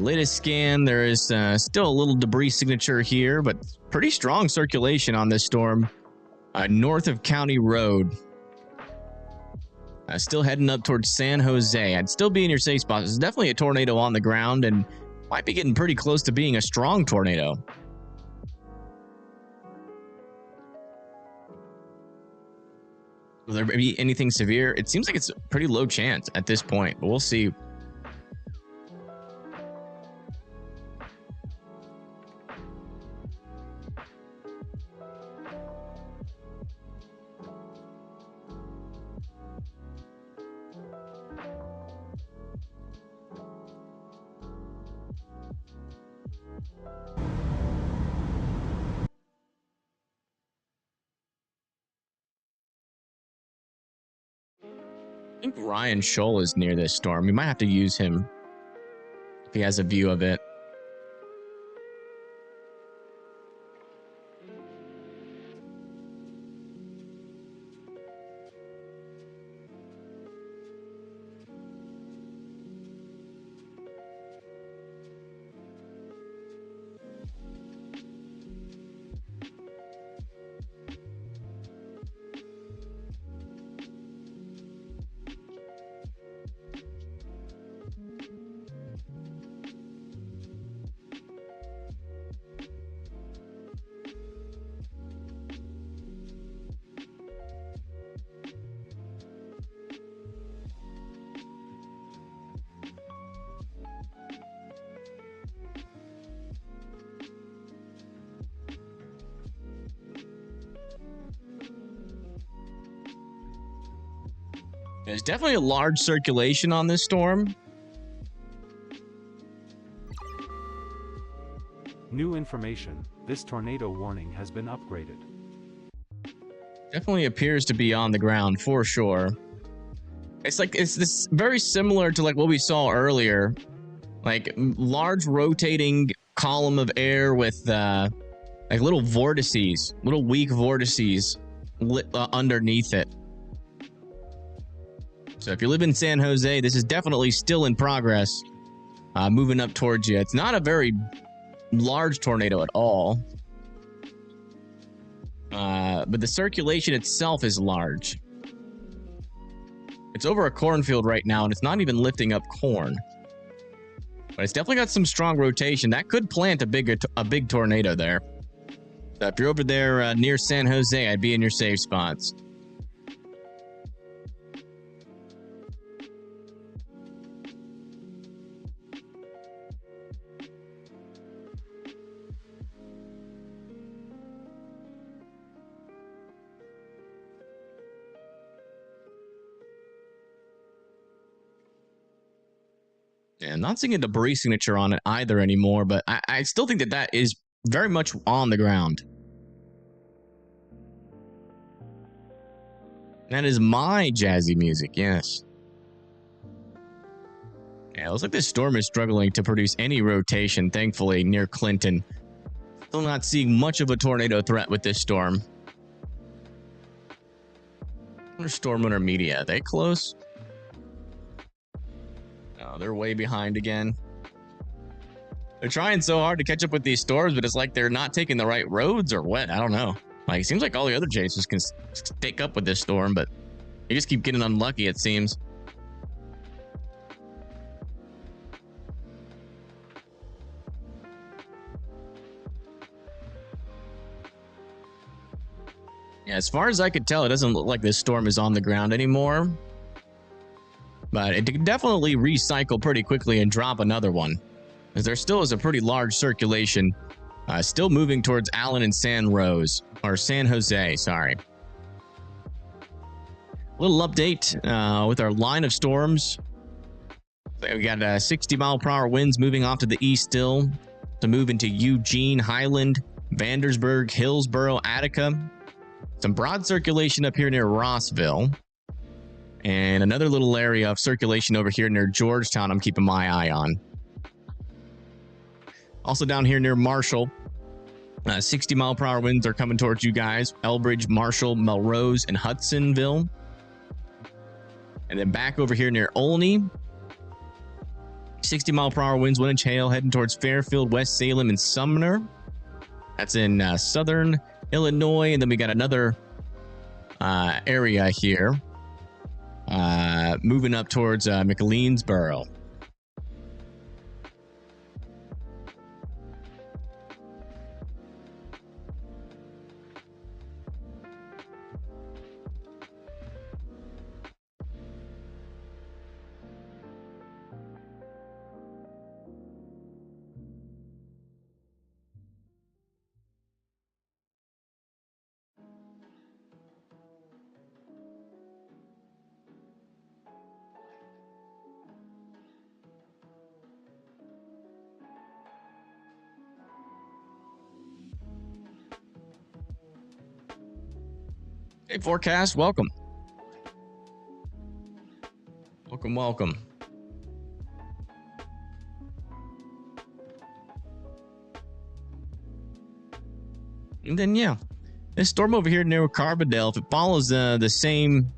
A: Latest scan, there is still a little debris signature here, but pretty strong circulation on this storm north of County Road. Still heading up towards San Jose. I'd still be in your safe spot. There's definitely a tornado on the ground and might be getting pretty close to being a strong tornado. Will there be anything severe? It seems like it's a pretty low chance at this point, but we'll see. I think Ryan Scholl is near this storm. We might have to use him if he has a view of it. There's definitely a large circulation on this storm.
B: New information. This tornado warning has been upgraded.
A: Definitely appears to be on the ground for sure. It's this very similar to like what we saw earlier, like large rotating column of air with like little vortices, little weak vortices lit, underneath it. So if you live in San Jose, this is definitely still in progress, moving up towards you. It's not a very large tornado at all, but the circulation itself is large. It's over a cornfield right now, and it's not even lifting up corn. But it's definitely got some strong rotation. That could plant a big tornado there. So if you're over there near San Jose, I'd be in your safe spots. Yeah, I'm not seeing a debris signature on it either anymore, but I still think that is very much on the ground. That is my jazzy music, yes. Yeah, it looks like this storm is struggling to produce any rotation, thankfully, near Clinton. Still not seeing much of a tornado threat with this storm. Where's Storm Winter Media? Are they close? Oh, they're way behind again. They're trying so hard to catch up with these storms, but it's like they're not taking the right roads or what? I don't know. Like, it seems like all the other chasers can stick up with this storm, but you just keep getting unlucky, it seems. Yeah, as far as I could tell, it doesn't look like this storm is on the ground anymore. But it can definitely recycle pretty quickly and drop another one, as there still is a pretty large circulation, still moving towards Allen and San Jose, sorry. Little update with our line of storms. We got 60-mile-per-hour winds moving off to the east still to move into Eugene, Highland, Vandersburg, Hillsborough, Attica. Some broad circulation up here near Rossville. And another little area of circulation over here near Georgetown I'm keeping my eye on. Also down here near Marshall, 60-mile-per-hour winds are coming towards you guys. Elbridge, Marshall, Melrose, and Hudsonville. And then back over here near Olney, 60-mile-per-hour winds, 1-inch hail heading towards Fairfield, West Salem, and Sumner. That's in southern Illinois. And then we got another area here moving up towards McLeansboro. Hey, Forecast, welcome. Welcome. And then, yeah, this storm over here near Carbondale, if it follows the same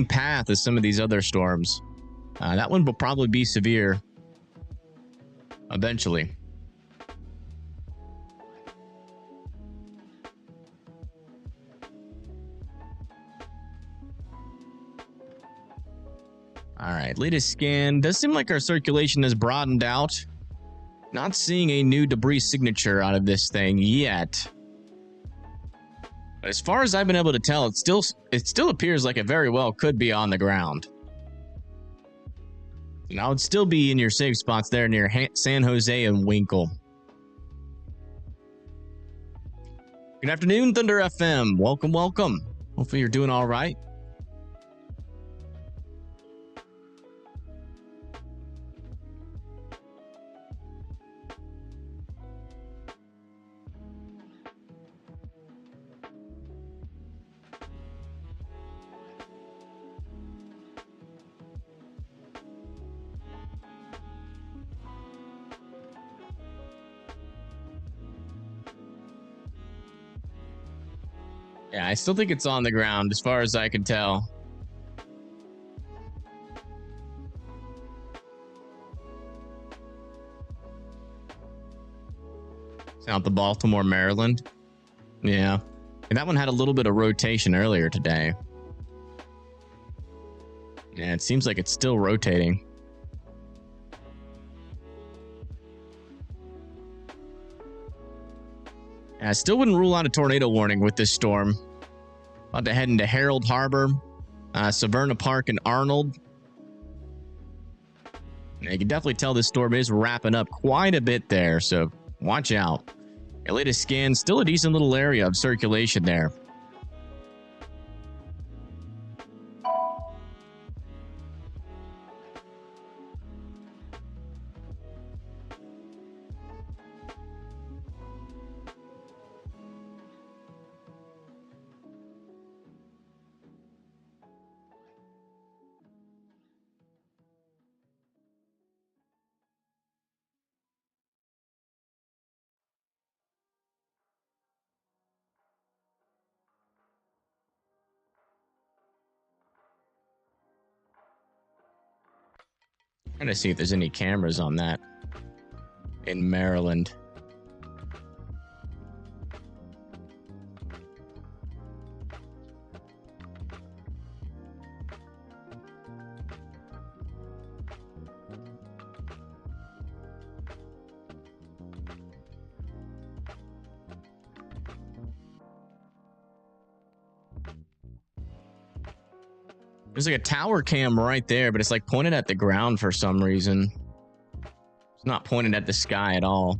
A: path as some of these other storms, that one will probably be severe eventually. All right, latest scan. Does seem like our circulation has broadened out. Not seeing a new debris signature out of this thing yet. But as far as I've been able to tell, it still appears like it very well could be on the ground. And I would still be in your safe spots there near San Jose and Winkle. Good afternoon, Thunder FM. Welcome. Hopefully you're doing all right. Yeah, I still think it's on the ground as far as I can tell. South of Baltimore, Maryland. Yeah. And that one had a little bit of rotation earlier today. Yeah, it seems like it's still rotating. I still wouldn't rule out a tornado warning with this storm. About to head into Herald Harbor, Severna Park, and Arnold. Now, you can definitely tell this storm is wrapping up quite a bit there, so watch out. Your latest scan, still a decent little area of circulation there. Trying to see if there's any cameras on that in Maryland. There's like a tower cam right there, but it's like pointed at the ground for some reason. It's not pointed at the sky at all.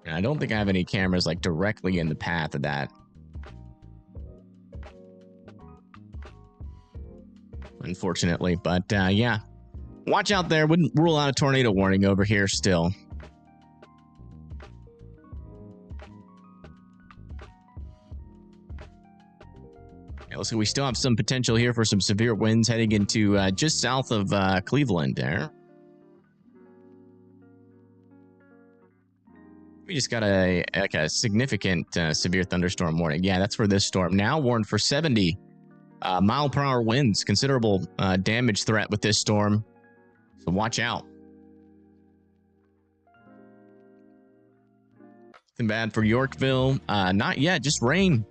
A: And I don't think I have any cameras like directly in the path of that. Unfortunately, but yeah. Watch out there. Wouldn't rule out a tornado warning over here still. So we still have some potential here for some severe winds heading into just south of Cleveland there. We just got a significant severe thunderstorm warning. Yeah, that's for this storm. Now warned for 70 mile per hour winds. Considerable damage threat with this storm. So watch out. Nothing bad for Yorkville. Not yet, just rain.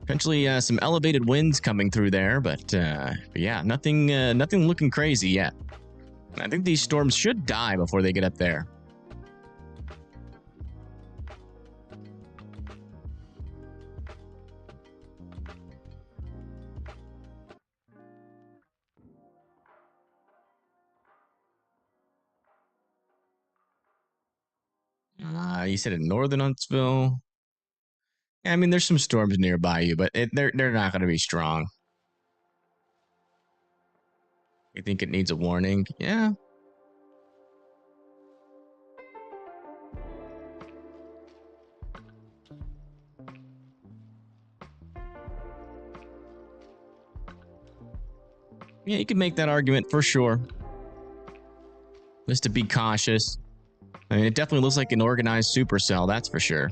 A: Potentially some elevated winds coming through there, but yeah, nothing looking crazy yet. I think these storms should die before they get up there. You said in northern Huntsville. Yeah, I mean, there's some storms nearby you, but they're not going to be strong. You think it needs a warning? Yeah. Yeah, you can make that argument for sure. Just to be cautious. I mean, it definitely looks like an organized supercell, that's for sure.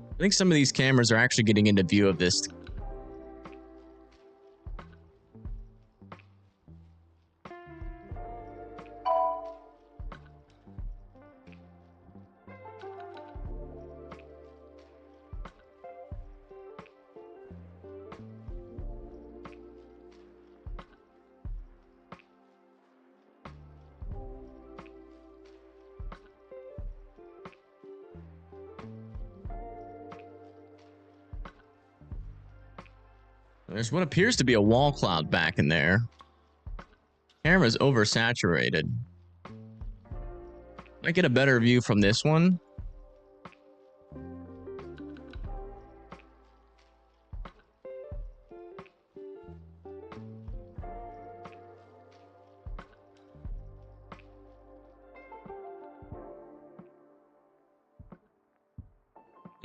A: I think some of these cameras are actually getting into view of this. There's what appears to be a wall cloud back in there. Camera's oversaturated. Might get a better view from this one.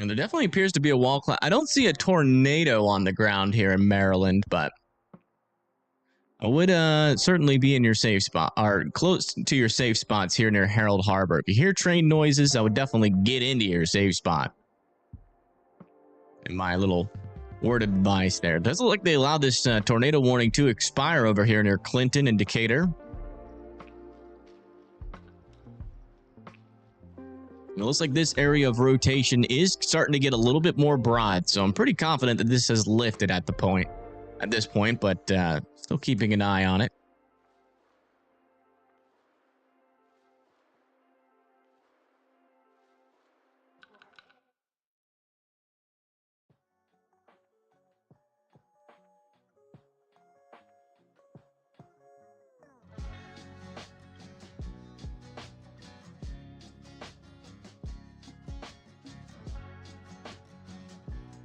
A: And there definitely appears to be a wall cloud. I don't see a tornado on the ground here in Maryland, but I would certainly be in your safe spot, or close to your safe spots here near Harold Harbor. If you hear train noises, I would definitely get into your safe spot. In my little word of advice there. It does look like they allowed this tornado warning to expire over here near Clinton and Decatur. It looks like this area of rotation is starting to get a little bit more broad, so I'm pretty confident that this has lifted at this point, but still keeping an eye on it.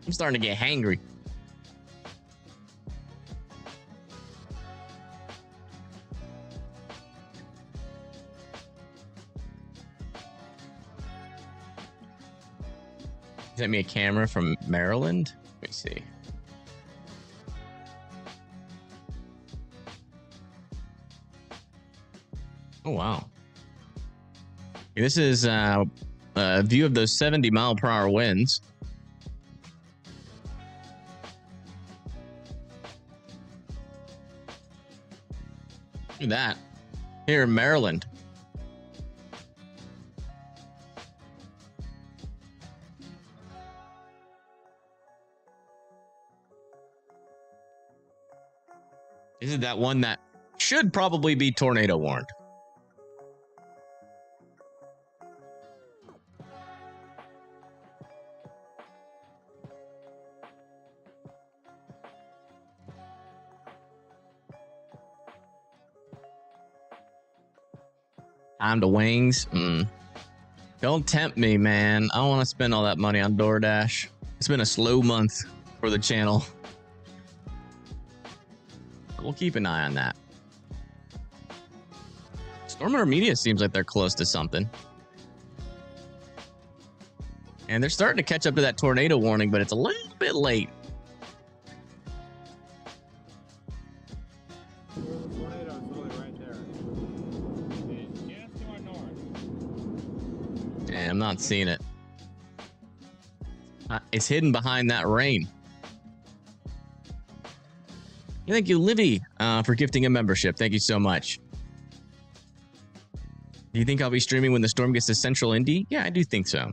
A: I'm starting to get hangry. Sent me a camera from Maryland. Let me see. Oh, wow. This is a view of those 70-mile-per-hour winds. Look at that. Here in Maryland. This is that one that should probably be tornado warned. Time to wings. Don't tempt me, man. I don't want to spend all that money on DoorDash. It's been a slow month for the channel. We'll keep an eye on that. Storm Media seems like they're close to something. And they're starting to catch up to that tornado warning, but it's a little bit late. Yeah, I'm not seeing it. It's hidden behind that rain. Thank you, Livy, for gifting a membership. Thank you so much. Do you think I'll be streaming when the storm gets to Central Indy? Yeah, I do think so.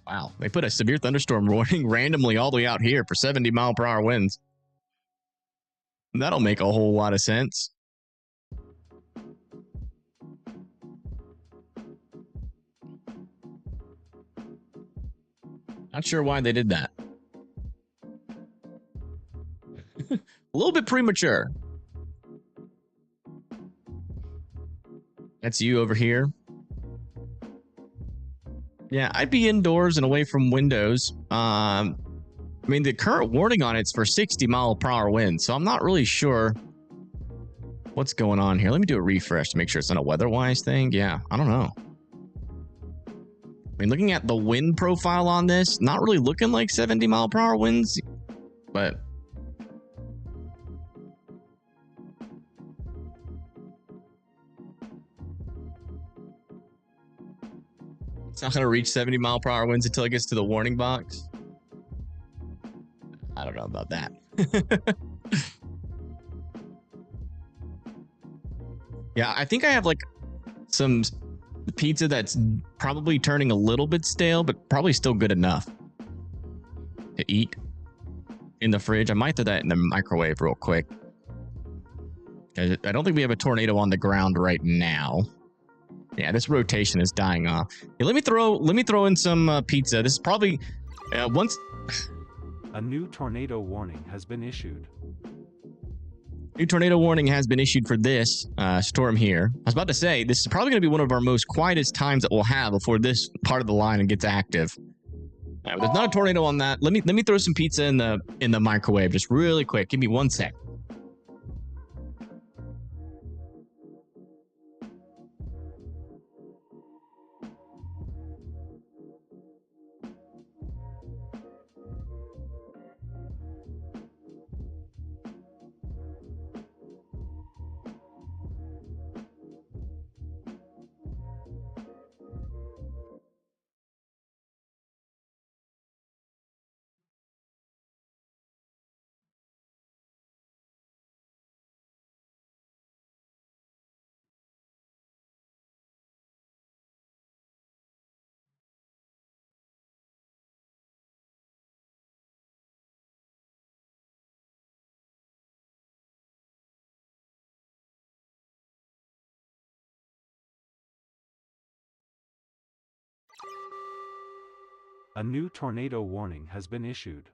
A: Wow, they put a severe thunderstorm warning randomly all the way out here for 70-mile-per-hour winds. That'll make a whole lot of sense. Not sure why they did that. A little bit premature. That's you over here. Yeah, I'd be indoors and away from windows. I mean, the current warning on it's for 60-mile-per-hour winds, so I'm not really sure what's going on here. Let me do a refresh to make sure it's not a weather-wise thing. Yeah, I don't know. I mean, looking at the wind profile on this, not really looking like 70-mile-per-hour winds, but it's not going to reach 70-mile-per-hour winds until it gets to the warning box. I don't know about that. Yeah, I think I have like some pizza that's probably turning a little bit stale, but probably still good enough to eat in the fridge. I might throw that in the microwave real quick. I don't think we have a tornado on the ground right now. Yeah, this rotation is dying off. Yeah, let me throw in some pizza. This is probably once.
B: A new tornado warning has been issued.
A: New tornado warning has been issued for this storm here. I was about to say, this is probably going to be one of our most quietest times that we'll have before this part of the line gets active. There's not a tornado on that. Let me throw some pizza in the microwave just really quick. Give me 1 sec.
B: A new tornado warning has been issued.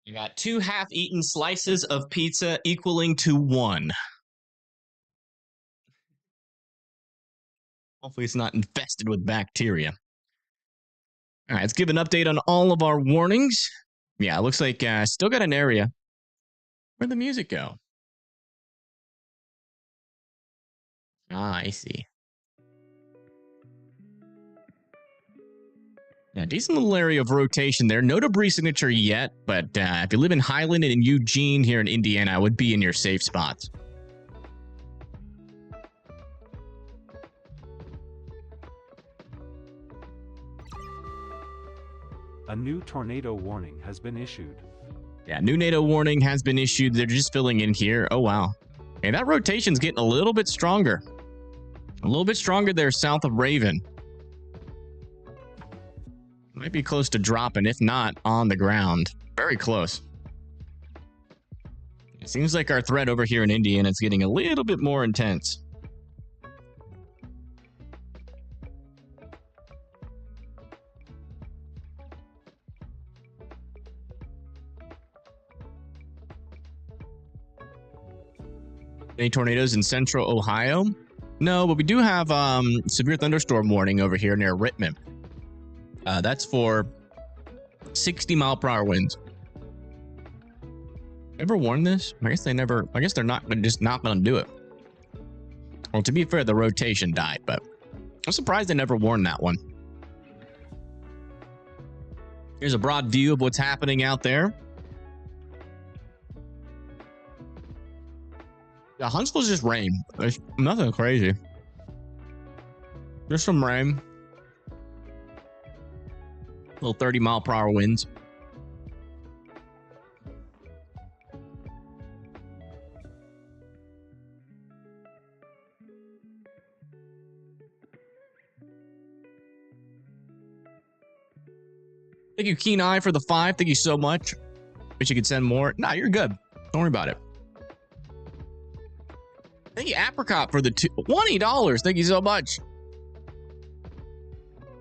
A: You got 2 half-eaten slices of pizza equaling to 1. Hopefully it's not infested with bacteria. All right, let's give an update on all of our warnings. Yeah, it looks like still got an area. Where'd the music go? Ah, I see. Yeah, decent little area of rotation there. No debris signature yet, but if you live in Highland and in Eugene here in Indiana, I would be in your safe spots.
B: A new tornado warning has been issued.
A: Yeah, new NATO warning has been issued. They're just filling in here. Oh, wow. Hey, that rotation's getting a little bit stronger. A little bit stronger there south of Raven. Might be close to dropping, if not on the ground. Very close. It seems like our threat over here in Indiana is getting a little bit more intense. Any tornadoes in central Ohio? No, but we do have severe thunderstorm warning over here near Rittman. That's for 60-mile-per-hour winds. Ever warned this? I guess they never. I guess they're just not going to do it. Well, to be fair, the rotation died, but I'm surprised they never warned that one. Here's a broad view of what's happening out there. Yeah, Huntsville's just rain. There's nothing crazy. Just some rain. Little 30-mile-per-hour winds. Thank you, Keen Eye, for the 5. Thank you so much. Wish you could send more. Nah, you're good. Don't worry about it. Thank you, Apricot, for the $20. Thank you so much.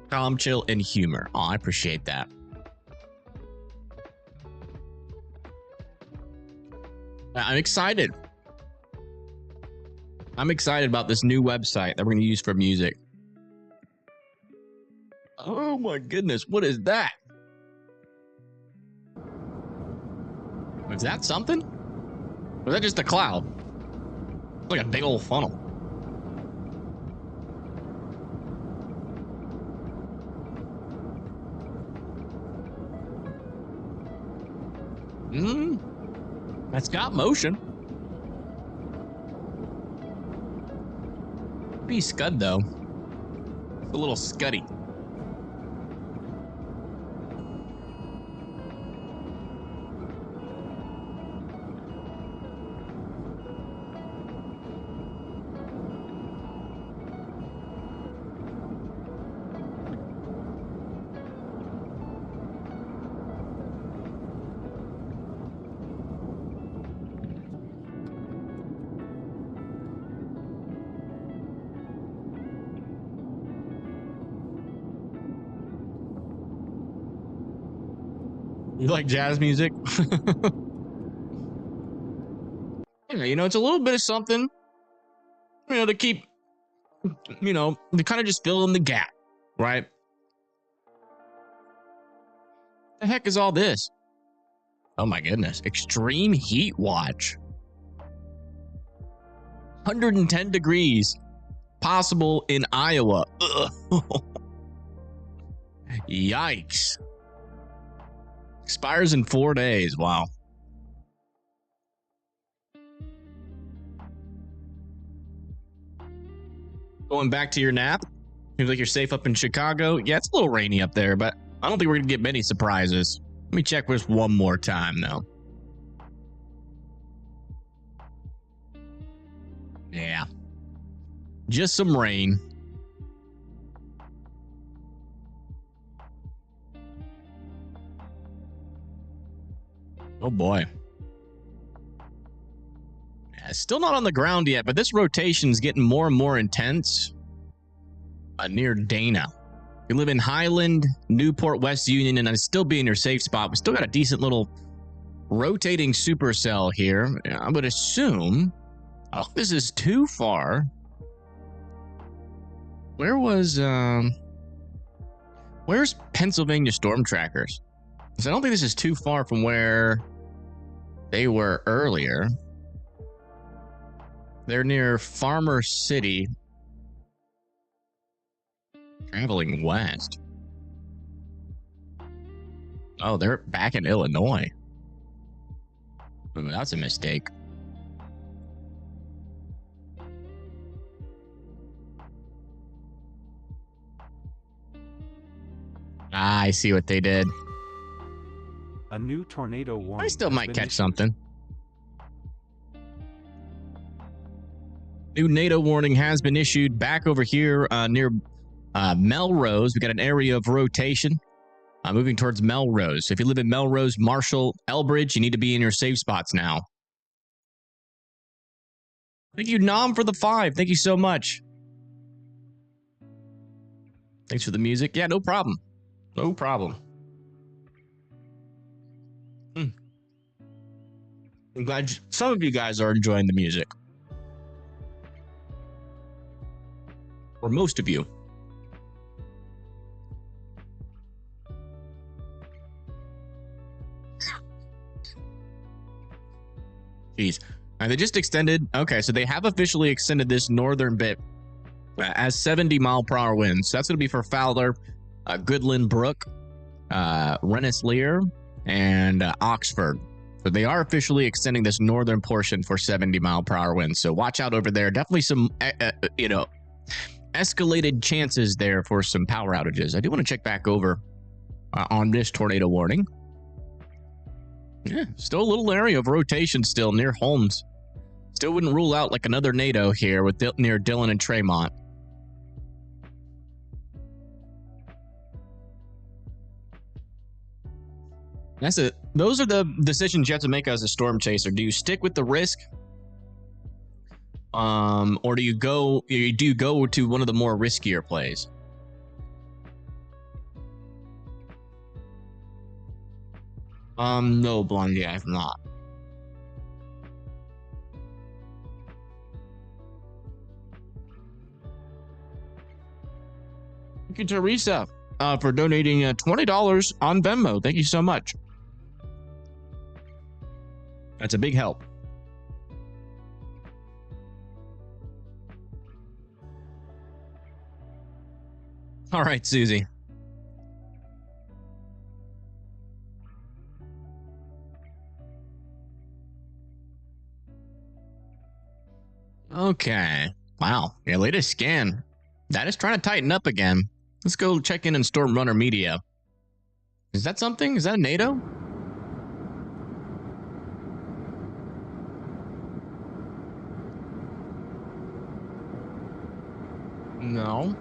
A: Calm, chill, and humor. Oh, I appreciate that. I'm excited. I'm excited about this new website that we're going to use for music. Oh my goodness, what is that? Is that something? Or is that just a cloud? It's like a big old funnel. That's got motion. Be scud though. It's a little scuddy. You like jazz music? Yeah, you know, it's a little bit of something, you know, to keep, you know, to kind of just fill in the gap, right? The heck is all this? Oh my goodness. Extreme heat watch. 110 degrees. Possible in Iowa. Ugh. Yikes. Expires in 4 days. Wow. Going back to your nap? Seems like you're safe up in Chicago. Yeah, it's a little rainy up there, but I don't think we're going to get many surprises. Let me check this one more time, though. Yeah. Just some rain. Oh, boy. Yeah, still not on the ground yet, but this rotation's getting more and more intense near Dana. You live in Highland, Newport, West Union, and I'd still be in your safe spot. We still got a decent little rotating supercell here. I would assume... Oh, this is too far. Where was... Where's Pennsylvania Storm Trackers? Because I don't think this is too far from where they were earlier. They're near Farmer City. Traveling west. Oh, they're back in Illinois. Ooh, that's a mistake. Ah, I see what they did.
B: A new tornado warning.
A: I still
B: has
A: might
B: been
A: catch
B: issued.
A: something. New NATO warning has been issued back over here near Melrose. We got an area of rotation moving towards Melrose. If you live in Melrose, Marshall, Elbridge, you need to be in your safe spots now. Thank you, Nom, for the 5. Thank you so much. Thanks for the music. Yeah, no problem. No problem. I'm glad some of you guys are enjoying the music. Or most of you. Jeez. And they just extended. Okay, so they have officially extended this northern bit as 70-mile-per-hour winds. So that's going to be for Fowler, Goodland Brook, Rensselaer, and Oxford. So they are officially extending this northern portion for 70-mile-per-hour winds. So watch out over there. Definitely some, you know, escalated chances there for some power outages. I do want to check back over on this tornado warning. Yeah, still a little area of rotation still near Holmes. Still wouldn't rule out like another NATO here with near Dillon and Tremont. That's it. Those are the decisions you have to make as a storm chaser. Do you stick with the risk? Or do you go to one of the more riskier plays? No, Blondie, I have not. Thank you, Teresa, for donating $20 on Venmo. Thank you so much. That's a big help. All right, Susie. Okay. Wow. Your latest scan. That is trying to tighten up again. Let's go check in Storm Runner Media. Is that something? Is that a NATO? No.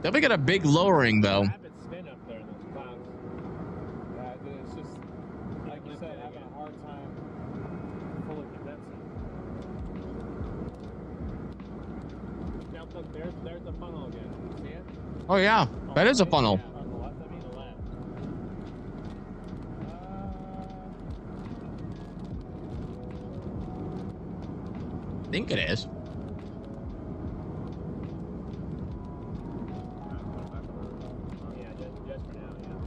A: Then we got a big lowering, though.
D: Rapid spin up there in those clouds.
E: It's just, like you said, having a hard time fully condensing.
D: Now look, there's the funnel again. See it?
A: Oh, yeah. That is a funnel.
D: Yeah, on the left, I mean the left.
A: think it is.
D: Yeah, just for now, yeah.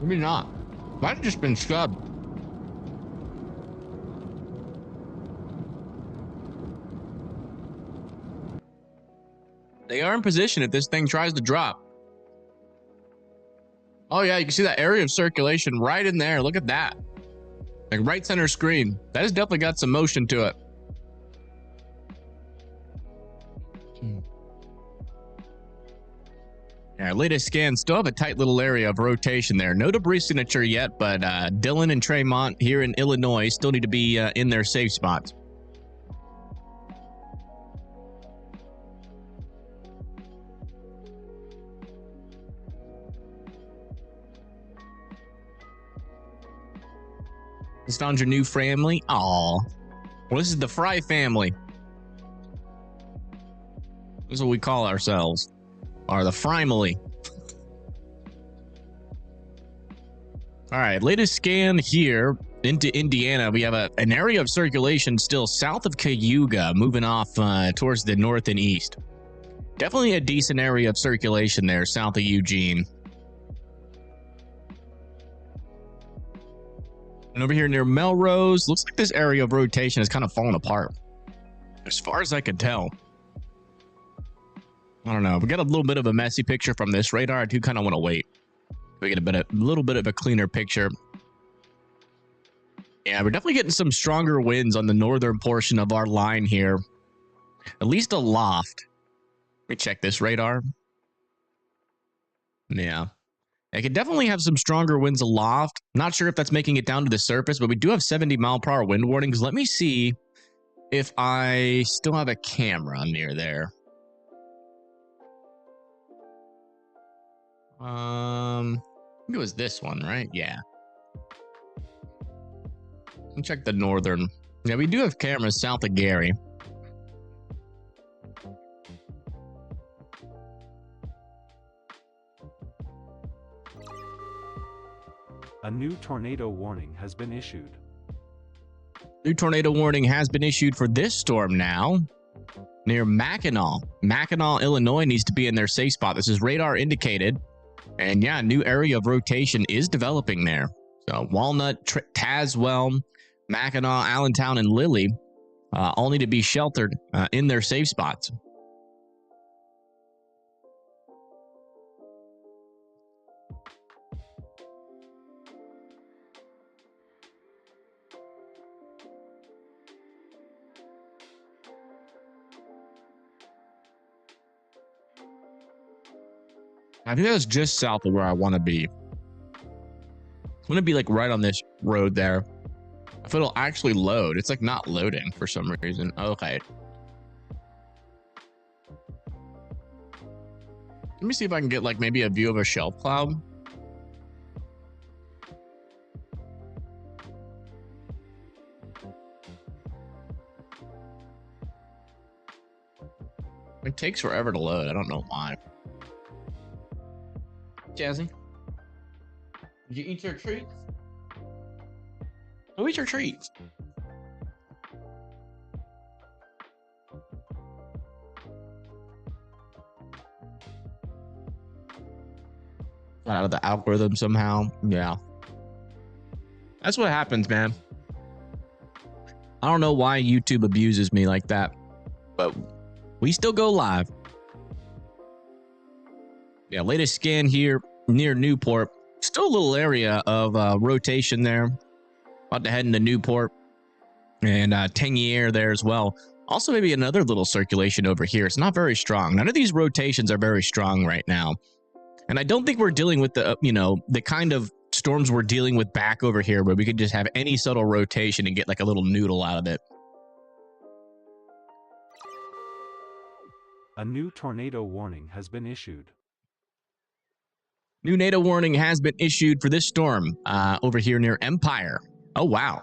A: Maybe not. Might have just been scrubbed. They are in position if this thing tries to drop. Oh yeah, you can see that area of circulation right in there. Look at that. Like right center screen. That has definitely got some motion to it. Yeah, latest scan still have a tight little area of rotation there. No debris signature yet, but Dylan and Tremont here in Illinois still need to be in their safe spots. Just found your new family. Aw. Well, this is the Fry family. This is what we call ourselves. Or the Frymily. All right, latest scan here into Indiana. We have an area of circulation still south of Cayuga, moving off towards the north and east. Definitely a decent area of circulation there, south of Eugene. And over here near Melrose, looks like this area of rotation has kind of fallen apart. As far as I can tell. I don't know. We got a little bit of a messy picture from this radar. I do kind of want to wait. We get a little bit of a cleaner picture. Yeah, we're definitely getting some stronger winds on the northern portion of our line here. At least aloft. Let me check this radar. Yeah. I could definitely have some stronger winds aloft. Not sure if that's making it down to the surface, but we do have 70-mile-per-hour wind warnings. Let me see if I still have a camera near there. I think it was this one, right? Yeah. Let me check the northern. Yeah, we do have cameras south of Gary.
B: A new tornado warning has been issued.
A: New tornado warning has been issued for this storm now. Near Mackinac. Mackinac, Illinois needs to be in their safe spot. This is radar indicated. And yeah, new area of rotation is developing there. So Walnut, Tazewell, Mackinac, Allentown, and Lilly all need to be sheltered in their safe spots. I think that's just south of where I want to be. I want to be like right on this road there. If it'll actually load, it's like not loading for some reason. Okay. Let me see if I can get like maybe a view of a shelf cloud. It takes forever to load. I don't know why. Jazzy, did you eat your treats? Go eat your treats. Got out of the algorithm somehow. Yeah. That's what happens, man. I don't know why YouTube abuses me like that, but we still go live. Yeah, latest scan here near Newport. Still a little area of rotation there. About to head into Newport and Tangier there as well. Also, maybe another little circulation over here. It's not very strong. None of these rotations are very strong right now. And I don't think we're dealing with the, the kind of storms we're dealing with back over here where we could just have any subtle rotation and get like a little noodle out of it.
B: A new tornado warning has been issued.
A: New tornado warning has been issued for this storm over here near Empire. Oh, wow.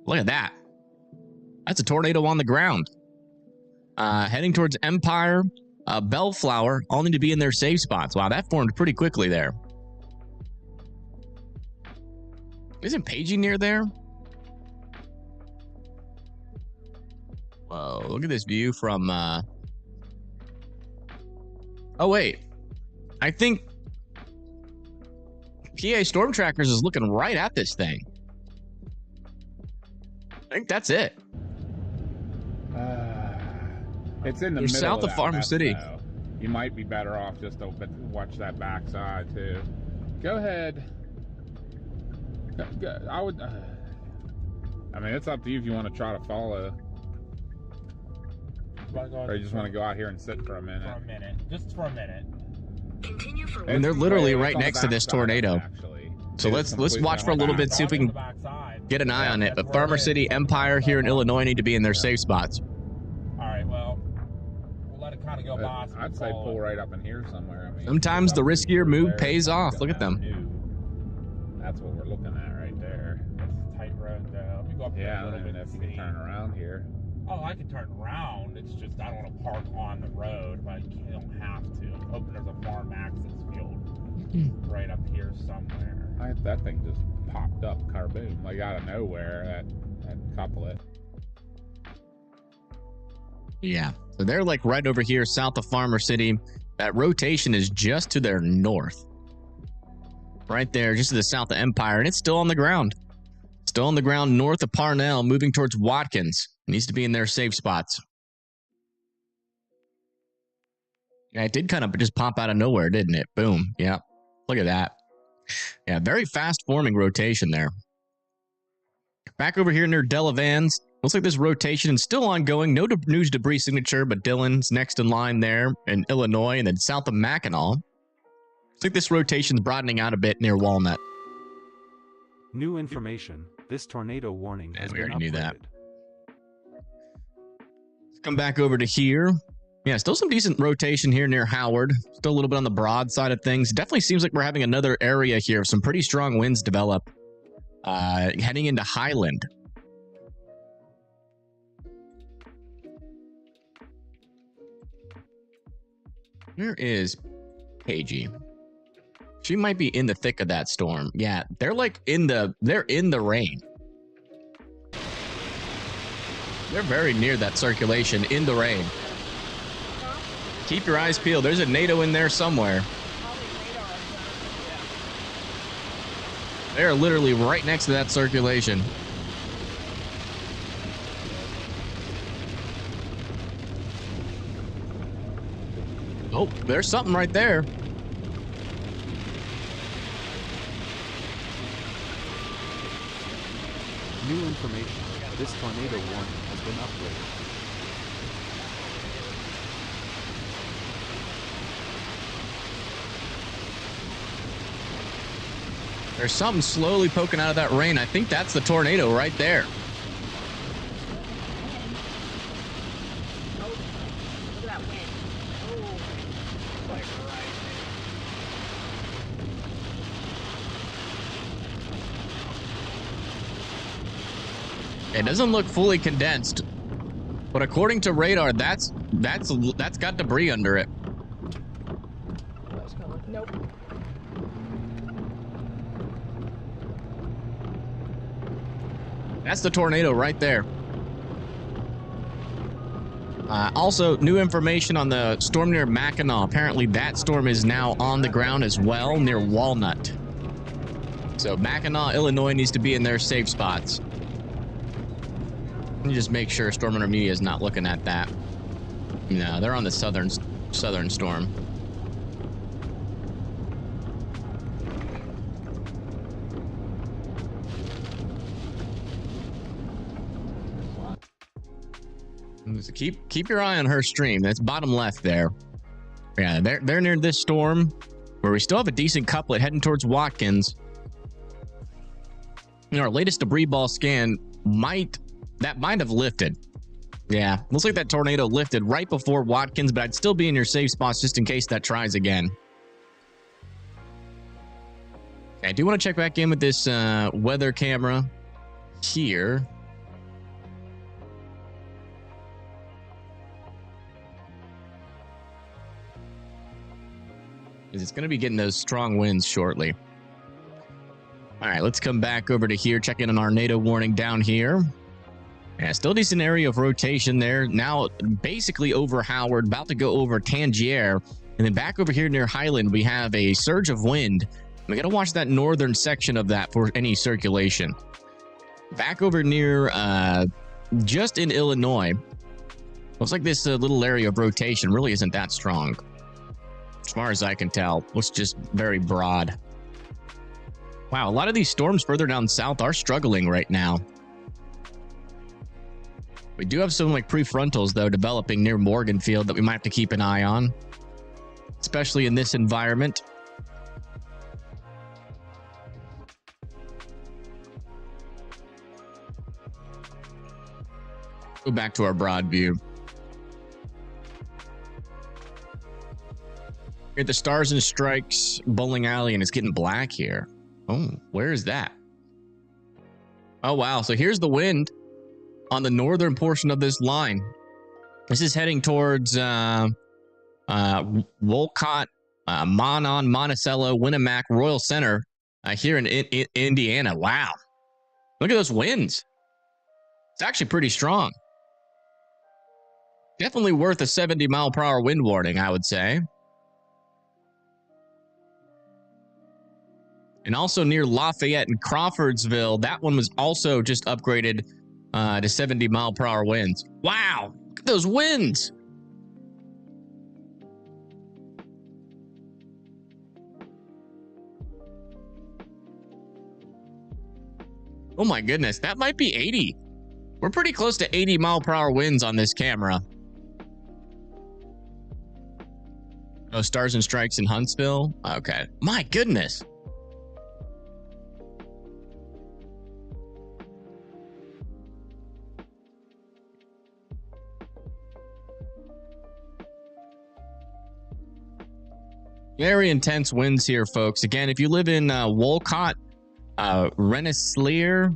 A: Look at that. That's a tornado on the ground. Heading towards Empire. Bellflower all need to be in their safe spots. Wow, that formed pretty quickly there. Isn't Pagey near there? Whoa, look at this view from... Oh, wait. I think PA Storm Trackers is looking right at this thing. I think that's it.
I: It's in the
A: They're
I: middle
A: south of
I: that
A: Farm
I: mess,
A: City.
I: though. You might be better off just to watch that backside too. Go ahead. I would. I mean, it's up to you if you want to try to follow, or you just want to go out here and sit for a minute.
G: For a minute, just for a minute.
J: Continue for
A: And they're literally right next to this tornado. So let's watch for a little bit, see if we can get an eye on it. But Farmer City, Empire here in Illinois need to be in their safe spots.
G: All right, well, we'll let it kind of go by.
I: I'd say pull right up in here somewhere. I mean,
A: Sometimes the riskier move pays off. Look at them.
I: That's what we're looking at right there.
G: It's a tight road, though. Let me go up there.
I: Yeah, I don't even know if you can turn around here.
G: Oh, I can turn around. It's just I don't want to park on the road, but I don't have to. I'm hoping there's a farm access field right up here somewhere.
I: That thing just popped up, carboom, like out of nowhere. That couplet.
A: Yeah, so they're like right over here south of Farmer City. That rotation is just to their north. Right there, just to the south of Empire, and it's still on the ground. Still on the ground north of Parnell, moving towards Watkins. Needs to be in their safe spots. Yeah, it did kind of just pop out of nowhere, didn't it? Boom. Yeah, look at that. Yeah, very fast forming rotation there. Back over here near Delavans. Looks like this rotation is still ongoing. No news debris signature, but Dylan's next in line there in Illinois, and then south of Mackinac. Looks like this rotation's broadening out a bit near Walnut.
B: New information. This tornado warning has
A: we
B: been
A: already knew that.
B: upgraded.
A: Let's come back over to here. Yeah, still some decent rotation here near Howard. Still a little bit on the broad side of things. Definitely seems like we're having another area here. Some pretty strong winds develop heading into Highland. Where is Pagey? She might be in the thick of that storm. Yeah, they're like they're in the rain. They're very near that circulation in the rain. Keep your eyes peeled. There's a NATO in there somewhere. They're literally right next to that circulation. Oh, there's something right there.
B: New information. This tornado warning has been upgraded.
A: There's something slowly poking out of that rain. I think that's the tornado right there.
F: Oh, look at that wind. Oh, it's like right
A: there. It doesn't look fully condensed, but according to radar, that's got debris under it.
F: Nope.
A: That's the tornado right there. Also, new information on the storm near Mackinac. Apparently, that storm is now on the ground as well near Walnut. So Mackinac, Illinois needs to be in their safe spots. Let me just make sure Storm Hunter Media is not looking at that. No, they're on the southern storm. So keep your eye on her stream. That's bottom left there. Yeah, they're near this storm where we still have a decent couplet heading towards Watkins. You know, our latest debris ball scan might have lifted. Yeah, looks like that tornado lifted right before Watkins, but I'd still be in your safe spots just in case that tries again. Okay, I do want to check back in with this weather camera here. It's going to be getting those strong winds shortly. All right, let's come back over to here, check in on our NATO warning down here. Yeah, still a decent area of rotation there. Now basically over Howard, about to go over Tangier. And then back over here near Highland, we have a surge of wind. We got to watch that northern section of that for any circulation. Back over near just in Illinois. Looks like this little area of rotation really isn't that strong. As far as I can tell, looks just very broad. Wow, a lot of these storms further down south are struggling right now. We do have some like prefrontals though developing near Morganfield that we might have to keep an eye on, especially in this environment. Go back to our broad view. We're at the Stars and Strikes bowling alley, and it's getting black here. Oh, where is that? Oh, wow. So here's the wind on the northern portion of this line. This is heading towards Wolcott, Monon, Monticello, Winamac, Royal Center here in Indiana. Wow. Look at those winds. It's actually pretty strong. Definitely worth a 70-mile-per-hour wind warning, I would say. And also near Lafayette and Crawfordsville, that one was also just upgraded to 70-mile-per-hour winds. Wow, look at those winds. Oh my goodness, that might be 80. We're pretty close to 80-mile-per-hour winds on this camera. Oh, Stars and Strikes in Huntsville? Okay. My goodness. Very intense winds here, folks. Again, if you live in Wolcott, Rensselaer,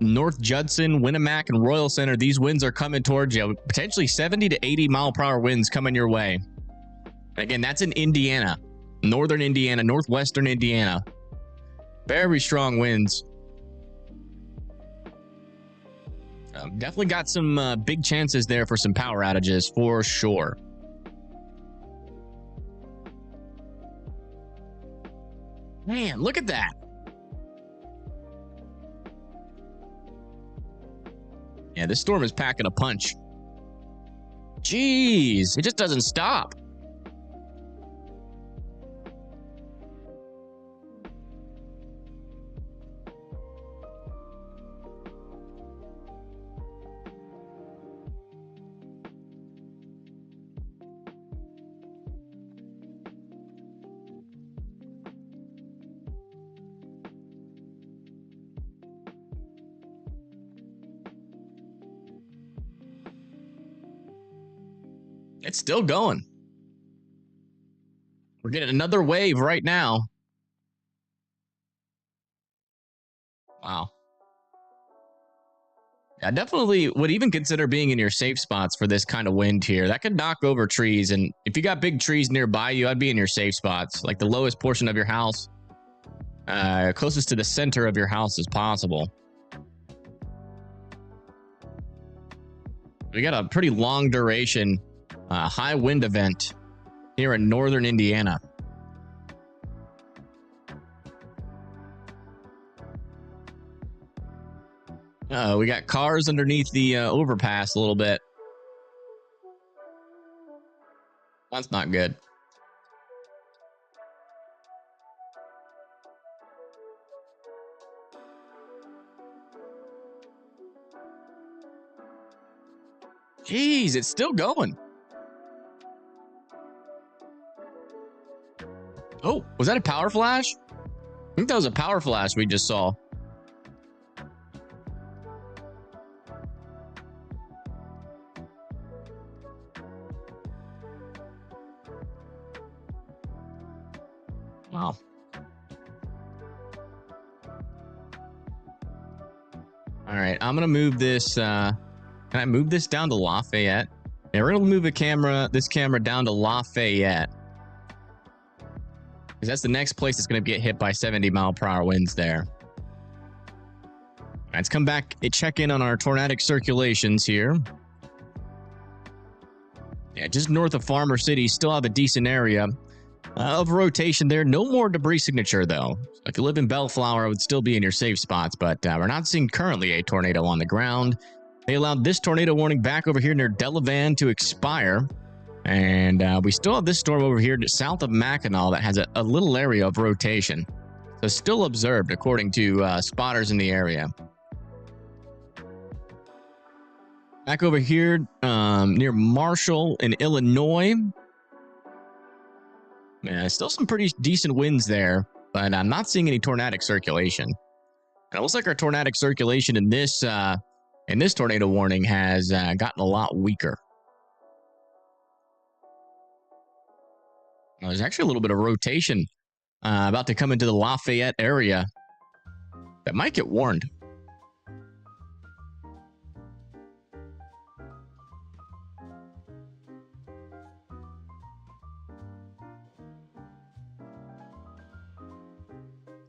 A: North Judson, Winamac, and Royal Center, these winds are coming towards you. Potentially 70 to 80-mile-per-hour winds coming your way. Again, that's in Indiana, northern Indiana, northwestern Indiana. Very strong winds. Definitely got some big chances there for some power outages for sure. Man, look at that. Yeah, this storm is packing a punch. Jeez, it just doesn't stop. It's still going. We're getting another wave right now. Wow. I definitely would even consider being in your safe spots for this kind of wind here. That could knock over trees. And if you got big trees nearby you, I'd be in your safe spots, like the lowest portion of your house, closest to the center of your house as possible. We got a pretty long duration high wind event here in northern Indiana. We got cars underneath the overpass a little bit. That's not good. Jeez, it's still going. Oh, was that a power flash? I think that was a power flash we just saw. Wow. All right, I'm going to move this. Can I move this down to Lafayette? Yeah, we're gonna move this camera down to Lafayette. Because that's the next place that's gonna get hit by 70-mile-per-hour winds there. Let's come back and check in on our tornadic circulations here. Yeah, just north of Farmer City, still have a decent area of rotation there. No more debris signature, though. So if you live in Bellflower, it would still be in your safe spots, but we're not seeing currently a tornado on the ground. They allowed this tornado warning back over here near Delavan to expire. And we still have this storm over here south of Mackinac that has a little area of rotation. So still observed, according to spotters in the area. Back over here near Marshall in Illinois. Yeah, still some pretty decent winds there, but I'm not seeing any tornadic circulation. And it looks like our tornadic circulation in this tornado warning has gotten a lot weaker. Well, there's actually a little bit of rotation about to come into the Lafayette area that might get warned.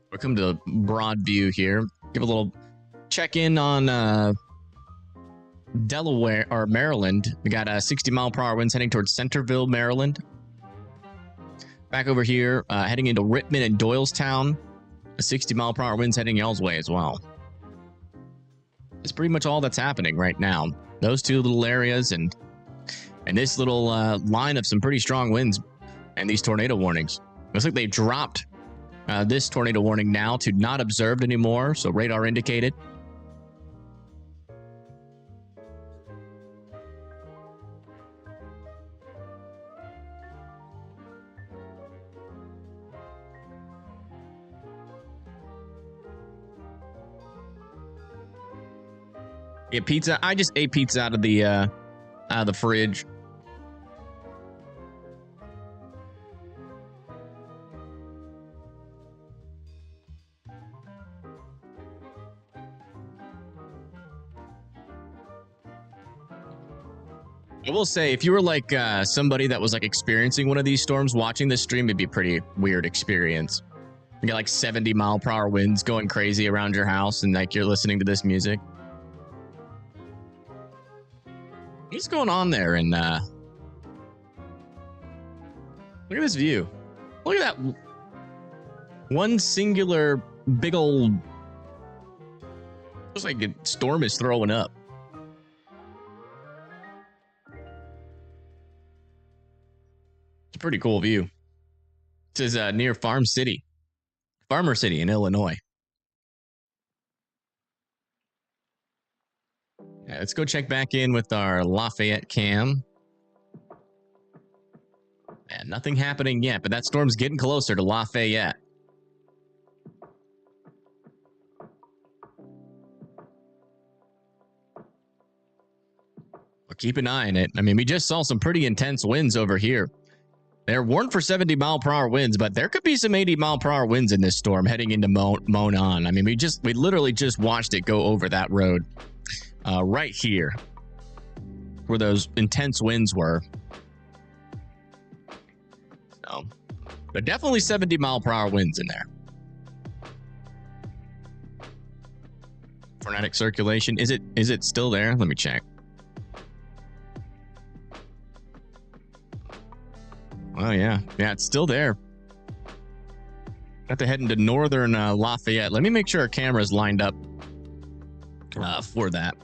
A: We'll come to broad view here. Give a little check in on Delaware or Maryland. We got 60-mile-per-hour winds heading towards Centerville, Maryland. Back over here, heading into Rittman and Doylestown. 60-mile-per-hour winds heading y'all's way as well. It's pretty much all that's happening right now. Those two little areas and this little line of some pretty strong winds and these tornado warnings. Looks like they dropped this tornado warning now to not observed anymore, so radar indicated. Get pizza. I just ate pizza out of the fridge. I will say, if you were like somebody that was like experiencing one of these storms, watching this stream, it'd be a pretty weird experience. You got like 70-mile-per-hour winds going crazy around your house, and like you're listening to this music. What's going on there? And look at this view. Look at that one singular big old. Looks like a storm is throwing up. It's a pretty cool view. This is near Farmer City in Illinois. Yeah, let's go check back in with our Lafayette cam. Yeah, nothing happening yet, but that storm's getting closer to Lafayette. Well, keep an eye on it. I mean, we just saw some pretty intense winds over here. They're warned for 70-mile-per-hour winds, but there could be some 80-mile-per-hour winds in this storm heading into Monon. I mean, we literally just watched it go over that road right here where those intense winds were. So, but definitely 70-mile-per-hour winds in there. Tornadic circulation, is it still there? Let me check. Oh, yeah. Yeah, it's still there. Got to head into northern Lafayette. Let me make sure our camera's lined up for that.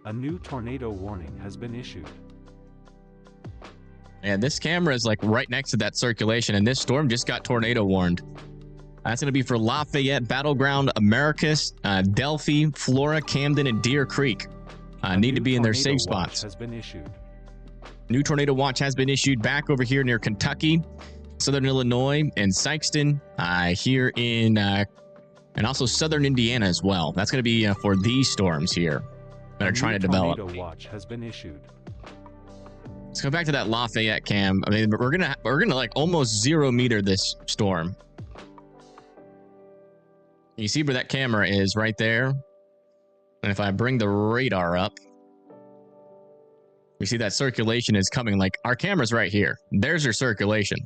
B: A new tornado warning has been issued.
A: Yeah, this camera is like right next to that circulation, and this storm just got tornado warned. That's going to be for Lafayette, Battleground, Americus, Delphi, Flora, Camden, and Deer Creek. Need to be in their safe spots.
B: Has been issued.
A: New tornado watch has been issued back over here near Kentucky, Southern Illinois, and Sykeston, here in, and also Southern Indiana as well. That's going to be for these storms here that are trying to develop.
B: Tornado watch has been issued.
A: Let's go back to that Lafayette cam. I mean, we're gonna like almost 0 meter this storm. You see where that camera is right there, and if I bring the radar up. We see that circulation is coming. Like, our camera's right here. There's your circulation.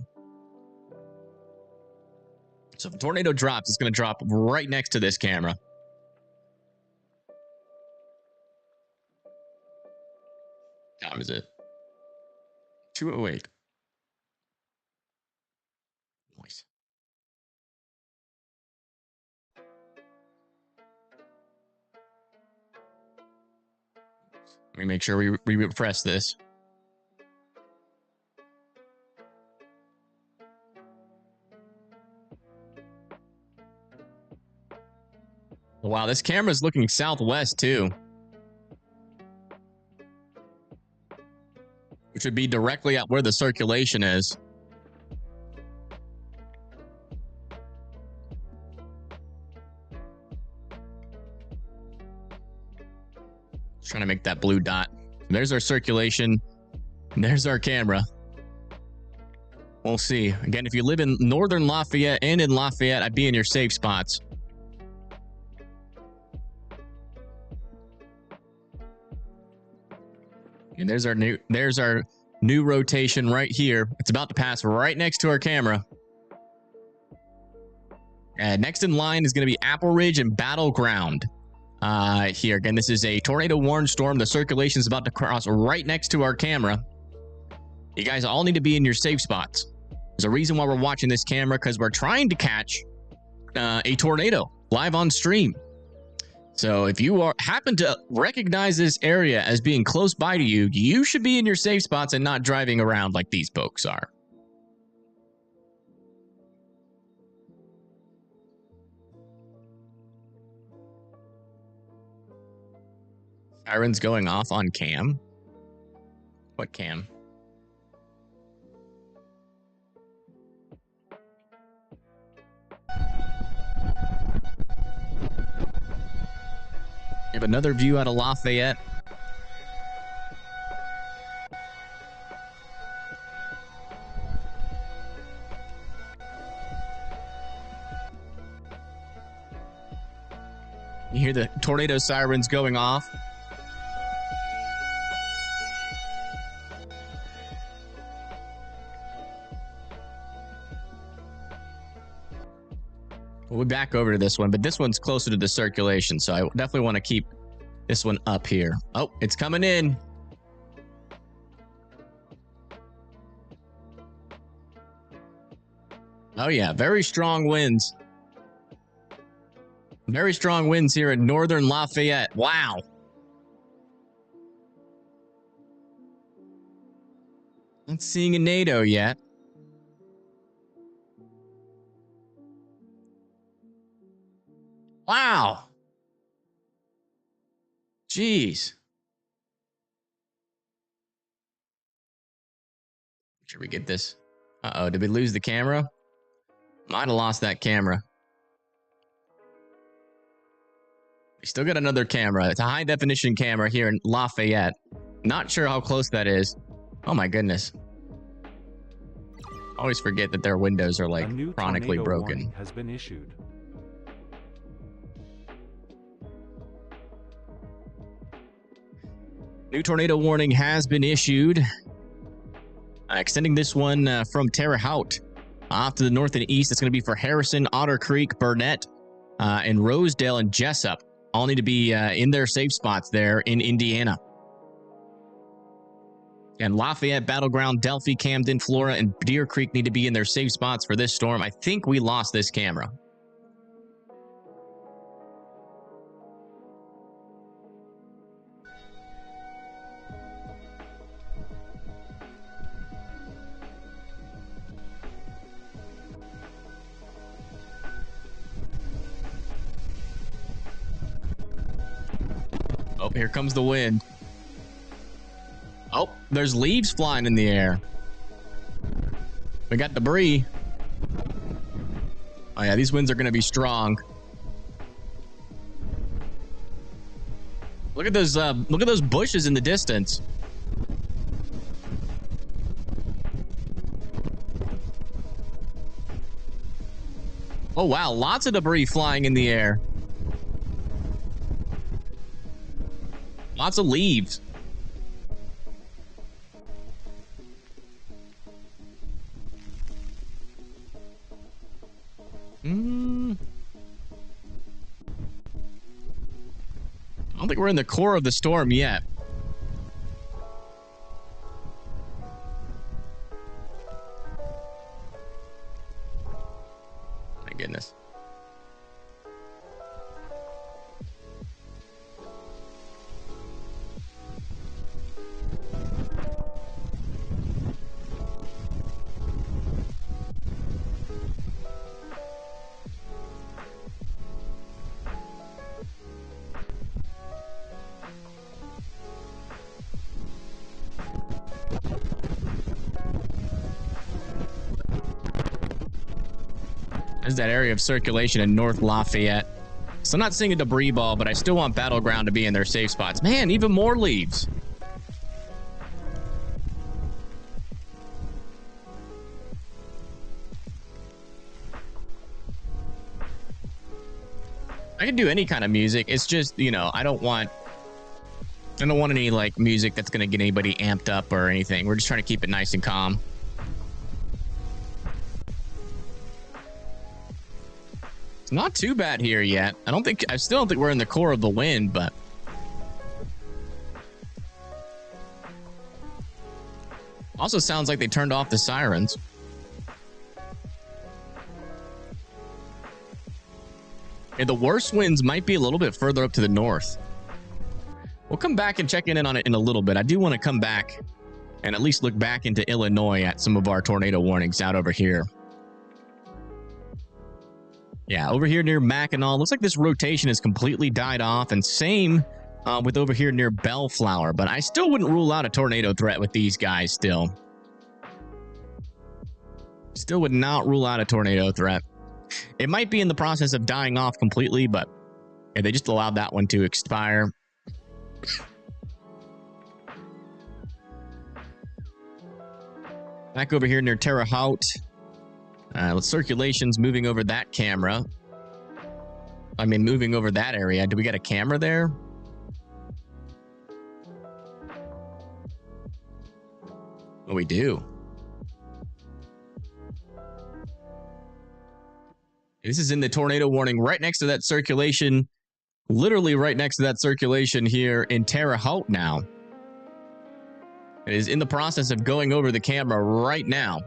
A: So if a tornado drops, it's going to drop right next to this camera. What time is it? 2:08. Nice. Let me make sure we refresh this. Wow, this camera's looking southwest too. Which would be directly at where the circulation is. Trying to make that blue dot. There's our circulation. There's our camera. We'll see. Again, if you live in northern Lafayette and in Lafayette, I'd be in your safe spots. And there's our new rotation right here. It's about to pass right next to our camera. Next in line is going to be Apple Ridge and Battleground. Here again, this is a tornado warned storm. The circulation is about to cross right next to our camera. You guys all need to be in your safe spots. There's a reason why we're watching this camera, because we're trying to catch a tornado live on stream. So if you happen to recognize this area as being close by to you, you should be in your safe spots and not driving around like these folks are. Sirens going off on cam. What cam? We have another view out of Lafayette. You hear the tornado sirens going off. We'll be back over to this one, but this one's closer to the circulation, so I definitely want to keep this one up here. Oh, it's coming in. Oh yeah, very strong winds. Very strong winds here in northern Lafayette. Wow. Not seeing a NATO yet. Wow. Jeez. Should we get this? Uh-oh, did we lose the camera? Might have lost that camera. We still got another camera. It's a high definition camera here in Lafayette. Not sure how close that is. Oh my goodness. Always forget that their windows are like chronically broken.
B: Has been issued.
A: New tornado warning has been issued. Extending this one from Terre Haute off to the north and east. It's going to be for Harrison, Otter Creek, Burnett, and Rosedale and Jessup. All need to be in their safe spots there in Indiana. And Lafayette, Battleground, Delphi, Camden, Flora, and Deer Creek need to be in their safe spots for this storm. I think we lost this camera. Oh, here comes the wind. Oh, there's leaves flying in the air. We got debris. Oh yeah, these winds are going to be strong. Look at those bushes in the distance. Oh wow, lots of debris flying in the air. Lots of leaves. don't think we're in the core of the storm yet. My goodness. There's that area of circulation in North Lafayette. So I'm not seeing a debris ball, but I still want Battleground to be in their safe spots. Man, even more leaves. I can do any kind of music. It's just, you know, I don't want any like music that's going to get anybody amped up or anything. We're just trying to keep it nice and calm. It's not too bad here yet. I still don't think we're in the core of the wind, but also sounds like they turned off the sirens. And the worst winds might be a little bit further up to the north. We'll come back and check in on it in a little bit. I do want to come back and at least look back into Illinois at some of our tornado warnings out over here. Yeah, over here near Mackinac, looks like this rotation has completely died off, and same with over here near Bellflower, but I still wouldn't rule out a tornado threat with these guys still. Still would not rule out a tornado threat. It might be in the process of dying off completely, but yeah, they just allowed that one to expire. Back over here near Terre Haute. Circulation's moving over that camera. I mean, moving over that area. Do we got a camera there? Oh, we do. This is in the tornado warning right next to that circulation. Literally right next to that circulation here in Terre Haute now. It is in the process of going over the camera right now.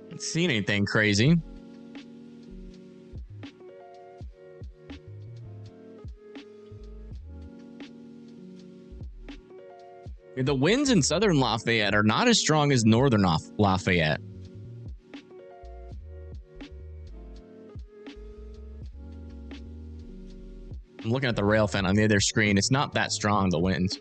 A: Haven't seen anything crazy. The winds in southern Lafayette are not as strong as northern Lafayette. I'm looking at the rail fan on the other screen. It's not that strong, the winds.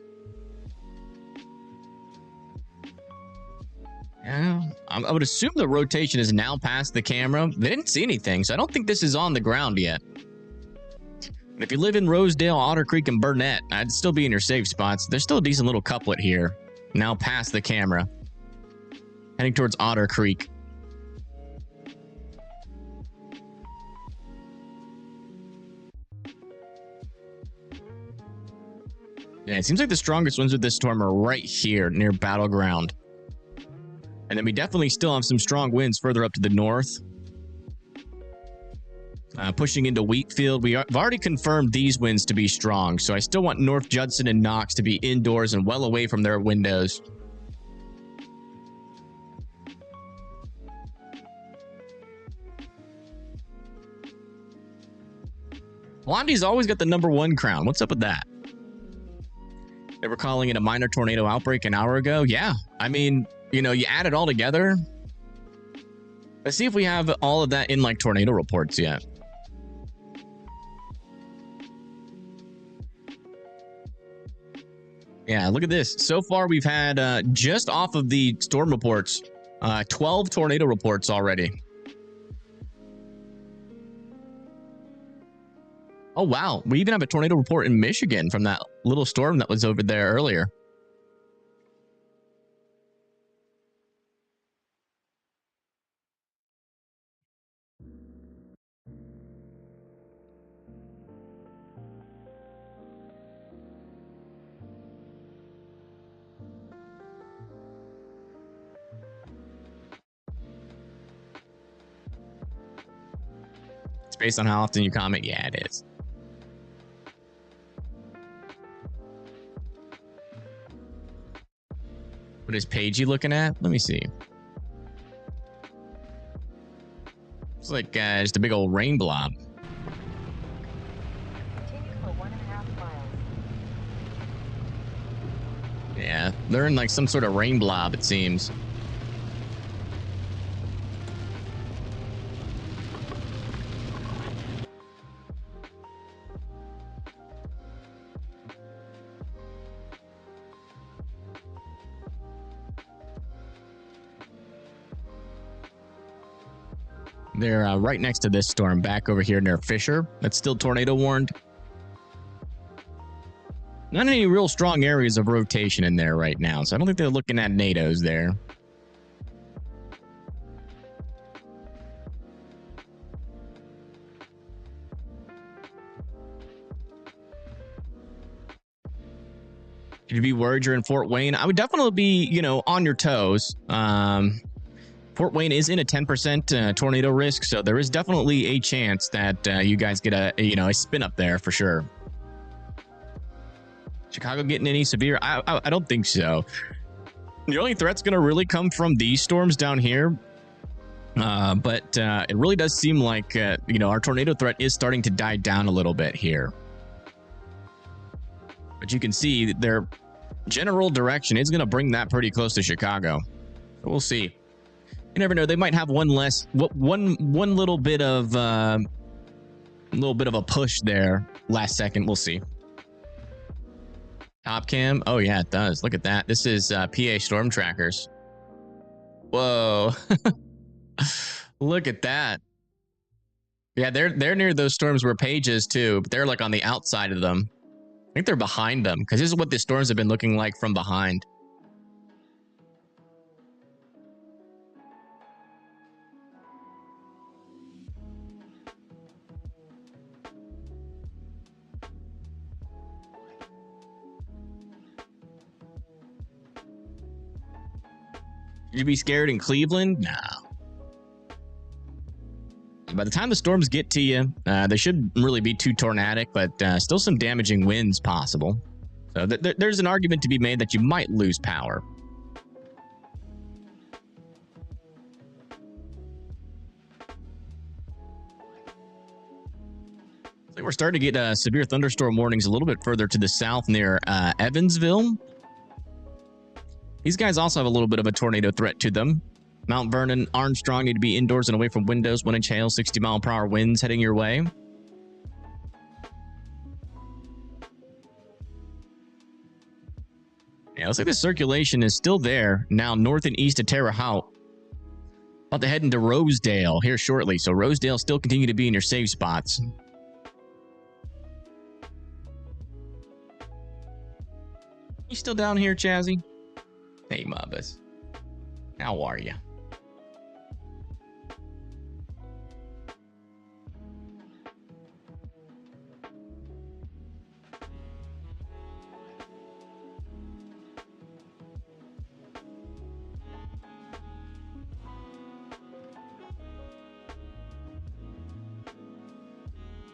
A: Yeah, I would assume the rotation is now past the camera. They didn't see anything, so I don't think this is on the ground yet. And if you live in Rosedale, Otter Creek, and Burnett, I'd still be in your safe spots. There's still a decent little couplet here. Now past the camera. Heading towards Otter Creek. Yeah, it seems like the strongest winds with this storm are right here near Battleground. And then we definitely still have some strong winds further up to the north. Pushing into Wheatfield. We've already confirmed these winds to be strong, so I still want North Judson and Knox to be indoors and well away from their windows. Blondie's always got the #1 crown. What's up with that? They were calling it a minor tornado outbreak an hour ago. Yeah, I mean, you know, you add it all together. Let's see if we have all of that in like tornado reports yet. Yeah, look at this. So far, we've had just off of the storm reports, 12 tornado reports already. Oh, wow. We even have a tornado report in Michigan from that little storm that was over there earlier. Based on how often you comment, yeah, it is. What is Pagey looking at? Let me see. It's like just a big old rain blob.
J: Continue for 1.5 miles.
A: Yeah, they're in like some sort of rain blob, it seems. They're right next to this storm, back over here near Fisher. That's still tornado warned. Not any real strong areas of rotation in there right now, so I don't think they're looking at NATOs there. Should you be worried you're in Fort Wayne? I would definitely be, you know, on your toes. Fort Wayne is in a 10% tornado risk, so there is definitely a chance that you guys get a spin up there for sure. Chicago getting any severe? I don't think so. The only threat's going to really come from these storms down here. But it really does seem like, our tornado threat is starting to die down a little bit here. But you can see their general direction is going to bring that pretty close to Chicago. So we'll see. You never know. They might have one little bit of a push there last second. We'll see. Top cam. Oh yeah, it does. Look at that. This is PA storm trackers. Whoa. Look at that. Yeah, they're near those storms where Page is too, but they're like on the outside of them. I think they're behind them because this is what the storms have been looking like from behind. You'd be scared in Cleveland? No. By the time the storms get to you, they shouldn't really be too tornadic, but still some damaging winds possible. So there's an argument to be made that you might lose power. I think we're starting to get severe thunderstorm warnings a little bit further to the south near Evansville. These guys also have a little bit of a tornado threat to them. Mount Vernon, Armstrong need to be indoors and away from windows. 1 inch hail, 60-mile-per-hour winds heading your way. Yeah, looks like the circulation is still there now north and east of Terre Haute. About to head into Rosedale here shortly. So Rosedale still continue to be in your safe spots. You still down here, Chazzy? Hey, Mubbas. How are you?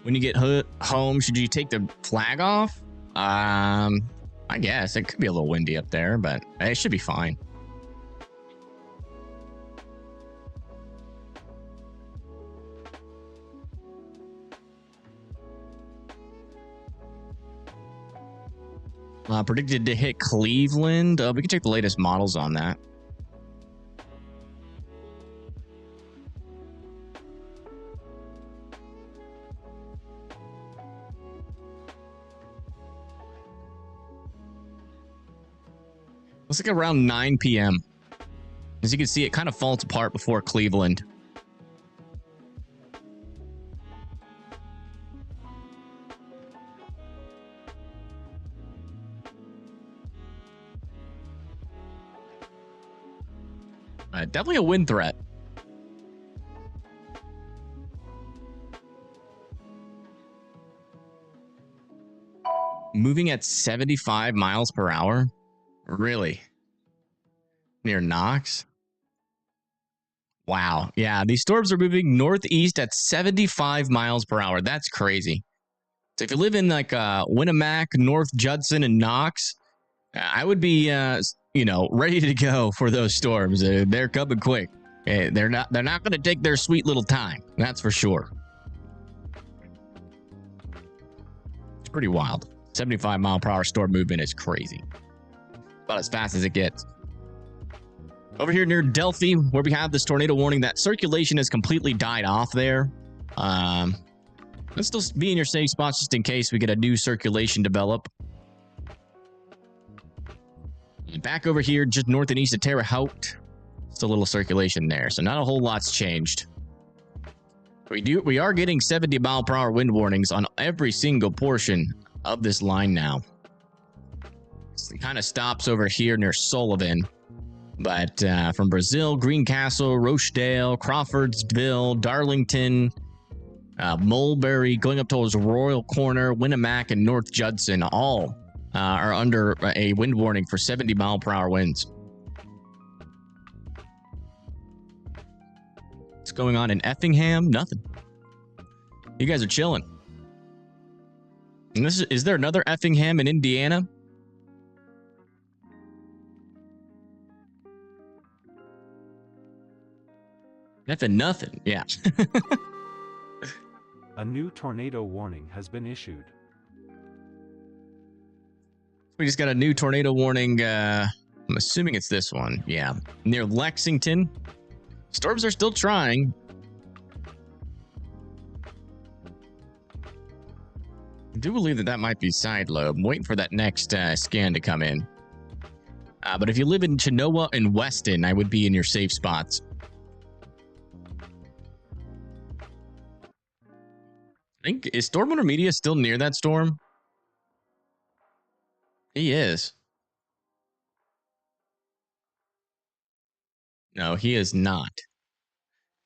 A: When you get home, should you take the flag off? I guess it could be a little windy up there, but it should be fine. Predicted to hit Cleveland. We can check the latest models on that. Looks like around 9 p.m. As you can see, it kind of falls apart before Cleveland. Definitely a wind threat. Moving at 75 miles per hour? Really? Near Knox? Wow. Yeah, these storms are moving northeast at 75 miles per hour. That's crazy. So if you live in like Winnemac, North Judson, and Knox, I would be, ready to go for those storms. They're coming quick. They're not going to take their sweet little time. That's for sure. It's pretty wild. 75 mile per hour storm movement is crazy. About as fast as it gets. Over here near Delphi, where we have this tornado warning, that circulation has completely died off there. Let's still be in your safe spots just in case we get a new circulation develop. Back over here, just north and east of Terre Haute, still a little circulation there, so not a whole lot's changed. We are getting 70 mile per hour wind warnings on every single portion of this line now. It kind of stops over here near Sullivan. But from Brazil, Greencastle, Rochdale, Crawfordsville, Darlington, Mulberry, going up towards Royal Corner, Winnemac, and North Judson, all are under a wind warning for 70 mile per hour winds. What's going on in Effingham? Nothing. You guys are chilling. And is there another Effingham in Indiana? Nothing. Yeah.
B: A new tornado warning has been issued.
A: We just got a new tornado warning. I'm assuming it's this one. Yeah. Near Lexington. Storms are still trying. I do believe that might be side lobe. I'm waiting for that next scan to come in. But if you live in Chenoa and Weston, I would be in your safe spots. Is Stormwater Media still near that storm? He is. No, he is not.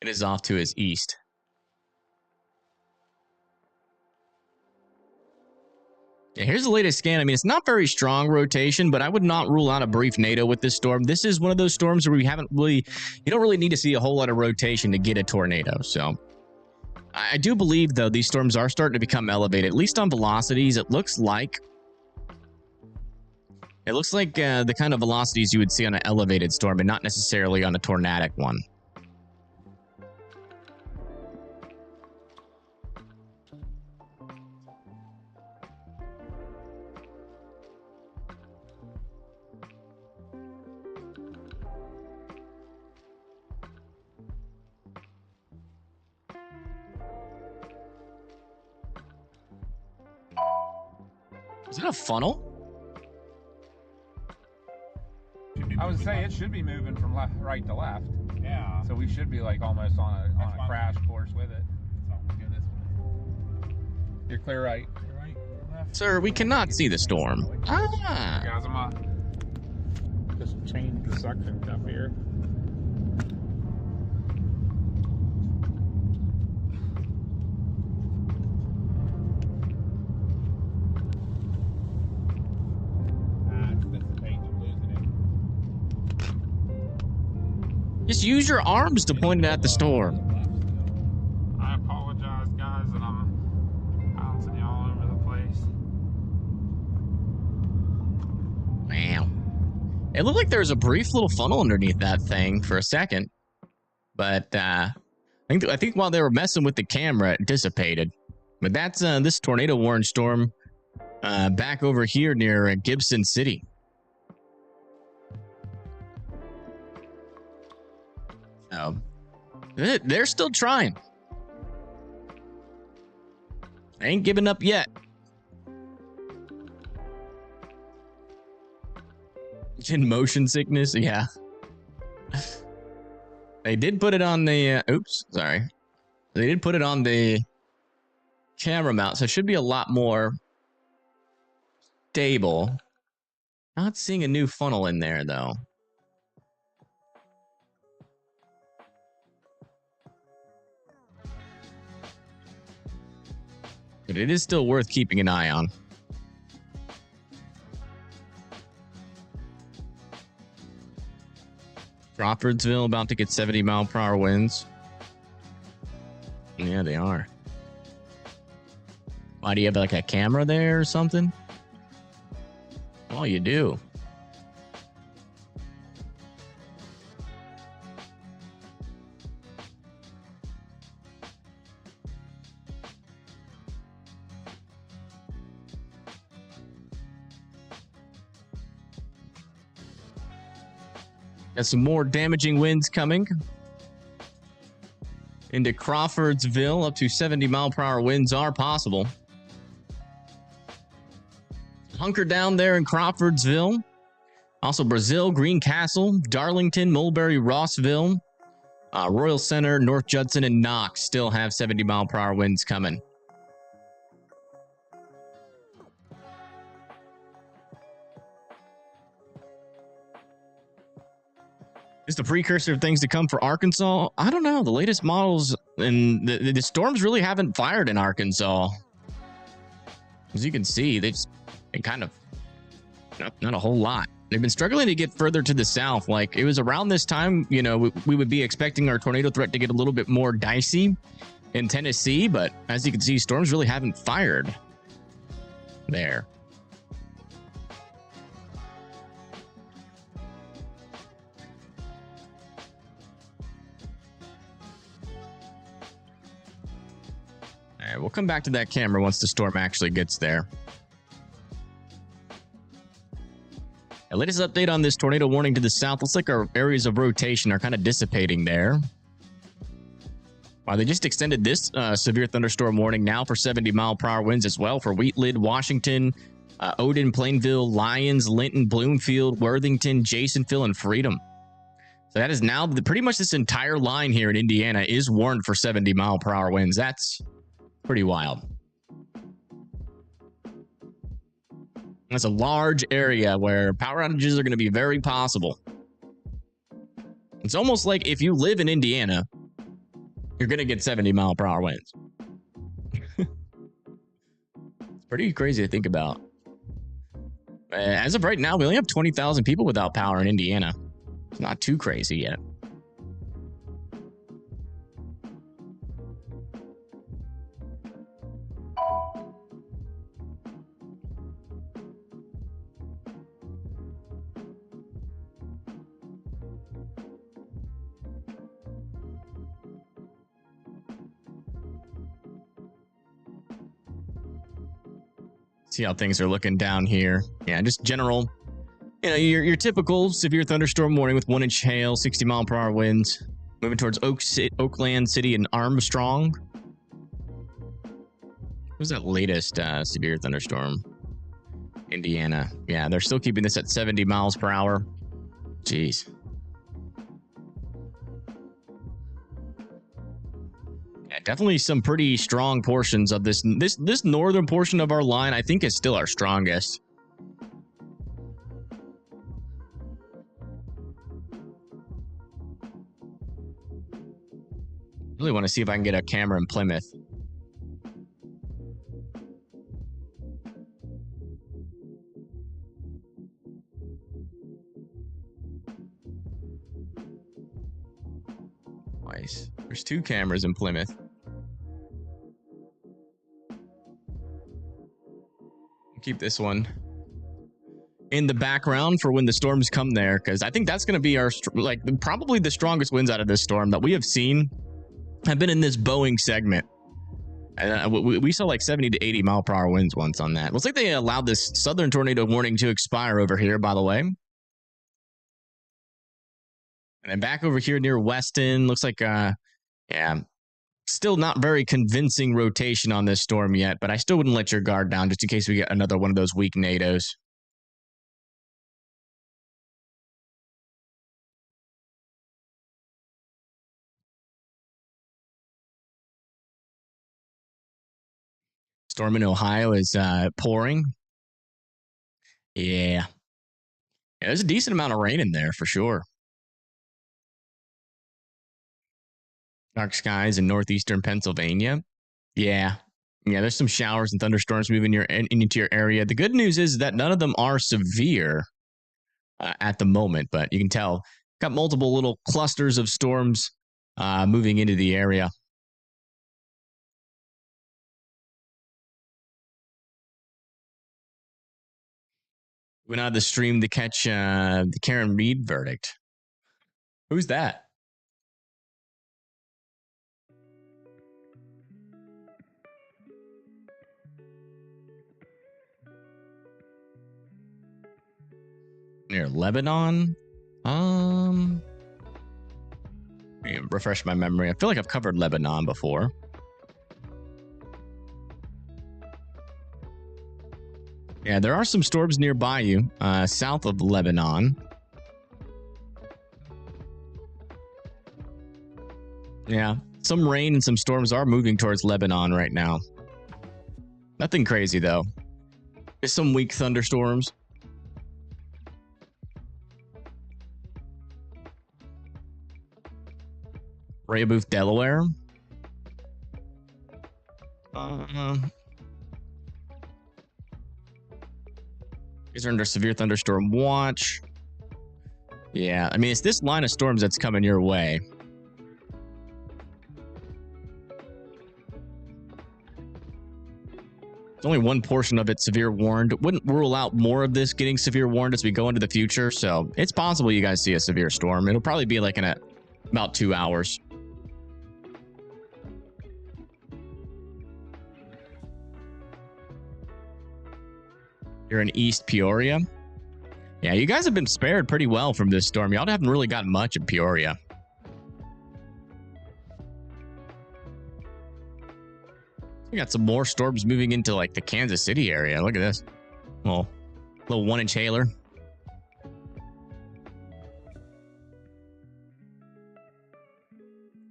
A: It is off to his east. Yeah, here's the latest scan. I mean, it's not very strong rotation, but I would not rule out a brief NATO with this storm. This is one of those storms where you don't really need to see a whole lot of rotation to get a tornado. So I do believe, though, these storms are starting to become elevated, at least on velocities. It looks like the kind of velocities you would see on an elevated storm and not necessarily on a tornadic one. Is it a funnel?
I: I would say it should be moving from right to left.
G: Yeah.
I: So we should be like almost on a crash course with it.
G: So we'll go this way.
I: You're clear right.
G: You're right. You're left.
A: Sir, we cannot see the storm. Ah.
I: Guys, I'm just change the suction cup here.
A: Just use your arms to point it at the storm.
I: I apologize, guys, that I'm bouncing you all over the place.
A: Wow. It looked like there was a brief little funnel underneath that thing for a second. But I think while they were messing with the camera, it dissipated. But that's this tornado warning storm back over here near Gibson City. They're still trying. Ain't giving up yet. In motion sickness, yeah. They did put it on the oops, sorry. They did put it on the camera mount, so it should be a lot more stable. Not seeing a new funnel in there though. But it is still worth keeping an eye on. Crawfordsville about to get 70-mile-per-hour winds. Yeah, they are. Why, do you have like a camera there or something? Oh, you do. Got some more damaging winds coming into Crawfordsville. Up to 70-mile-per-hour winds are possible. Hunker down there in Crawfordsville. Also Brazil, Greencastle, Darlington, Mulberry, Rossville, Royal Center, North Judson, and Knox still have 70-mile-per-hour winds coming. Is the precursor of things to come for Arkansas? I don't know. The latest models and the storms really haven't fired in Arkansas. As you can see, they've been kind of not a whole lot. They've been struggling to get further to the south. Like, it was around this time, you know, we would be expecting our tornado threat to get a little bit more dicey in Tennessee, but as you can see, storms really haven't fired there. All right, we'll come back to that camera once the storm actually gets there. The latest update on this tornado warning to the south. Looks like our areas of rotation are kind of dissipating there. Wow, they just extended this severe thunderstorm warning now for 70-mile-per-hour winds as well for Wheatland, Washington, Odin, Plainville, Lyons, Linton, Bloomfield, Worthington, Jasonville, and Freedom. So that is now pretty much this entire line here in Indiana is warned for 70-mile-per-hour winds. That's pretty wild. That's a large area where power outages are going to be very possible. It's almost like if you live in Indiana, you're going to get 70-mile-per-hour winds. It's pretty crazy to think about. As of right now, we only have 20,000 people without power in Indiana. It's not too crazy yet. See how things are looking down here. Yeah, just general, you know, your typical severe thunderstorm warning with 1-inch hail, 60-mile-per-hour winds. Moving towards Oakland City and Armstrong. What was that latest severe thunderstorm? Indiana. Yeah, they're still keeping this at 70 miles per hour. Jeez. Definitely some pretty strong portions of this northern portion of our line. I think is still our strongest. Really want to see if I can get a camera in Plymouth. Nice. There's 2 cameras in Plymouth. Keep this one in the background for when the storms come there, because I think that's going to be our probably the strongest winds out of this storm that we have seen have been in this Boeing segment. We saw like 70 to 80 mile per hour winds once on that. Looks like they allowed this southern tornado warning to expire over here, by the way. And then back over here near Weston, looks like yeah, still not very convincing rotation on this storm yet, but I still wouldn't let your guard down just in case we get another one of those weak NATOs. Storm in Ohio is pouring. Yeah, there's a decent amount of rain in there for sure. Dark skies in northeastern Pennsylvania. Yeah, there's some showers and thunderstorms moving into your area. The good news is that none of them are severe at the moment, but you can tell Got multiple little clusters of storms moving into the area. Went out of the stream to catch the Karen Reed verdict. Who's that? Near Lebanon? Refresh my memory. I feel like I've covered Lebanon before. Yeah, there are some storms nearby you, south of Lebanon. Yeah, some rain and some storms are moving towards Lebanon right now. Nothing crazy, though. Just some weak thunderstorms. Rehoboth, Delaware. These are under severe thunderstorm watch. Yeah, I mean, it's this line of storms that's coming your way. It's only one portion of it severe warned. Wouldn't rule out more of this getting severe warned as we go into the future. So it's possible you guys see a severe storm. It'll probably be like in about 2 hours. You're in East Peoria. Yeah, you guys have been spared pretty well from this storm. Y'all haven't really gotten much in Peoria. We got some more storms moving into like the Kansas City area. Look at this. Little 1-inch hailer.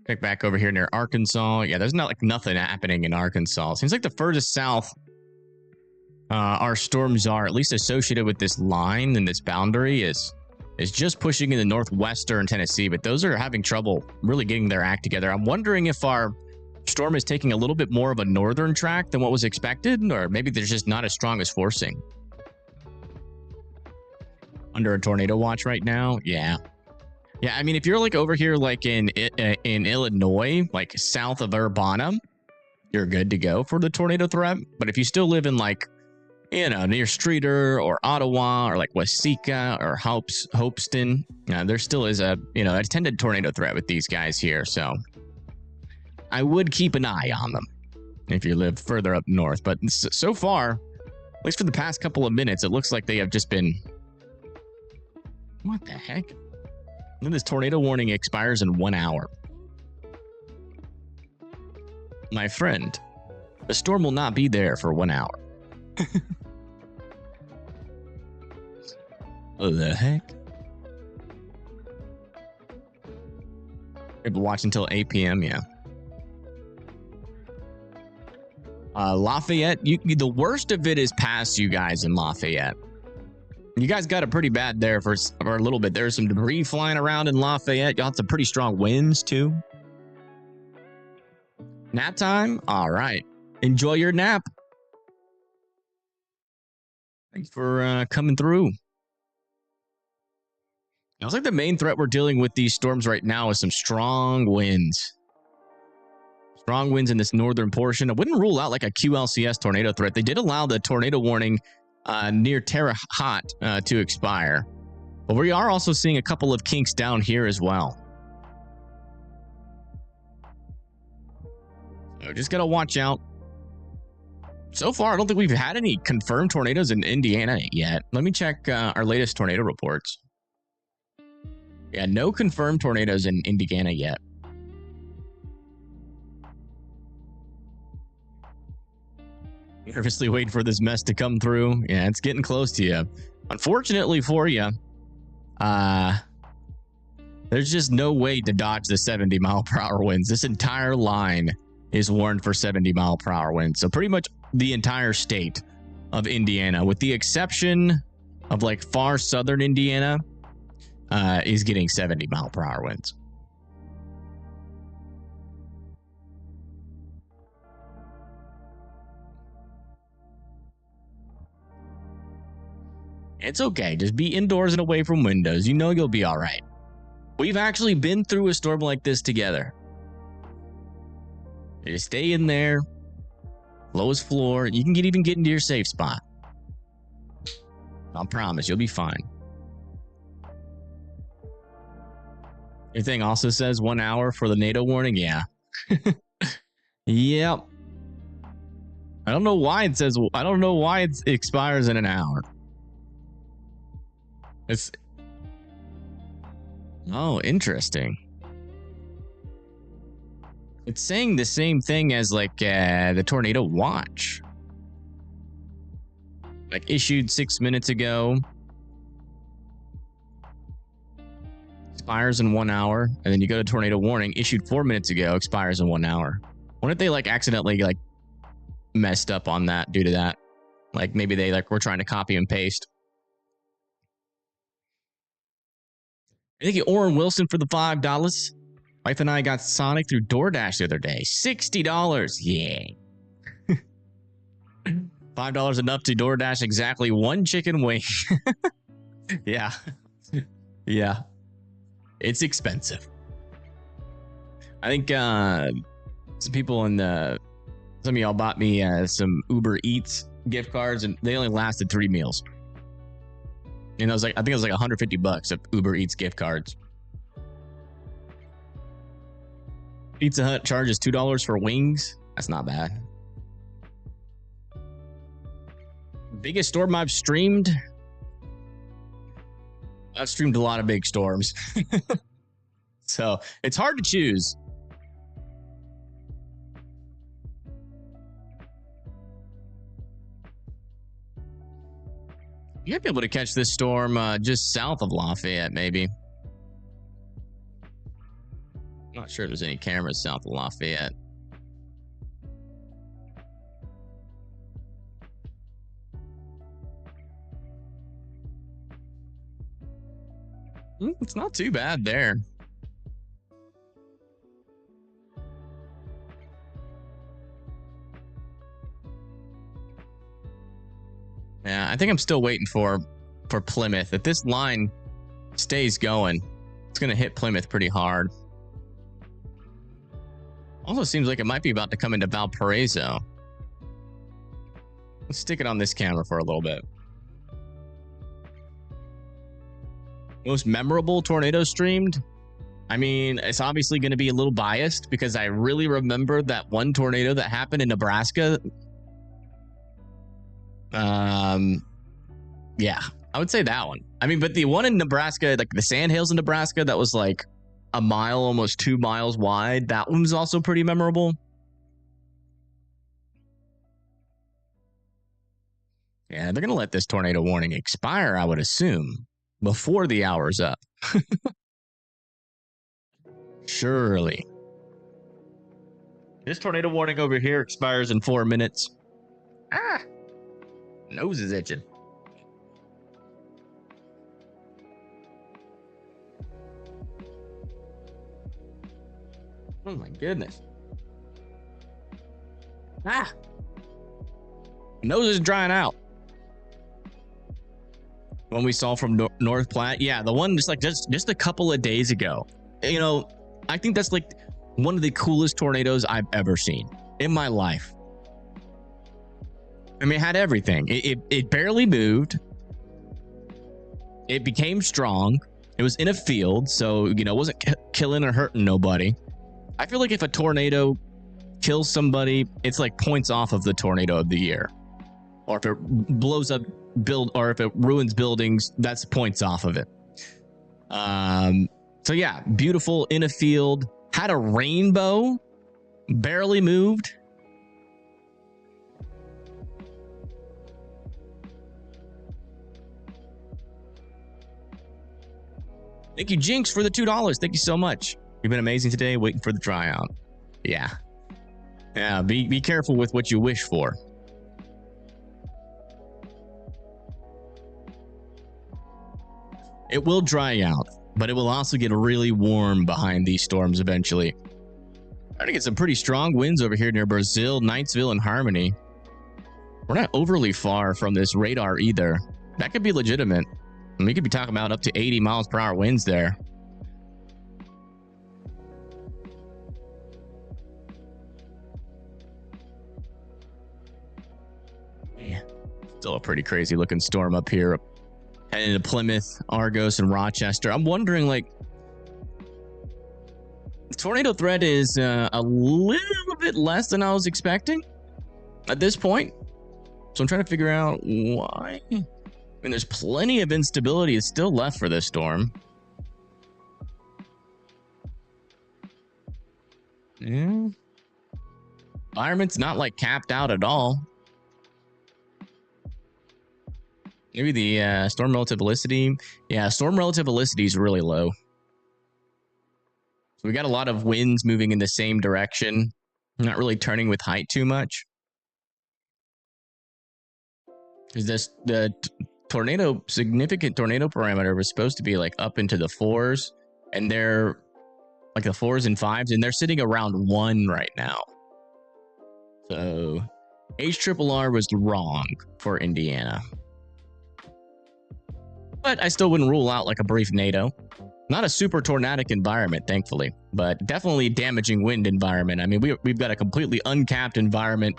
A: Check back over here near Arkansas. Yeah, there's not like nothing happening in Arkansas. Seems like the furthest south our storms are, at least associated with this line and this boundary, is just pushing into northwestern Tennessee, but those are having trouble really getting their act together. I'm wondering if our storm is taking a little bit more of a northern track than what was expected, or maybe there's just not as strong as forcing. Under a tornado watch right now? Yeah. Yeah, I mean, if you're like over here like in Illinois, like south of Urbana, you're good to go for the tornado threat. But if you still live in like, you know, near Streeter or Ottawa or like Waseca or Hopeston, there still is a, you know, attended tornado threat with these guys here. So I would keep an eye on them if you live further up north. But so far, at least for the past couple of minutes, it looks like they have just been... What the heck? And this tornado warning expires in 1 hour. My friend, the storm will not be there for 1 hour. What the heck? Able to watch until 8 p.m. Yeah. Lafayette, the worst of it is past you guys in Lafayette. You guys got it pretty bad there for a little bit. There's some debris flying around in Lafayette. Y'all had some pretty strong winds too. Nap time? All right. Enjoy your nap. Thanks for coming through. It looks like the main threat we're dealing with these storms right now is some strong winds. Strong winds in this northern portion. I wouldn't rule out like a QLCS tornado threat. They did allow the tornado warning near Terre Haute to expire. But we are also seeing a couple of kinks down here as well. So just got to watch out. So far, I don't think we've had any confirmed tornadoes in Indiana yet. Let me check our latest tornado reports. Yeah, no confirmed tornadoes in Indiana yet. Nervously waiting for this mess to come through. Yeah, it's getting close to you. Unfortunately for you, there's just no way to dodge the 70-mile-per-hour winds. This entire line is warned for 70-mile-per-hour winds. So pretty much the entire state of Indiana, with the exception of like far southern Indiana, is getting 70-mile-per-hour winds. It's okay. Just be indoors and away from windows. You know you'll be all right. We've actually been through a storm like this together. You stay in there, lowest floor. You can even get into your safe spot. I promise you'll be fine. Your thing also says 1 hour for the NATO warning. Yeah. Yep. I don't know why it says. I don't know why it expires in an hour. It's. Oh, interesting. It's saying the same thing as like the tornado watch. Like issued 6 minutes ago. Expires in 1 hour. And then you go to tornado warning. Issued 4 minutes ago. Expires in 1 hour. What if they like accidentally like messed up on that due to that? Like maybe they like were trying to copy and paste. Thank you, Oren Wilson, for the $5. Wife and I got Sonic through DoorDash the other day. $60. Yeah. $5 enough to DoorDash exactly one chicken wing. Yeah. Yeah. It's expensive. I think some people in the... Some of y'all bought me some Uber Eats gift cards, and they only lasted 3 meals. And I think it was like $150 of Uber Eats gift cards. Pizza Hut charges $2 for wings. That's not bad. Biggest storm I've streamed. I've streamed a lot of big storms. So it's hard to choose. You might be able to catch this storm just south of Lafayette, maybe. Not sure if there's any cameras south of Lafayette. It's not too bad there. Yeah, I think I'm still waiting for Plymouth. If this line stays going, it's going to hit Plymouth pretty hard. Also seems like it might be about to come into Valparaiso. Let's stick it on this camera for a little bit. Most memorable tornado streamed? I mean, it's obviously going to be a little biased because I really remember that one tornado that happened in Nebraska. Yeah, I would say that one. I mean, but the one in Nebraska, like the Sandhills in Nebraska, that was like a mile, almost 2 miles wide. That one was also pretty memorable. Yeah, they're going to let this tornado warning expire, I would assume, before the hour's up. Surely. This tornado warning over here expires in 4 minutes. Ah! Nose is itching. Oh my goodness. Ah! Nose is drying out. One we saw from North Platte. Yeah, the one just a couple of days ago. You know, I think that's like one of the coolest tornadoes I've ever seen in my life. I mean, it had everything. It barely moved. It became strong. It was in a field, so, you know, it wasn't killing or hurting nobody. I feel like if a tornado kills somebody, it's like points off of the tornado of the year. Or if it blows up or if it ruins buildings, that's points off of it. So yeah, beautiful in a field, had a rainbow, barely moved. Thank you, Jinx, for the $2. Thank you so much. You've been amazing today. Waiting for the tryout. Yeah. Yeah, be careful with what you wish for. It will dry out, but it will also get really warm behind these storms eventually. Trying to get some pretty strong winds over here near Brazil, Knightsville, and Harmony. We're not overly far from this radar either. That could be legitimate. We could be talking about up to 80 miles per hour winds there. Still a pretty crazy looking storm up here. Heading to Plymouth, Argos, and Rochester. I'm wondering, like, the tornado threat is a little bit less than I was expecting at this point. So I'm trying to figure out why. I mean, there's plenty of instability still left for this storm. Yeah. Environment's not like capped out at all. Maybe the storm relative velocity. Yeah, storm relative velocity is really low. So we got a lot of winds moving in the same direction. Not really turning with height too much. Because the significant tornado parameter was supposed to be like up into the 4s. And they're like the 4s and 5s. And they're sitting around 1 right now. So HRRR was wrong for Indiana. But I still wouldn't rule out like a brief NATO. Not a super tornadic environment, thankfully, but definitely damaging wind environment. I mean, we've got a completely uncapped environment,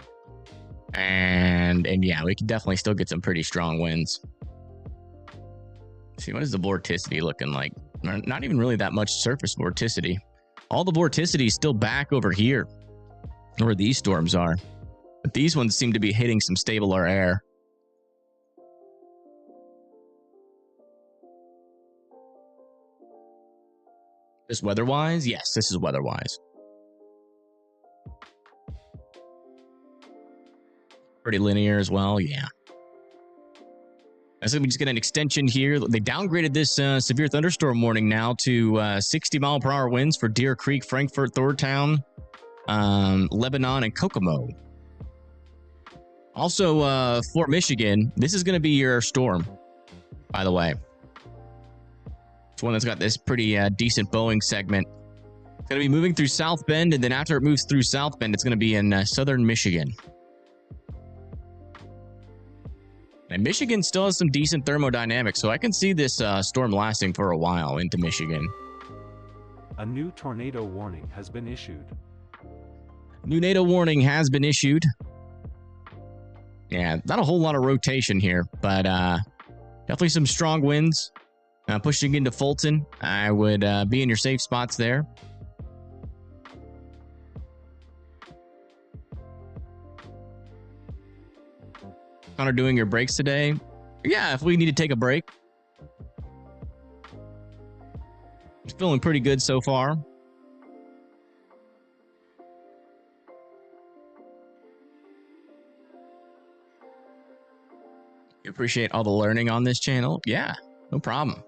A: and yeah, we can definitely still get some pretty strong winds. Let's see, what is the vorticity looking like? Not even really that much surface vorticity. All the vorticity is still back over here, where these storms are. But these ones seem to be hitting some stabler air. This weather-wise? Yes, this is weather-wise. Pretty linear as well, yeah. So we just get an extension here. They downgraded this severe thunderstorm warning now to 60 mile per hour winds for Deer Creek, Frankfort, Thorntown, Lebanon, and Kokomo. Also, Fort Michigan, this is going to be your storm, by the way. It's one that's got this pretty decent Boeing segment. It's going to be moving through South Bend, and then after it moves through South Bend, it's going to be in southern Michigan. And Michigan still has some decent thermodynamics, so I can see this storm lasting for a while into Michigan.
B: A new tornado warning has been issued.
A: New NATO warning has been issued. Yeah, not a whole lot of rotation here, but definitely some strong winds. Pushing into Fulton, I would be in your safe spots there. Connor, doing your breaks today? Yeah, if we need to take a break. It's feeling pretty good so far. You appreciate all the learning on this channel? Yeah, no problem.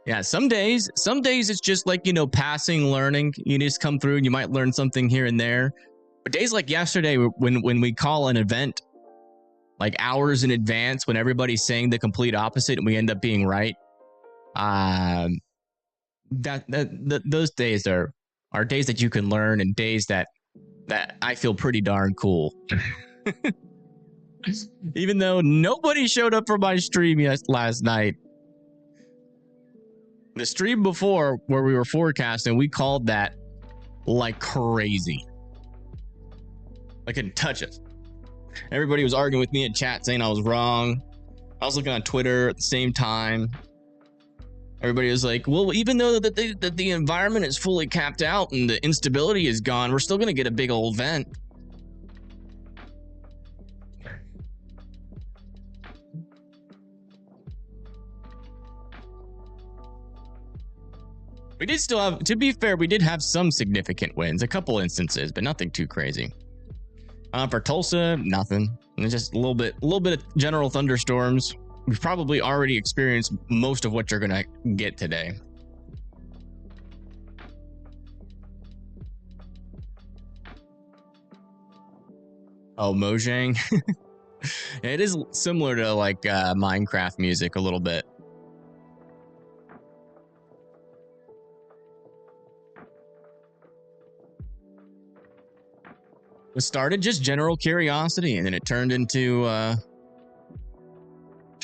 A: Yeah, some days it's just like, passing learning. You just come through and you might learn something here and there. But days like yesterday, when we call an event like hours in advance, when everybody's saying the complete opposite and we end up being right, those days are days that you can learn, and days that I feel pretty darn cool. Even though nobody showed up for my stream last night. The stream before, where we were forecasting, we called that like crazy. I couldn't touch it. Everybody was arguing with me in chat saying I was wrong. I was looking on Twitter at the same time. Everybody was like, well, even though that the environment is fully capped out and the instability is gone, we're still going to get a big old vent. We did still have, to be fair, we did have some significant winds, a couple instances, but nothing too crazy. For Tulsa, nothing. It's just a little bit of general thunderstorms. We've probably already experienced most of what you're gonna get today. Oh, Mojang. It is similar to like Minecraft music a little bit. It started just general curiosity, and then it turned into a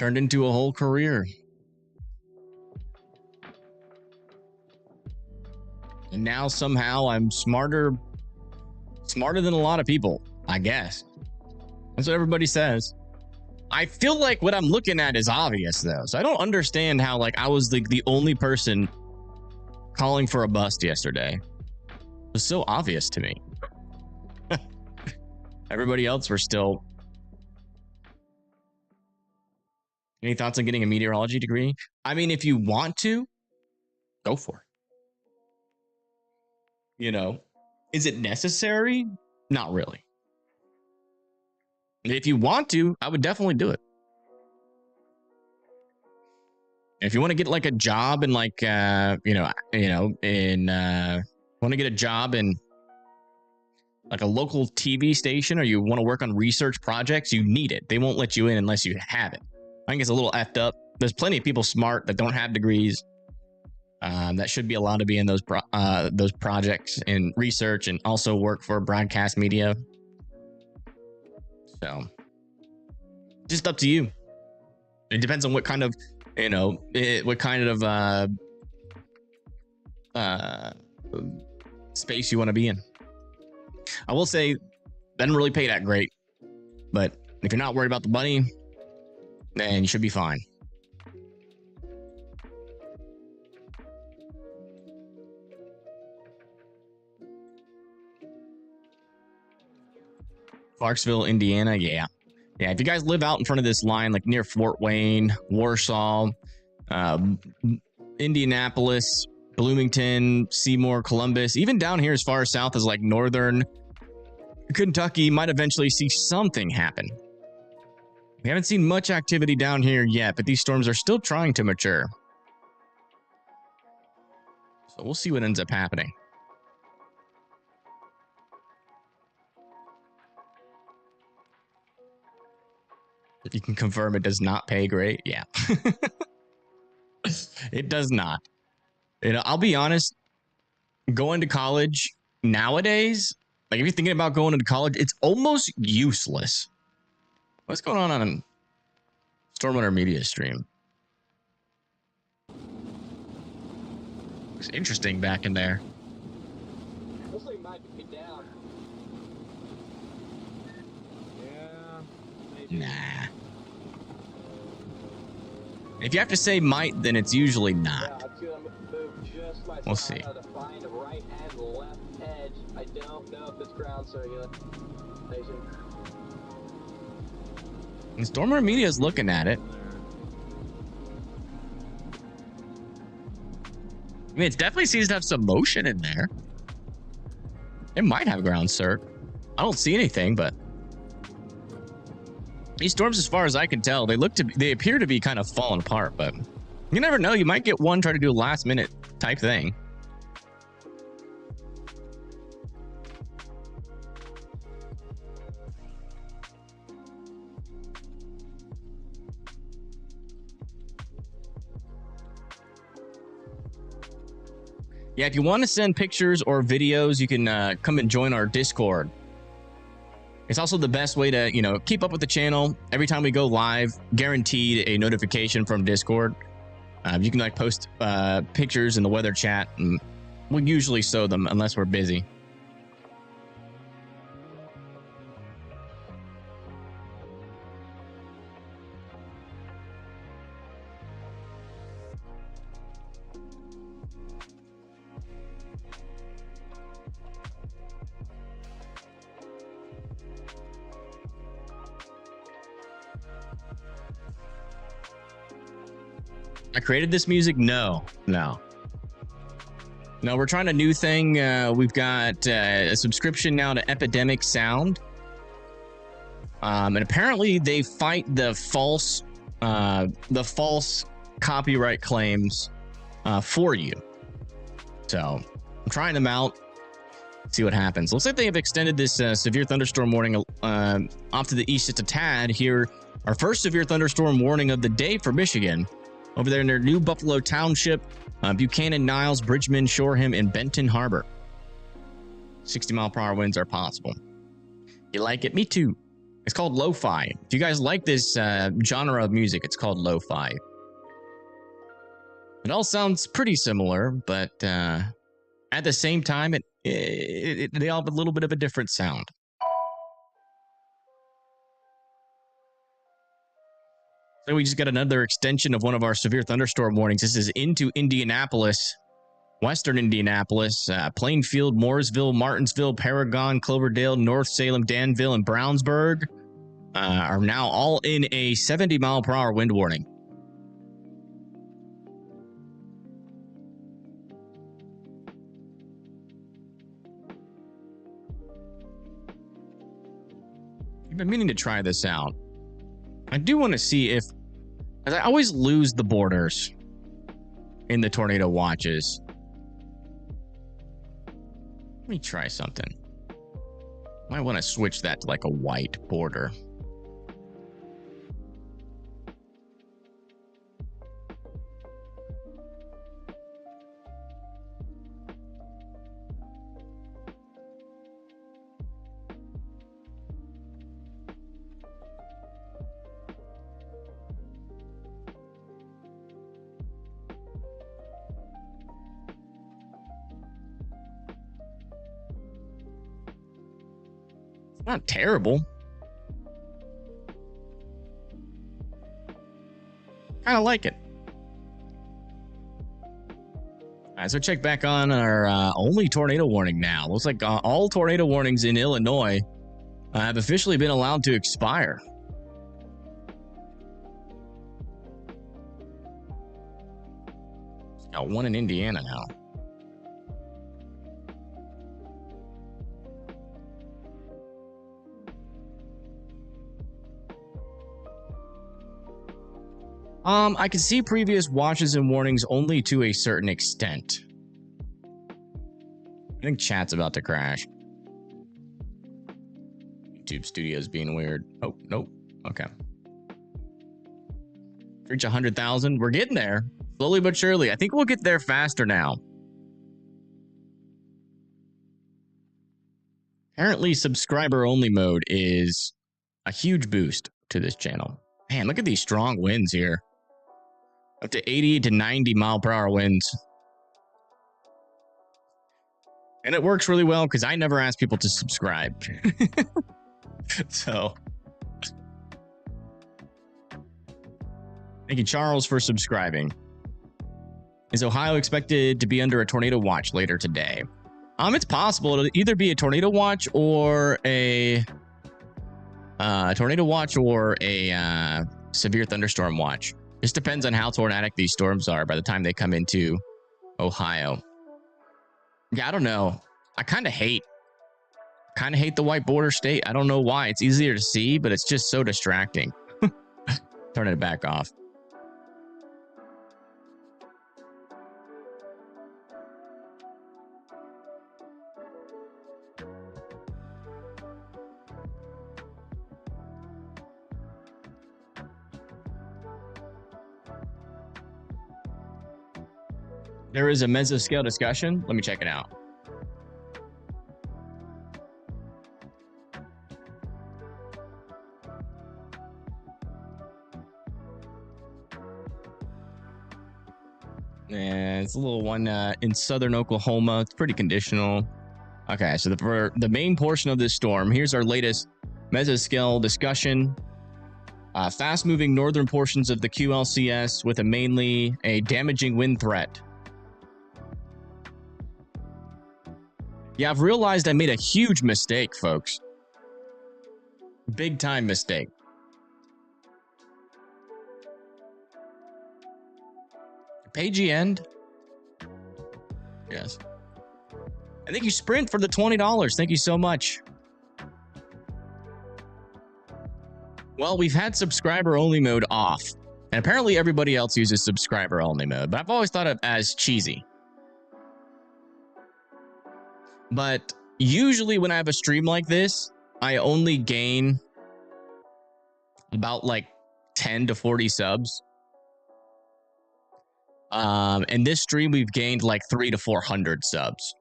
A: whole career. And now somehow I'm smarter than a lot of people, I guess. That's what everybody says. I feel like what I'm looking at is obvious though. So I don't understand how like I was like the only person calling for a bust yesterday. It was so obvious to me. Everybody else were still. Any thoughts on getting a meteorology degree? I mean, if you want to, go for it. You know, is it necessary? Not really. If you want to, I would definitely do it. If you want to get like a job in like want to get a job in like a local TV station, or you want to work on research projects, you need it. They won't let you in unless you have it. I think it's a little effed up. There's plenty of people smart that don't have degrees that should be allowed to be in those projects in research and also work for broadcast media. So, just up to you. It depends on what kind of, space you want to be in. I will say, doesn't really pay that great, but if you're not worried about the money, then you should be fine. Clarksville, Indiana, yeah. If you guys live out in front of this line, like near Fort Wayne, Warsaw, Indianapolis, Bloomington, Seymour, Columbus, even down here as far south as like northern Kentucky, might eventually see something happen. We haven't seen much activity down here yet, but these storms are still trying to mature. So we'll see what ends up happening. If you can confirm it does not pay great, yeah. It does not. I'll be honest, going to college nowadays, like if you're thinking about going into college, it's almost useless. What's going on Stormwater Media stream? Looks interesting back in there.
C: Looks like it might be down.
E: Yeah, maybe.
A: Nah. If you have to say might, then it's usually not. We'll see.
C: To find a right and left edge. I don't know if it's ground circulation.
A: And Stormwater Media is looking at it. I mean, it definitely seems to have some motion in there. It might have ground circ. I don't see anything, but these storms, as far as I can tell, they appear to be kind of falling apart, but you never know. You might get one try to do a last minute type thing. Yeah, if you want to send pictures or videos, you can come and join our Discord. It's also the best way to, keep up with the channel. Every time we go live, guaranteed a notification from Discord. You can post pictures in the weather chat, and we'll usually show them unless we're busy. I created this music? No. We're trying a new thing. We've got a subscription now to Epidemic Sound. And apparently they fight the false copyright claims for you. So I'm trying them out. See what happens. Looks like they have extended this severe thunderstorm warning off to the east just a tad. Here, our first severe thunderstorm warning of the day for Michigan. Over there near New Buffalo Township, Buchanan, Niles, Bridgman, Shoreham, and Benton Harbor. 60-mile-per-hour winds are possible. You like it? Me too. It's called lo-fi. If you guys like this genre of music, it's called lo-fi. It all sounds pretty similar, but at the same time, they all have a little bit of a different sound. So we just got another extension of one of our severe thunderstorm warnings. This is into Indianapolis, western Indianapolis, Plainfield, Mooresville, Martinsville, Paragon, Cloverdale, North Salem, Danville, and Brownsburg are now all in a 70-mile-per-hour wind warning. I've been meaning to try this out. I do want to see if, as I always lose the borders in the tornado watches. Let me try something. Might want to switch that to like a white border. Not terrible. Kind of like it. All right, so check back on our only tornado warning now. Looks like all tornado warnings in Illinois have officially been allowed to expire. Got one in Indiana now. I can see previous watches and warnings only to a certain extent. I think chat's about to crash. YouTube Studio's being weird. Oh, nope. Okay. Reach 100,000. We're getting there. Slowly but surely. I think we'll get there faster now. Apparently, subscriber-only mode is a huge boost to this channel. Man, look at these strong winds here. Up to 80 to 90 mile per hour winds. And it works really well because I never ask people to subscribe. So, thank you, Charles, for subscribing. Is Ohio expected to be under a tornado watch later today? It's possible. It'll either be a tornado watch or a severe thunderstorm watch. Just depends on how tornadic these storms are by the time they come into Ohio. Yeah, I don't know. I kind of hate the white border state. I don't know why. It's easier to see, but it's just so distracting. Turning it back off. There is a mesoscale discussion. Let me check it out. Yeah, it's a little one in southern Oklahoma. It's pretty conditional. Okay, so for the main portion of this storm, here's our latest mesoscale discussion. Fast-moving northern portions of the QLCS with mainly a damaging wind threat. Yeah, I've realized I made a huge mistake, folks. Big time mistake. Pagey end. Yes. I think you Sprint for the $20. Thank you so much. Well, we've had subscriber only mode off, and apparently everybody else uses subscriber only mode, but I've always thought of it as cheesy. But usually when I have a stream like this, I only gain about like 10 to 40 subs. And this stream, we've gained like 300 to 400 subs.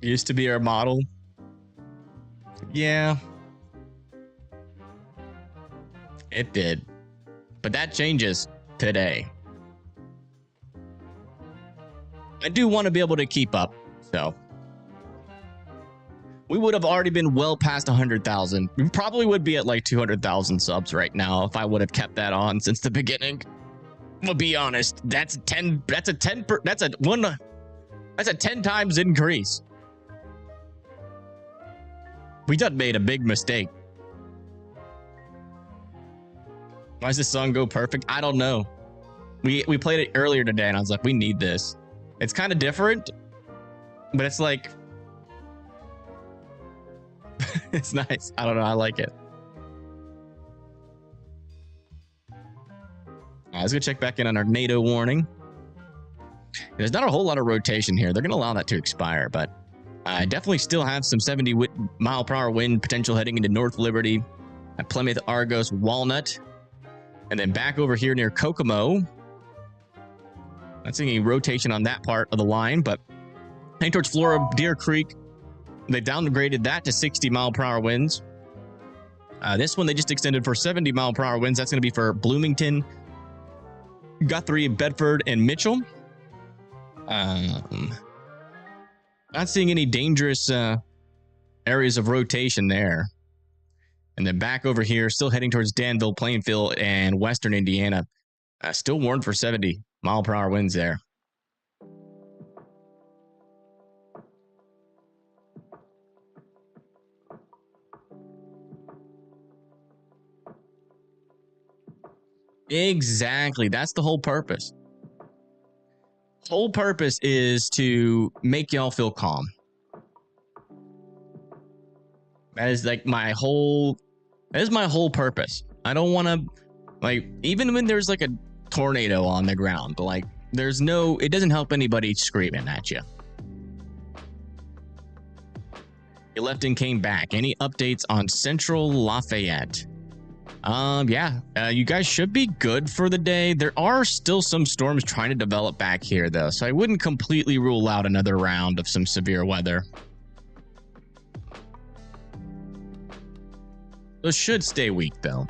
A: Used to be our model. Yeah. It did. But that changes today. I do want to be able to keep up, so. We would have already been well past 100,000. We probably would be at like 200,000 subs right now if I would have kept that on since the beginning. I'll be honest, that's a 10 times increase. We just made a big mistake. Why does this song go perfect? I don't know. We played it earlier today and I was like, we need this. It's kind of different, but it's like, it's nice. I don't know. I like it. Let's go check back in on our NATO warning. There's not a whole lot of rotation here. They're going to allow that to expire, but I definitely still have some 70-mile-per-hour wind potential heading into North Liberty, at Plymouth, Argos, Walnut, and then back over here near Kokomo. Not seeing any rotation on that part of the line, but heading towards Flora, Deer Creek, they downgraded that to 60-mile-per-hour winds. This one they just extended for 70-mile-per-hour winds. That's going to be for Bloomington, Guthrie, Bedford, and Mitchell. Not seeing any dangerous areas of rotation there. And then back over here, still heading towards Danville, Plainfield, and Western Indiana. Still warned for 70-mile-per-hour winds there. Exactly. That's the whole purpose. Whole purpose is to make y'all feel calm. That is like my whole purpose. I don't want to, like, even when there's like a tornado on the ground, like it doesn't help anybody screaming at you. You left and came back. Any updates on Central Lafayette? You guys should be good for the day. There are still some storms trying to develop back here, though, so I wouldn't completely rule out another round of some severe weather. Those should stay weak, though.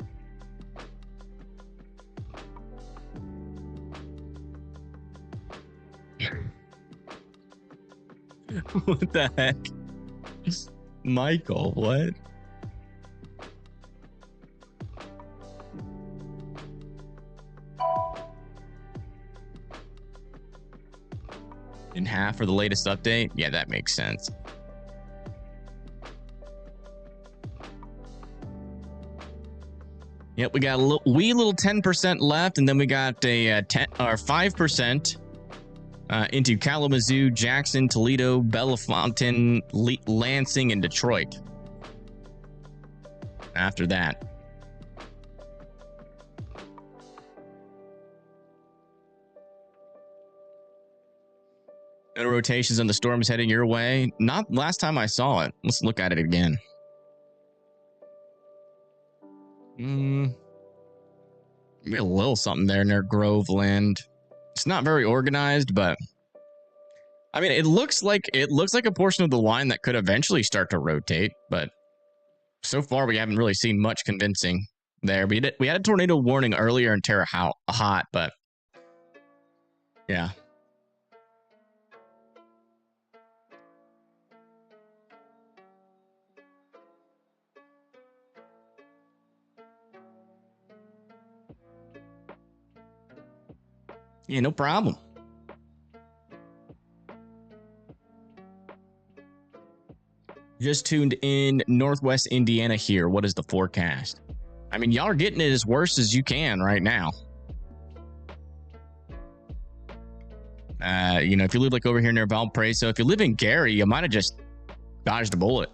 A: What the heck? Michael, what? In half for the latest update? Yeah, that makes sense. Yep, we got a wee little 10% left, and then we got a 5% into Kalamazoo, Jackson, Toledo, Bellefontaine, Lansing, and Detroit. After that. No rotations on the storms heading your way. Not last time I saw it. Let's look at it again. Maybe a little something there near Groveland. It's not very organized, but I mean, it looks like a portion of the line that could eventually start to rotate, but so far we haven't really seen much convincing there. We had a tornado warning earlier in Terre Haute, but yeah. Yeah, no problem. Just tuned in Northwest Indiana here. What is the forecast? I mean, y'all are getting it as worse as you can right now. If you live like over here near Valparaiso, if you live in Gary, you might have just dodged a bullet.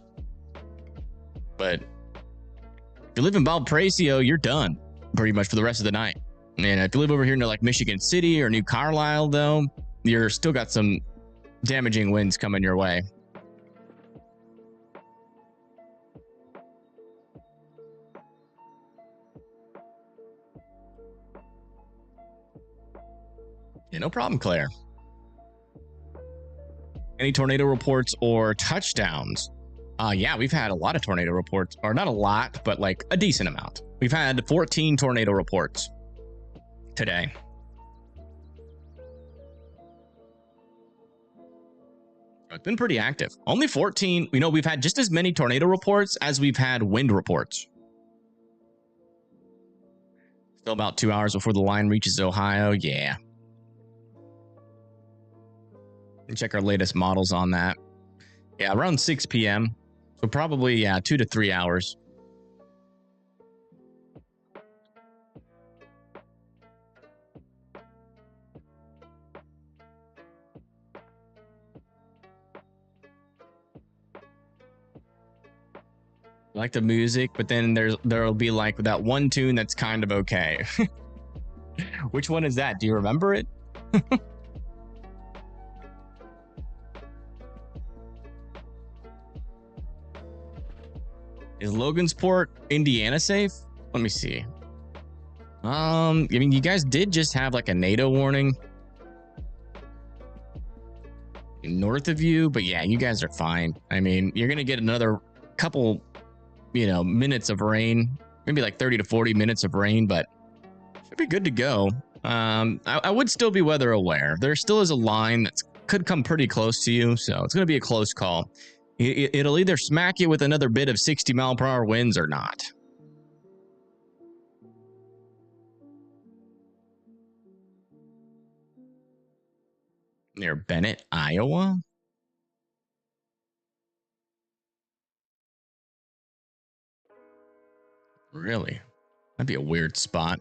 A: But if you live in Valparaiso, you're done pretty much for the rest of the night. And if you live over here near like Michigan City or New Carlisle, though, you're still got some damaging winds coming your way. Yeah, no problem, Claire. Any tornado reports or touchdowns? Yeah, we've had a lot of tornado reports, or not a lot, but like a decent amount. We've had 14 tornado reports today. It's been pretty active. Only 14. You know, we've had just as many tornado reports as we've had wind reports. Still about 2 hours before the line reaches Ohio. Yeah. And check our latest models on that. Yeah, around 6 p.m. So probably, yeah, 2 to 3 hours. I like the music, but then there'll be like that one tune that's kind of okay. Which one is that? Do you remember it? Is Logansport, Indiana safe? Let me see. I mean, you guys did just have like a NATO warning north of you, but yeah, you guys are fine. I mean, you're gonna get another couple, you know, minutes of rain, maybe like 30 to 40 minutes of rain, but should be good to go. I would still be weather aware. There still is a line that could come pretty close to you, so it's gonna be a close call. It'll either smack you with another bit of 60-mile-per-hour winds or not. Near Bennett, Iowa? Really? That'd be a weird spot.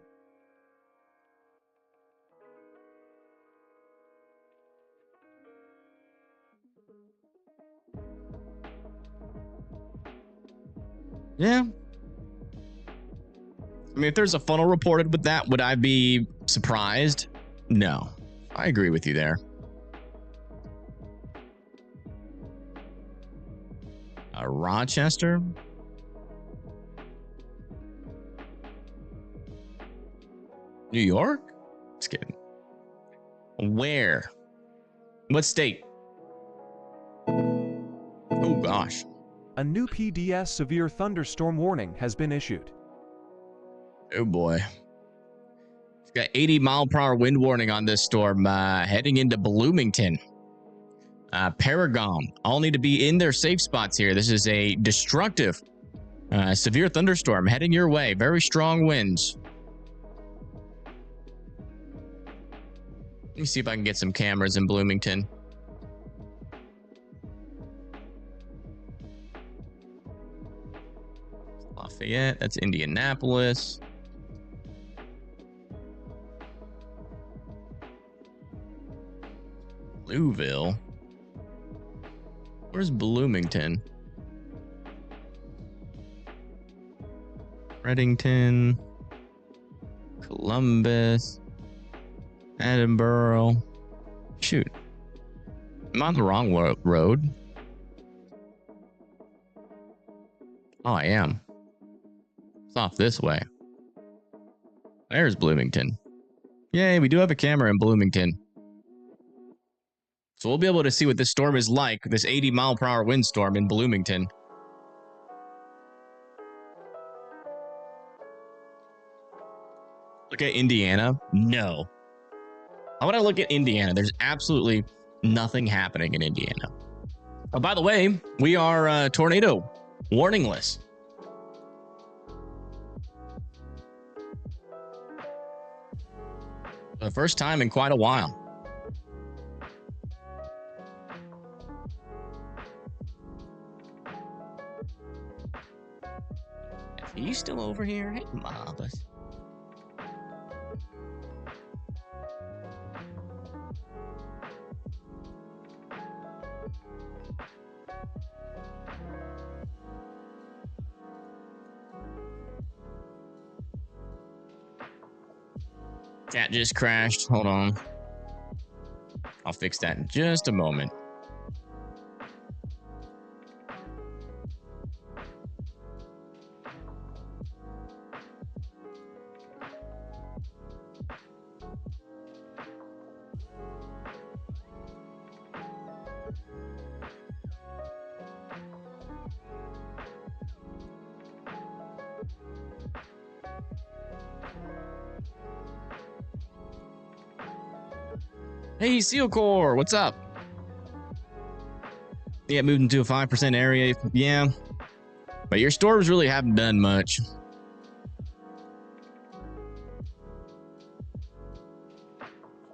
A: Yeah. I mean, if there's a funnel reported with that, would I be surprised? No. I agree with you there. Rochester? New York? Just kidding. Where? What state? Oh, gosh.
K: A new PDS severe thunderstorm warning has been issued.
A: Oh, boy. It's got 80-mile-per-hour wind warning on this storm heading into Bloomington. Paragon all need to be in their safe spots here. This is a destructive, severe thunderstorm heading your way. Very strong winds. Let me see if I can get some cameras in Bloomington. Lafayette, that's Indianapolis. Louisville. Where's Bloomington? Reddington. Columbus. Edinburgh. Shoot. I'm on the wrong road. Oh, I am. It's off this way. There's Bloomington. Yay, we do have a camera in Bloomington. So we'll be able to see what this storm is like, this 80-mile-per-hour windstorm in Bloomington. Look at Indiana. No. How would I look at Indiana? There's absolutely nothing happening in Indiana. Oh, by the way, we are tornado warningless. For the first time in quite a while. Are you still over here? Hey, Mabas. That just crashed. Hold on. I'll fix that in just a moment. Hey, Seal Core, what's up? Yeah, moved into a 5% area. Yeah. But your storms really haven't done much.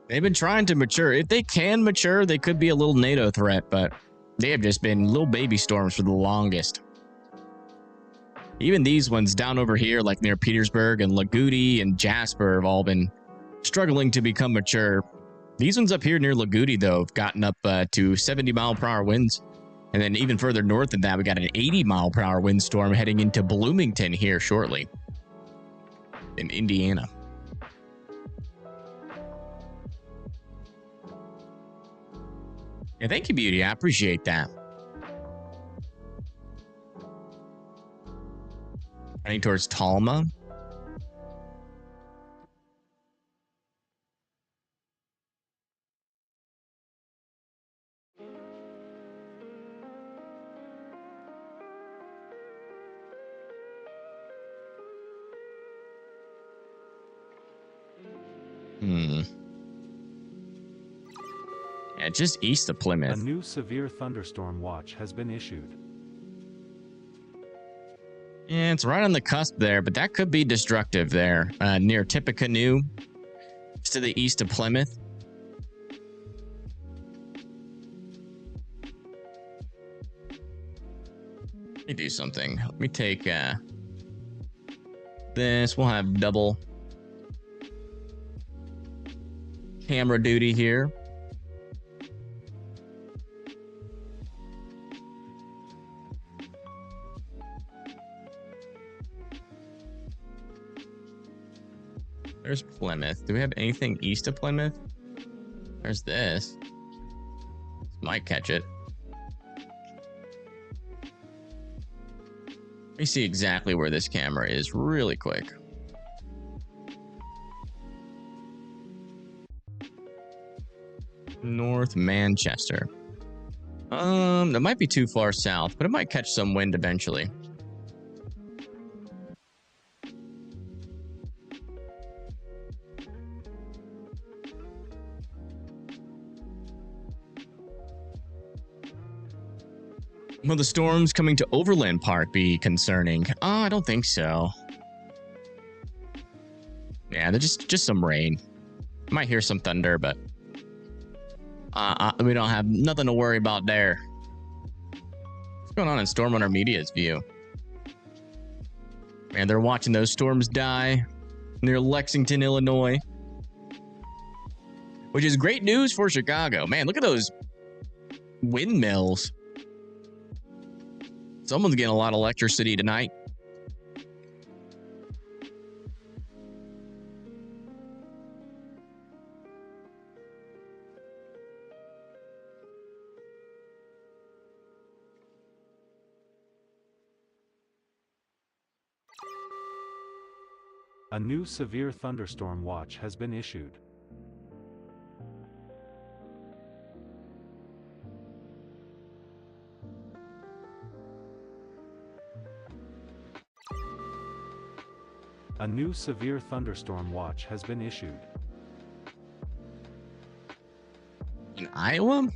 A: They've been trying to mature. If they can mature, they could be a little NATO threat, but they have just been little baby storms for the longest. Even these ones down over here, like near Petersburg and Lagudi and Jasper, have all been struggling to become mature. These ones up here near Lagudi, though, have gotten up to 70-mile-per-hour winds. And then even further north than that, we got an 80-mile-per-hour windstorm heading into Bloomington here shortly in Indiana. Yeah, thank you, Beauty. I appreciate that. Heading towards Talma. Yeah, just east of Plymouth.
B: A new severe thunderstorm watch has been issued.
A: Yeah, it's right on the cusp there, but that could be destructive there, near Tippecanoe, just to the east of Plymouth. Let me do something. Let me take this. We'll have double camera duty here. There's Plymouth. Do we have anything east of Plymouth? There's this. Might catch it. Let me see exactly where this camera is really quick. North Manchester. That might be too far south, but it might catch some wind eventually. Will the storms coming to Overland Park be concerning? I don't think so. Yeah, they're just some rain. Might hear some thunder, but we don't have nothing to worry about there. What's going on in Storm Runner Media's view? Man, they're watching those storms die near Lexington, Illinois. Which is great news for Chicago. Man, look at those windmills. Someone's getting a lot of electricity tonight.
B: A new severe thunderstorm watch has been issued. A new severe thunderstorm watch has been issued.
A: In Iowa?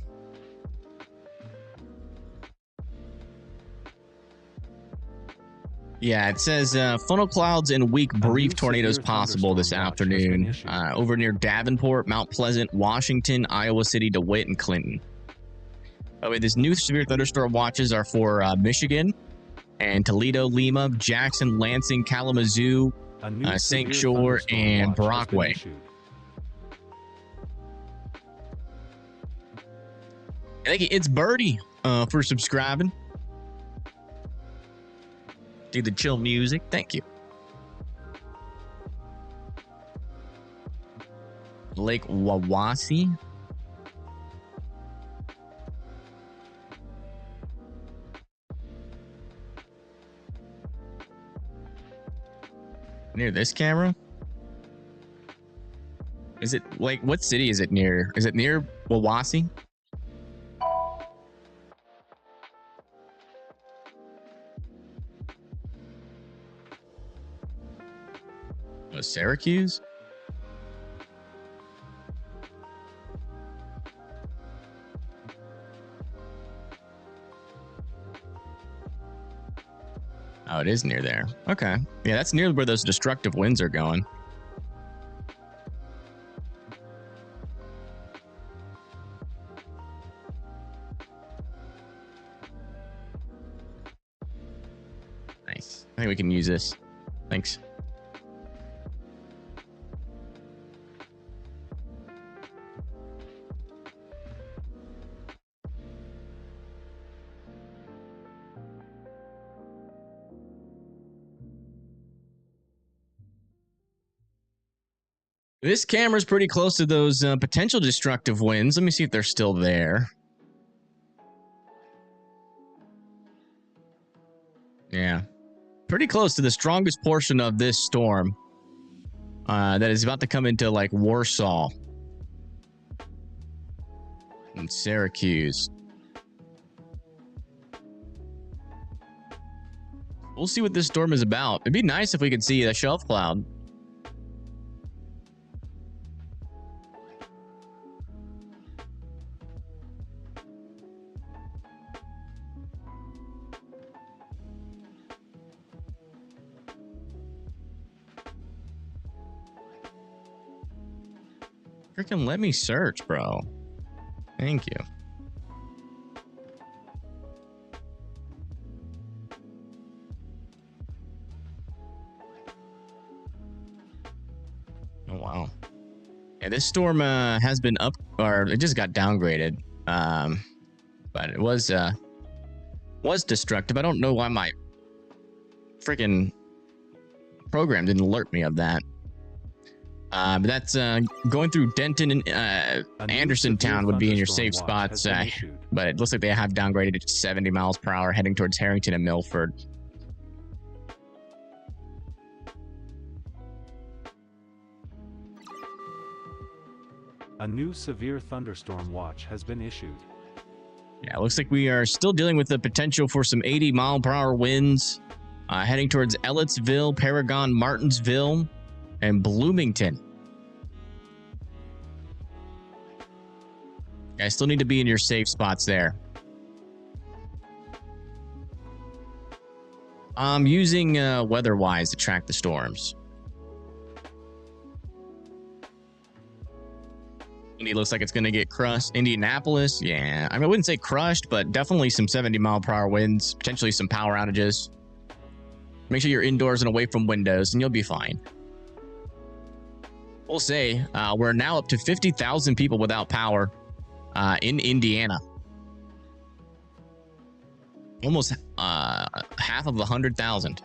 A: Yeah, it says funnel clouds and weak brief tornadoes possible this afternoon over near Davenport, Mount Pleasant, Washington, Iowa City, DeWitt, and Clinton. Oh, wait, these new severe thunderstorm watches are for Michigan and Toledo, Lima, Jackson, Lansing, Kalamazoo, St. Shore, and Brockway. Thank you. It's Birdie for subscribing. Do the chill music. Thank you. Lake Wawasee. Near this camera? Is it like what city is it near? Is it near Wawasee? Syracuse? Oh, it is near there. Okay. Yeah, that's near where those destructive winds are going. Nice. I think we can use this. Thanks. This camera's pretty close to those potential destructive winds. Let me see if they're still there. Yeah. Pretty close to the strongest portion of this storm that is about to come into like Warsaw and Syracuse. We'll see what this storm is about. It'd be nice if we could see a shelf cloud. Freaking let me search, bro. Thank you. Oh, wow. Yeah, this storm has been up, or it just got downgraded. But it was destructive. I don't know why my freaking program didn't alert me of that. But that's going through Denton and Andersontown would be in your safe spots. But it looks like they have downgraded it to 70 miles per hour heading towards Harrington and Milford.
B: A new severe thunderstorm watch has been issued.
A: Yeah, it looks like we are still dealing with the potential for some 80 mile per hour winds heading towards Ellettsville, Paragon, Martinsville, and Bloomington. I still need to be in your safe spots there. I'm using WeatherWise to track the storms. Indy looks like it's going to get crushed. Indianapolis, yeah. I mean, I wouldn't say crushed, but definitely some 70 mile per hour winds, potentially some power outages. Make sure you're indoors and away from windows, and you'll be fine. We'll say we're now up to 50,000 people without power in Indiana. Almost half of 100,000.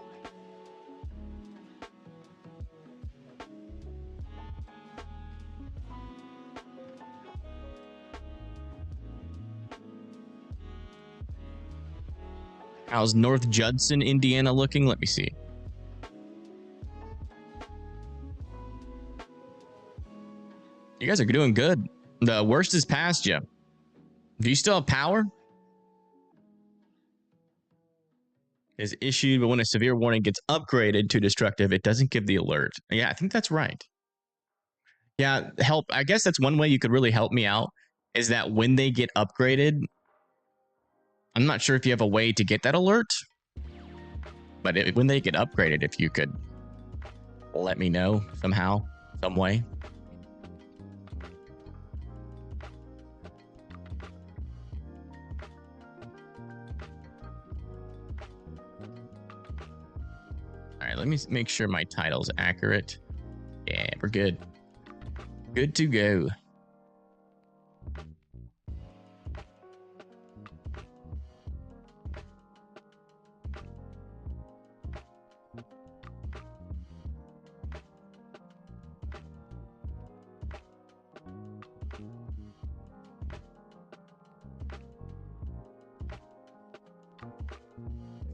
A: How's North Judson, Indiana looking? Let me see. You guys are doing good. The worst is past you. Do you still have power? Is issued, but when a severe warning gets upgraded to destructive, it doesn't give the alert. Yeah, I think that's right. Yeah, help. I guess that's one way you could really help me out, is that when they get upgraded, I'm not sure if you have a way to get that alert, but when they get upgraded, if you could let me know somehow, some way. All right, let me make sure my title's accurate. Yeah, we're good. Good to go.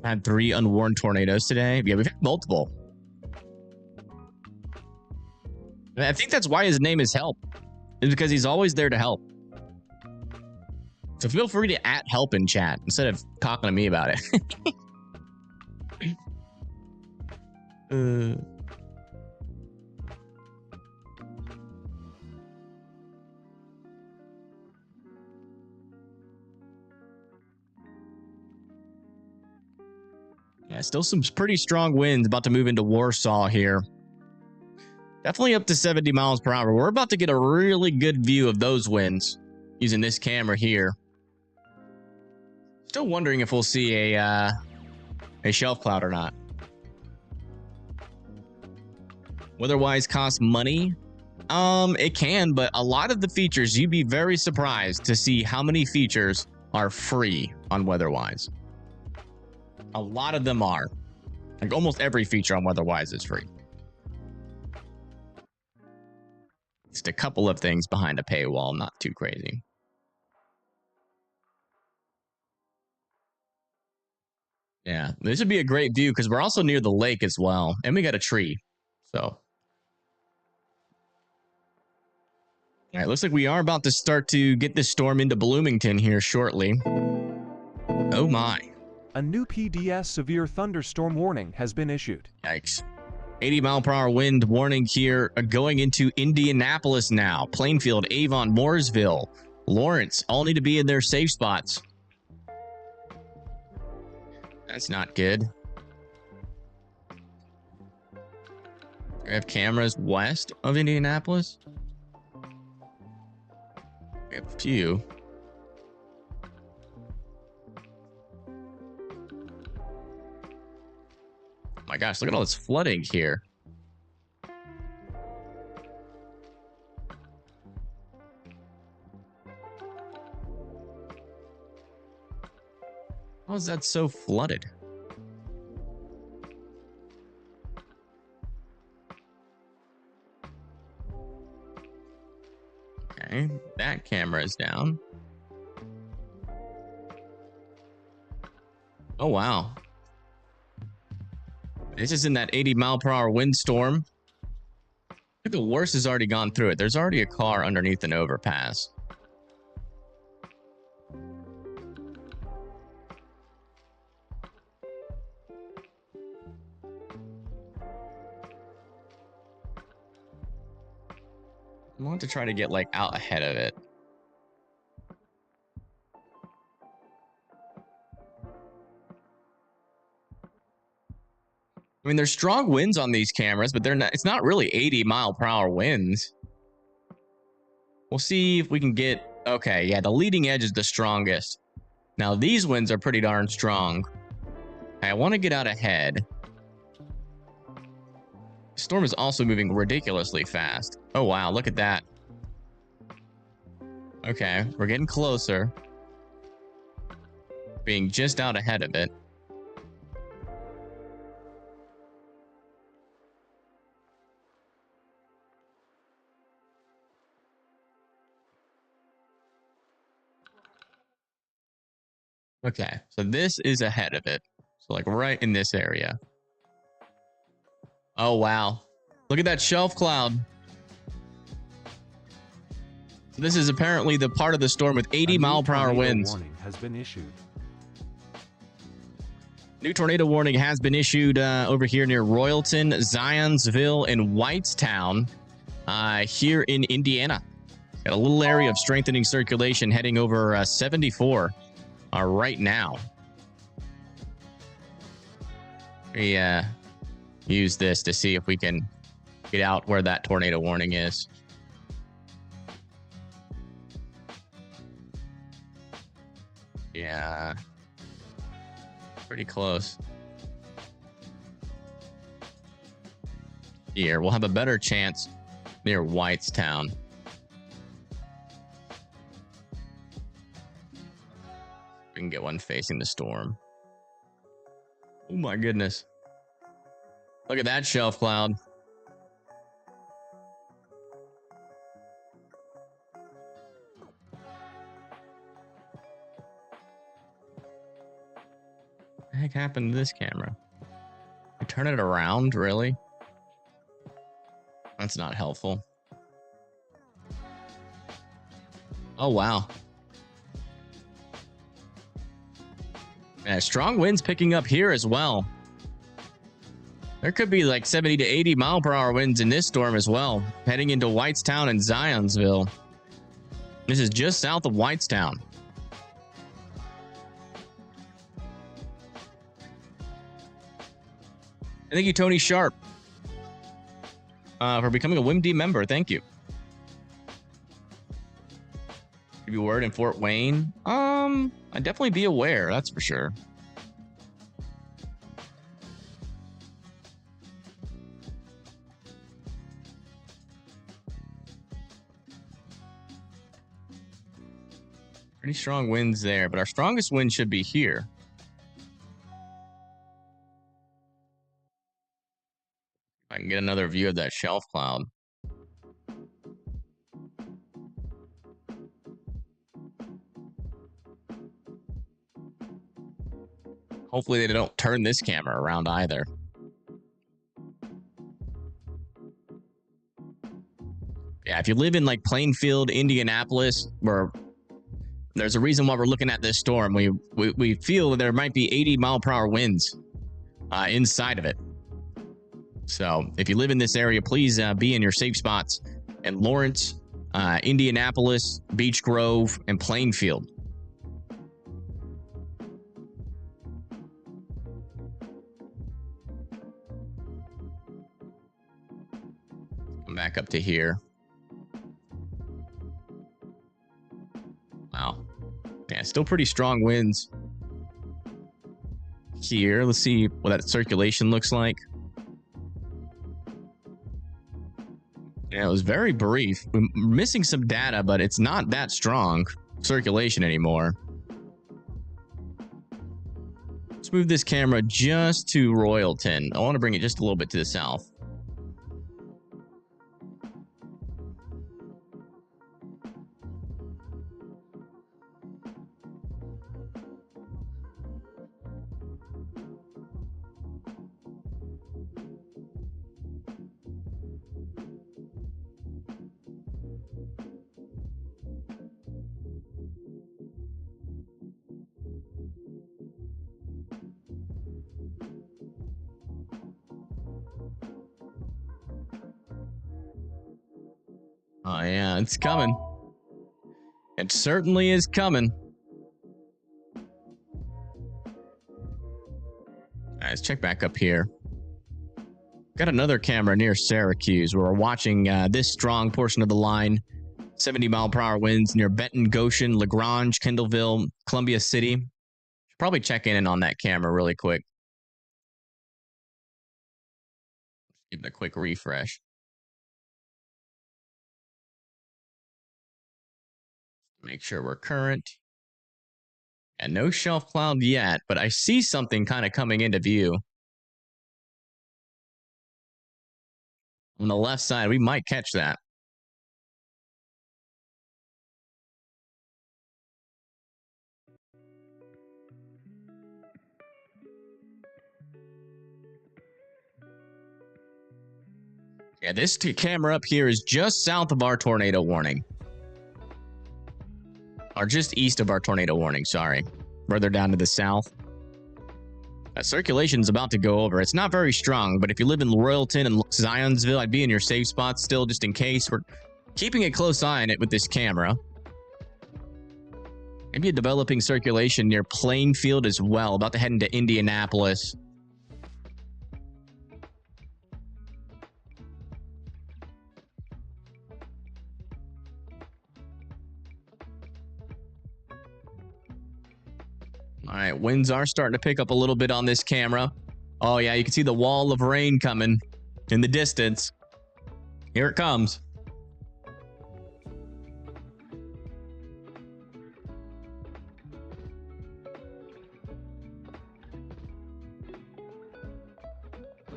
A: Had 3 unwarned tornadoes today. Yeah, we've had multiple. I think that's why his name is Help. It's because he's always there to help. So feel free to @help in chat instead of talking to me about it. Yeah, still some pretty strong winds. About to move into Warsaw here. Definitely up to 70 miles per hour. We're about to get a really good view of those winds using this camera here. Still wondering if we'll see a shelf cloud or not. Weatherwise costs money. It can, but a lot of the features, you'd be very surprised to see how many features are free on Weatherwise. A lot of them are. Like almost every feature on Weatherwise is free. Just a couple of things behind a paywall, not too crazy. Yeah, this would be a great view because we're also near the lake as well. And we got a tree. So. All right, looks like we are about to start to get this storm into Bloomington here shortly. Oh my.
K: A new PDS severe thunderstorm warning has been issued.
A: Yikes. 80 mile per hour wind warning here going into Indianapolis now. Plainfield, Avon, Mooresville, Lawrence all need to be in their safe spots. That's not good. We have cameras west of Indianapolis. We have a few. Oh my gosh, look at all this flooding here. How is that so flooded? Okay, that camera is down. Oh, wow. This is in that 80 mile per hour windstorm. I think the worst has already gone through it. There's already a car underneath an overpass. I want to try to get like out ahead of it. I mean, there's strong winds on these cameras, but they're not, it's not really 80 mile per hour winds. We'll see if we can get, okay, yeah, the leading edge is the strongest. Now, these winds are pretty darn strong. I want to get out ahead. The storm is also moving ridiculously fast. Oh, wow, look at that. Okay, we're getting closer. Being just out ahead of it. Okay, so this is ahead of it. So like right in this area. Oh, wow. Look at that shelf cloud. So this is apparently the part of the storm with 80 mile per hour winds.
B: Warning has been issued.
A: New tornado warning has been issued over here near Royalton, Zionsville, and Whitestown here in Indiana. Got a little area of strengthening circulation heading over 74 right now. We use this to see if we can get out where that tornado warning is. Yeah. Pretty close. Here, we'll have a better chance near Whitestown. We can get one facing the storm. Oh my goodness. Look at that shelf cloud. What the heck happened to this camera? I turn it around, really? That's not helpful. Oh, wow. Yeah, strong winds picking up here as well. There could be like 70 to 80 mile per hour winds in this storm as well, heading into Whitestown and Zionsville. This is just south of thank you, Tony Sharp, for becoming a WIMD member. Thank you. Give you a word in Fort Wayne. I'd definitely be aware. That's for sure. Pretty strong winds there, but our strongest wind should be here. I can get another view of that shelf cloud. Hopefully they don't turn this camera around either. Yeah, if you live in like Plainfield, Indianapolis, where there's a reason why we're looking at this storm. We feel that there might be 80-mile-per-hour winds inside of it. So if you live in this area, please be in your safe spots in Lawrence, Indianapolis, Beech Grove, and Plainfield. Come back up to here. Wow. Yeah, still pretty strong winds here. Let's see what that circulation looks like. Yeah, it was very brief. We're missing some data, but it's not that strong circulation anymore. Let's move this camera just to Royalton. I want to bring it just a little bit to the south. Oh, yeah, it's coming. It certainly is coming. All right, let's check back up here. Got another camera near Syracuse where we're watching this strong portion of the line. 70-mile-per-hour winds near Benton, Goshen, Lagrange, Kendallville, Columbia City. Should probably check in on that camera really quick. Give it a quick refresh. Make sure we're current. And no shelf cloud yet, but I see something kind of coming into view. On the left side, we might catch that. Yeah, this camera up here is just south of our tornado warning. Or just east of our tornado warning, sorry. Further down to the south. Circulation is about to go over. It's not very strong, but if you live in Royalton and Zionsville, I'd be in your safe spot still just in case. We're keeping a close eye on it with this camera. Maybe a developing circulation near Plainfield as well. About to head into Indianapolis. All right, winds are starting to pick up a little bit on this camera. Oh, yeah, you can see the wall of rain coming in the distance. Here it comes.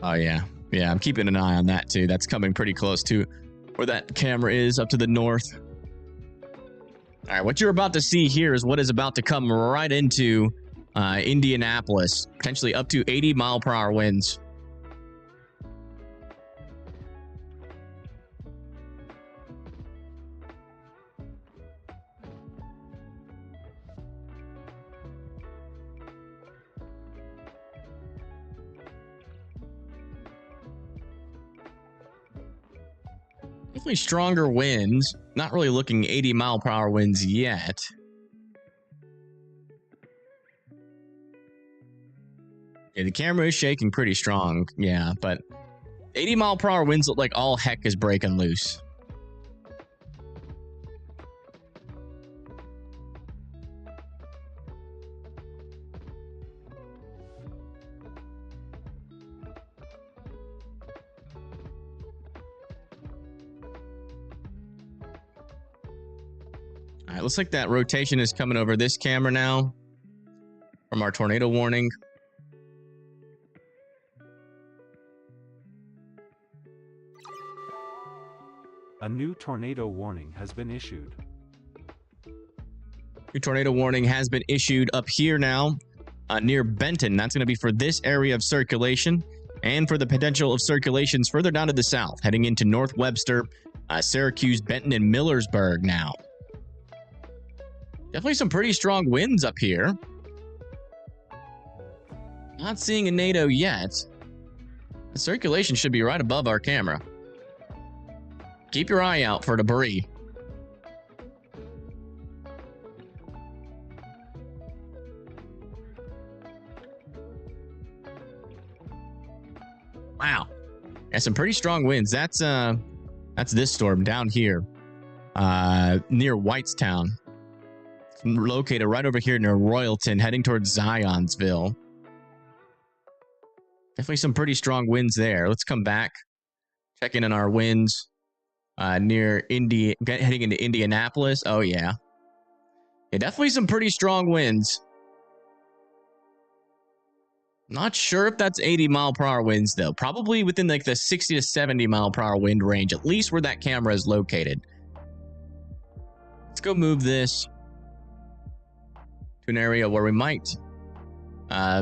A: Oh, yeah. Yeah, I'm keeping an eye on that, too. That's coming pretty close to where that camera is up to the north. All right, what you're about to see here is what is about to come right into Indianapolis, potentially up to 80-mile-per-hour winds. Definitely stronger winds. Not really looking 80-mile-per-hour winds yet. Yeah, the camera is shaking pretty strong. Yeah, but 80-mile-per-hour winds look like all heck is breaking loose. All right, looks like that rotation is coming over this camera now from our tornado warning.
B: A new tornado warning has been issued.
A: New tornado warning has been issued up here now near Benton. That's going to be for this area of circulation and for the potential of circulations further down to the south, heading into North Webster, Syracuse, Benton, and Millersburg now. Definitely some pretty strong winds up here. Not seeing a NATO yet. The circulation should be right above our camera. Keep your eye out for debris. Wow. Yeah, some pretty strong winds. That's this storm down here. Near Whitestown. Located right over here near Royalton, heading towards Zionsville. Definitely some pretty strong winds there. Let's come back. Checking in our winds. Near heading into Indianapolis. Oh, yeah. Yeah, definitely some pretty strong winds. Not sure if that's 80-mile-per-hour winds, though. Probably within like the 60 to 70-mile-per-hour wind range, at least where that camera is located. Let's go move this to an area where we might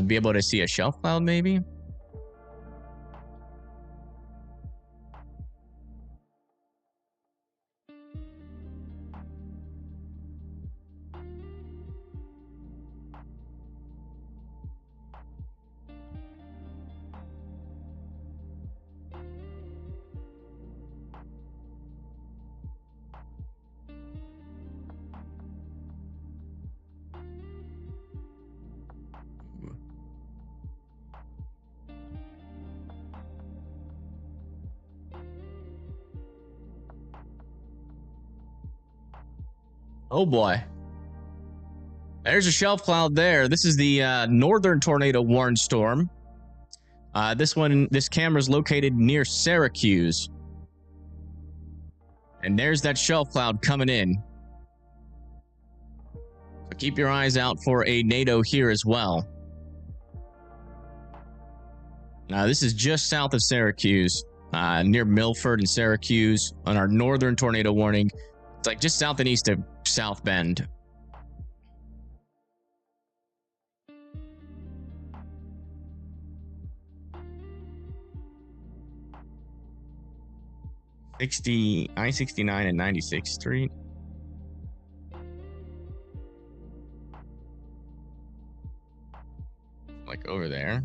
A: be able to see a shelf cloud, maybe. Oh boy. There's a shelf cloud there. This is the northern tornado warned storm. This camera's located near Syracuse. And there's that shelf cloud coming in. So keep your eyes out for a NATO here as well. Now, this is just south of Syracuse, near Milford and Syracuse on our northern tornado warning. It's like just south and east of South Bend. I-69 and 96th Street. Like over there.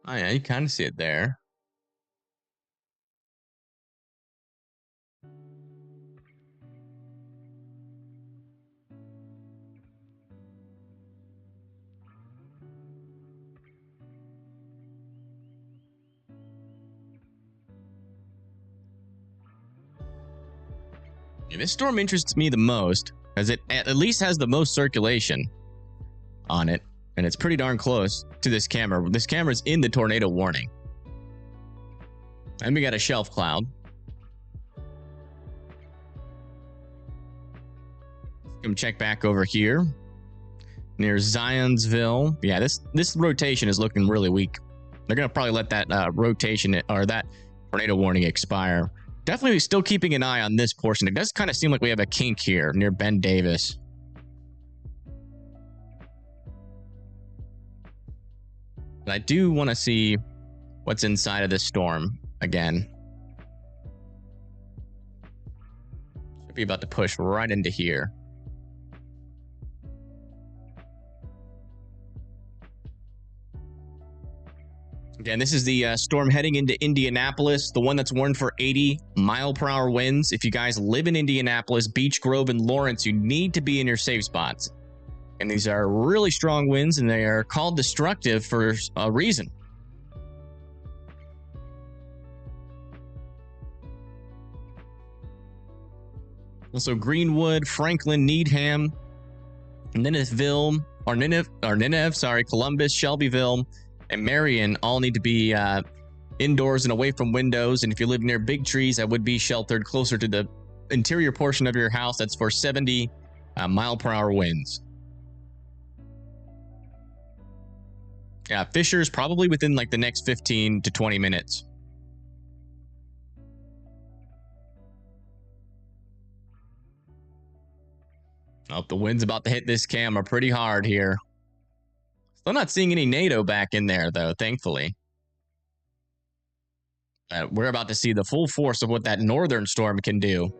A: Oh yeah, you kind of see it there. Yeah, this storm interests me the most, as it at least has the most circulation on it, and it's pretty darn close to this camera. This camera's in the tornado warning. And we got a shelf cloud. Come check back over here near Zionsville. Yeah, this rotation is looking really weak. They're gonna probably let that rotation or that tornado warning expire. Definitely still keeping an eye on this portion. It does kind of seem like we have a kink here near Ben Davis. But I do want to see what's inside of this storm again. Should be about to push right into here. Again, this is the storm heading into Indianapolis, the one that's warned for 80-mile-per-hour winds. If you guys live in Indianapolis, Beech Grove, and Lawrence, you need to be in your safe spots. And these are really strong winds, and they are called destructive for a reason. Also, Greenwood, Franklin, Needham, Nineveh, Columbus, Shelbyville, and Marion all need to be indoors and away from windows. And if you live near big trees, I would be sheltered closer to the interior portion of your house. That's for 70-mile-per-hour winds. Yeah, Fisher's probably within like the next 15 to 20 minutes. Oh, the wind's about to hit this camera pretty hard here. Still not seeing any NATO back in there, though, thankfully. We're about to see the full force of what that northern storm can do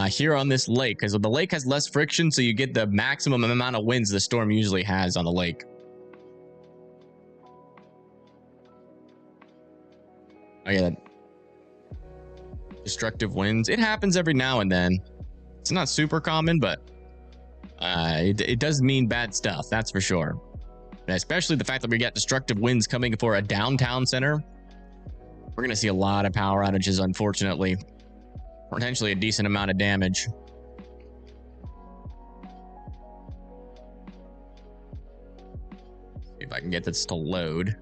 A: here on this lake, because the lake has less friction, so you get the maximum amount of winds the storm usually has on the lake. Oh, yeah. Destructive winds. It happens every now and then. It's not super common, but it does mean bad stuff, that's for sure. And especially the fact that we got destructive winds coming for a downtown center. We're going to see a lot of power outages, unfortunately. Potentially a decent amount of damage. See if I can get this to load.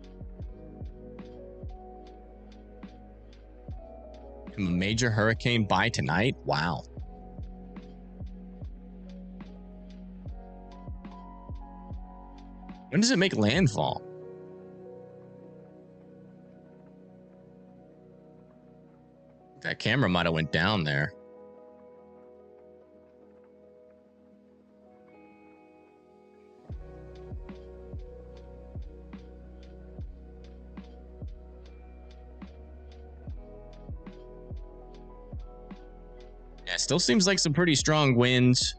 A: A major hurricane by tonight? Wow. When does it make landfall? That camera might have went down there. Yeah, still seems like some pretty strong winds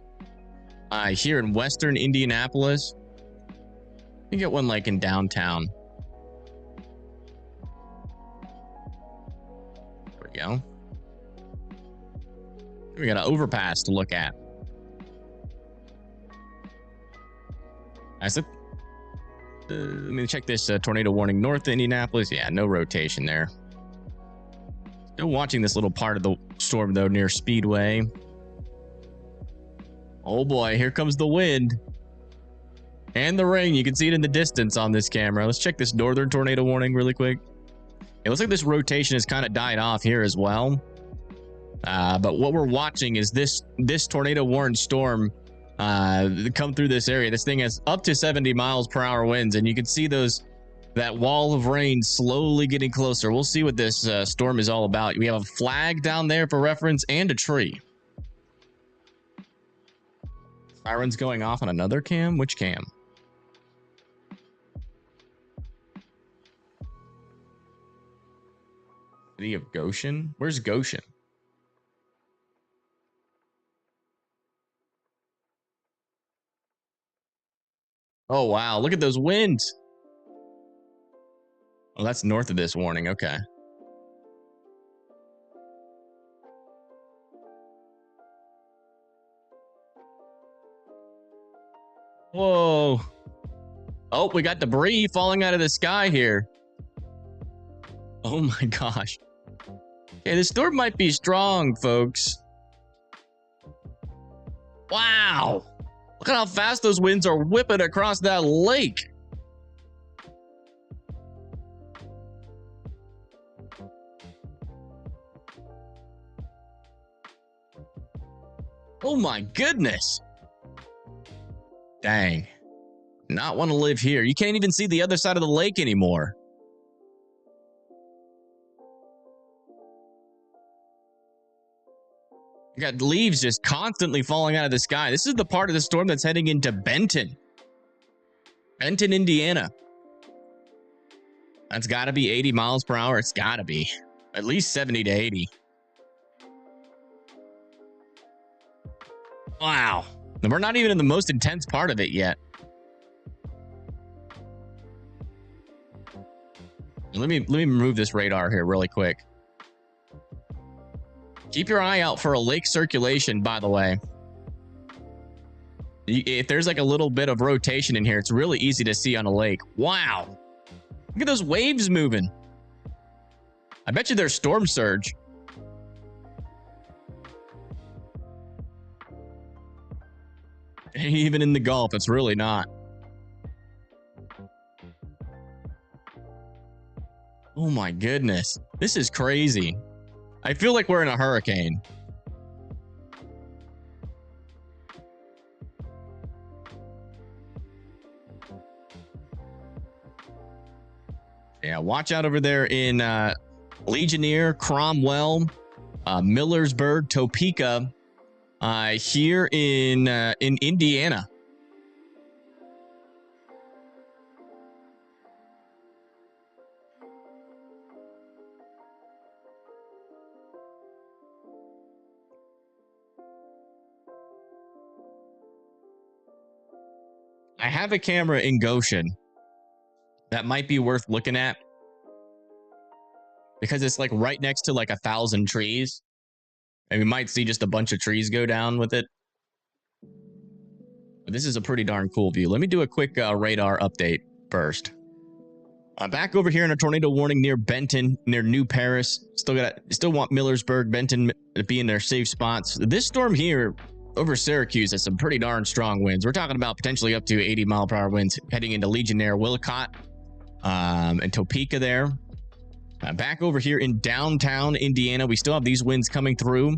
A: here in western Indianapolis. You get one like in downtown. There we go. We got an overpass to look at. Let me check this tornado warning north of Indianapolis. Yeah, no rotation there. Still watching this little part of the storm, though, near Speedway. Oh boy, here comes the wind. And the rain. You can see it in the distance on this camera. Let's check this northern tornado warning really quick. It looks like this rotation has kind of died off here as well. But what we're watching is this tornado warned storm come through this area. This thing has up to 70 miles per hour winds, and you can see that wall of rain slowly getting closer. We'll see what this storm is all about. We have a flag down there for reference and a tree. Sirens going off on another cam? Which cam? City of Goshen? Where's Goshen? Oh, wow. Look at those winds. Oh, that's north of this warning. Okay. Whoa. Oh, we got debris falling out of the sky here. Oh my gosh. Okay, this storm might be strong, folks. Wow. Look at how fast those winds are whipping across that lake. Oh my goodness. Dang. Not want to live here. You can't even see the other side of the lake anymore. You got leaves just constantly falling out of the sky. This is the part of the storm that's heading into Benton, Indiana. That's got to be 80 miles per hour. It's got to be at least 70 to 80. Wow. And we're not even in the most intense part of it yet. Let me remove this radar here really quick. Keep your eye out for a lake circulation, by the way. If there's like a little bit of rotation in here, it's really easy to see on a lake. Wow. Look at those waves moving. I bet you there's storm surge. Even in the Gulf, it's really not. Oh my goodness. This is crazy. I feel like we're in a hurricane. Yeah, watch out over there in Legionnaire, Cromwell, Millersburg, Topeka, here in Indiana. I have a camera in Goshen that might be worth looking at because it's like right next to like 1,000 trees. And we might see just a bunch of trees go down with it. But this is a pretty darn cool view. Let me do a quick radar update first. Back over here in a tornado warning near Benton, near New Paris. Still want Millersburg, Benton to be in their safe spots. This storm here over Syracuse has some pretty darn strong winds. We're talking about potentially up to 80-mile-per-hour winds heading into Legionnaire, Willicott, and Topeka there. Back over here in downtown Indiana, we still have these winds coming through.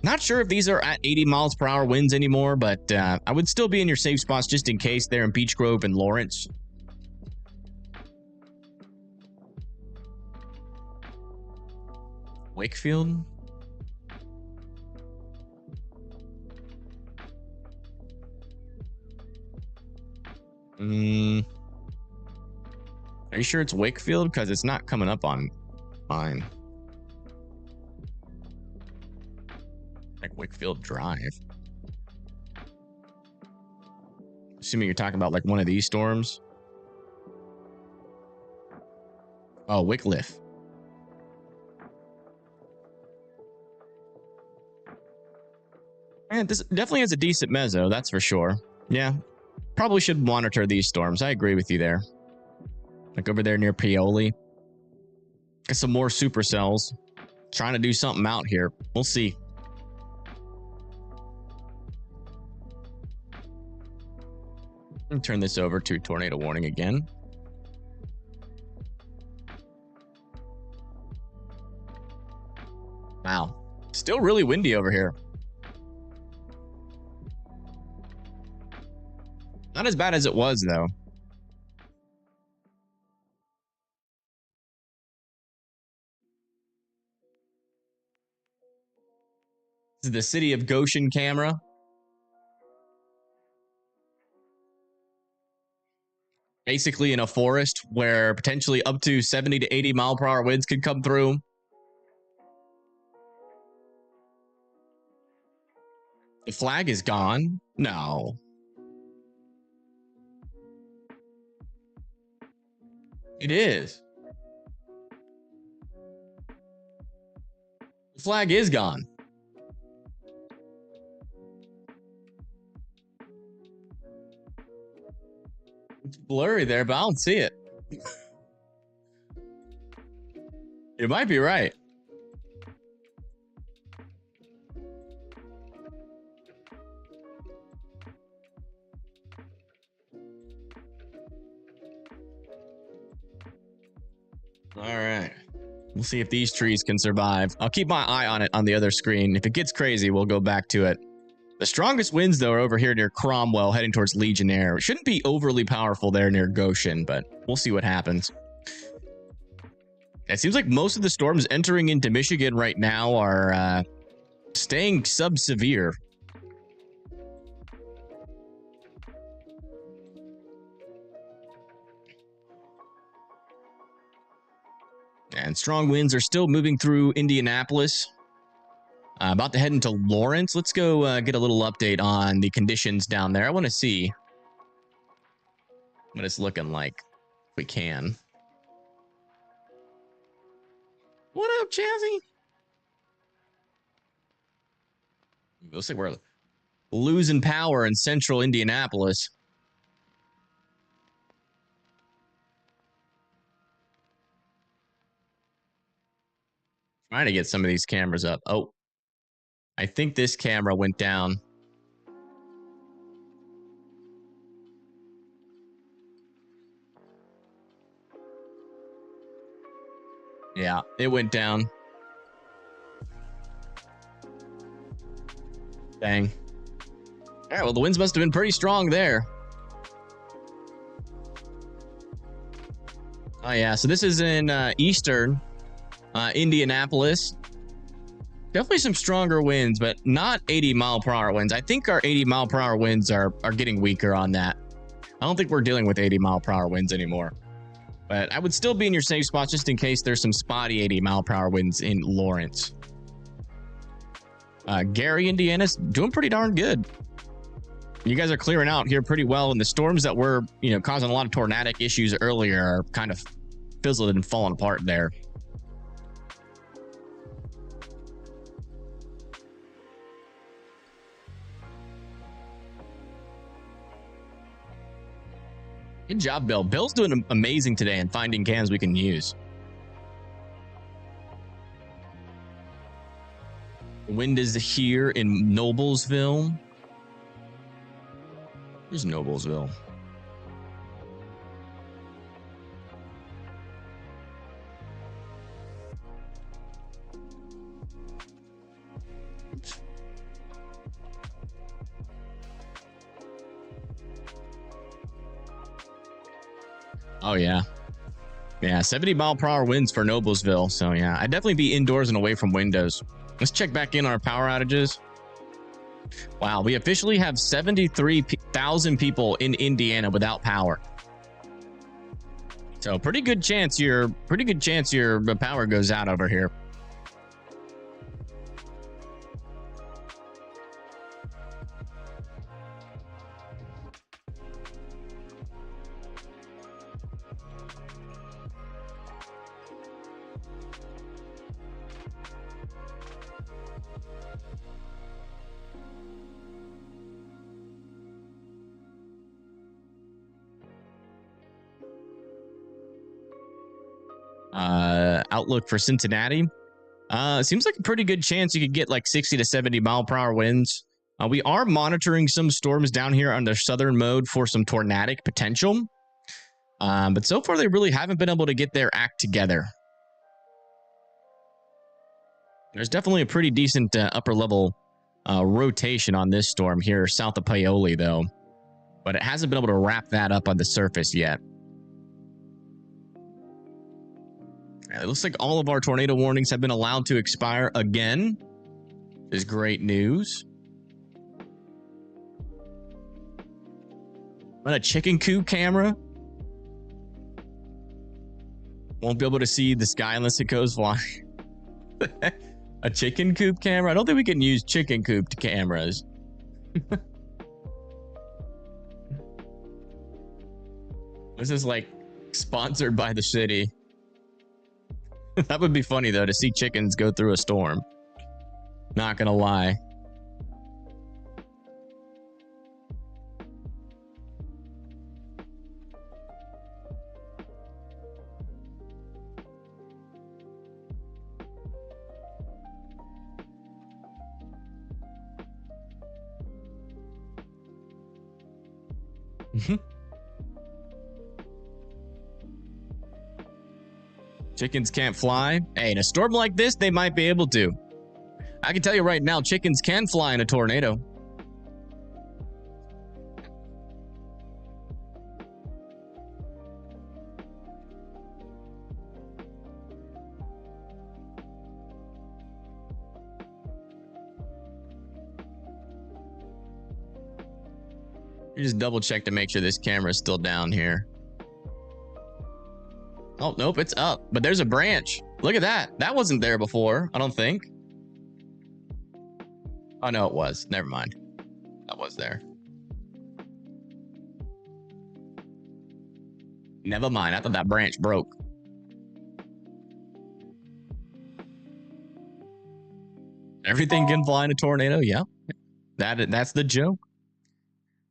A: Not sure if these are at 80 miles per hour winds anymore, but I would still be in your safe spots just in case there in Beech Grove and Lawrence. Wakefield? Are you sure it's Wakefield? Because it's not coming up on mine. Like Wakefield Drive. Assuming you're talking about like one of these storms. Oh, Wycliffe. And this definitely has a decent mezzo, that's for sure. Yeah. Probably should monitor these storms. I agree with you there. Like over there near Paoli. Got some more supercells. Trying to do something out here. We'll see. Let me turn this over to tornado warning again. Wow. Still really windy over here. Not as bad as it was, though. This is the city of Goshen camera. Basically in a forest where potentially up to 70 to 80 mile per hour winds could come through. The flag is gone? No. It is. The flag is gone. It's blurry there, but I don't see it. You might be right. All right. We'll see if these trees can survive. I'll keep my eye on it on the other screen. If it gets crazy, we'll go back to it. The strongest winds, though, are over here near Cromwell, heading towards Legionnaire. It shouldn't be overly powerful there near Goshen, but we'll see what happens. It seems like most of the storms entering into Michigan right now are staying sub-severe. And strong winds are still moving through Indianapolis. About to head into Lawrence. Let's go get a little update on the conditions down there. I want to see what it's looking like, if we can. What up, Chazzy? Looks like we're losing power in central Indianapolis. Trying to get some of these cameras up. Oh, I think this camera went down. Yeah, it went down. Dang. All right, well, the winds must have been pretty strong there. Oh, yeah, so this is in eastern Indianapolis. Definitely some stronger winds, but not 80-mile-per-hour winds. I think our 80-mile-per-hour winds are getting weaker on that. I don't think we're dealing with 80-mile-per-hour winds anymore. But I would still be in your safe spots just in case there's some spotty 80-mile-per-hour winds in Lawrence. Gary, Indiana's doing pretty darn good. You guys are clearing out here pretty well, and the storms that were, causing a lot of tornadic issues earlier are kind of fizzled and falling apart there. Good job, Bill. Bill's doing amazing today in finding cans we can use. The wind is here in Noblesville. Where's Noblesville? Oops. Oh, yeah. Yeah, 70-mile-per-hour winds for Noblesville. So, yeah, I'd definitely be indoors and away from windows. Let's check back in on our power outages. Wow, we officially have 73,000 people in Indiana without power. So, pretty good chance your power goes out over here. Outlook for Cincinnati. Seems like a pretty good chance you could get like 60 to 70-mile-per-hour winds. We are monitoring some storms down here on their southern mode for some tornadic potential. But so far, they really haven't been able to get their act together. There's definitely a pretty decent upper level rotation on this storm here south of Paoli, though. But it hasn't been able to wrap that up on the surface yet. It looks like all of our tornado warnings have been allowed to expire again. This is great news. Run a chicken coop camera. Won't be able to see the sky unless it goes flying. A chicken coop camera? I don't think we can use chicken coop cameras. This is like sponsored by the city. That would be funny, though, to see chickens go through a storm. Not gonna lie. Chickens can't fly. Hey, in a storm like this, they might be able to. I can tell you right now, chickens can fly in a tornado. You just double check to make sure this camera is still down here. Oh, nope, it's up. But there's a branch. Look at that. That wasn't there before, I don't think. Oh, no, it was. Never mind. That was there. Never mind. I thought that branch broke. Everything can fly in a tornado. Yeah, that's the joke.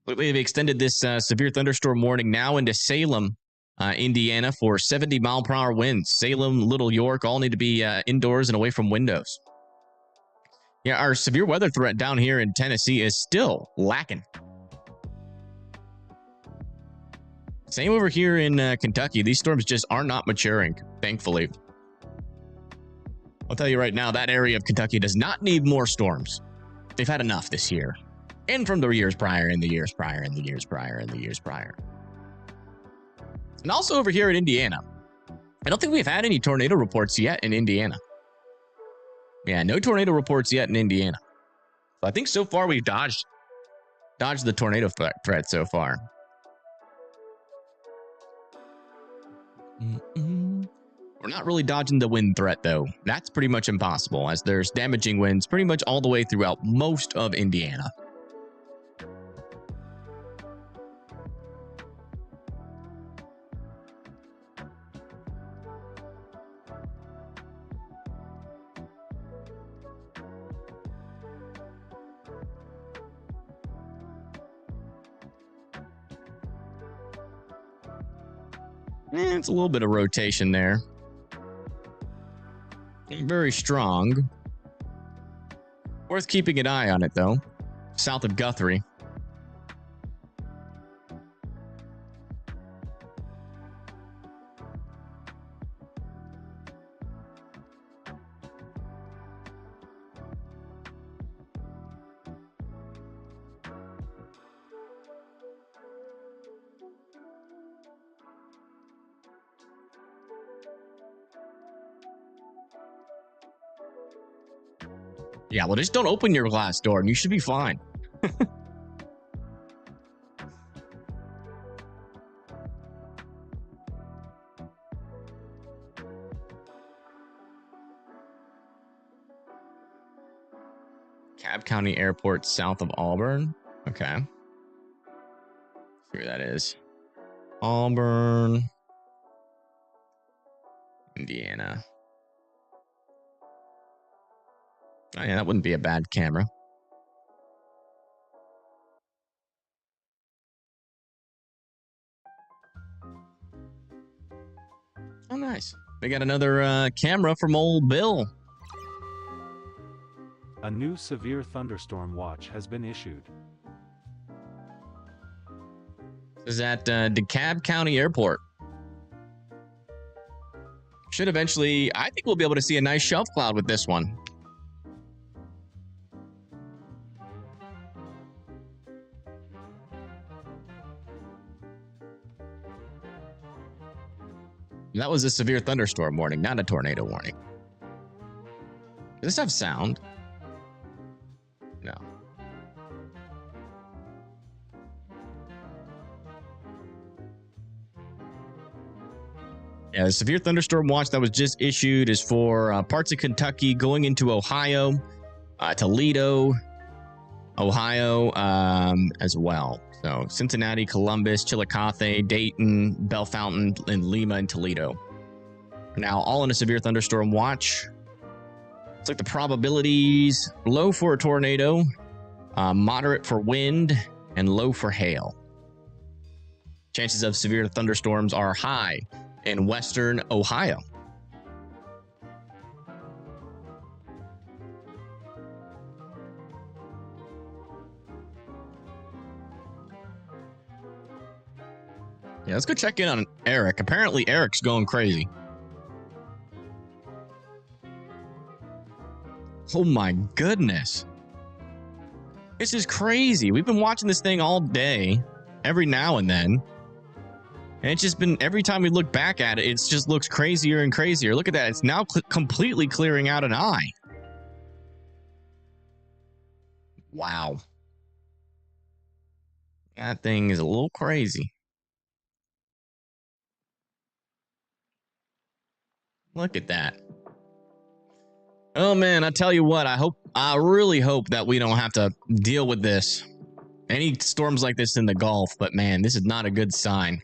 A: They've extended this severe thunderstorm warning now into Salem, Indiana, for 70-mile-per-hour winds. Salem, Little York all need to be indoors and away from windows. Yeah, our severe weather threat down here in Tennessee is still lacking. Same over here in Kentucky. These storms just are not maturing, thankfully. I'll tell you right now, that area of Kentucky does not need more storms. They've had enough this year. And from the years prior, and the years prior, and the years prior, and the years prior. And also over here in Indiana. I don't think we've had any tornado reports yet in Indiana. Yeah, no tornado reports yet in Indiana. So I think so far we've dodged the tornado threat so far. We're not really dodging the wind threat, though. That's pretty much impossible, as there's damaging winds pretty much all the way throughout most of Indiana. It's a little bit of rotation there. Very strong. Worth keeping an eye on it, though. South of Guthrie. Yeah, well, just don't open your glass door and you should be fine. Cobb County Airport south of Auburn. Okay. Let's see where that is. Auburn, Indiana. Oh, yeah, that wouldn't be a bad camera. Oh, nice. We got another camera from old Bill.
B: A new severe thunderstorm watch has been issued.
A: This is at DeKalb County Airport. Should eventually, I think we'll be able to see a nice shelf cloud with this one. That was a severe thunderstorm warning, not a tornado warning. Does this have sound? No. Yeah, the severe thunderstorm watch that was just issued is for parts of Kentucky going into Ohio, Toledo, Ohio as well. So Cincinnati, Columbus, Chillicothe, Dayton, Bellefontaine, and Lima and Toledo. Now all in a severe thunderstorm watch. It's like the probabilities low for a tornado, moderate for wind, and low for hail. Chances of severe thunderstorms are high in western Ohio. Yeah, let's go check in on Eric. Apparently, Eric's going crazy. Oh my goodness. This is crazy. We've been watching this thing all day, every now and then. And it's just been, every time we look back at it, it just looks crazier and crazier. Look at that. It's now completely clearing out an eye. Wow. That thing is a little crazy. Look at that. Oh man, I tell you what, I really hope that we don't have to deal with this. Any storms like this in the Gulf, but man, this is not a good sign.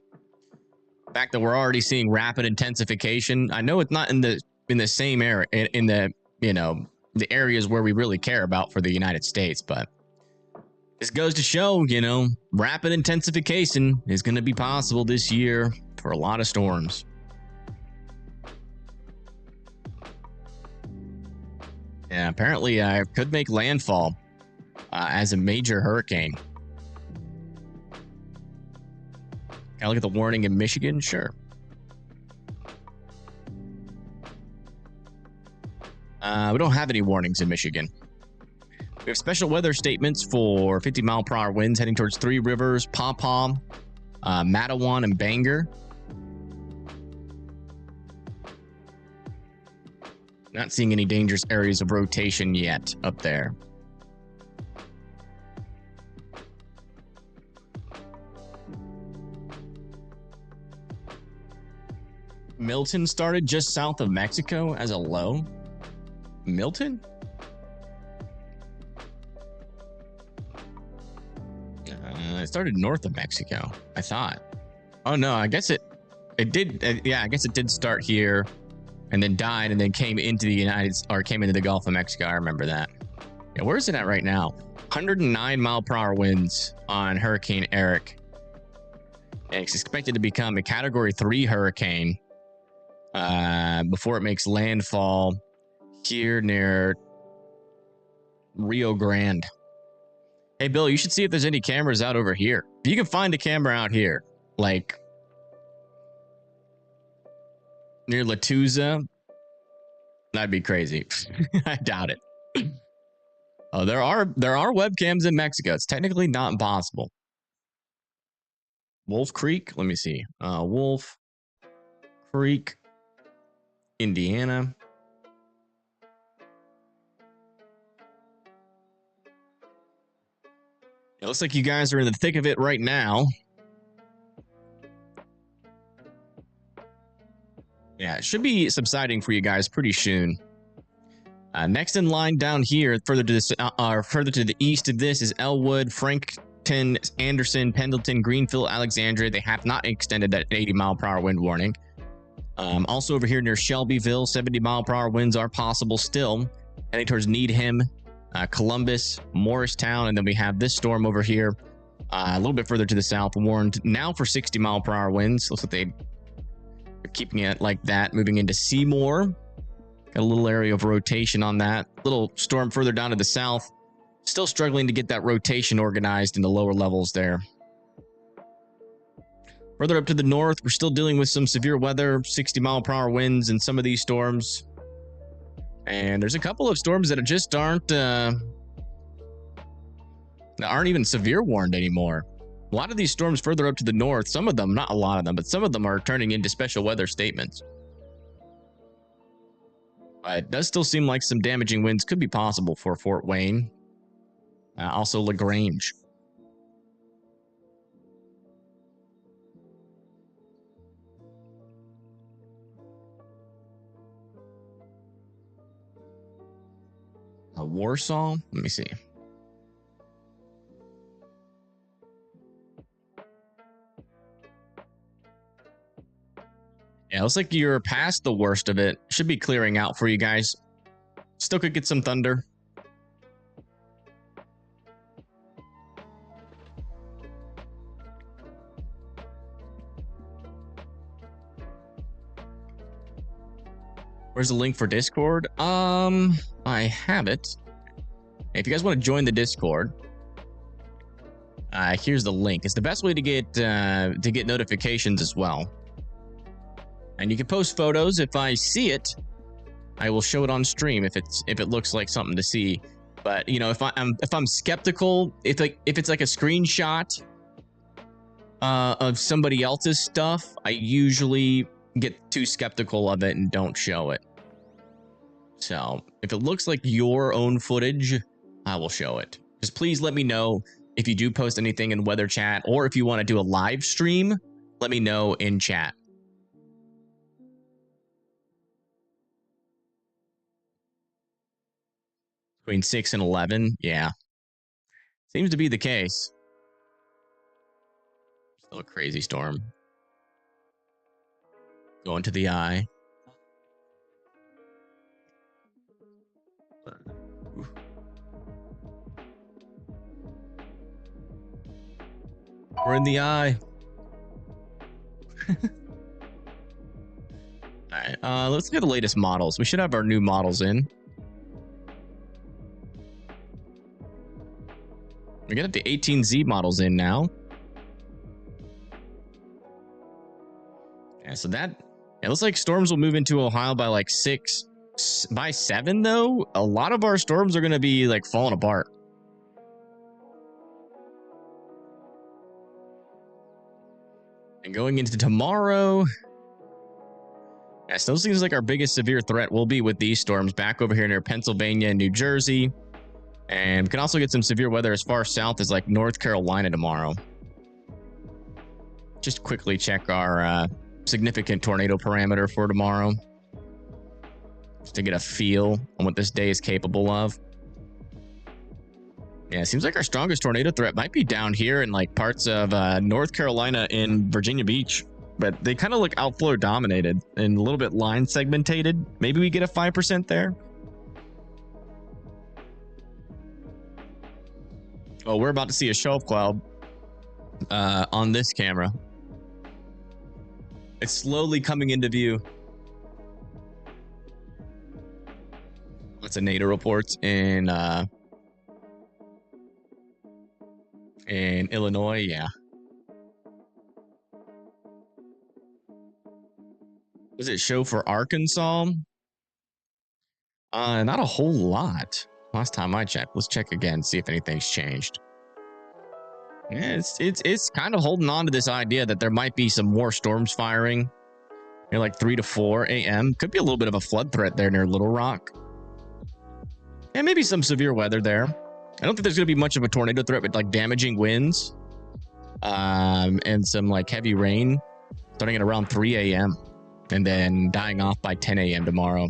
A: The fact that we're already seeing rapid intensification. I know it's not in the same area, in the, you know, the areas where we really care about for the United States. But this goes to show, you know, rapid intensification is going to be possible this year for a lot of storms. Yeah, apparently could make landfall as a major hurricane. Can I look at the warning in Michigan? Sure. We don't have any warnings in Michigan. We have special weather statements for 50-mile-per-hour winds heading towards Three Rivers, Paw Paw, Matawan, and Bangor. Not seeing any dangerous areas of rotation yet up there. Milton started just south of Mexico as a low. Milton? It started north of Mexico, I thought. Oh no, I guess it did. Yeah, I guess it did start here, and then died, and then came into the Gulf of Mexico. I remember that. Yeah, where is it at right now? 109-mile-per-hour winds on Hurricane Eric. And it's expected to become a Category 3 hurricane before it makes landfall here near Rio Grande. Hey, Bill, you should see if there's any cameras out over here. If you can find a camera out here, like near Latuza, that'd be crazy. I doubt it. Oh, there are webcams in Mexico. It's technically not impossible. Wolf Creek, let me see. Wolf Creek, Indiana. It looks like you guys are in the thick of it right now. Yeah, it should be subsiding for you guys pretty soon. Next in line down here, further to the east of this, is Elwood, Frankton, Anderson, Pendleton, Greenfield, Alexandria. They have not extended that 80-mile-per-hour wind warning. Also over here near Shelbyville, 70-mile-per-hour winds are possible still. Heading towards Needham, Columbus, Morristown, and then we have this storm over here a little bit further to the south, warned now for 60-mile-per-hour winds. Looks like they're keeping it like that, moving into Seymour. Got a little area of rotation on that. Little storm further down to the south. Still struggling to get that rotation organized in the lower levels there. Further up to the north, we're still dealing with some severe weather, 60-mile-per-hour winds in some of these storms. And there's a couple of storms that just aren't even severe warned anymore. A lot of these storms further up to the north, some of them, not a lot of them, but some of them are turning into special weather statements. It does still seem like some damaging winds could be possible for Fort Wayne. Also LaGrange. Warsaw? Let me see. Yeah, it looks like you're past the worst of it. Should be clearing out for you guys. Still could get some thunder. Where's the link for Discord? I have it. If you guys want to join the Discord, here's the link. It's the best way to get notifications as well. And you can post photos. If I see it, I will show it on stream if it looks like something to see. But you know, if I'm skeptical, if it's like a screenshot of somebody else's stuff, I usually get too skeptical of it and don't show it. So if it looks like your own footage, I will show it. Just please let me know if you do post anything in weather chat, or if you want to do a live stream, let me know in chat. Between 6 and 11, yeah. Seems to be the case. Still a crazy storm. Going to the eye. We're in the eye. All right, let's look at the latest models. We should have our new models in. We got the 18Z models in now. Yeah, so that it looks like storms will move into Ohio by like 6. By 7 though, a lot of our storms are going to be like falling apart. And going into tomorrow, yeah, still seems like our biggest severe threat will be with these storms back over here near Pennsylvania and New Jersey. And we can also get some severe weather as far south as like North Carolina tomorrow. Just quickly check our significant tornado parameter for tomorrow, just to get a feel on what this day is capable of. Yeah, it seems like our strongest tornado threat might be down here in like parts of North Carolina and Virginia Beach, but they kind of look outflow dominated and a little bit line segmented. Maybe we get a 5% there. Oh, we're about to see a shelf cloud on this camera. It's slowly coming into view. Lots of NATO reports in Illinois, yeah. Does it show for Arkansas? Not a whole lot. Last time I checked. Let's check again, see if anything's changed. Yeah, it's kind of holding on to this idea that there might be some more storms firing near like 3 to 4 a.m. Could be a little bit of a flood threat there near Little Rock. And maybe some severe weather there. I don't think there's going to be much of a tornado threat with like damaging winds and some like heavy rain starting at around 3 a.m. and then dying off by 10 a.m. tomorrow.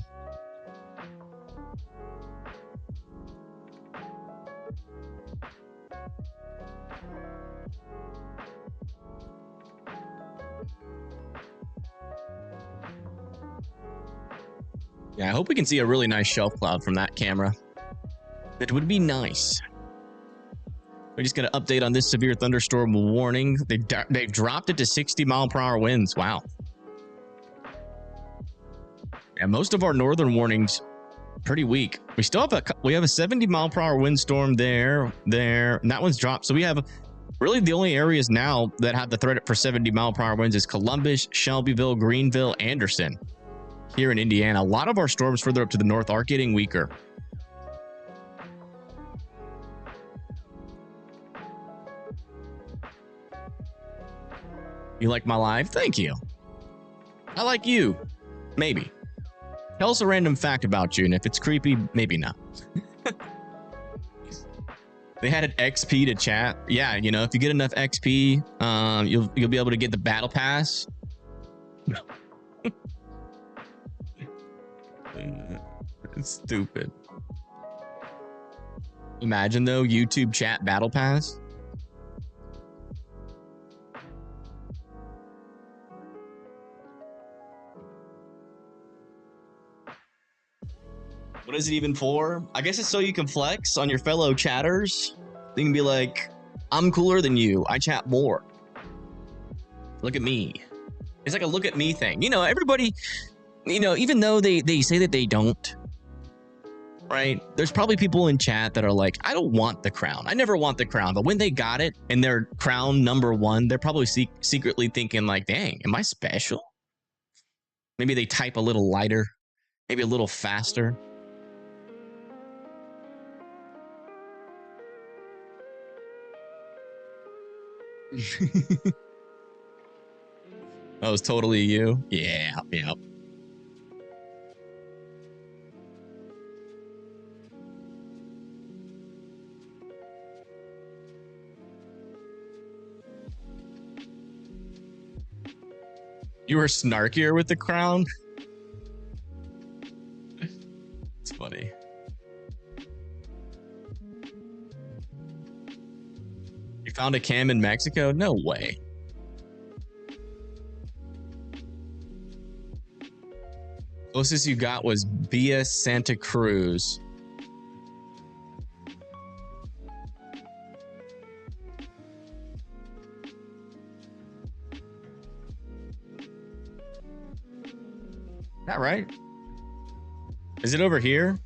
A: Yeah, I hope we can see a really nice shelf cloud from that camera. That would be nice. We just got an update on this severe thunderstorm warning. They've dropped it to 60-mile-per-hour winds. Wow. Yeah, most of our northern warnings pretty weak. We still have a 70-mile-per-hour windstorm there, and that one's dropped. So we have really the only areas now that have the threat for 70-mile-per-hour winds is Columbus, Shelbyville, Greenville, Anderson. Here in Indiana, a lot of our storms further up to the north are getting weaker. You like my live? Thank you. I like you. Maybe. Tell us a random fact about you, and if it's creepy, maybe not. They had an XP to chat. Yeah, you know, if you get enough XP, you'll be able to get the battle pass. It's stupid. Imagine though, YouTube chat battle pass. What is it even for? I guess it's so you can flex on your fellow chatters. You can be like, I'm cooler than you. I chat more. Look at me. It's like a look at me thing. You know, everybody, you know, even though they say that they don't, right? There's probably people in chat that are like, I don't want the crown. I never want the crown. But when they got it and they're crown #1, they're probably secretly thinking like, dang, am I special? Maybe they type a little lighter, maybe a little faster. That was totally you. Yeah, yep. You were snarkier with the crown? It's funny. You found a cam in Mexico? No way. Closest you got was Via Santa Cruz. that right? Is it over here?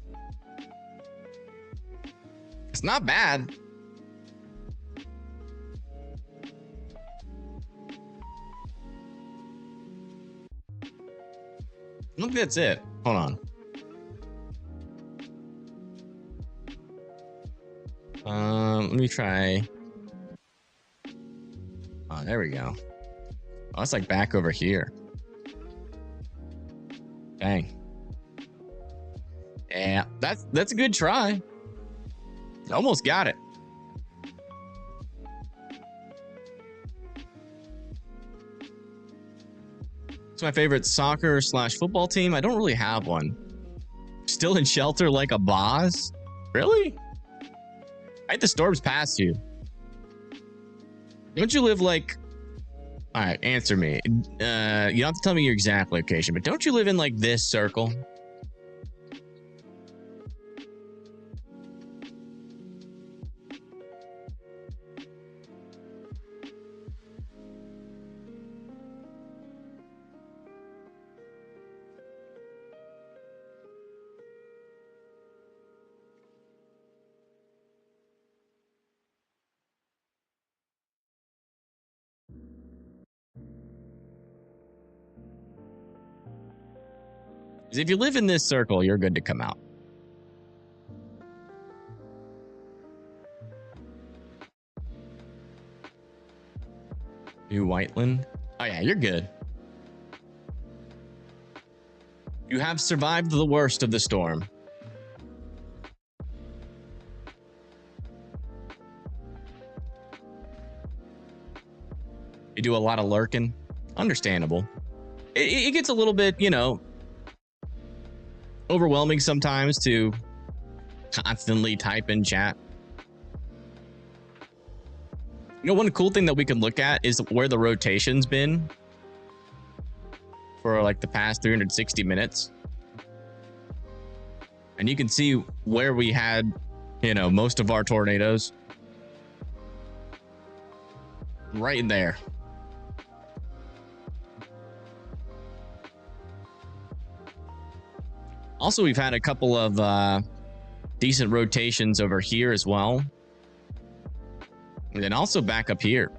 A: It's not bad. I don't think that's it. Hold on. Let me try. Oh, there we go. Oh, it's like back over here. Dang. Yeah, that's a good try. Almost got it. It's my favorite soccer/football team. I don't really have one. Still in shelter like a boss? Really? Right, the storm's past you. Don't you live like... All right, answer me. You don't have to tell me your exact location, but don't you live in like this circle? If you live in this circle, you're good to come out. New Whiteland. Oh yeah, you're good. You have survived the worst of the storm. You do a lot of lurking. Understandable. It gets a little bit, you know, overwhelming sometimes to constantly type in chat. You know, one cool thing that we can look at is where the rotation's been for like the past 360 minutes. And you can see where we had, you know, most of our tornadoes. Right in there. Also, we've had a couple of decent rotations over here as well. And then also back up here.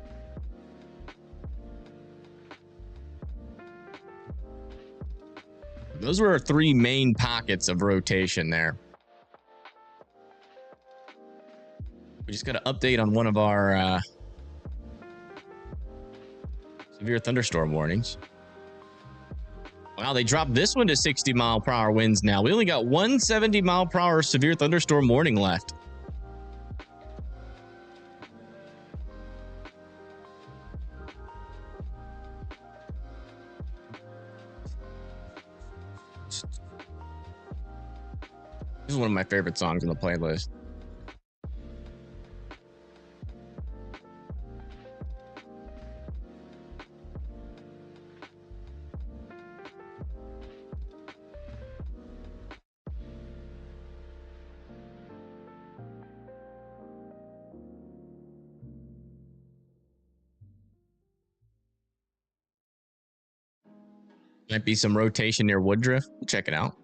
A: Those were our three main pockets of rotation there. We just got an update on one of our severe thunderstorm warnings. Wow, they dropped this one to 60-mile-per-hour winds now. We only got 170-mile-per-hour severe thunderstorm warning left. This is one of my favorite songs on the playlist. Might be some rotation near Woodruff. We'll check it out.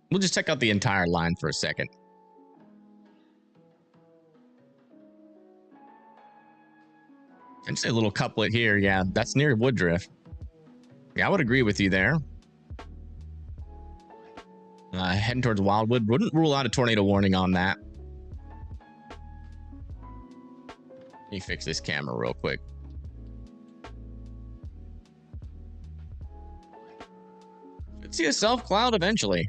A: We'll just check out the entire line for a second. And say a little couplet here. Yeah, that's near Woodruff. Yeah, I would agree with you there. Heading towards Wildwood. Wouldn't rule out a tornado warning on that. Let me fix this camera real quick. Could see a self cloud eventually.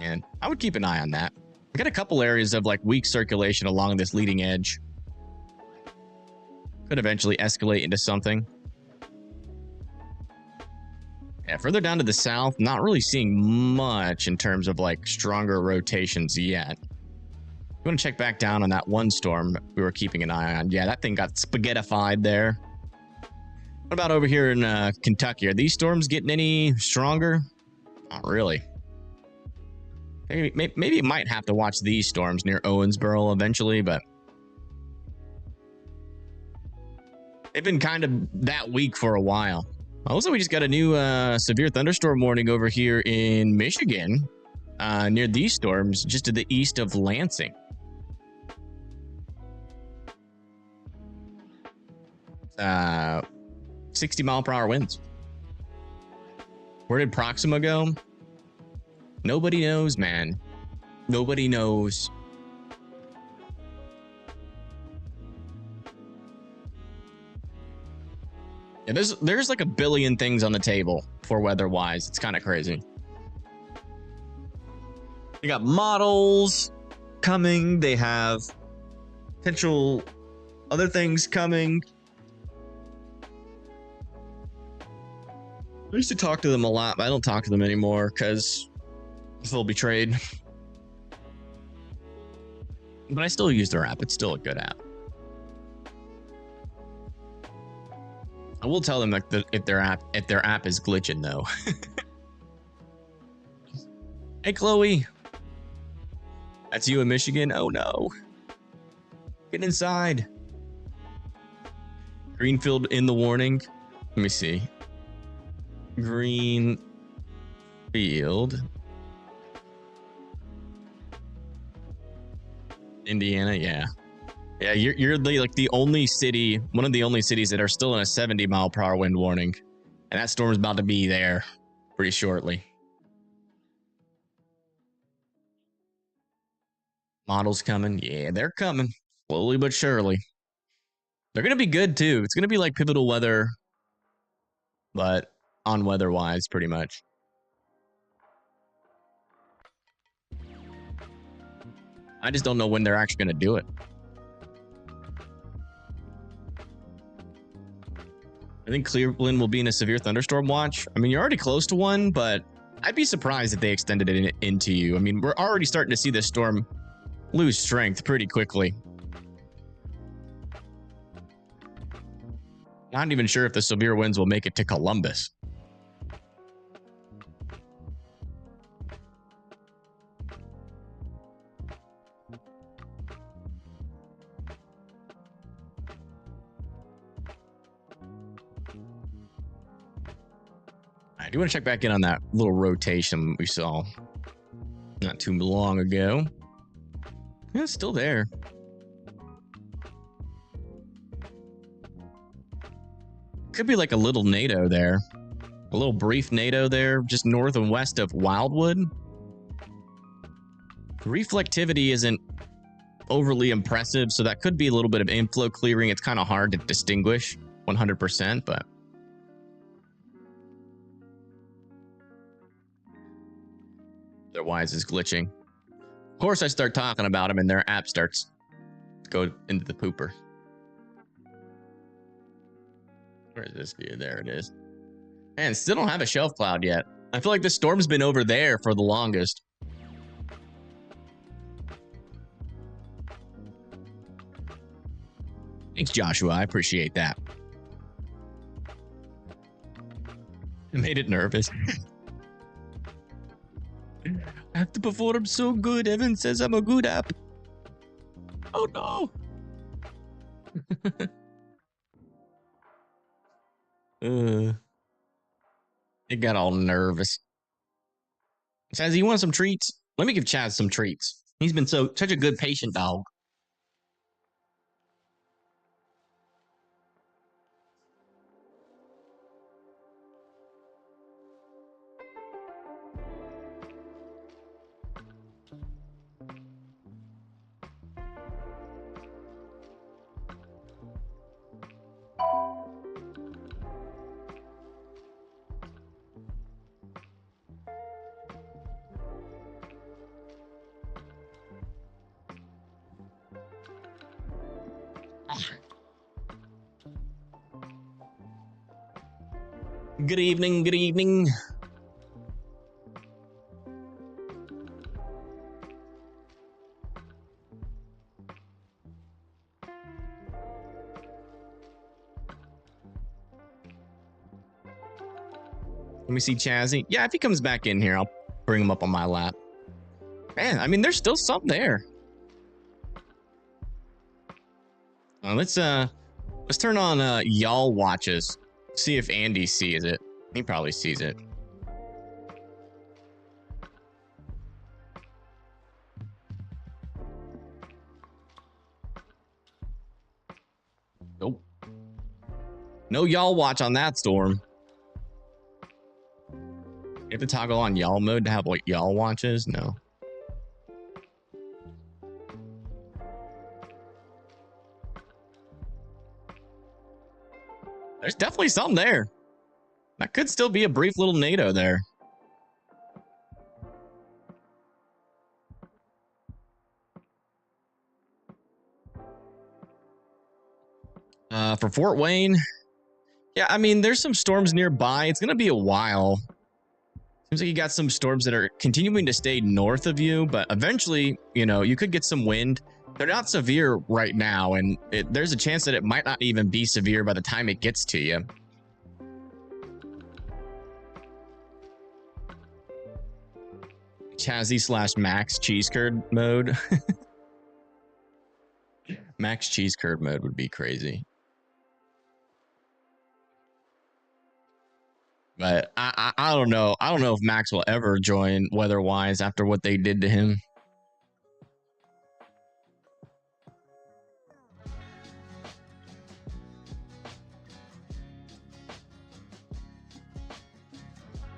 A: And I would keep an eye on that. We got a couple areas of like weak circulation along this leading edge. Could eventually escalate into something. Yeah, further down to the south, not really seeing much in terms of like stronger rotations yet. We want to check back down on that one storm we were keeping an eye on. Yeah, that thing got spaghettified there. What about over here in Kentucky? Are these storms getting any stronger? Not really. Maybe you might have to watch these storms near Owensboro eventually, but they've been kind of that weak for a while. Also, we just got a new severe thunderstorm warning over here in Michigan, near these storms, just to the east of Lansing. 60-mile-per-hour winds. Where did Proxima go? Nobody knows, man. Nobody knows. Yeah, there's like a billion things on the table for weather-wise. It's kind of crazy. They got models coming. They have potential other things coming. I used to talk to them a lot, but I don't talk to them anymore because I feel betrayed. But I still use their app. It's still a good app. I will tell them like if their app is glitching though. Hey Chloe, that's you in Michigan. Oh no, get inside. Greenfield in the warning. Let me see. Greenfield. Indiana, yeah. Yeah, you're the only city, one of the only cities that are still in a 70-mile-per-hour wind warning. And that storm is about to be there pretty shortly. Models coming. Yeah, they're coming. Slowly but surely. They're going to be good, too. It's going to be like pivotal weather, but on weather-wise, pretty much. I just don't know when they're actually going to do it. I think Cleveland will be in a severe thunderstorm watch. I mean, you're already close to one, but I'd be surprised if they extended it into you. I mean, we're already starting to see this storm lose strength pretty quickly. Not even sure if the severe winds will make it to Columbus. I do want to check back in on that little rotation we saw not too long ago. Yeah, it's still there. Could be like a little NATO there. A little brief NATO there, just north and west of Wildwood. The reflectivity isn't overly impressive, so that could be a little bit of inflow clearing. It's kind of hard to distinguish 100%, but otherwise is glitching. Of course, I start talking about them and their app starts to go into the pooper. Where is this view? There it is. And still don't have a shelf cloud yet. I feel like this storm's been over there for the longest. Thanks, Joshua. I appreciate that. It made it nervous. I have to perform so good. Evan says I'm a good app. Oh no. It got all nervous. Says, you want some treats? Let me give Chaz some treats. He's been such a good patient dog. Good evening, good evening. Let me see Chazzy. Yeah, if he comes back in here, I'll bring him up on my lap. Man, I mean, there's still some there. Let's turn on y'all watches. See if Andy sees it. He probably sees it. Nope. No y'all watch on that storm. You have to toggle on y'all mode to have what y'all watches? No. There's definitely some there. That could still be a brief little NATO there. For Fort Wayne, yeah, I mean, there's some storms nearby. It's going to be a while. Seems like you got some storms that are continuing to stay north of you, but eventually, you know, you could get some wind. They're not severe right now, and there's a chance that it might not even be severe by the time it gets to you. Chazzy / Max cheese curd mode. Max cheese curd mode would be crazy. But I don't know. I don't know if Max will ever join weather-wise after what they did to him.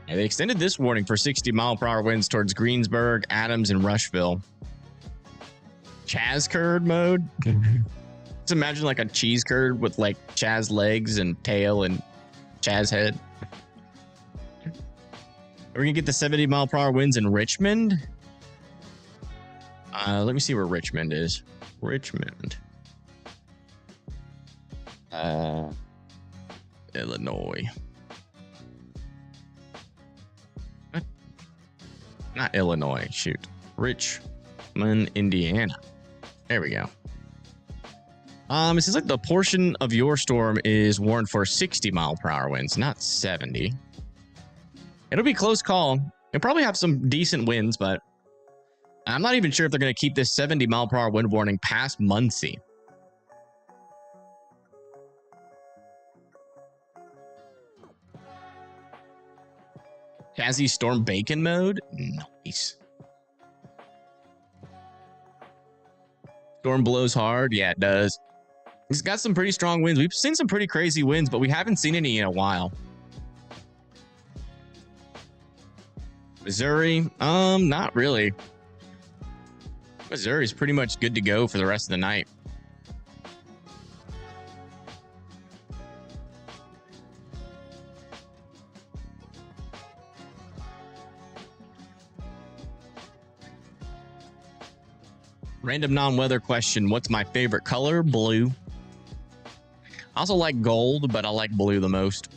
A: And they extended this warning for 60-mile-per-hour winds towards Greensburg, Adams, and Rushville. Chaz curd mode? Just imagine like a cheese curd with like Chaz legs and tail and Chaz head. We're gonna get the 70-mile-per-hour winds in Richmond. Let me see where Richmond is. Richmond. Illinois. What? Not Illinois. Shoot. Richmond, Indiana. There we go. It seems like the portion of your storm is warned for 60-mile-per-hour winds, not 70. It'll be a close call. You'll probably have some decent winds, but I'm not even sure if they're going to keep this 70-mile-per-hour wind warning past Muncie. Chazzy storm bacon mode? Nice. Storm blows hard? Yeah, it does. It's got some pretty strong winds. We've seen some pretty crazy winds, but we haven't seen any in a while. Missouri? Not really. Missouri's pretty much good to go for the rest of the night. Random non-weather question. What's my favorite color? Blue. I also like gold, but I like blue the most.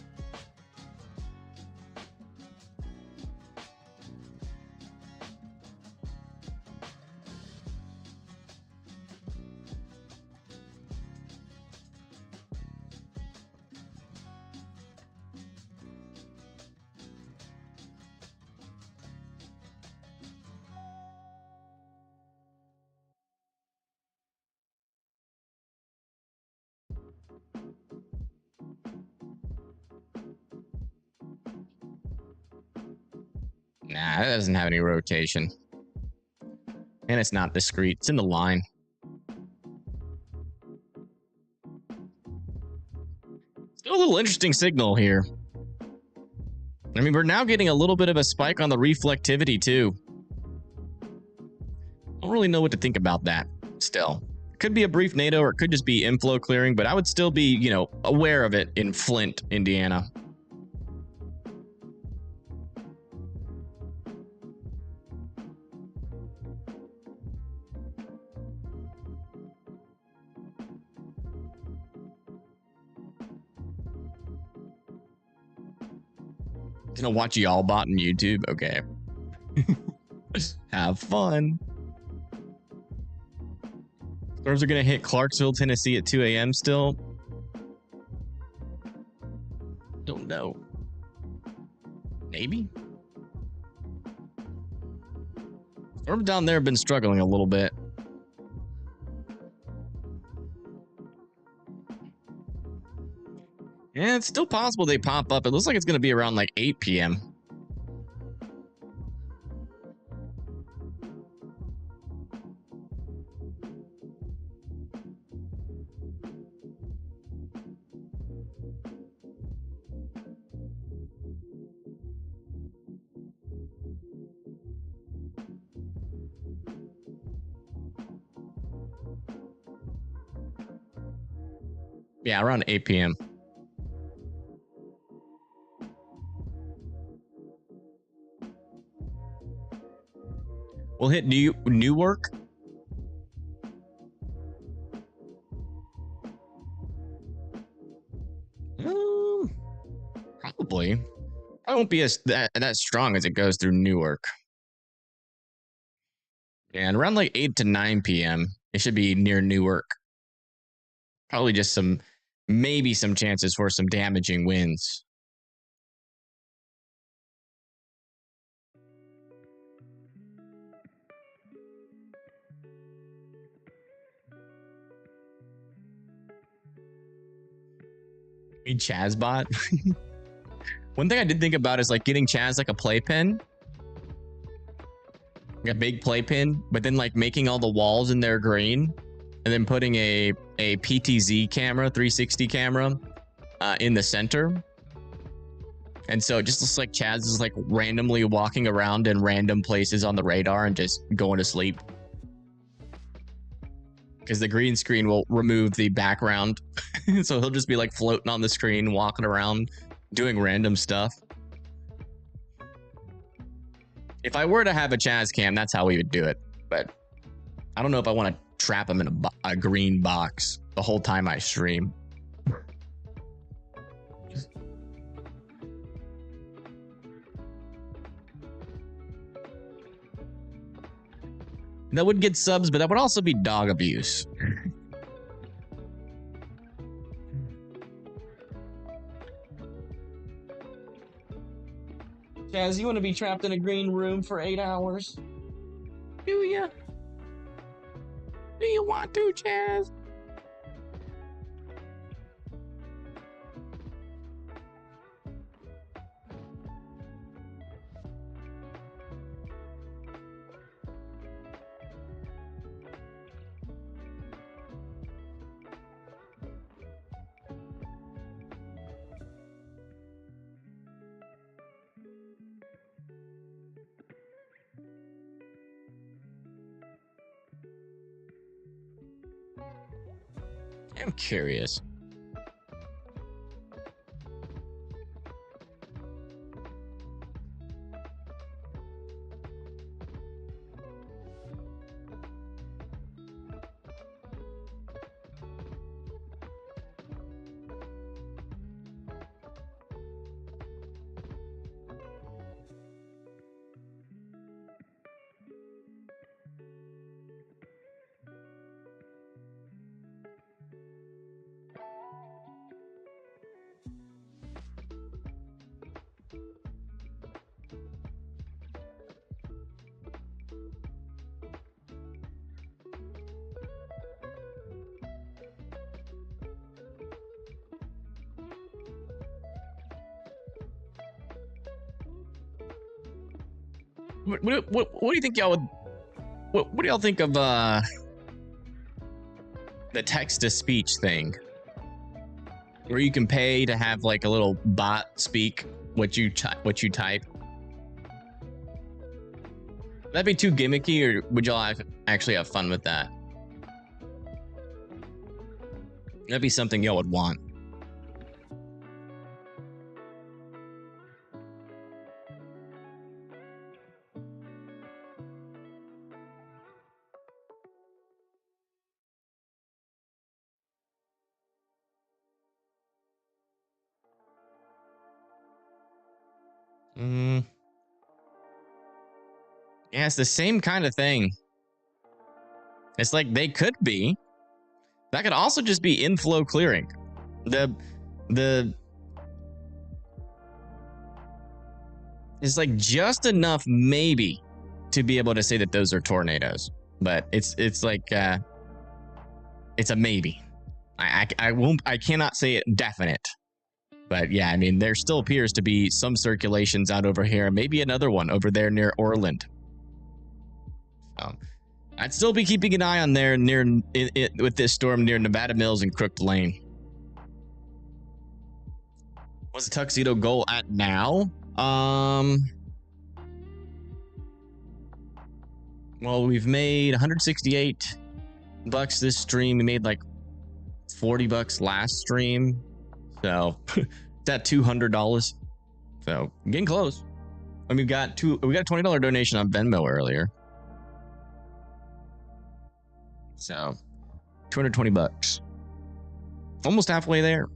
A: Nah, that doesn't have any rotation. And it's not discrete. It's in the line. Still a little interesting signal here. I mean, we're now getting a little bit of a spike on the reflectivity, too. I don't really know what to think about that still. It could be a brief NATO or it could just be inflow clearing, but I would still be, you know, aware of it in Flint, Indiana. Gonna watch y'all bot on YouTube? Okay. Have fun. Storms are gonna hit Clarksville, Tennessee at 2 a.m. still. Don't know. Maybe? Storms down there have been struggling a little bit. Yeah, it's still possible they pop up. It looks like it's going to be around like 8 p.m. Yeah, around 8 p.m. We'll hit Newark. Probably. I won't be as that strong as it goes through Newark. Yeah, and around like 8 to 9 p.m. it should be near Newark. Probably just maybe some chances for some damaging winds. A Chaz bot. One thing I did think about is like getting Chaz like a playpen. Like a big playpen, but then like making all the walls in there green. And then putting a PTZ camera, 360 camera, in the center. And so it just looks like Chaz is like randomly walking around in random places on the radar and just going to sleep. Because the green screen will remove the background. So he'll just be like floating on the screen, walking around, doing random stuff. If I were to have a Chaz cam, that's how we would do it. But I don't know if I want to trap him in a green box the whole time I stream. That would get subs, but that would also be dog abuse. Chaz, you want to be trapped in a green room for 8 hours? Do ya? Do you want to, Chaz? I'm curious. What do you think y'all would? What do y'all think of the text to speech thing, where you can pay to have like a little bot speak what you type? That'd be too gimmicky, or would y'all actually have fun with that? That'd be something y'all would want. Yeah, it's the same kind of thing. It's like they could be. That could also just be inflow clearing. It's like just enough maybe to be able to say that those are tornadoes, but it's like it's a maybe. I cannot say it definite. But yeah, I mean, there still appears to be some circulations out over here. Maybe another one over there near Orland. So I'd still be keeping an eye on there with this storm near Nevada Mills and Crooked Lane. What's the Tuxedo goal at now? Well, we've made 168 bucks this stream. We made like 40 bucks last stream. So it's at $200. So getting close. And we got a $20 donation on Venmo earlier. So 220 bucks. Almost halfway there.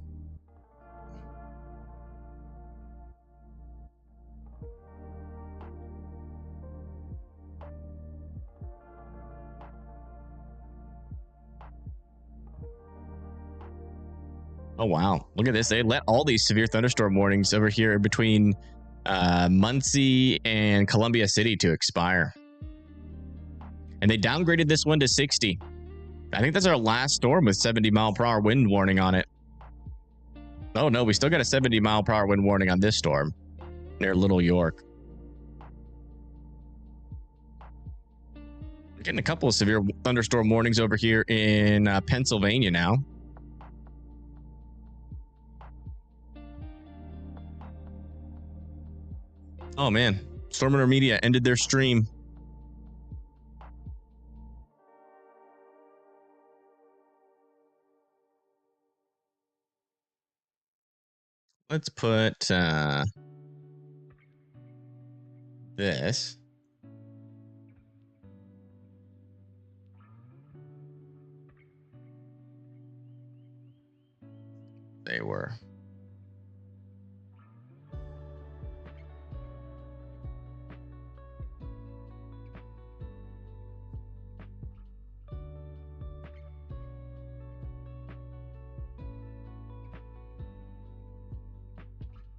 A: Oh, wow. Look at this. They let all these severe thunderstorm warnings over here between Muncie and Columbia City to expire. And they downgraded this one to 60. I think that's our last storm with 70-mile-per-hour wind warning on it. Oh, no. We still got a 70-mile-per-hour wind warning on this storm near Little York. We're getting a couple of severe thunderstorm warnings over here in Pennsylvania now. Oh, man. Storm Intermedia ended their stream. Let's put this. They were.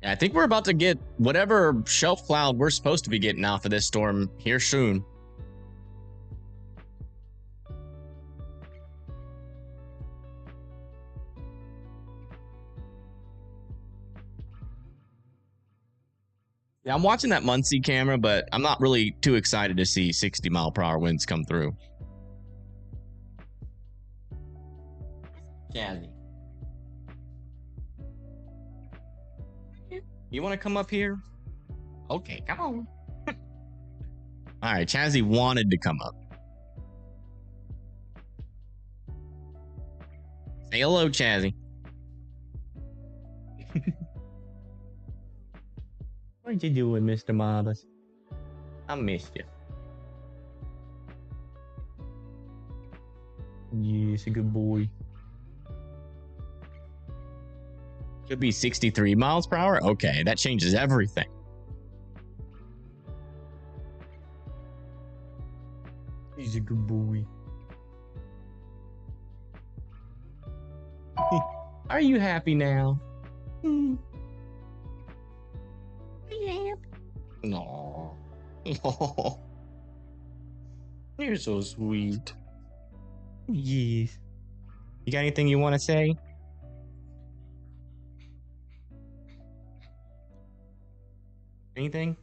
A: I think we're about to get whatever shelf cloud we're supposed to be getting off of this storm here soon. Yeah, I'm watching that Muncie camera, but I'm not really too excited to see 60-mile-per-hour winds come through. Jazzy. You want to come up here? Okay, come on. All right, Chazzy wanted to come up. Say hello, Chazzy. What you doing, Mr. Marvis? I missed you. Yes, a good boy. Could be 63 miles per hour. Okay, that changes everything. He's a good boy. Are you happy now? Are you happy? No. You're so sweet. Yes. You got anything you want to say? Anything?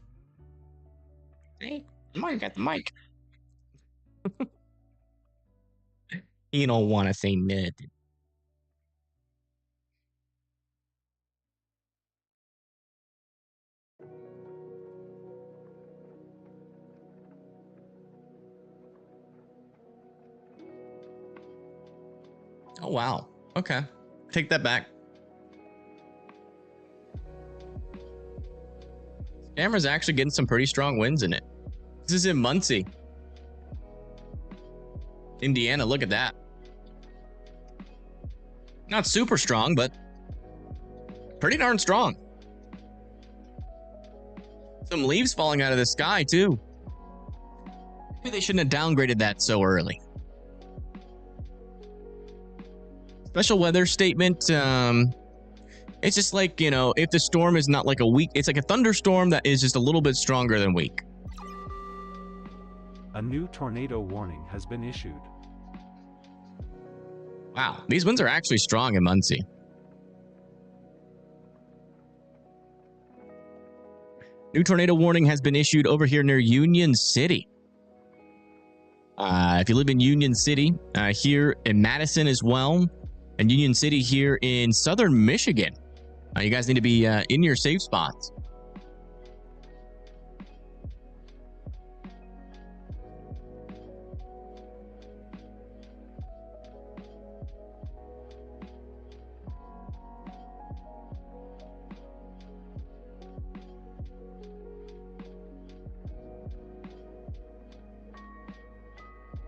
A: Hey, Mike got the mic. You don't want to say nothing. Oh, wow. Okay. Take that back. Camera's actually getting some pretty strong winds in it. This is in Muncie, Indiana. Look at that. Not super strong, but pretty darn strong. Some leaves falling out of the sky, too. Maybe they shouldn't have downgraded that so early. Special weather statement. It's just like, you know, if the storm is not like a weak, it's like a thunderstorm that is just a little bit stronger than weak.
B: A new tornado warning has been issued.
A: Wow, these winds are actually strong in Muncie. New tornado warning has been issued over here near Union City. If you live in Union City, here in Madison as well, and Union City here in southern Michigan, you guys need to be in your safe spots.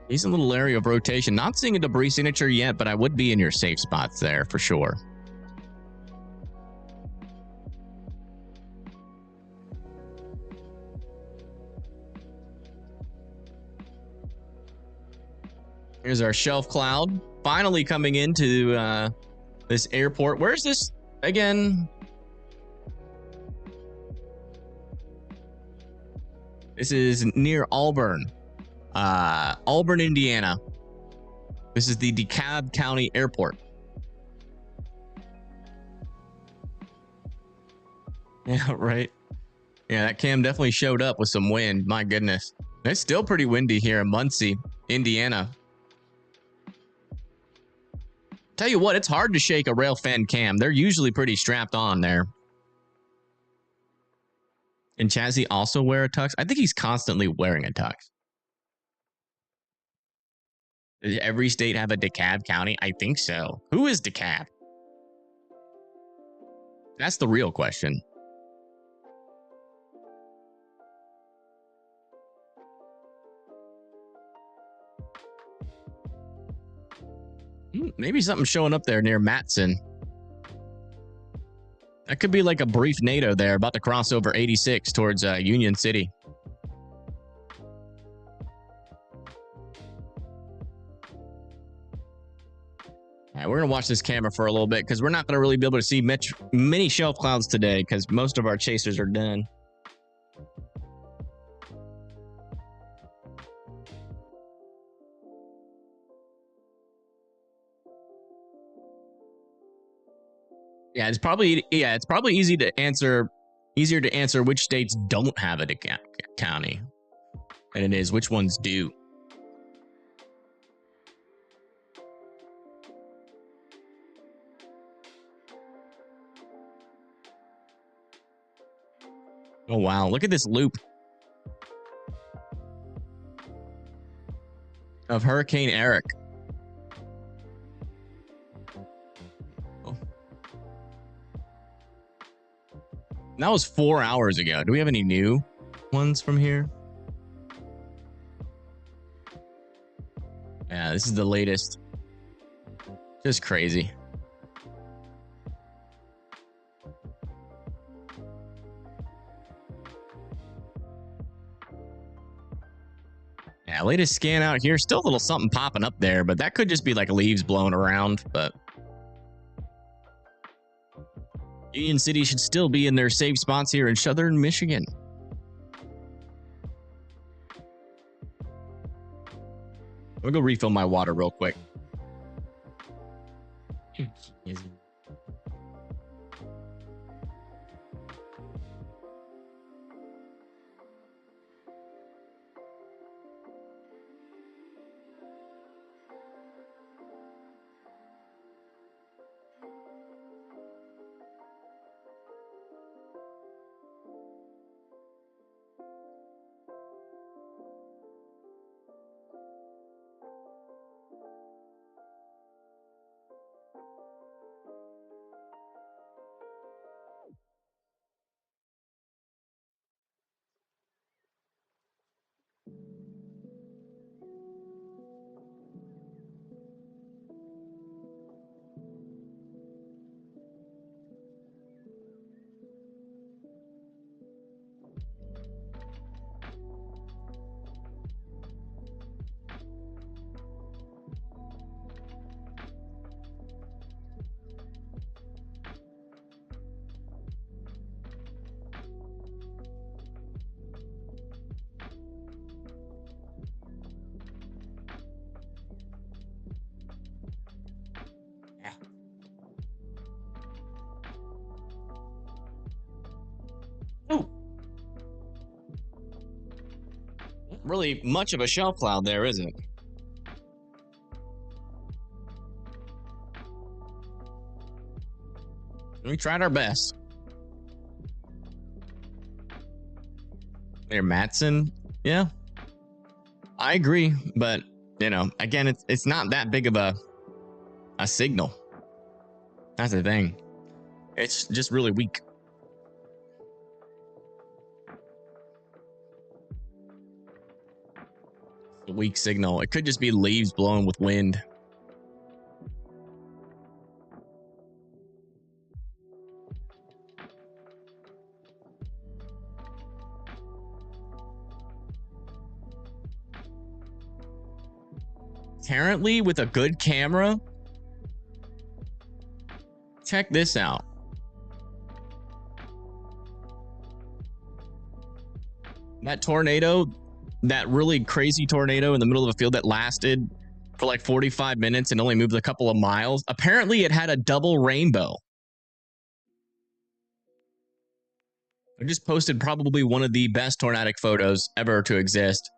A: Decent little area of rotation. Not seeing a debris signature yet, but I would be in your safe spots there for sure. Here's our shelf cloud finally coming into this airport. Where's this again? This is near Auburn. Auburn, Indiana. This is the DeKalb County Airport. Yeah, right. Yeah, that cam definitely showed up with some wind. My goodness. It's still pretty windy here in Muncie, Indiana. Tell you what, it's hard to shake a railfan cam. They're usually pretty strapped on there. And Chazzy also wear a tux? I think he's constantly wearing a tux. Does every state have a DeKalb County? I think so. Who is DeKalb? That's the real question. Maybe something showing up there near Matson. That could be like a brief NATO there, about to cross over 86 towards Union City. All right, we're going to watch this camera for a little bit because we're not going to really be able to see many shelf clouds today because most of our chasers are done. Yeah, it's probably easier to answer which states don't have a DeKalb County than it is which ones do. Oh wow, look at this loop of Hurricane Eric. That was 4 hours ago. Do we have any new ones from here? Yeah, this is the latest. Just crazy. Yeah, latest scan out here. Still a little something popping up there, but that could just be like leaves blowing around, but Union City should still be in their safe spots here in southern Michigan. I'll go refill my water real quick. really much of a shelf cloud there, is it? We tried our best. There, Matson. Yeah, I agree, but you know, again, it's not that big of a signal. That's the thing. It's just really weak. A weak signal. It could just be leaves blowing with wind. Apparently, with a good camera, check this out. That tornado, that really crazy tornado in the middle of a field that lasted for like 45 minutes and only moved a couple of miles. Apparently, it had a double rainbow. I just posted probably one of the best tornadic photos ever to exist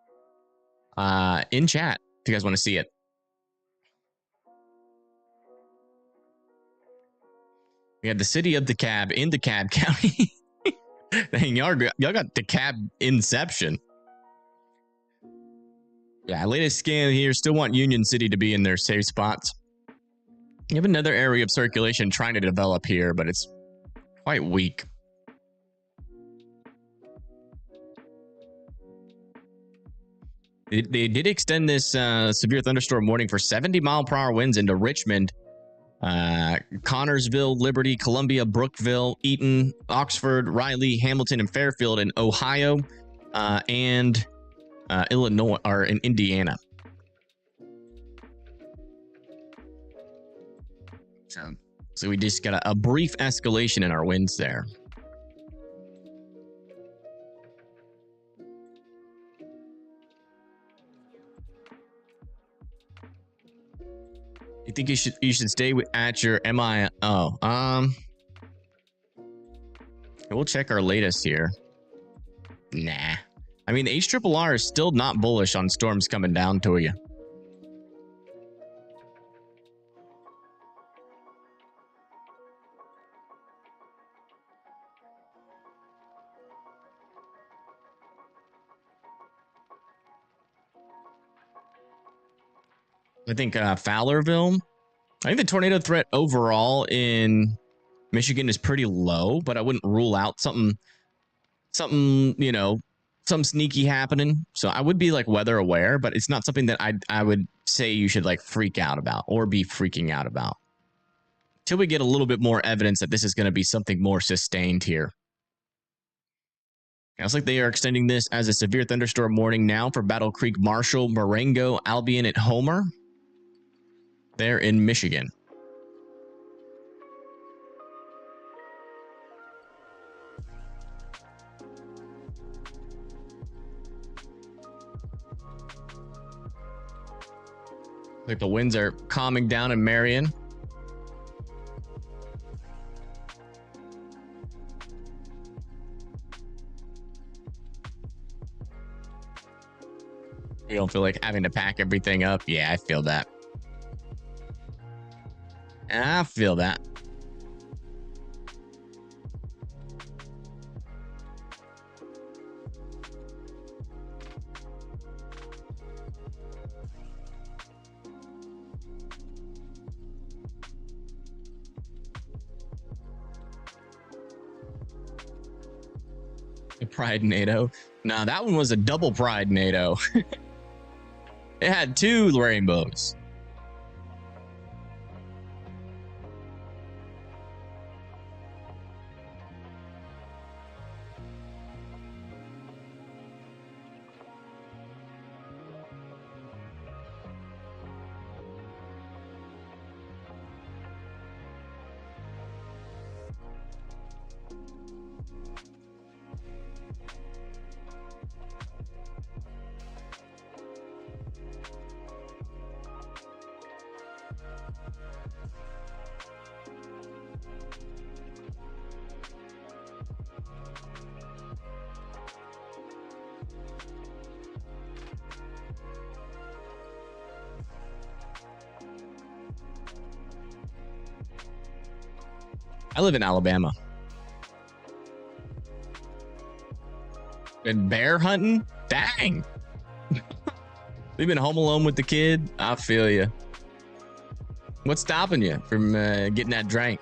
A: in chat if you guys want to see it. We had the city of DeKalb in DeKalb County. Dang, y'all got DeKalb inception. Yeah, latest scan here. Still want Union City to be in their safe spots. You have another area of circulation trying to develop here, but it's quite weak. They did extend this severe thunderstorm warning for 70-mile-per-hour winds into Richmond, Connorsville, Liberty, Columbia, Brookville, Eaton, Oxford, Riley, Hamilton, and Fairfield in Ohio, and Illinois, or in Indiana. So we just got a brief escalation in our winds there. You think you should stay at your MI? Oh, we'll check our latest here. Nah, I mean, the HRRR is still not bullish on storms coming down to you. I think Fowlerville. I think the tornado threat overall in Michigan is pretty low, but I wouldn't rule out something, you know, some sneaky happening. So I would be like weather aware, but it's not something that I would say you should like freak out about or be freaking out about till we get a little bit more evidence that this is going to be something more sustained here. It looks like they are extending this as a severe thunderstorm warning now for Battle Creek, Marshall, Marengo, Albion, and Homer. There in Michigan. Like the winds are calming down in Marion. You don't feel like having to pack everything up? Yeah, I feel that. I feel that. The Pride NATO. No, that one was a double Pride NATO. It had two rainbows. I live in Alabama. And bear hunting? Dang. We've been home alone with the kid. I feel you. What's stopping you from getting that drink?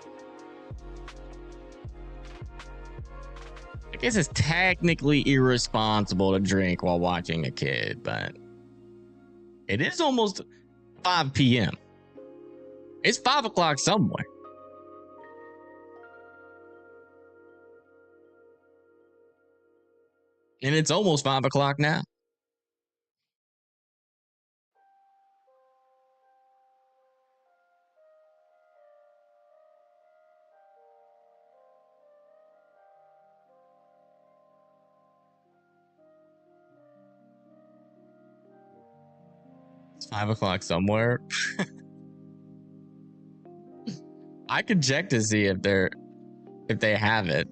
A: I guess it's technically irresponsible to drink while watching a kid, but it is almost 5 p.m. It's 5 o'clock somewhere. And it's almost 5 o'clock now. It's 5 o'clock somewhere. I could check to see if they have it.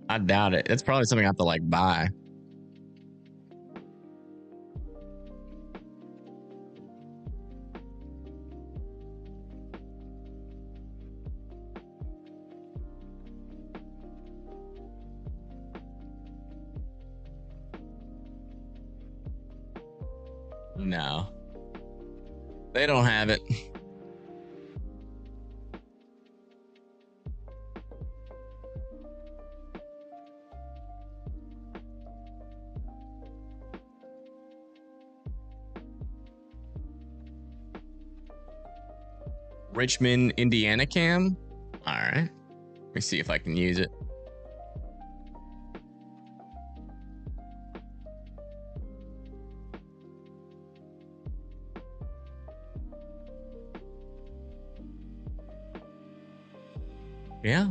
A: I doubt it. It's probably something I have to like buy. No. They don't have it. Richmond, Indiana cam? All right. Let me see if I can use it. Yeah,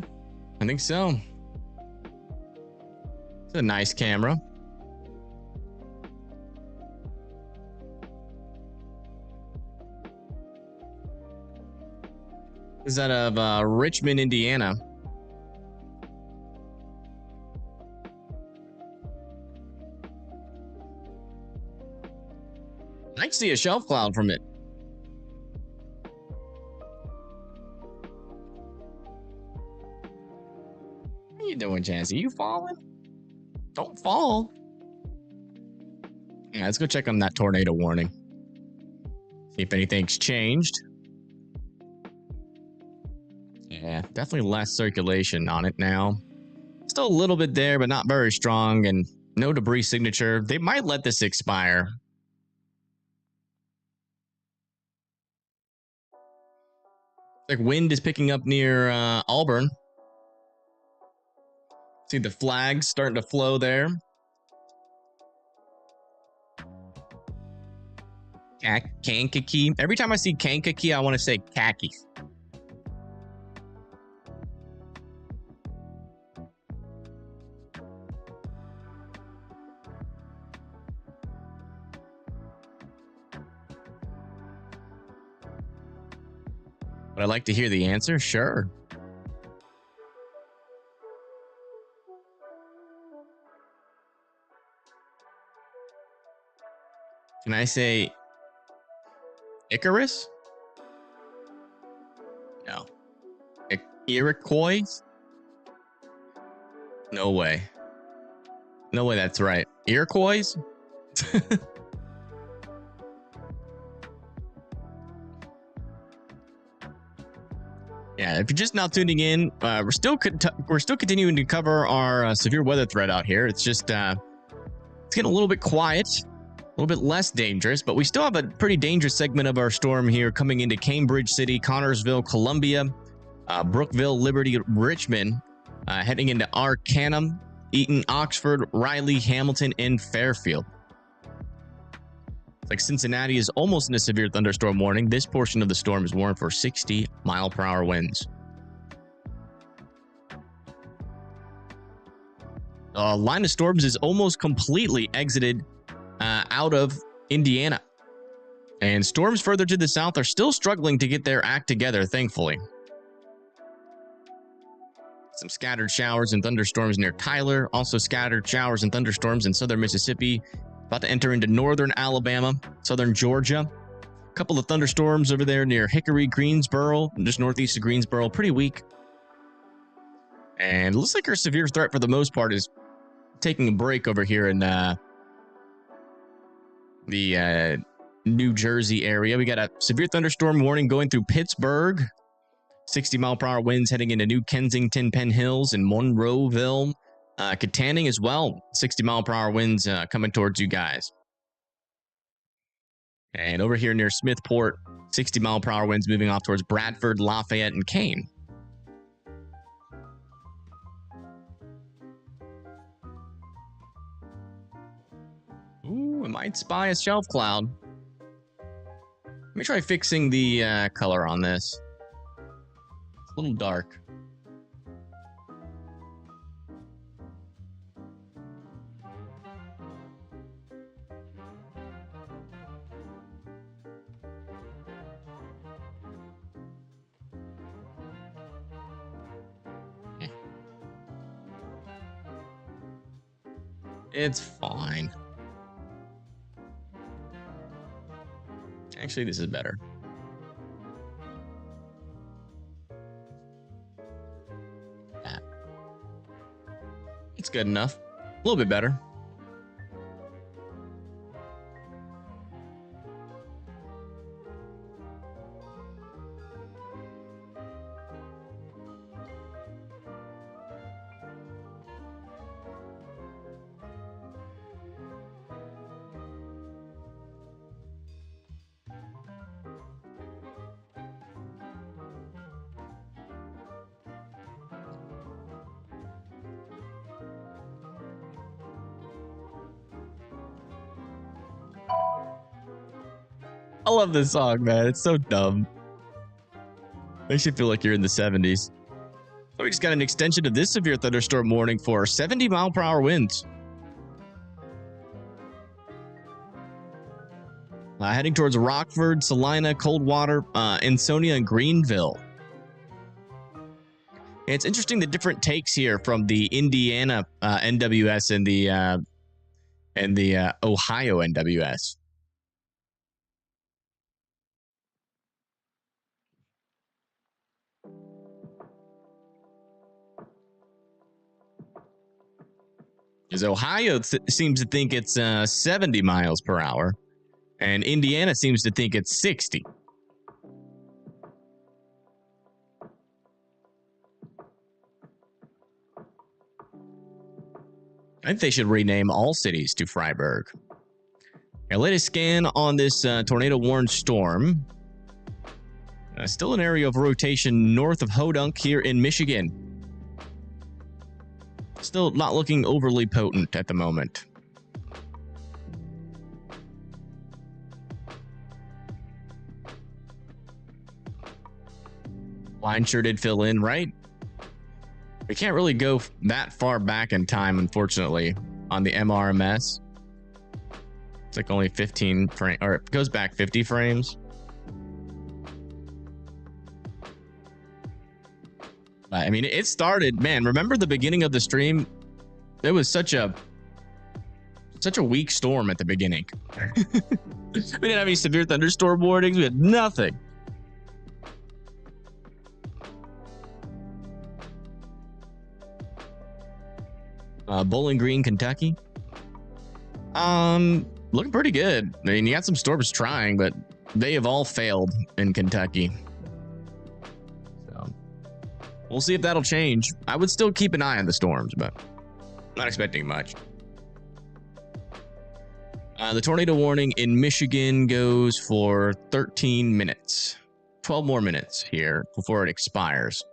A: I think so. It's a nice camera. Is that of Richmond, Indiana? I can see a shelf cloud from it. What are you doing, Chassis? You falling? Don't fall. Yeah, let's go check on that tornado warning. See if anything's changed. Yeah, definitely less circulation on it now. Still a little bit there, but not very strong, and no debris signature. They might let this expire. Like wind is picking up near Auburn. See the flags starting to flow there. Kankakee. Every time I see Kankakee, I want to say khaki. Would I like to hear the answer? Sure. Can I say Icarus? No. Iroquois? No way. No way that's right. Iroquois? Yeah, if you're just now tuning in, we're still continuing to cover our severe weather threat out here. It's just it's getting a little bit quiet, a little bit less dangerous, but we still have a pretty dangerous segment of our storm here coming into Cambridge City, Connorsville, Columbia, Brookville, Liberty, Richmond, heading into Arcanum, Eaton, Oxford, Riley, Hamilton, and Fairfield. It's like Cincinnati is almost in a severe thunderstorm warning. This portion of the storm is warned for 60-mile-per-hour winds. The line of storms is almost completely exited out of Indiana. And storms further to the south are still struggling to get their act together, thankfully. Some scattered showers and thunderstorms near Tyler. Also scattered showers and thunderstorms in southern Mississippi. About to enter into northern Alabama, southern Georgia. A couple of thunderstorms over there near Hickory, Greensboro, just northeast of Greensboro. Pretty weak. And it looks like our severe threat for the most part is taking a break over here in the New Jersey area. We got a severe thunderstorm warning going through Pittsburgh. 60-mile-per-hour winds heading into New Kensington, Penn Hills, and Monroeville. Katanning as well. 60-mile-per-hour winds coming towards you guys. And over here near Smithport, 60-mile-per-hour winds moving off towards Bradford, Lafayette, and Kane. Ooh, I might spy a shelf cloud. Let me try fixing the color on this. It's a little dark. It's fine. Actually, this is better. That. It's good enough. A little bit better. I love this song, man. It's so dumb. Makes you feel like you're in the 70s. So we just got an extension of this severe thunderstorm warning for 70-mile-per-hour winds. Heading towards Rockford, Salina, Coldwater, Ansonia, and Greenville. It's interesting the different takes here from the Indiana NWS and the Ohio NWS. Because Ohio seems to think it's 70 miles per hour, and Indiana seems to think it's 60. I think they should rename all cities to Freiburg. Our latest scan on this tornado-warned storm. Still an area of rotation north of Hodunk here in Michigan. Still not looking overly potent at the moment. Line sure did fill in, right? We can't really go that far back in time, unfortunately, on the MRMS. It's like only 15 frames, or it goes back 50 frames. I mean, it started, man, remember the beginning of the stream? It was such a weak storm at the beginning. We didn't have any severe thunderstorm warnings. We had nothing. Bowling Green, Kentucky. Looking pretty good. I mean, you got some storms trying, but they have all failed in Kentucky. So we'll see if that'll change. I would still keep an eye on the storms, but not expecting much. The tornado warning in Michigan goes for 13 minutes. 12 more minutes here before it expires.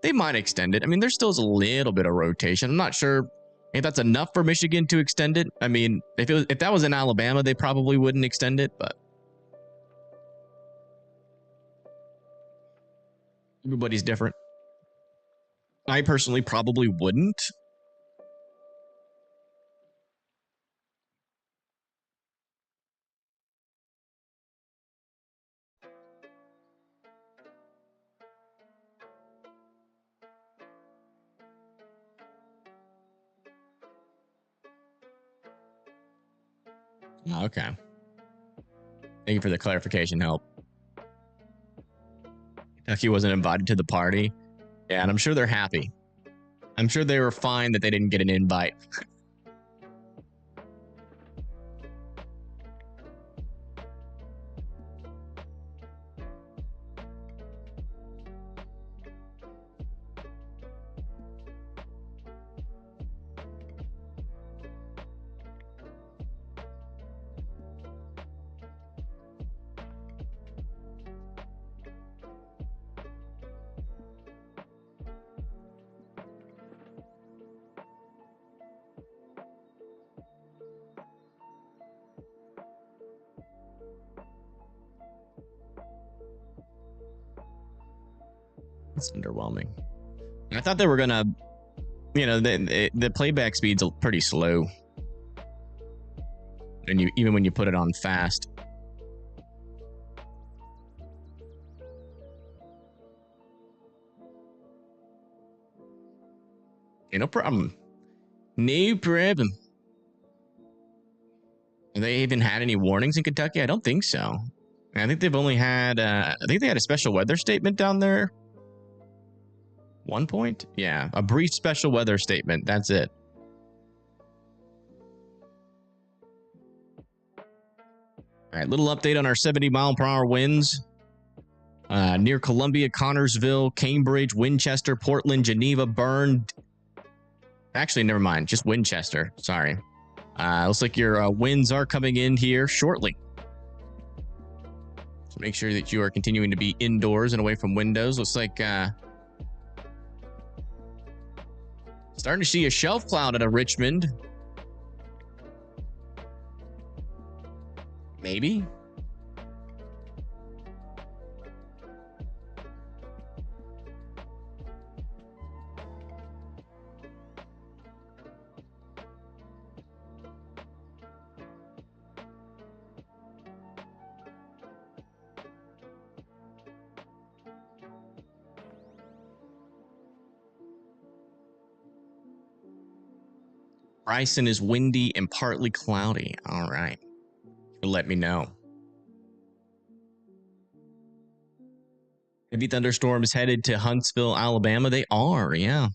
A: They might extend it. I mean, there still is a little bit of rotation. I'm not sure if that's enough for Michigan to extend it. I mean, if that was in Alabama, they probably wouldn't extend it, but everybody's different. I personally probably wouldn't. Okay. Thank you for the clarification, help. Kentucky wasn't invited to the party. Yeah, and I'm sure they're happy. I'm sure they were fine that they didn't get an invite. It's underwhelming. I thought they were gonna, you know, the playback speed's pretty slow, and even when you put it on fast. Okay, no problem. No problem. Have they even had any warnings in Kentucky? I don't think so. I think they've only had. I think they had a special weather statement down there. 1 point? Yeah, a brief special weather statement. That's it. All right, little update on our 70-mile-per-hour winds. Near Columbia, Connorsville, Cambridge, Winchester, Portland, Geneva, Bern. Actually, never mind. Just Winchester. Sorry. Looks like your winds are coming in here shortly. So make sure that you are continuing to be indoors and away from windows. Looks like... starting to see a shelf cloud out of Richmond. Maybe. Bryson is windy and partly cloudy. All right. Let me know. Heavy thunderstorms headed to Huntsville, Alabama. They are, yeah.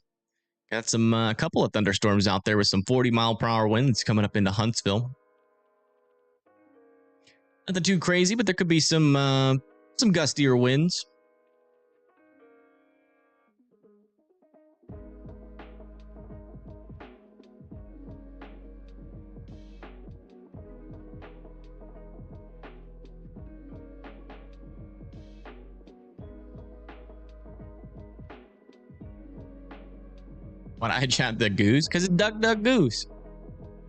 A: Got some a couple of thunderstorms out there with some 40-mile-per-hour winds coming up into Huntsville. Nothing too crazy, but there could be some gustier winds. Why did I chat the goose? Because it's duck, duck, goose.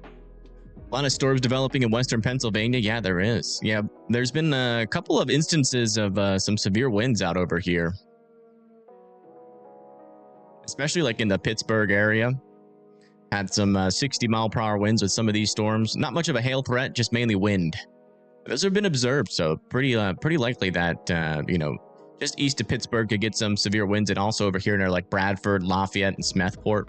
A: A lot of storms developing in western Pennsylvania. Yeah, there is. Yeah, there's been a couple of instances of some severe winds out over here. Especially like in the Pittsburgh area. Had some 60-mile-per-hour winds with some of these storms. Not much of a hail threat, just mainly wind. Those have been observed, so pretty likely that, you know, just east of Pittsburgh could get some severe winds, and also over here near like Bradford, Lafayette, and Smethport.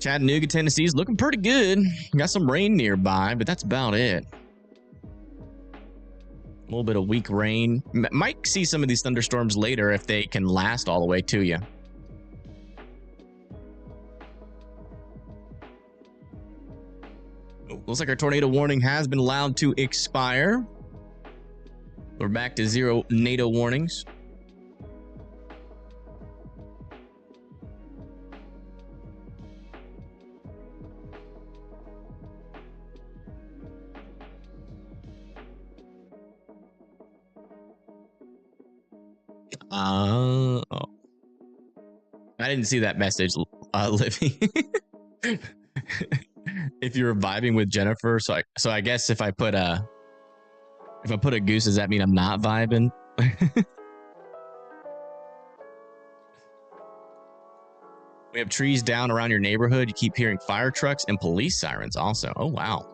A: Chattanooga, Tennessee is looking pretty good. Got some rain nearby, but that's about it. A little bit of weak rain. Might see some of these thunderstorms later if they can last all the way to you. Looks like our tornado warning has been allowed to expire. We're back to 0 NATO warnings. Oh. I didn't see that message, Livy. If you're vibing with Jennifer, so I guess if I put a goose, does that mean I'm not vibing? We have trees down around your neighborhood. You keep hearing fire trucks and police sirens also. Oh wow.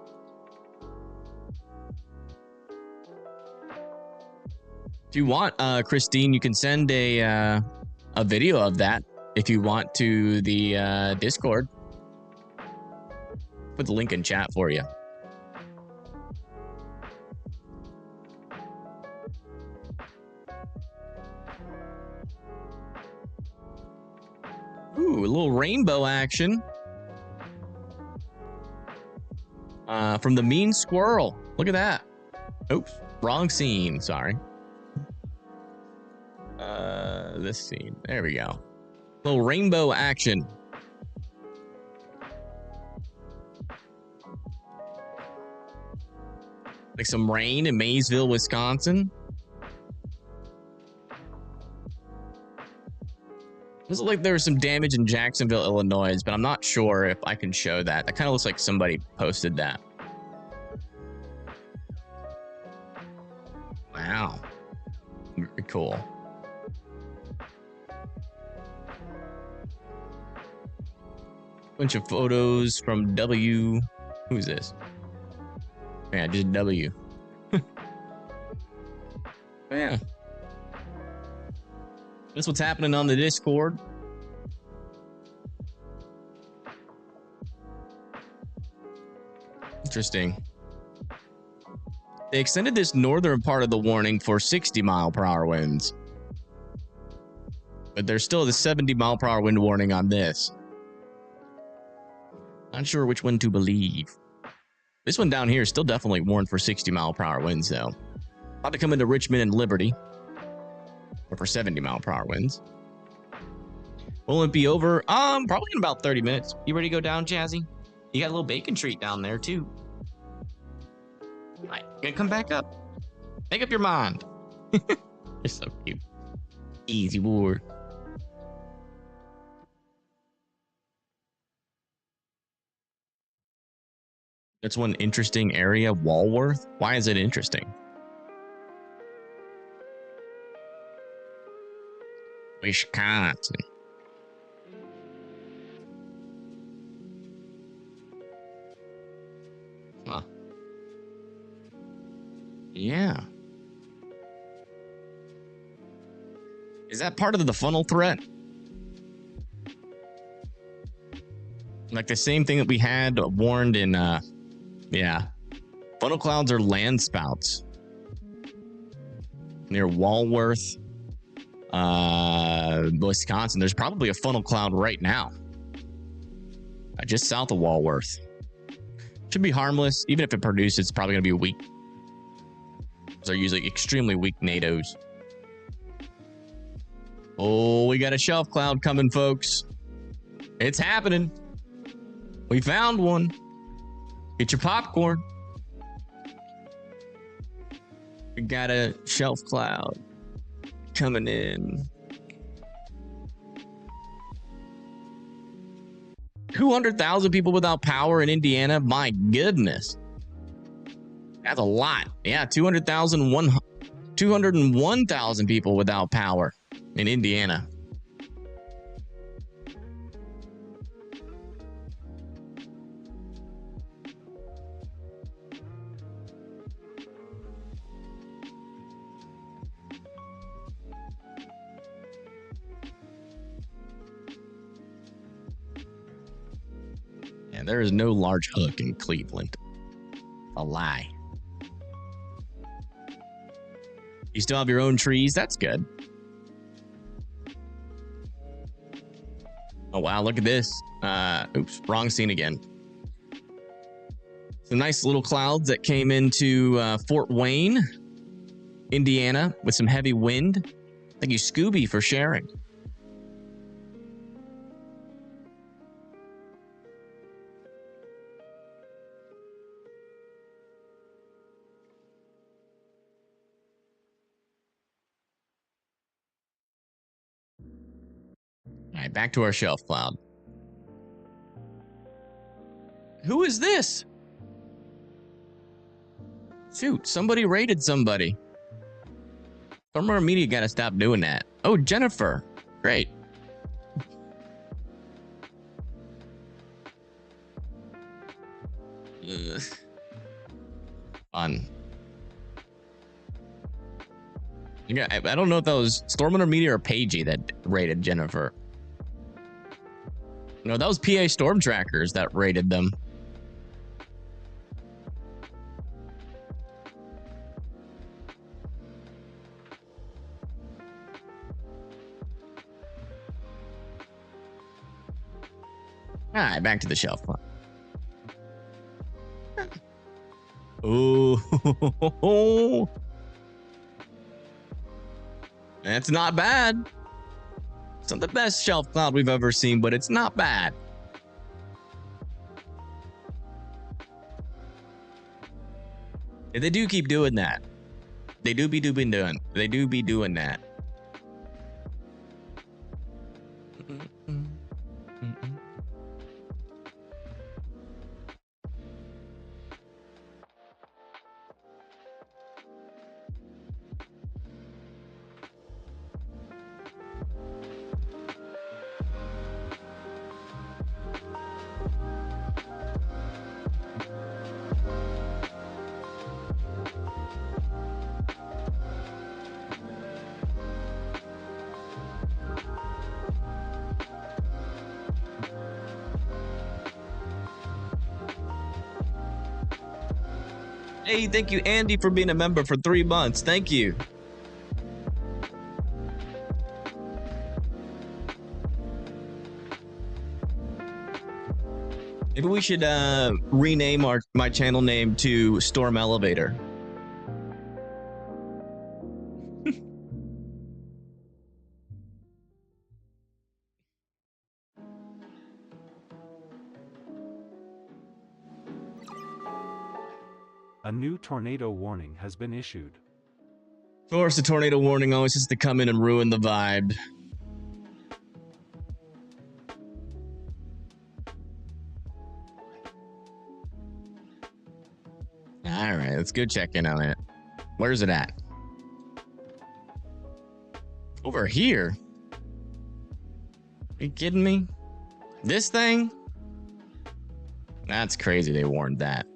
A: If you want, Christine, you can send a video of that if you want to the Discord. Put the link in chat for you. Ooh, a little rainbow action. From the mean squirrel. Look at that. Oops, wrong scene. Sorry. This scene. There we go. Little rainbow action. Like some rain in Maysville, Wisconsin. Looks like there was some damage in Jacksonville, Illinois, but I'm not sure if I can show that. That kind of looks like somebody posted that. Wow. Very cool. Bunch of photos from W. Who's this? Yeah, just W. Yeah. That's what's happening on the Discord. Interesting. They extended this northern part of the warning for 60-mile-per-hour winds. But there's still the 70-mile-per-hour wind warning on this. Not sure which one to believe. This one down here is still definitely warned for 60-mile-per-hour winds, though. About to come into Richmond and Liberty. Or for 70-mile-per-hour winds. Will it be over? Probably in about 30 minutes. You ready to go down, Jazzy? You got a little bacon treat down there, too. Right, gonna come back up. Make up your mind. You're so cute. Easy ward. That's one interesting area, Walworth. Why is it interesting? Wisconsin. Huh. Yeah. Is that part of the funnel threat? Like the same thing that we had warned in, yeah. Funnel clouds are land spouts. Near Walworth, Wisconsin. There's probably a funnel cloud right now. Just south of Walworth. Should be harmless. Even if it produces, it's probably going to be weak. They're usually extremely weak NATOs. Oh, we got a shelf cloud coming, folks. It's happening. We found one. Get your popcorn. We got a shelf cloud coming in. 200,000 people without power in Indiana. My goodness. That's a lot. Yeah, 201,000 people without power in Indiana. And there is no large hook in Cleveland. A lie. You still have your own trees? That's good. Oh, wow. Look at this. Oops. Wrong scene again. Some nice little clouds that came into Fort Wayne, Indiana, with some heavy wind. Thank you, Scooby, for sharing. All right, back to our shelf cloud. Who is this? Shoot, somebody raided somebody. Thermal Media got to stop doing that. Oh, Jennifer. Great. Fun. Yeah, I don't know if that was Stormrunner Media or Pagey that raided Jennifer. No, that was PA Storm Trackers that raided them. All right, back to the shelf. Oh, that's not bad. It's not the best shelf cloud we've ever seen, but it's not bad. If they do keep doing that, they do be doing that. Hey, thank you, Andy, for being a member for 3 months. Thank you. Maybe we should rename my channel name to Storm Elevator.
B: A new tornado warning has been issued.
A: Of course, the tornado warning always has to come in and ruin the vibe. All right, let's go check in on it. Where's it at? Over here? Are you kidding me? This thing? That's crazy they warned that.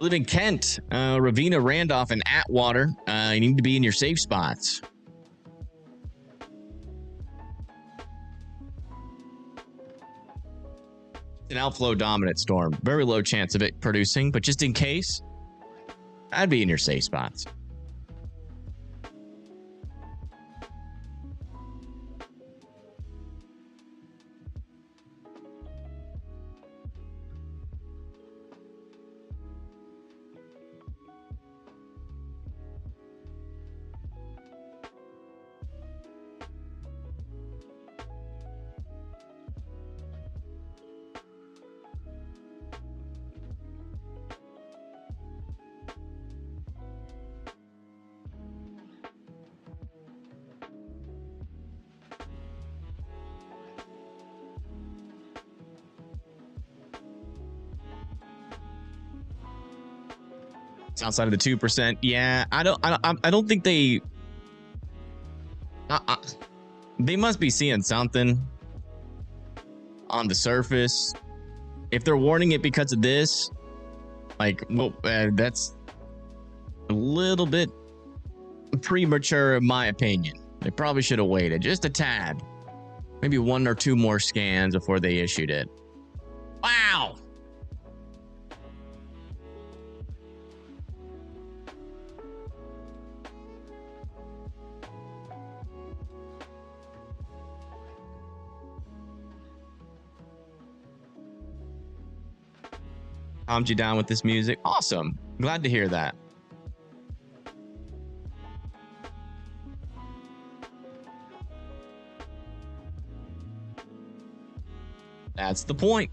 A: Live in Kent, Ravina, Randolph, and Atwater. You need to be in your safe spots. An outflow dominant storm. Very low chance of it producing, but just in case, I'd be in your safe spots. It's outside of the 2%. Yeah, I don't think they. They must be seeing something on the surface. If they're warning it because of this, like, well, that's a little bit premature in my opinion. They probably should have waited just a tad, maybe 1 or 2 more scans before they issued it. Wow. Calmed you down with this music. Awesome. Glad to hear that. That's the point.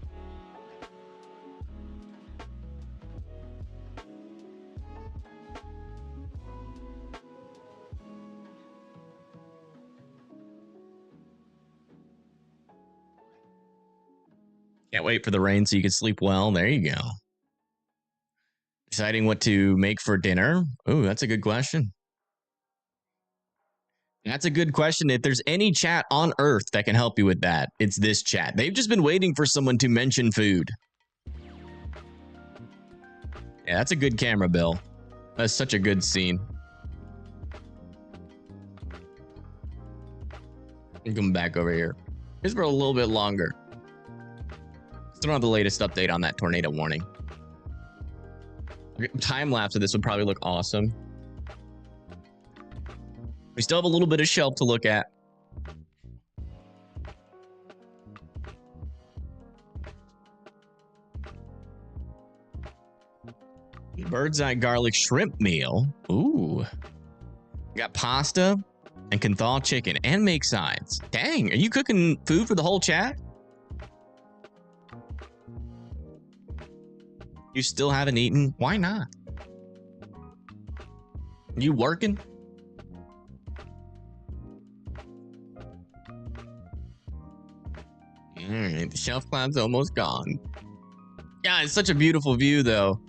A: Can't wait for the rain so you can sleep well. There you go. Deciding what to make for dinner. Oh, that's a good question. That's a good question. If there's any chat on Earth that can help you with that, it's this chat. They've just been waiting for someone to mention food. Yeah, that's a good camera, Bill. That's such a good scene. I'm coming back over here. Here's for a little bit longer. Still don't have the latest update on that tornado warning. Time lapse of this would probably look awesome. We still have a little bit of shelf to look at. Bird's eye garlic shrimp meal. Ooh. Got pasta and can thaw chicken and make sides. Dang, are you cooking food for the whole chat? You still haven't eaten? Why not? You working? The shelf cloud's almost gone. Yeah, it's such a beautiful view, though.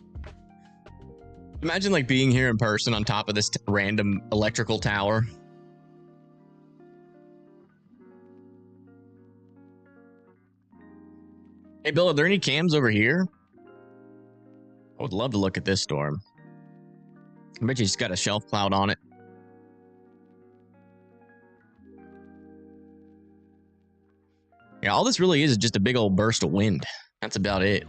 A: Imagine like being here in person on top of this random electrical tower. Hey, Bill, are there any cams over here? I would love to look at this storm. I bet you just got a shelf cloud on it. Yeah, all this really is just a big old burst of wind. That's about it.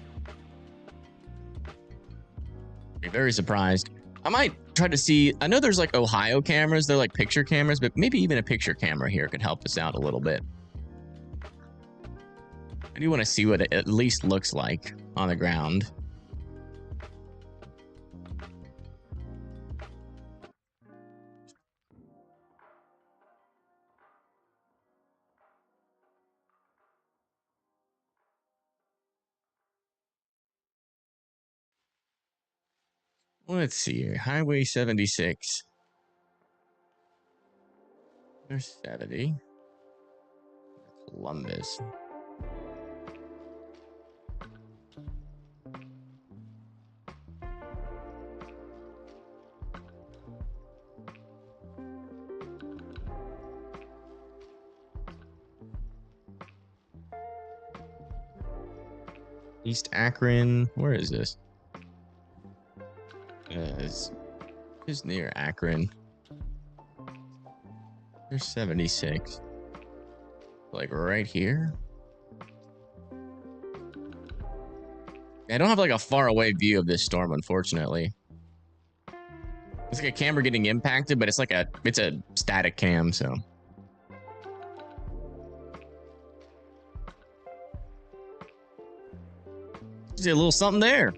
A: Be very surprised. I might try to see, I know there's like Ohio cameras, they're like picture cameras, but maybe even a picture camera here could help us out a little bit. I do want to see what it at least looks like on the ground. Let's see here. Highway 76. There's 70. Columbus. East Akron. Where is this? It's near Akron. There's 76. Like right here. I don't have like a far away view of this storm, unfortunately. It's like a camera getting impacted, but it's a static cam, so. See a little something there.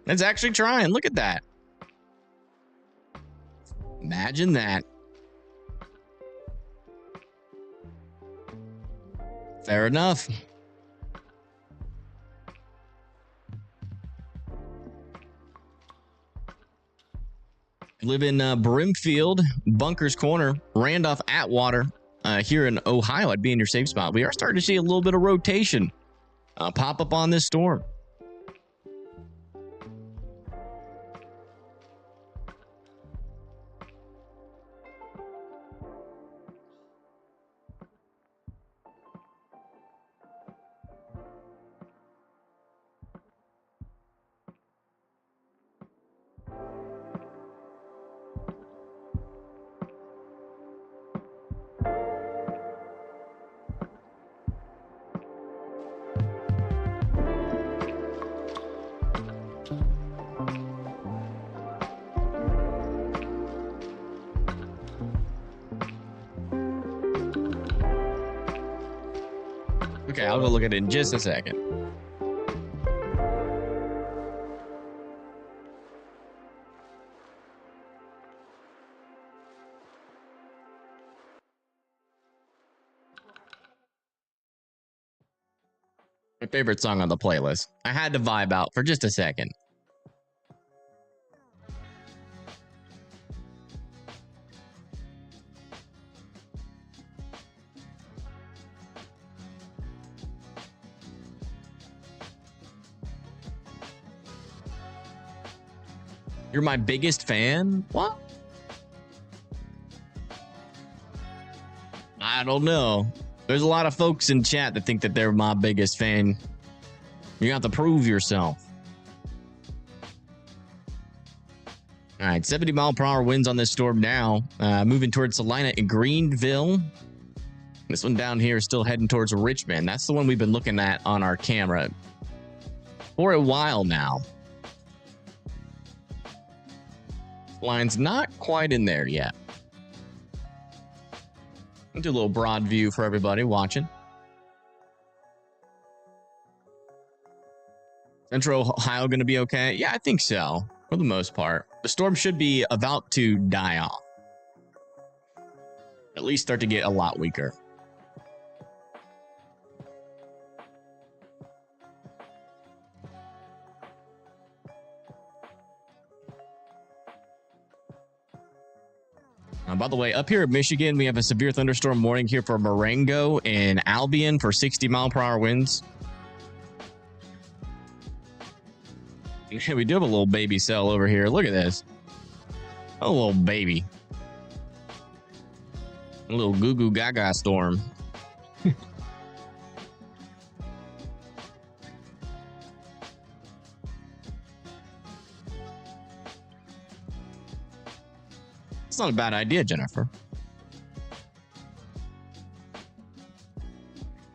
A: It's actually trying. Look at that. Imagine that. Fair enough. I live in Brimfield, Bunkers Corner, Randolph, Atwater. Here in Ohio, I'd be in your safe spot. We are starting to see a little bit of rotation pop up on this storm. Okay, I'll go look at it in just a second. My favorite song on the playlist. I had to vibe out for just a second. You're my biggest fan? What? I don't know. There's a lot of folks in chat that think that they're my biggest fan. You have to prove yourself. All right, 70-mile-per-hour winds on this storm now. Moving towards Salina and Greenville. This one down here is still heading towards Richmond. That's the one we've been looking at on our camera for a while now. Line's not quite in there yet. I'll do a little broad view for everybody watching. Central Ohio going to be okay? Yeah, I think so. for the most part. The storm should be about to die off. At least start to get a lot weaker. By the way, up here in Michigan, we have a severe thunderstorm warning here for Marengo and Albion for 60-mile-per-hour winds. Yeah, we do have a little baby cell over here. Look at this. A little baby. A little goo-goo gaga storm. It's not a bad idea, Jennifer.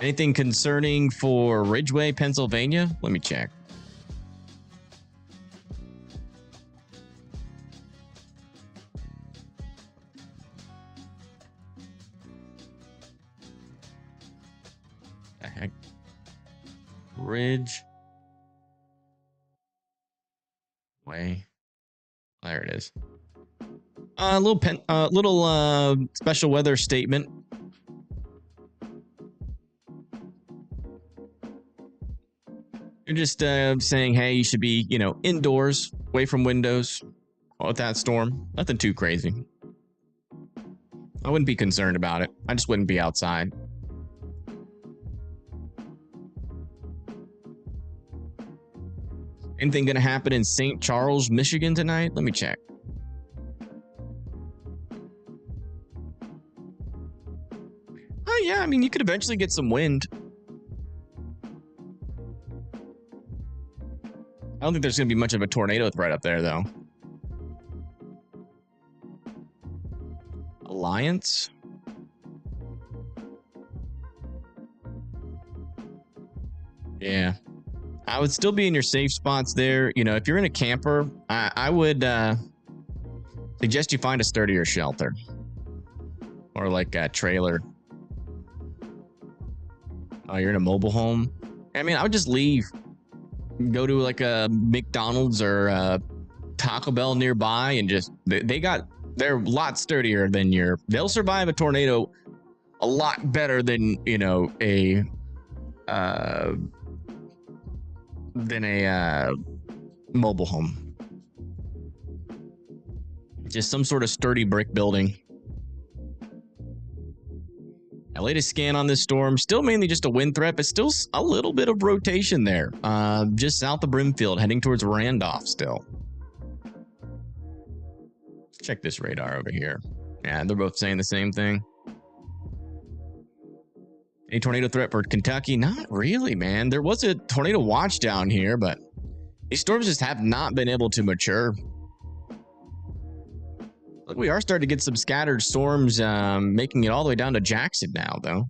A: Anything concerning for Ridgeway, Pennsylvania? Let me check. The heck? Ridge. Way. There it is. Little special weather statement. You're just saying, hey, you should be, indoors, away from windows with that storm. Nothing too crazy. I wouldn't be concerned about it. I just wouldn't be outside. Anything going to happen in St. Charles, Michigan tonight? Let me check. Oh, yeah. I mean, you could eventually get some wind. I don't think there's going to be much of a tornado threat up there, though. Alliance? Yeah. I would still be in your safe spots there. If you're in a camper, I would suggest you find a sturdier shelter. Or like a trailer. Oh, you're in a mobile home? I mean, I would just leave. Go to like a McDonald's or a Taco Bell nearby and just... They're a lot sturdier than they'll survive a tornado a lot better than, a mobile home. Just some sort of sturdy brick building. I latest scan on this storm, still mainly just a wind threat, but still a little bit of rotation there. Just south of Brimfield, heading towards Randolph still. Check this radar over here. Yeah, they're both saying the same thing. Any tornado threat for Kentucky? Not really, man. There was a tornado watch down here, but these storms just have not been able to mature. Look, we are starting to get some scattered storms, making it all the way down to Jackson now, though.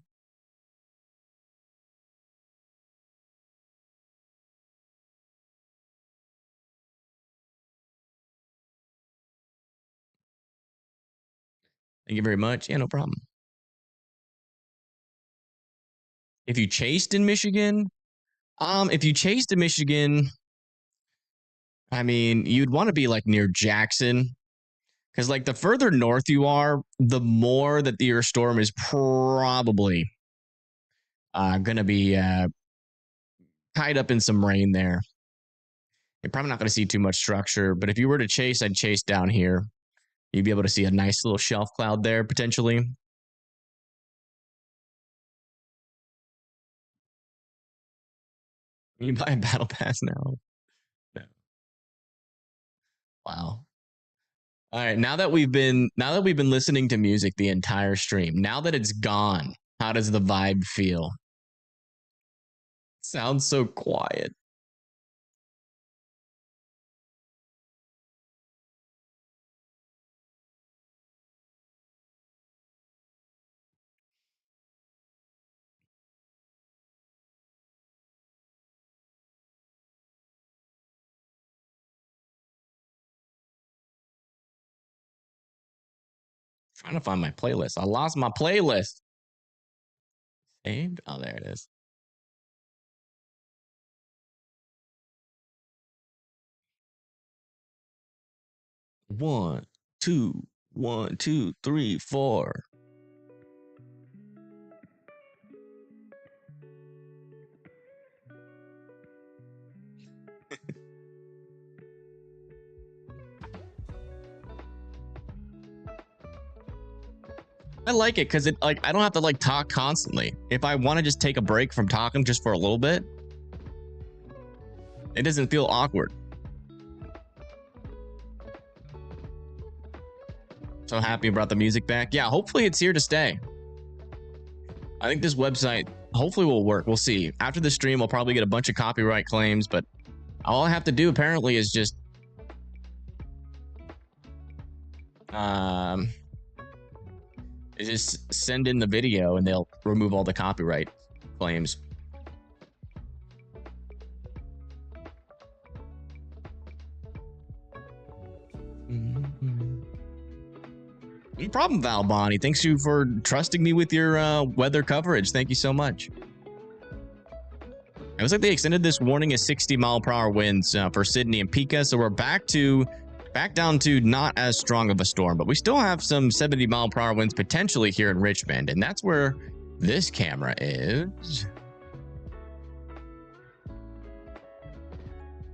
A: Thank you very much. Yeah, no problem. If you chased in Michigan, I mean, you'd want to be like near Jackson. Because like the further north you are, the more that your storm is probably going to be tied up in some rain there. You're probably not going to see too much structure. But if you were to chase, I'd chase down here. You'd be able to see a nice little shelf cloud there, potentially. You buy a battle pass now. No. Wow. All right, now that we've been listening to music the entire stream, now that it's gone, how does the vibe feel? Sounds so quiet. Trying to find my playlist. I lost my playlist. Saved? Oh, there it is. 1, 2, 1, 2, 3, 4. I like it because it like I don't have to like talk constantly. If I want to just take a break from talking just for a little bit, it doesn't feel awkward. So happy about the music back. Yeah, hopefully it's here to stay. I think this website hopefully will work. We'll see. After the stream, I'll probably get a bunch of copyright claims, but all I have to do apparently is just send in the video and they'll remove all the copyright claims. No problem, Val Bonnie. Thanks you for trusting me with your weather coverage. Thank you so much. It looks like they extended this warning as 60-mile-per-hour winds for Sydney and Pika, so we're back down to not as strong of a storm, but we still have some 70-mile-per-hour winds potentially here in Richmond, and that's where this camera is.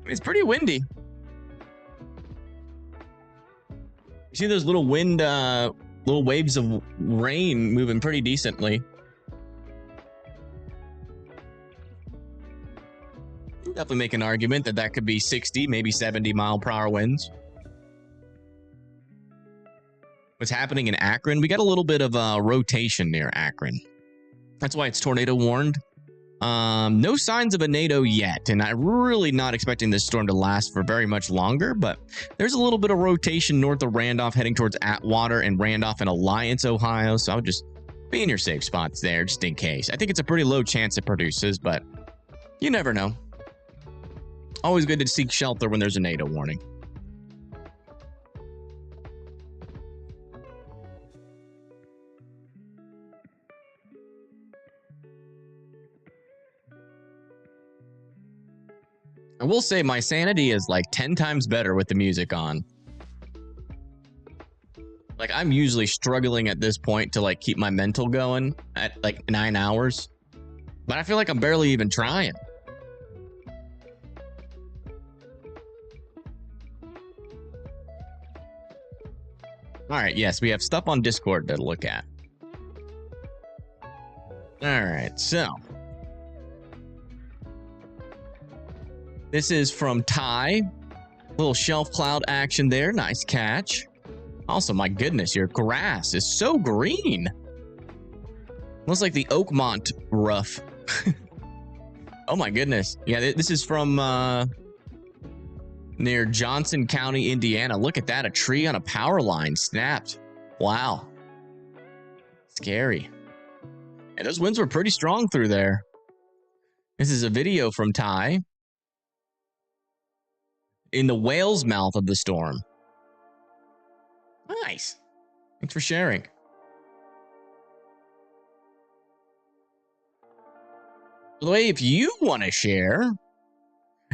A: It's pretty windy. You see those little wind, little waves of rain moving pretty decently. Definitely make an argument that that could be 60, maybe 70-mile-per-hour winds. What's happening in Akron? We got a little bit of a rotation near Akron. That's why it's tornado warned. No signs of a NATO yet, and I'm really not expecting this storm to last for very much longer, but there's a little bit of rotation north of Randolph heading towards Atwater and Randolph and Alliance, Ohio, so I'll just be in your safe spots there just in case. I think it's a pretty low chance it produces, but you never know. Always good to seek shelter when there's a NATO warning. I will say my sanity is like 10 times better with the music on. Like I'm usually struggling at this point to like keep my mental going at like 9 hours. But I feel like I'm barely even trying. All right, yes, we have stuff on Discord to look at. All right, so this is from Ty. Little shelf cloud action there. Nice catch. Also, my goodness, your grass is so green. Looks like the Oakmont rough. Oh my goodness. Yeah, this is from near Johnson County, Indiana. Look at that. A tree on a power line snapped. Wow. Scary. And those winds were pretty strong through there. This is a video from Ty in the whale's mouth of the storm. Nice. Thanks for sharing. By the way, if you want to share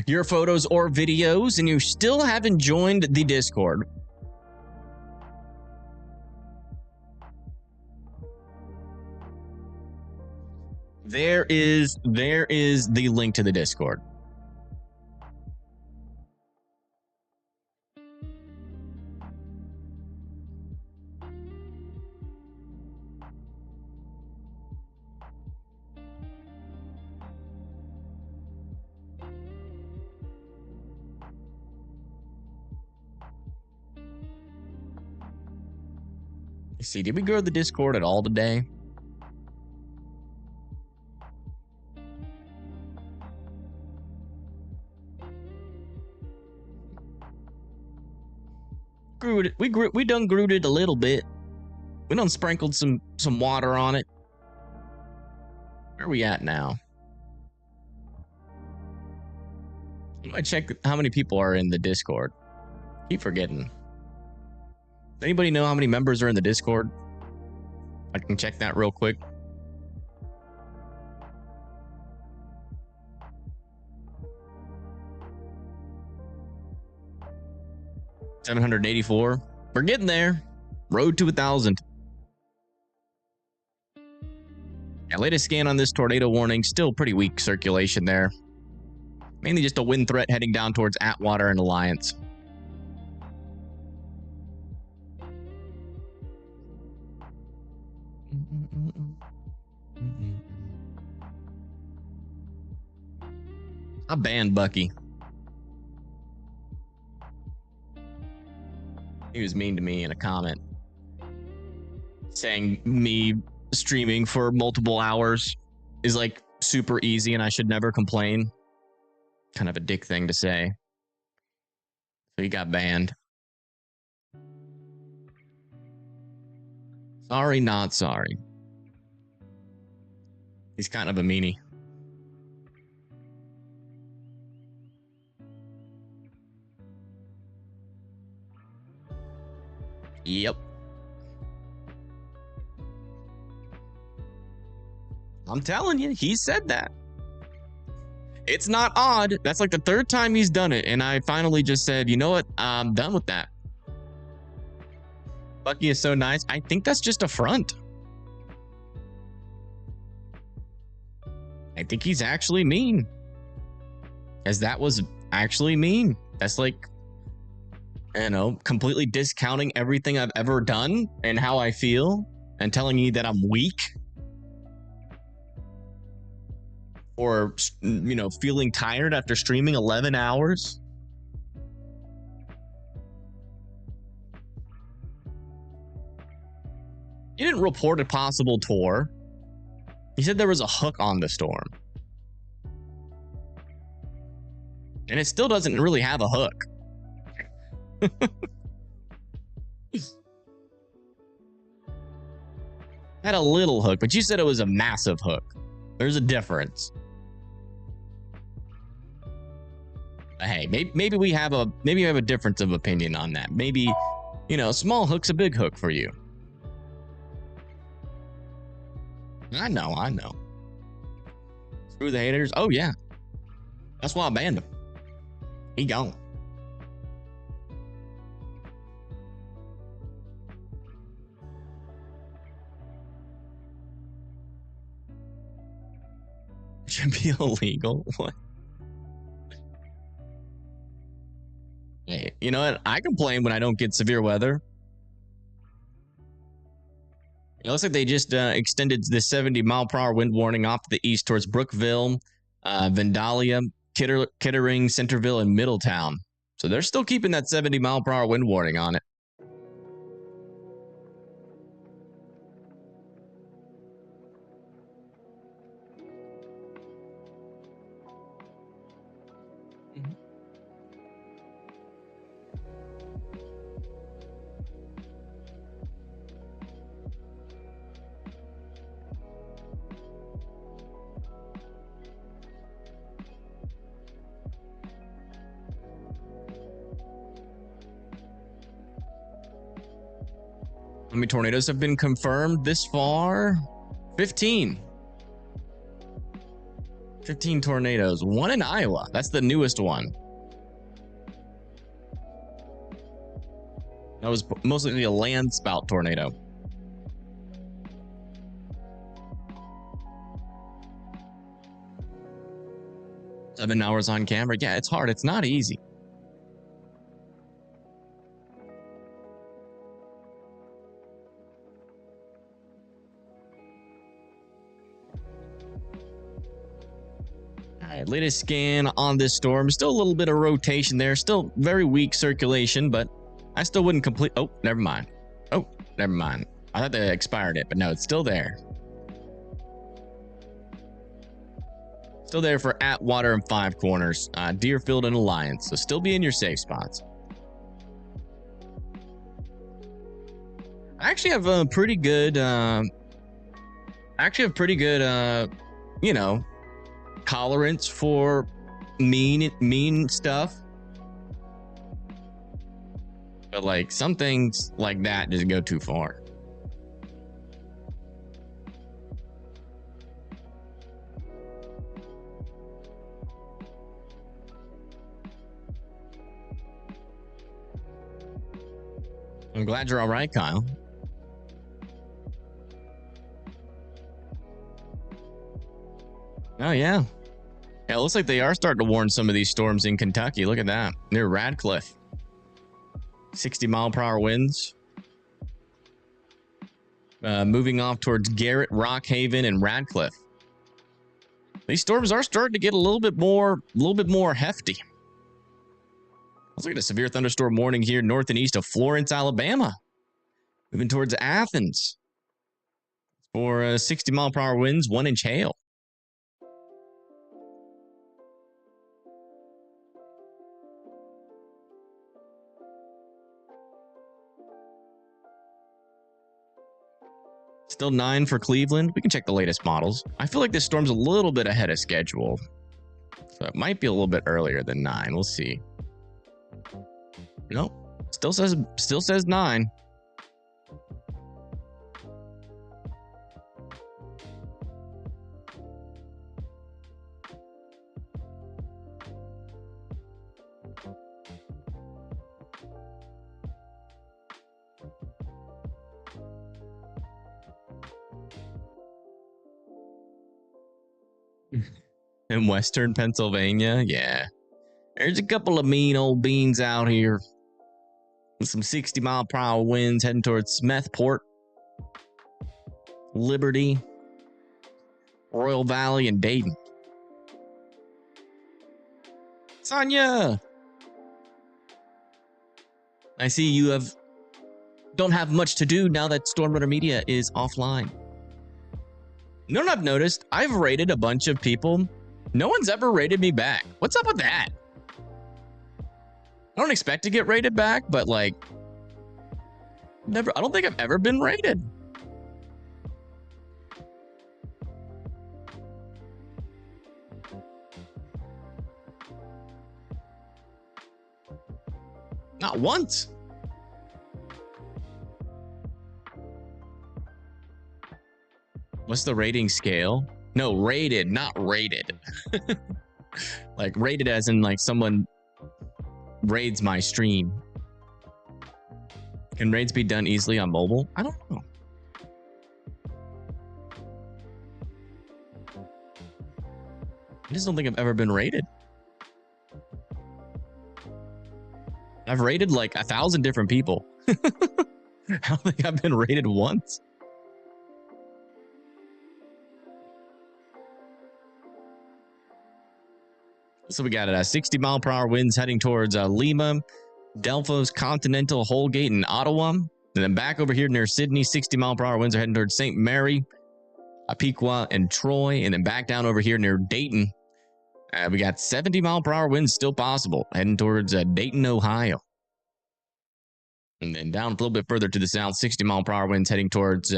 A: your photos or videos and you still haven't joined the Discord, there is the link to the Discord. Let's see, did we grow the Discord at all today? We done grewed it a little bit. We done sprinkled some water on it. Where are we at now? I check how many people are in the Discord. Keep forgetting. Does anybody know how many members are in the Discord? I can check that real quick. 784. We're getting there. Road to 1,000. Yeah, latest scan on this tornado warning, still pretty weak circulation there. Mainly just a wind threat heading down towards Atwater and Alliance. I banned Bucky. He was mean to me in a comment, saying me streaming for multiple hours is like super easy and I should never complain. Kind of a dick thing to say. So he got banned. Sorry, not sorry. He's kind of a meanie. Yep. I'm telling you, he said that. It's not odd. That's like the third time he's done it. And I finally just said, you know what? I'm done with that. Bucky is so nice. I think that's just a front. I think he's actually mean. As that was actually mean. That's like, you know, completely discounting everything I've ever done and how I feel and telling me that I'm weak. Or, you know, feeling tired after streaming 11 hours. You didn't report a possible tour. You said there was a hook on the storm. And it still doesn't really have a hook. Had a little hook, but you said it was a massive hook. There's a difference. Hey, maybe we have a difference of opinion on that. Maybe, you know, small hook's a big hook for you. I know. Screw the haters. Oh yeah, that's why I banned him. He gone. Should be illegal. What? Hey, you know what? I complain when I don't get severe weather. It looks like they just extended the 70-mile-per-hour wind warning off to the east towards Brookville, Vandalia, Kittering, Centerville, and Middletown. So they're still keeping that 70-mile-per-hour wind warning on it. How many tornadoes have been confirmed this far? 15. 15 tornadoes. One in Iowa. That's the newest one. That was mostly a land spout tornado. Seven hours on camera. Yeah, it's hard. It's not easy. Latest scan on this storm. Still a little bit of rotation there. Still very weak circulation, but I still wouldn't complete. Oh, never mind. Oh, never mind. I thought they expired it, but no, it's still there. Still there for Atwater and Five Corners, Deerfield and Alliance. So still be in your safe spots. I actually have a pretty good, you know, tolerance for mean stuff, but like some things like that just go too far. I'm glad you're all right, Kyle. Oh, yeah. Yeah, it looks like they are starting to warn some of these storms in Kentucky. Look at that. Near Radcliffe. 60-mile-per-hour winds. Moving off towards Garrett, Rockhaven, and Radcliffe. These storms are starting to get a little bit more hefty. Let's look at a severe thunderstorm warning here north and east of Florence, Alabama. Moving towards Athens. For 60-mile-per-hour winds, 1-inch hail. Still 9 for Cleveland. We can check the latest models. I feel like this storm's a little bit ahead of schedule. So it might be a little bit earlier than 9. We'll see. Nope. Still says 9. In western Pennsylvania, yeah. There's a couple of mean old beans out here. With some 60-mile-per-hour winds heading towards Smethport, Liberty, Royal Valley, and Dayton. Sonia! I see you don't have much to do now that Storm Runner Media is offline. You know what I've noticed? I've rated a bunch of people. No one's ever rated me back. What's up with that? I don't expect to get rated back, but like, I don't think I've ever been rated. Not once. What's the rating scale? No, rated, not rated. Like rated as in like someone raids my stream. Can raids be done easily on mobile? I don't know. I just don't think I've ever been rated. I've rated like 1,000 different people. I don't think I've been rated once. So we got 60-mile-per-hour winds heading towards Lima, Delphos, Continental, Holgate, and Ottawa. And then back over here near Sydney, 60-mile-per-hour winds are heading towards St. Mary, Apiqua, and Troy. And then back down over here near Dayton, we got 70-mile-per-hour winds still possible heading towards Dayton, Ohio. And then down a little bit further to the south, 60-mile-per-hour winds heading towards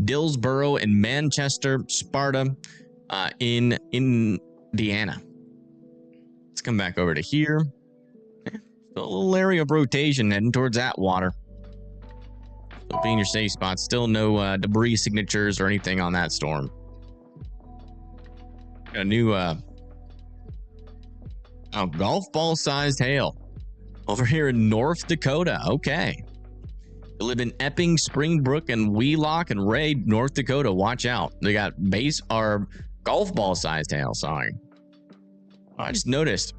A: Dillsboro and Manchester, Sparta, in Indiana. Let's come back over to here. Still a little area of rotation heading towards Atwater. Still being your safe spot. Still no debris signatures or anything on that storm. Got a new golf ball sized hail over here in North Dakota. Okay. They live in Epping, Springbrook, and Wheelock and Ray, North Dakota. Watch out. They got golf ball sized hail. Sorry. I just noticed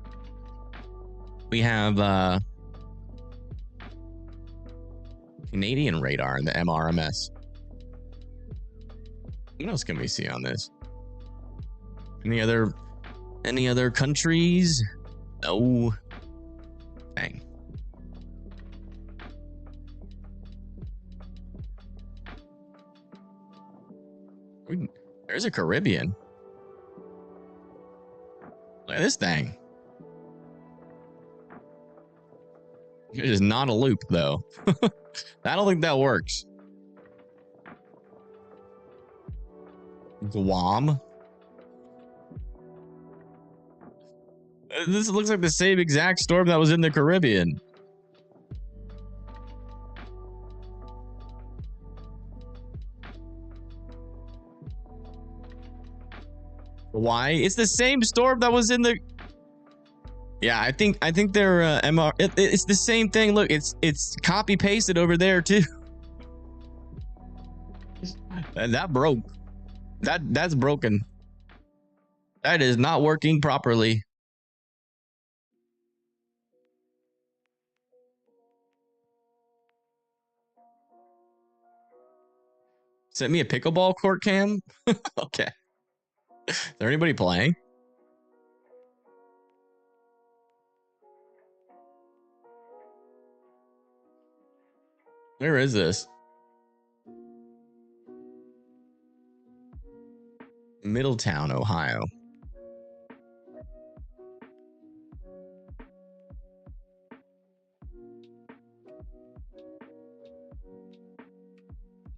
A: we have Canadian radar in the MRMS. What else can we see on this? Any other countries? No. Dang. There's a Caribbean. Look at this thing. It is not a loop, though. I don't think that works. Guam. This looks like the same exact storm that was in the Caribbean. Why? It's the same storm that was in the Yeah, I think they're MR. It's the same thing. Look, it's copy pasted over there too. And that broke. That's broken. That is not working properly. Send me a pickleball court cam. Okay. Is there anybody playing? Where is this? Middletown, Ohio.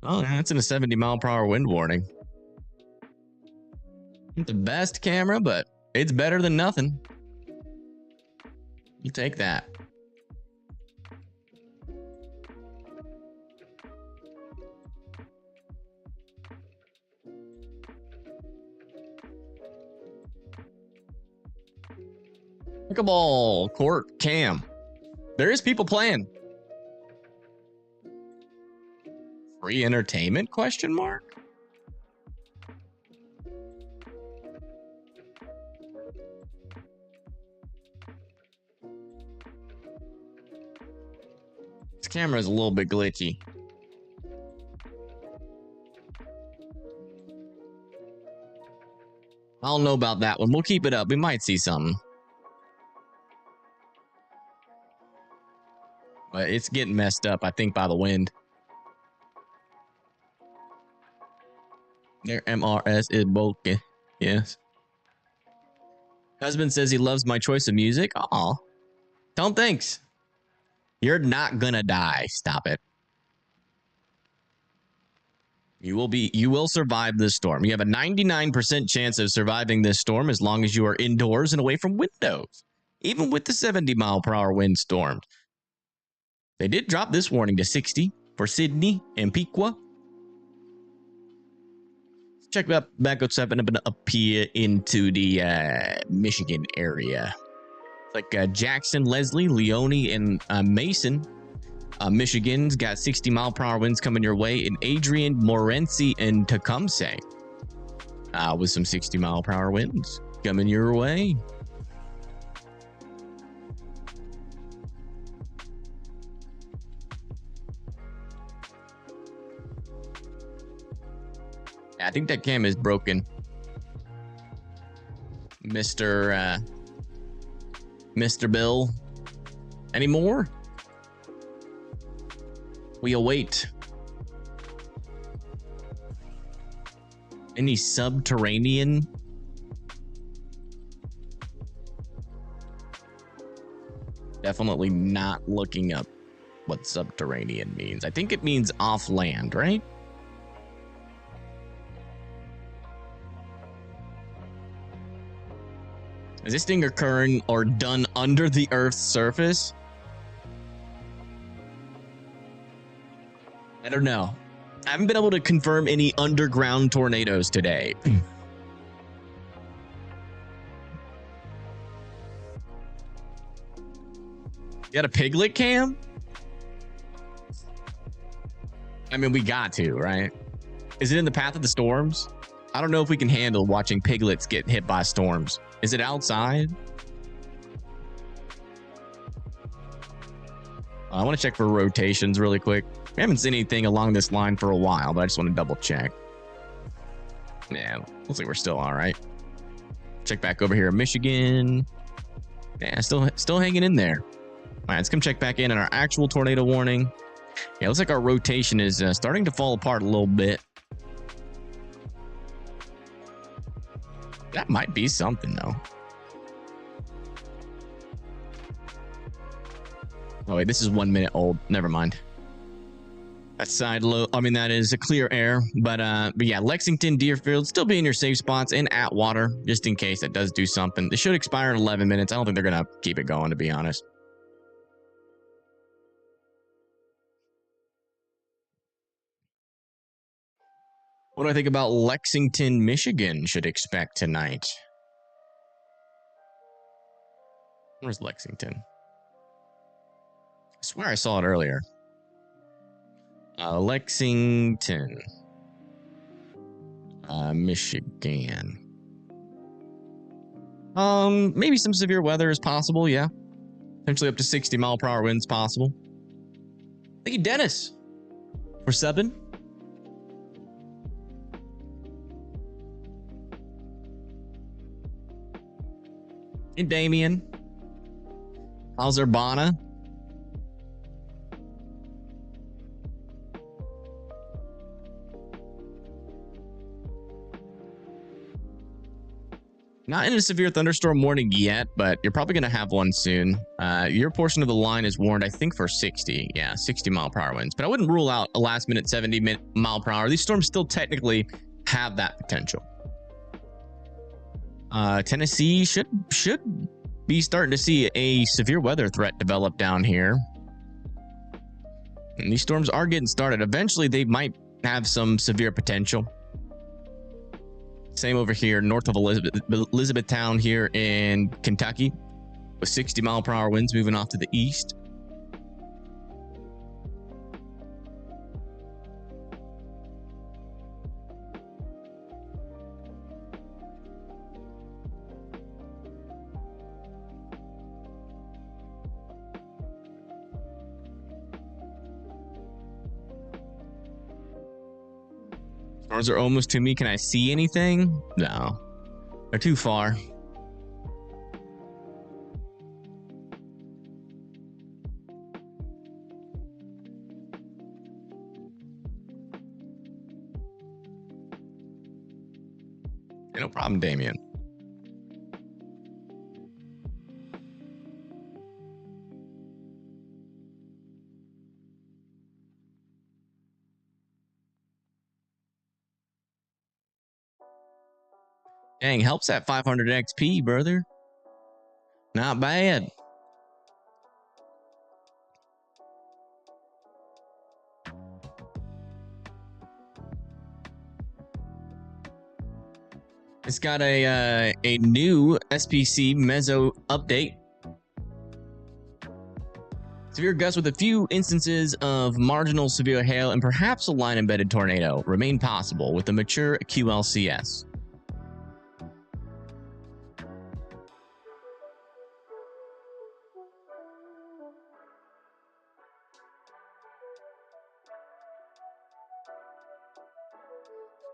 A: Oh, that's in a 70-mile-per-hour wind warning. Not the best camera, but it's better than nothing. You take that. Pickleball court cam. There is people playing. Free entertainment? Question mark. This camera is a little bit glitchy. I don't know about that one. We'll keep it up. We might see something. But it's getting messed up, I think, by the wind. Their MRS is broken. Yes. Husband says he loves my choice of music. Aw. Don't thanks. You're not gonna die. Stop it. You will survive this storm. You have a 99% chance of surviving this storm as long as you are indoors and away from windows. Even with the 70-mile-per-hour wind storms. They did drop this warning to 60 for Sydney and Piqua. Check back what's happening up here into the Michigan area. It's like Jackson, Leslie, Leone, and Mason. Michigan's got 60-mile-per-hour winds coming your way. And Adrian, Morenci, and Tecumseh with some 60-mile-per-hour winds coming your way. I think that cam is broken. Mr. Bill. Any more? We await. Any subterranean? Definitely not looking up what subterranean means. I think it means off land, right? Is this thing occurring or done under the Earth's surface? I don't know. I haven't been able to confirm any underground tornadoes today. You got a piglet cam? I mean, we got to, right? Is it in the path of the storms? I don't know if we can handle watching piglets get hit by storms. Is it outside? I want to check for rotations really quick. We haven't seen anything along this line for a while, but I just want to double check. Yeah, looks like we're still all right. Check back over here in Michigan. Yeah, still hanging in there. All right, let's come check back in on our actual tornado warning. Yeah, looks like our rotation is starting to fall apart a little bit. That might be something, though. Oh, wait, this is 1 minute old. Never mind. That's side low. I mean, that is a clear air. But yeah, Lexington, Deerfield, still be in your safe spots and Atwater, just in case that does do something. They should expire in 11 minutes. I don't think they're going to keep it going, to be honest. What do I think about Lexington, Michigan should expect tonight? Where's Lexington? I swear I saw it earlier. Lexington, Michigan. Maybe some severe weather is possible. Yeah, potentially up to 60-mile-per-hour winds possible. Thank you, Dennis, for 7. Hey, Damien. How's Urbana? Not in a severe thunderstorm warning yet, but you're probably going to have one soon. Your portion of the line is warned, I think, for 60. Yeah, 60-mile-per-hour winds. But I wouldn't rule out a last-minute 70-mile-per-hour. These storms still technically have that potential. Tennessee should be starting to see a severe weather threat develop down here. And these storms are getting started. Eventually, they might have some severe potential. Same over here, north of Elizabethtown here in Kentucky, with 60-mile-per-hour winds moving off to the east. Stars are almost to me. Can I see anything? No. They're too far. Yeah, no problem, Damien. Dang, helps at 500 XP, brother. Not bad. It's got a new SPC Mezzo update. Severe gusts with a few instances of marginal severe hail and perhaps a line-embedded tornado remain possible with the mature QLCS.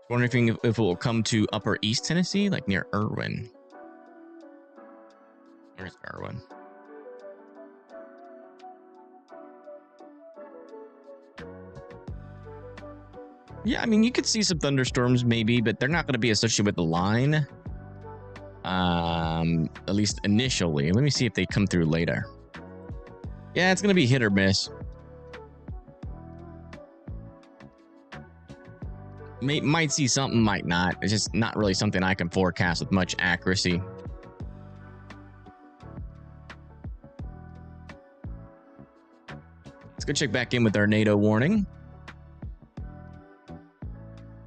A: Wondering if it will come to Upper East Tennessee, like near Irwin. Where's Irwin? Yeah, I mean, you could see some thunderstorms maybe, but they're not going to be associated with the line. At least initially. Let me see if they come through later. Yeah, it's going to be hit or miss. Might see something, might not. It's just not really something I can forecast with much accuracy. Let's go check back in with our NATO warning.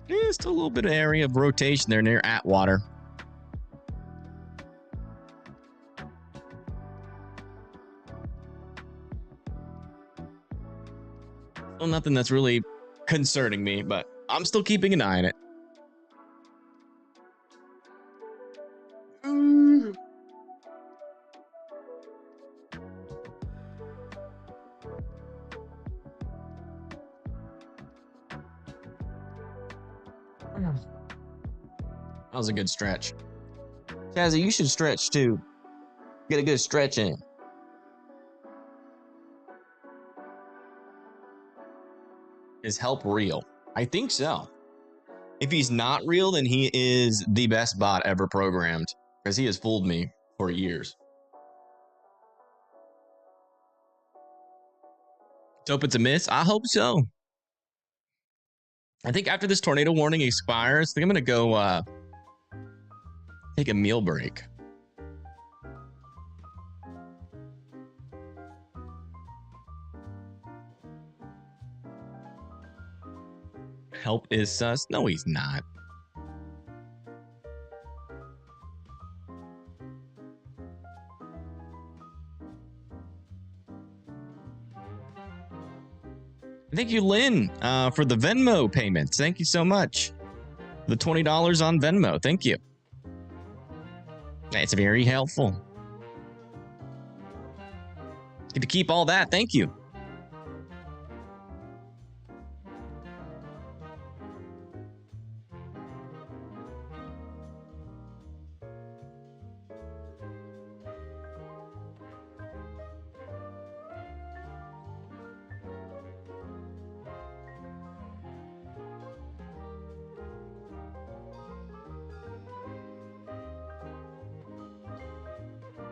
A: Just a little bit of area of rotation there near Atwater. Well, nothing that's really concerning me, but I'm still keeping an eye on it. That was a good stretch. Chazzy, you should stretch too. Get a good stretch in. Is help real? I think so. If he's not real, then he is the best bot ever programmed, because he has fooled me for years. So if it's a miss, I hope so. I think after this tornado warning expires, I think I'm going to go take a meal break. Help is sus. No, he's not. Thank you, Lynn, for the Venmo payments. Thank you so much. The $20 on Venmo. Thank you. It's very helpful. Get to keep all that. Thank you.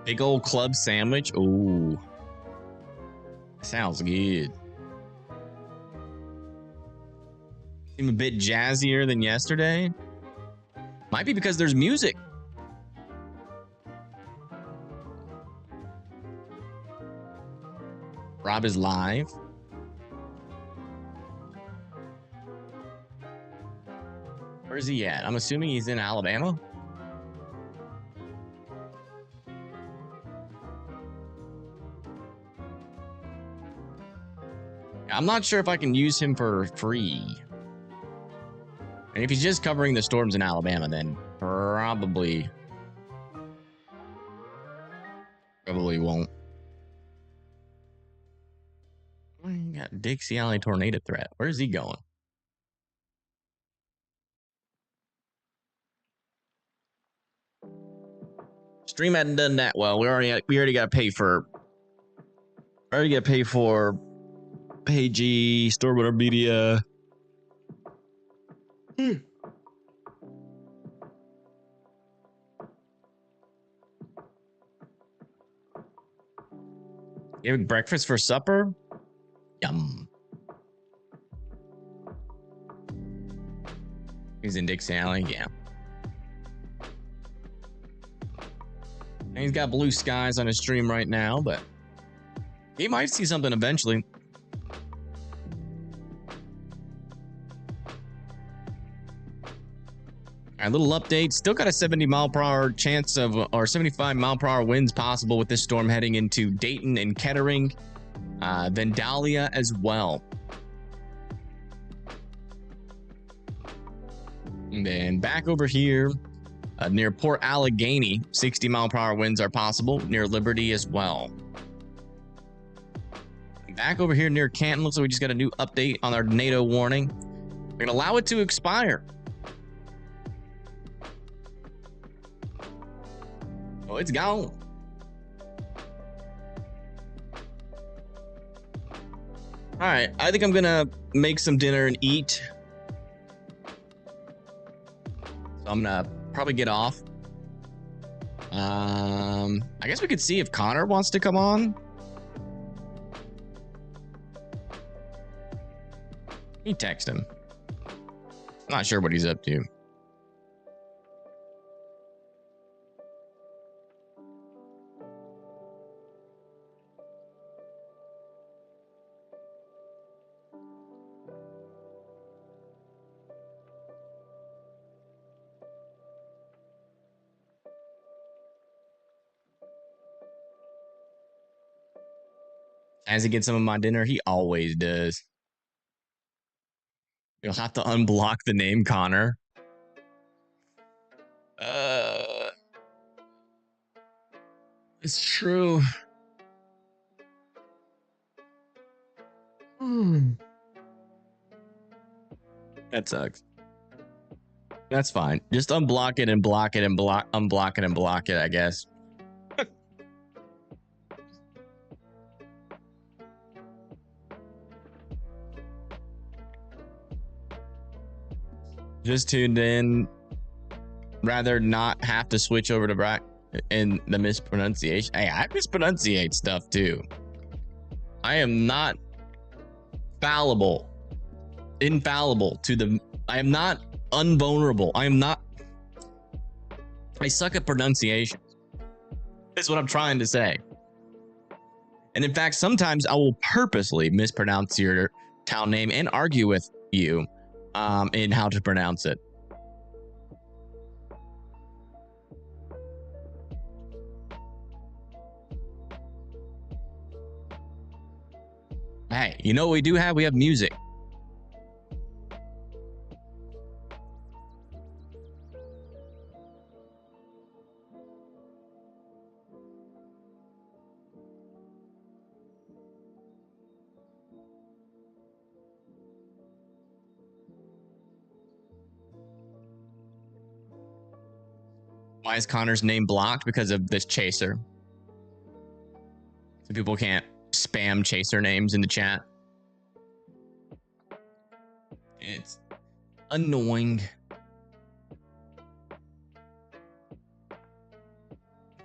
A: Big old club sandwich. Ooh. Sounds good. Seem a bit jazzier than yesterday. Might be because there's music. Rob is live. Where is he at? I'm assuming he's in Alabama. I'm not sure if I can use him for free. And if he's just covering the storms in Alabama, then probably won't. We got Dixie Alley tornado threat. Where's he going? Stream hadn't done that well. We already got to pay for. Pagey, Stormwater Media. You having breakfast for supper? Yum. He's in Dixie Alley, yeah. And he's got blue skies on his stream right now, but he might see something eventually. All right, little update. Still got a 70-mile-per-hour chance of, or 75-mile-per-hour winds possible with this storm heading into Dayton and Kettering, then Dahlia as well. And then back over here near Port Allegheny, 60-mile-per-hour winds are possible near Liberty as well. Back over here near Canton, looks like we just got a new update on our tornado warning. We're going to allow it to expire. Oh, it's gone. All right, I think I'm going to make some dinner and eat. So I'm going to probably get off. I guess we could see if Connor wants to come on. He text him. Not sure what he's up to. As he gets some of my dinner, he always does. You'll have to unblock the name Connor. It's true. That sucks. That's fine. Just unblock it and block it and unblock it and block it, I guess. Just tuned in. Rather not have to switch over to Brack in the mispronunciation. Hey, I mispronunciate stuff too. I am not infallible to the. I am not unvulnerable. I am not. I suck at pronunciation. That's what I'm trying to say. And in fact, sometimes I will purposely mispronounce your town name and argue with you in how to pronounce it. Hey, you know what we do have? We have music. Why is Connor's name blocked? Because of this chaser. So people can't spam chaser names in the chat. It's annoying.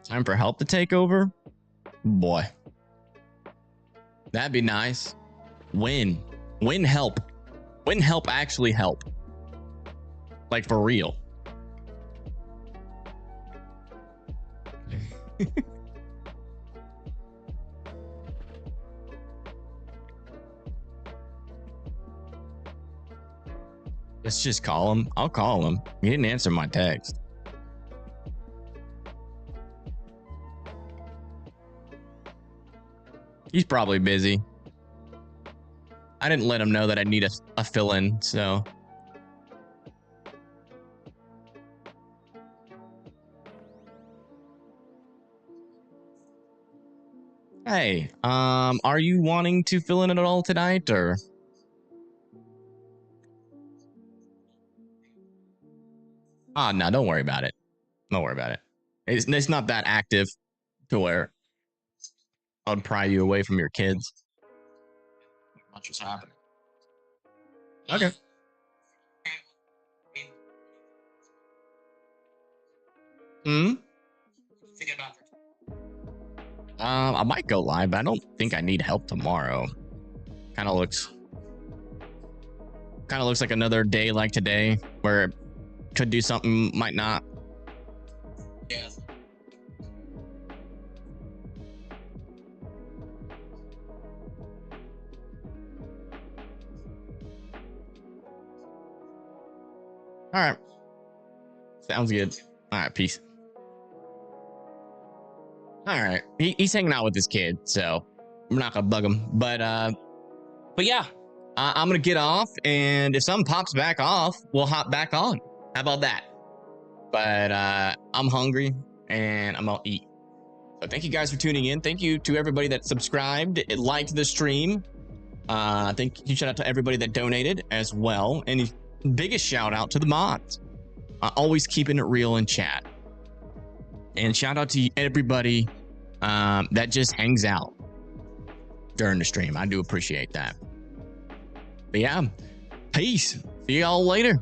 A: Time for help to take over? Boy. That'd be nice. Win help. Win help actually help. Like for real. Let's just call him. I'll call him. He didn't answer my text. He's probably busy. I didn't let him know that I need a fill-in, so. Hey, are you wanting to fill in at all tonight, or? Ah, no, don't worry about it. Don't worry about it. It's not that active to where I'd pry you away from your kids. What's just happening? Okay. I might go live, but I don't think I need help tomorrow. Kind of looks like another day like today, where it could do something, might not. Yeah. All right. Sounds good. All right, peace. All right. He's hanging out with his kid, so I'm not gonna bug him. But yeah, I'm gonna get off, and if something pops back off, we'll hop back on. How about that? But I'm hungry, and I'm gonna eat. So thank you guys for tuning in. Thank you to everybody that subscribed, liked the stream. Thank you. Shout out to everybody that donated as well, and biggest shout out to the mods. Always keeping it real in chat. And shout out to everybody that just hangs out during the stream. I do appreciate that. But yeah, peace. See y'all later.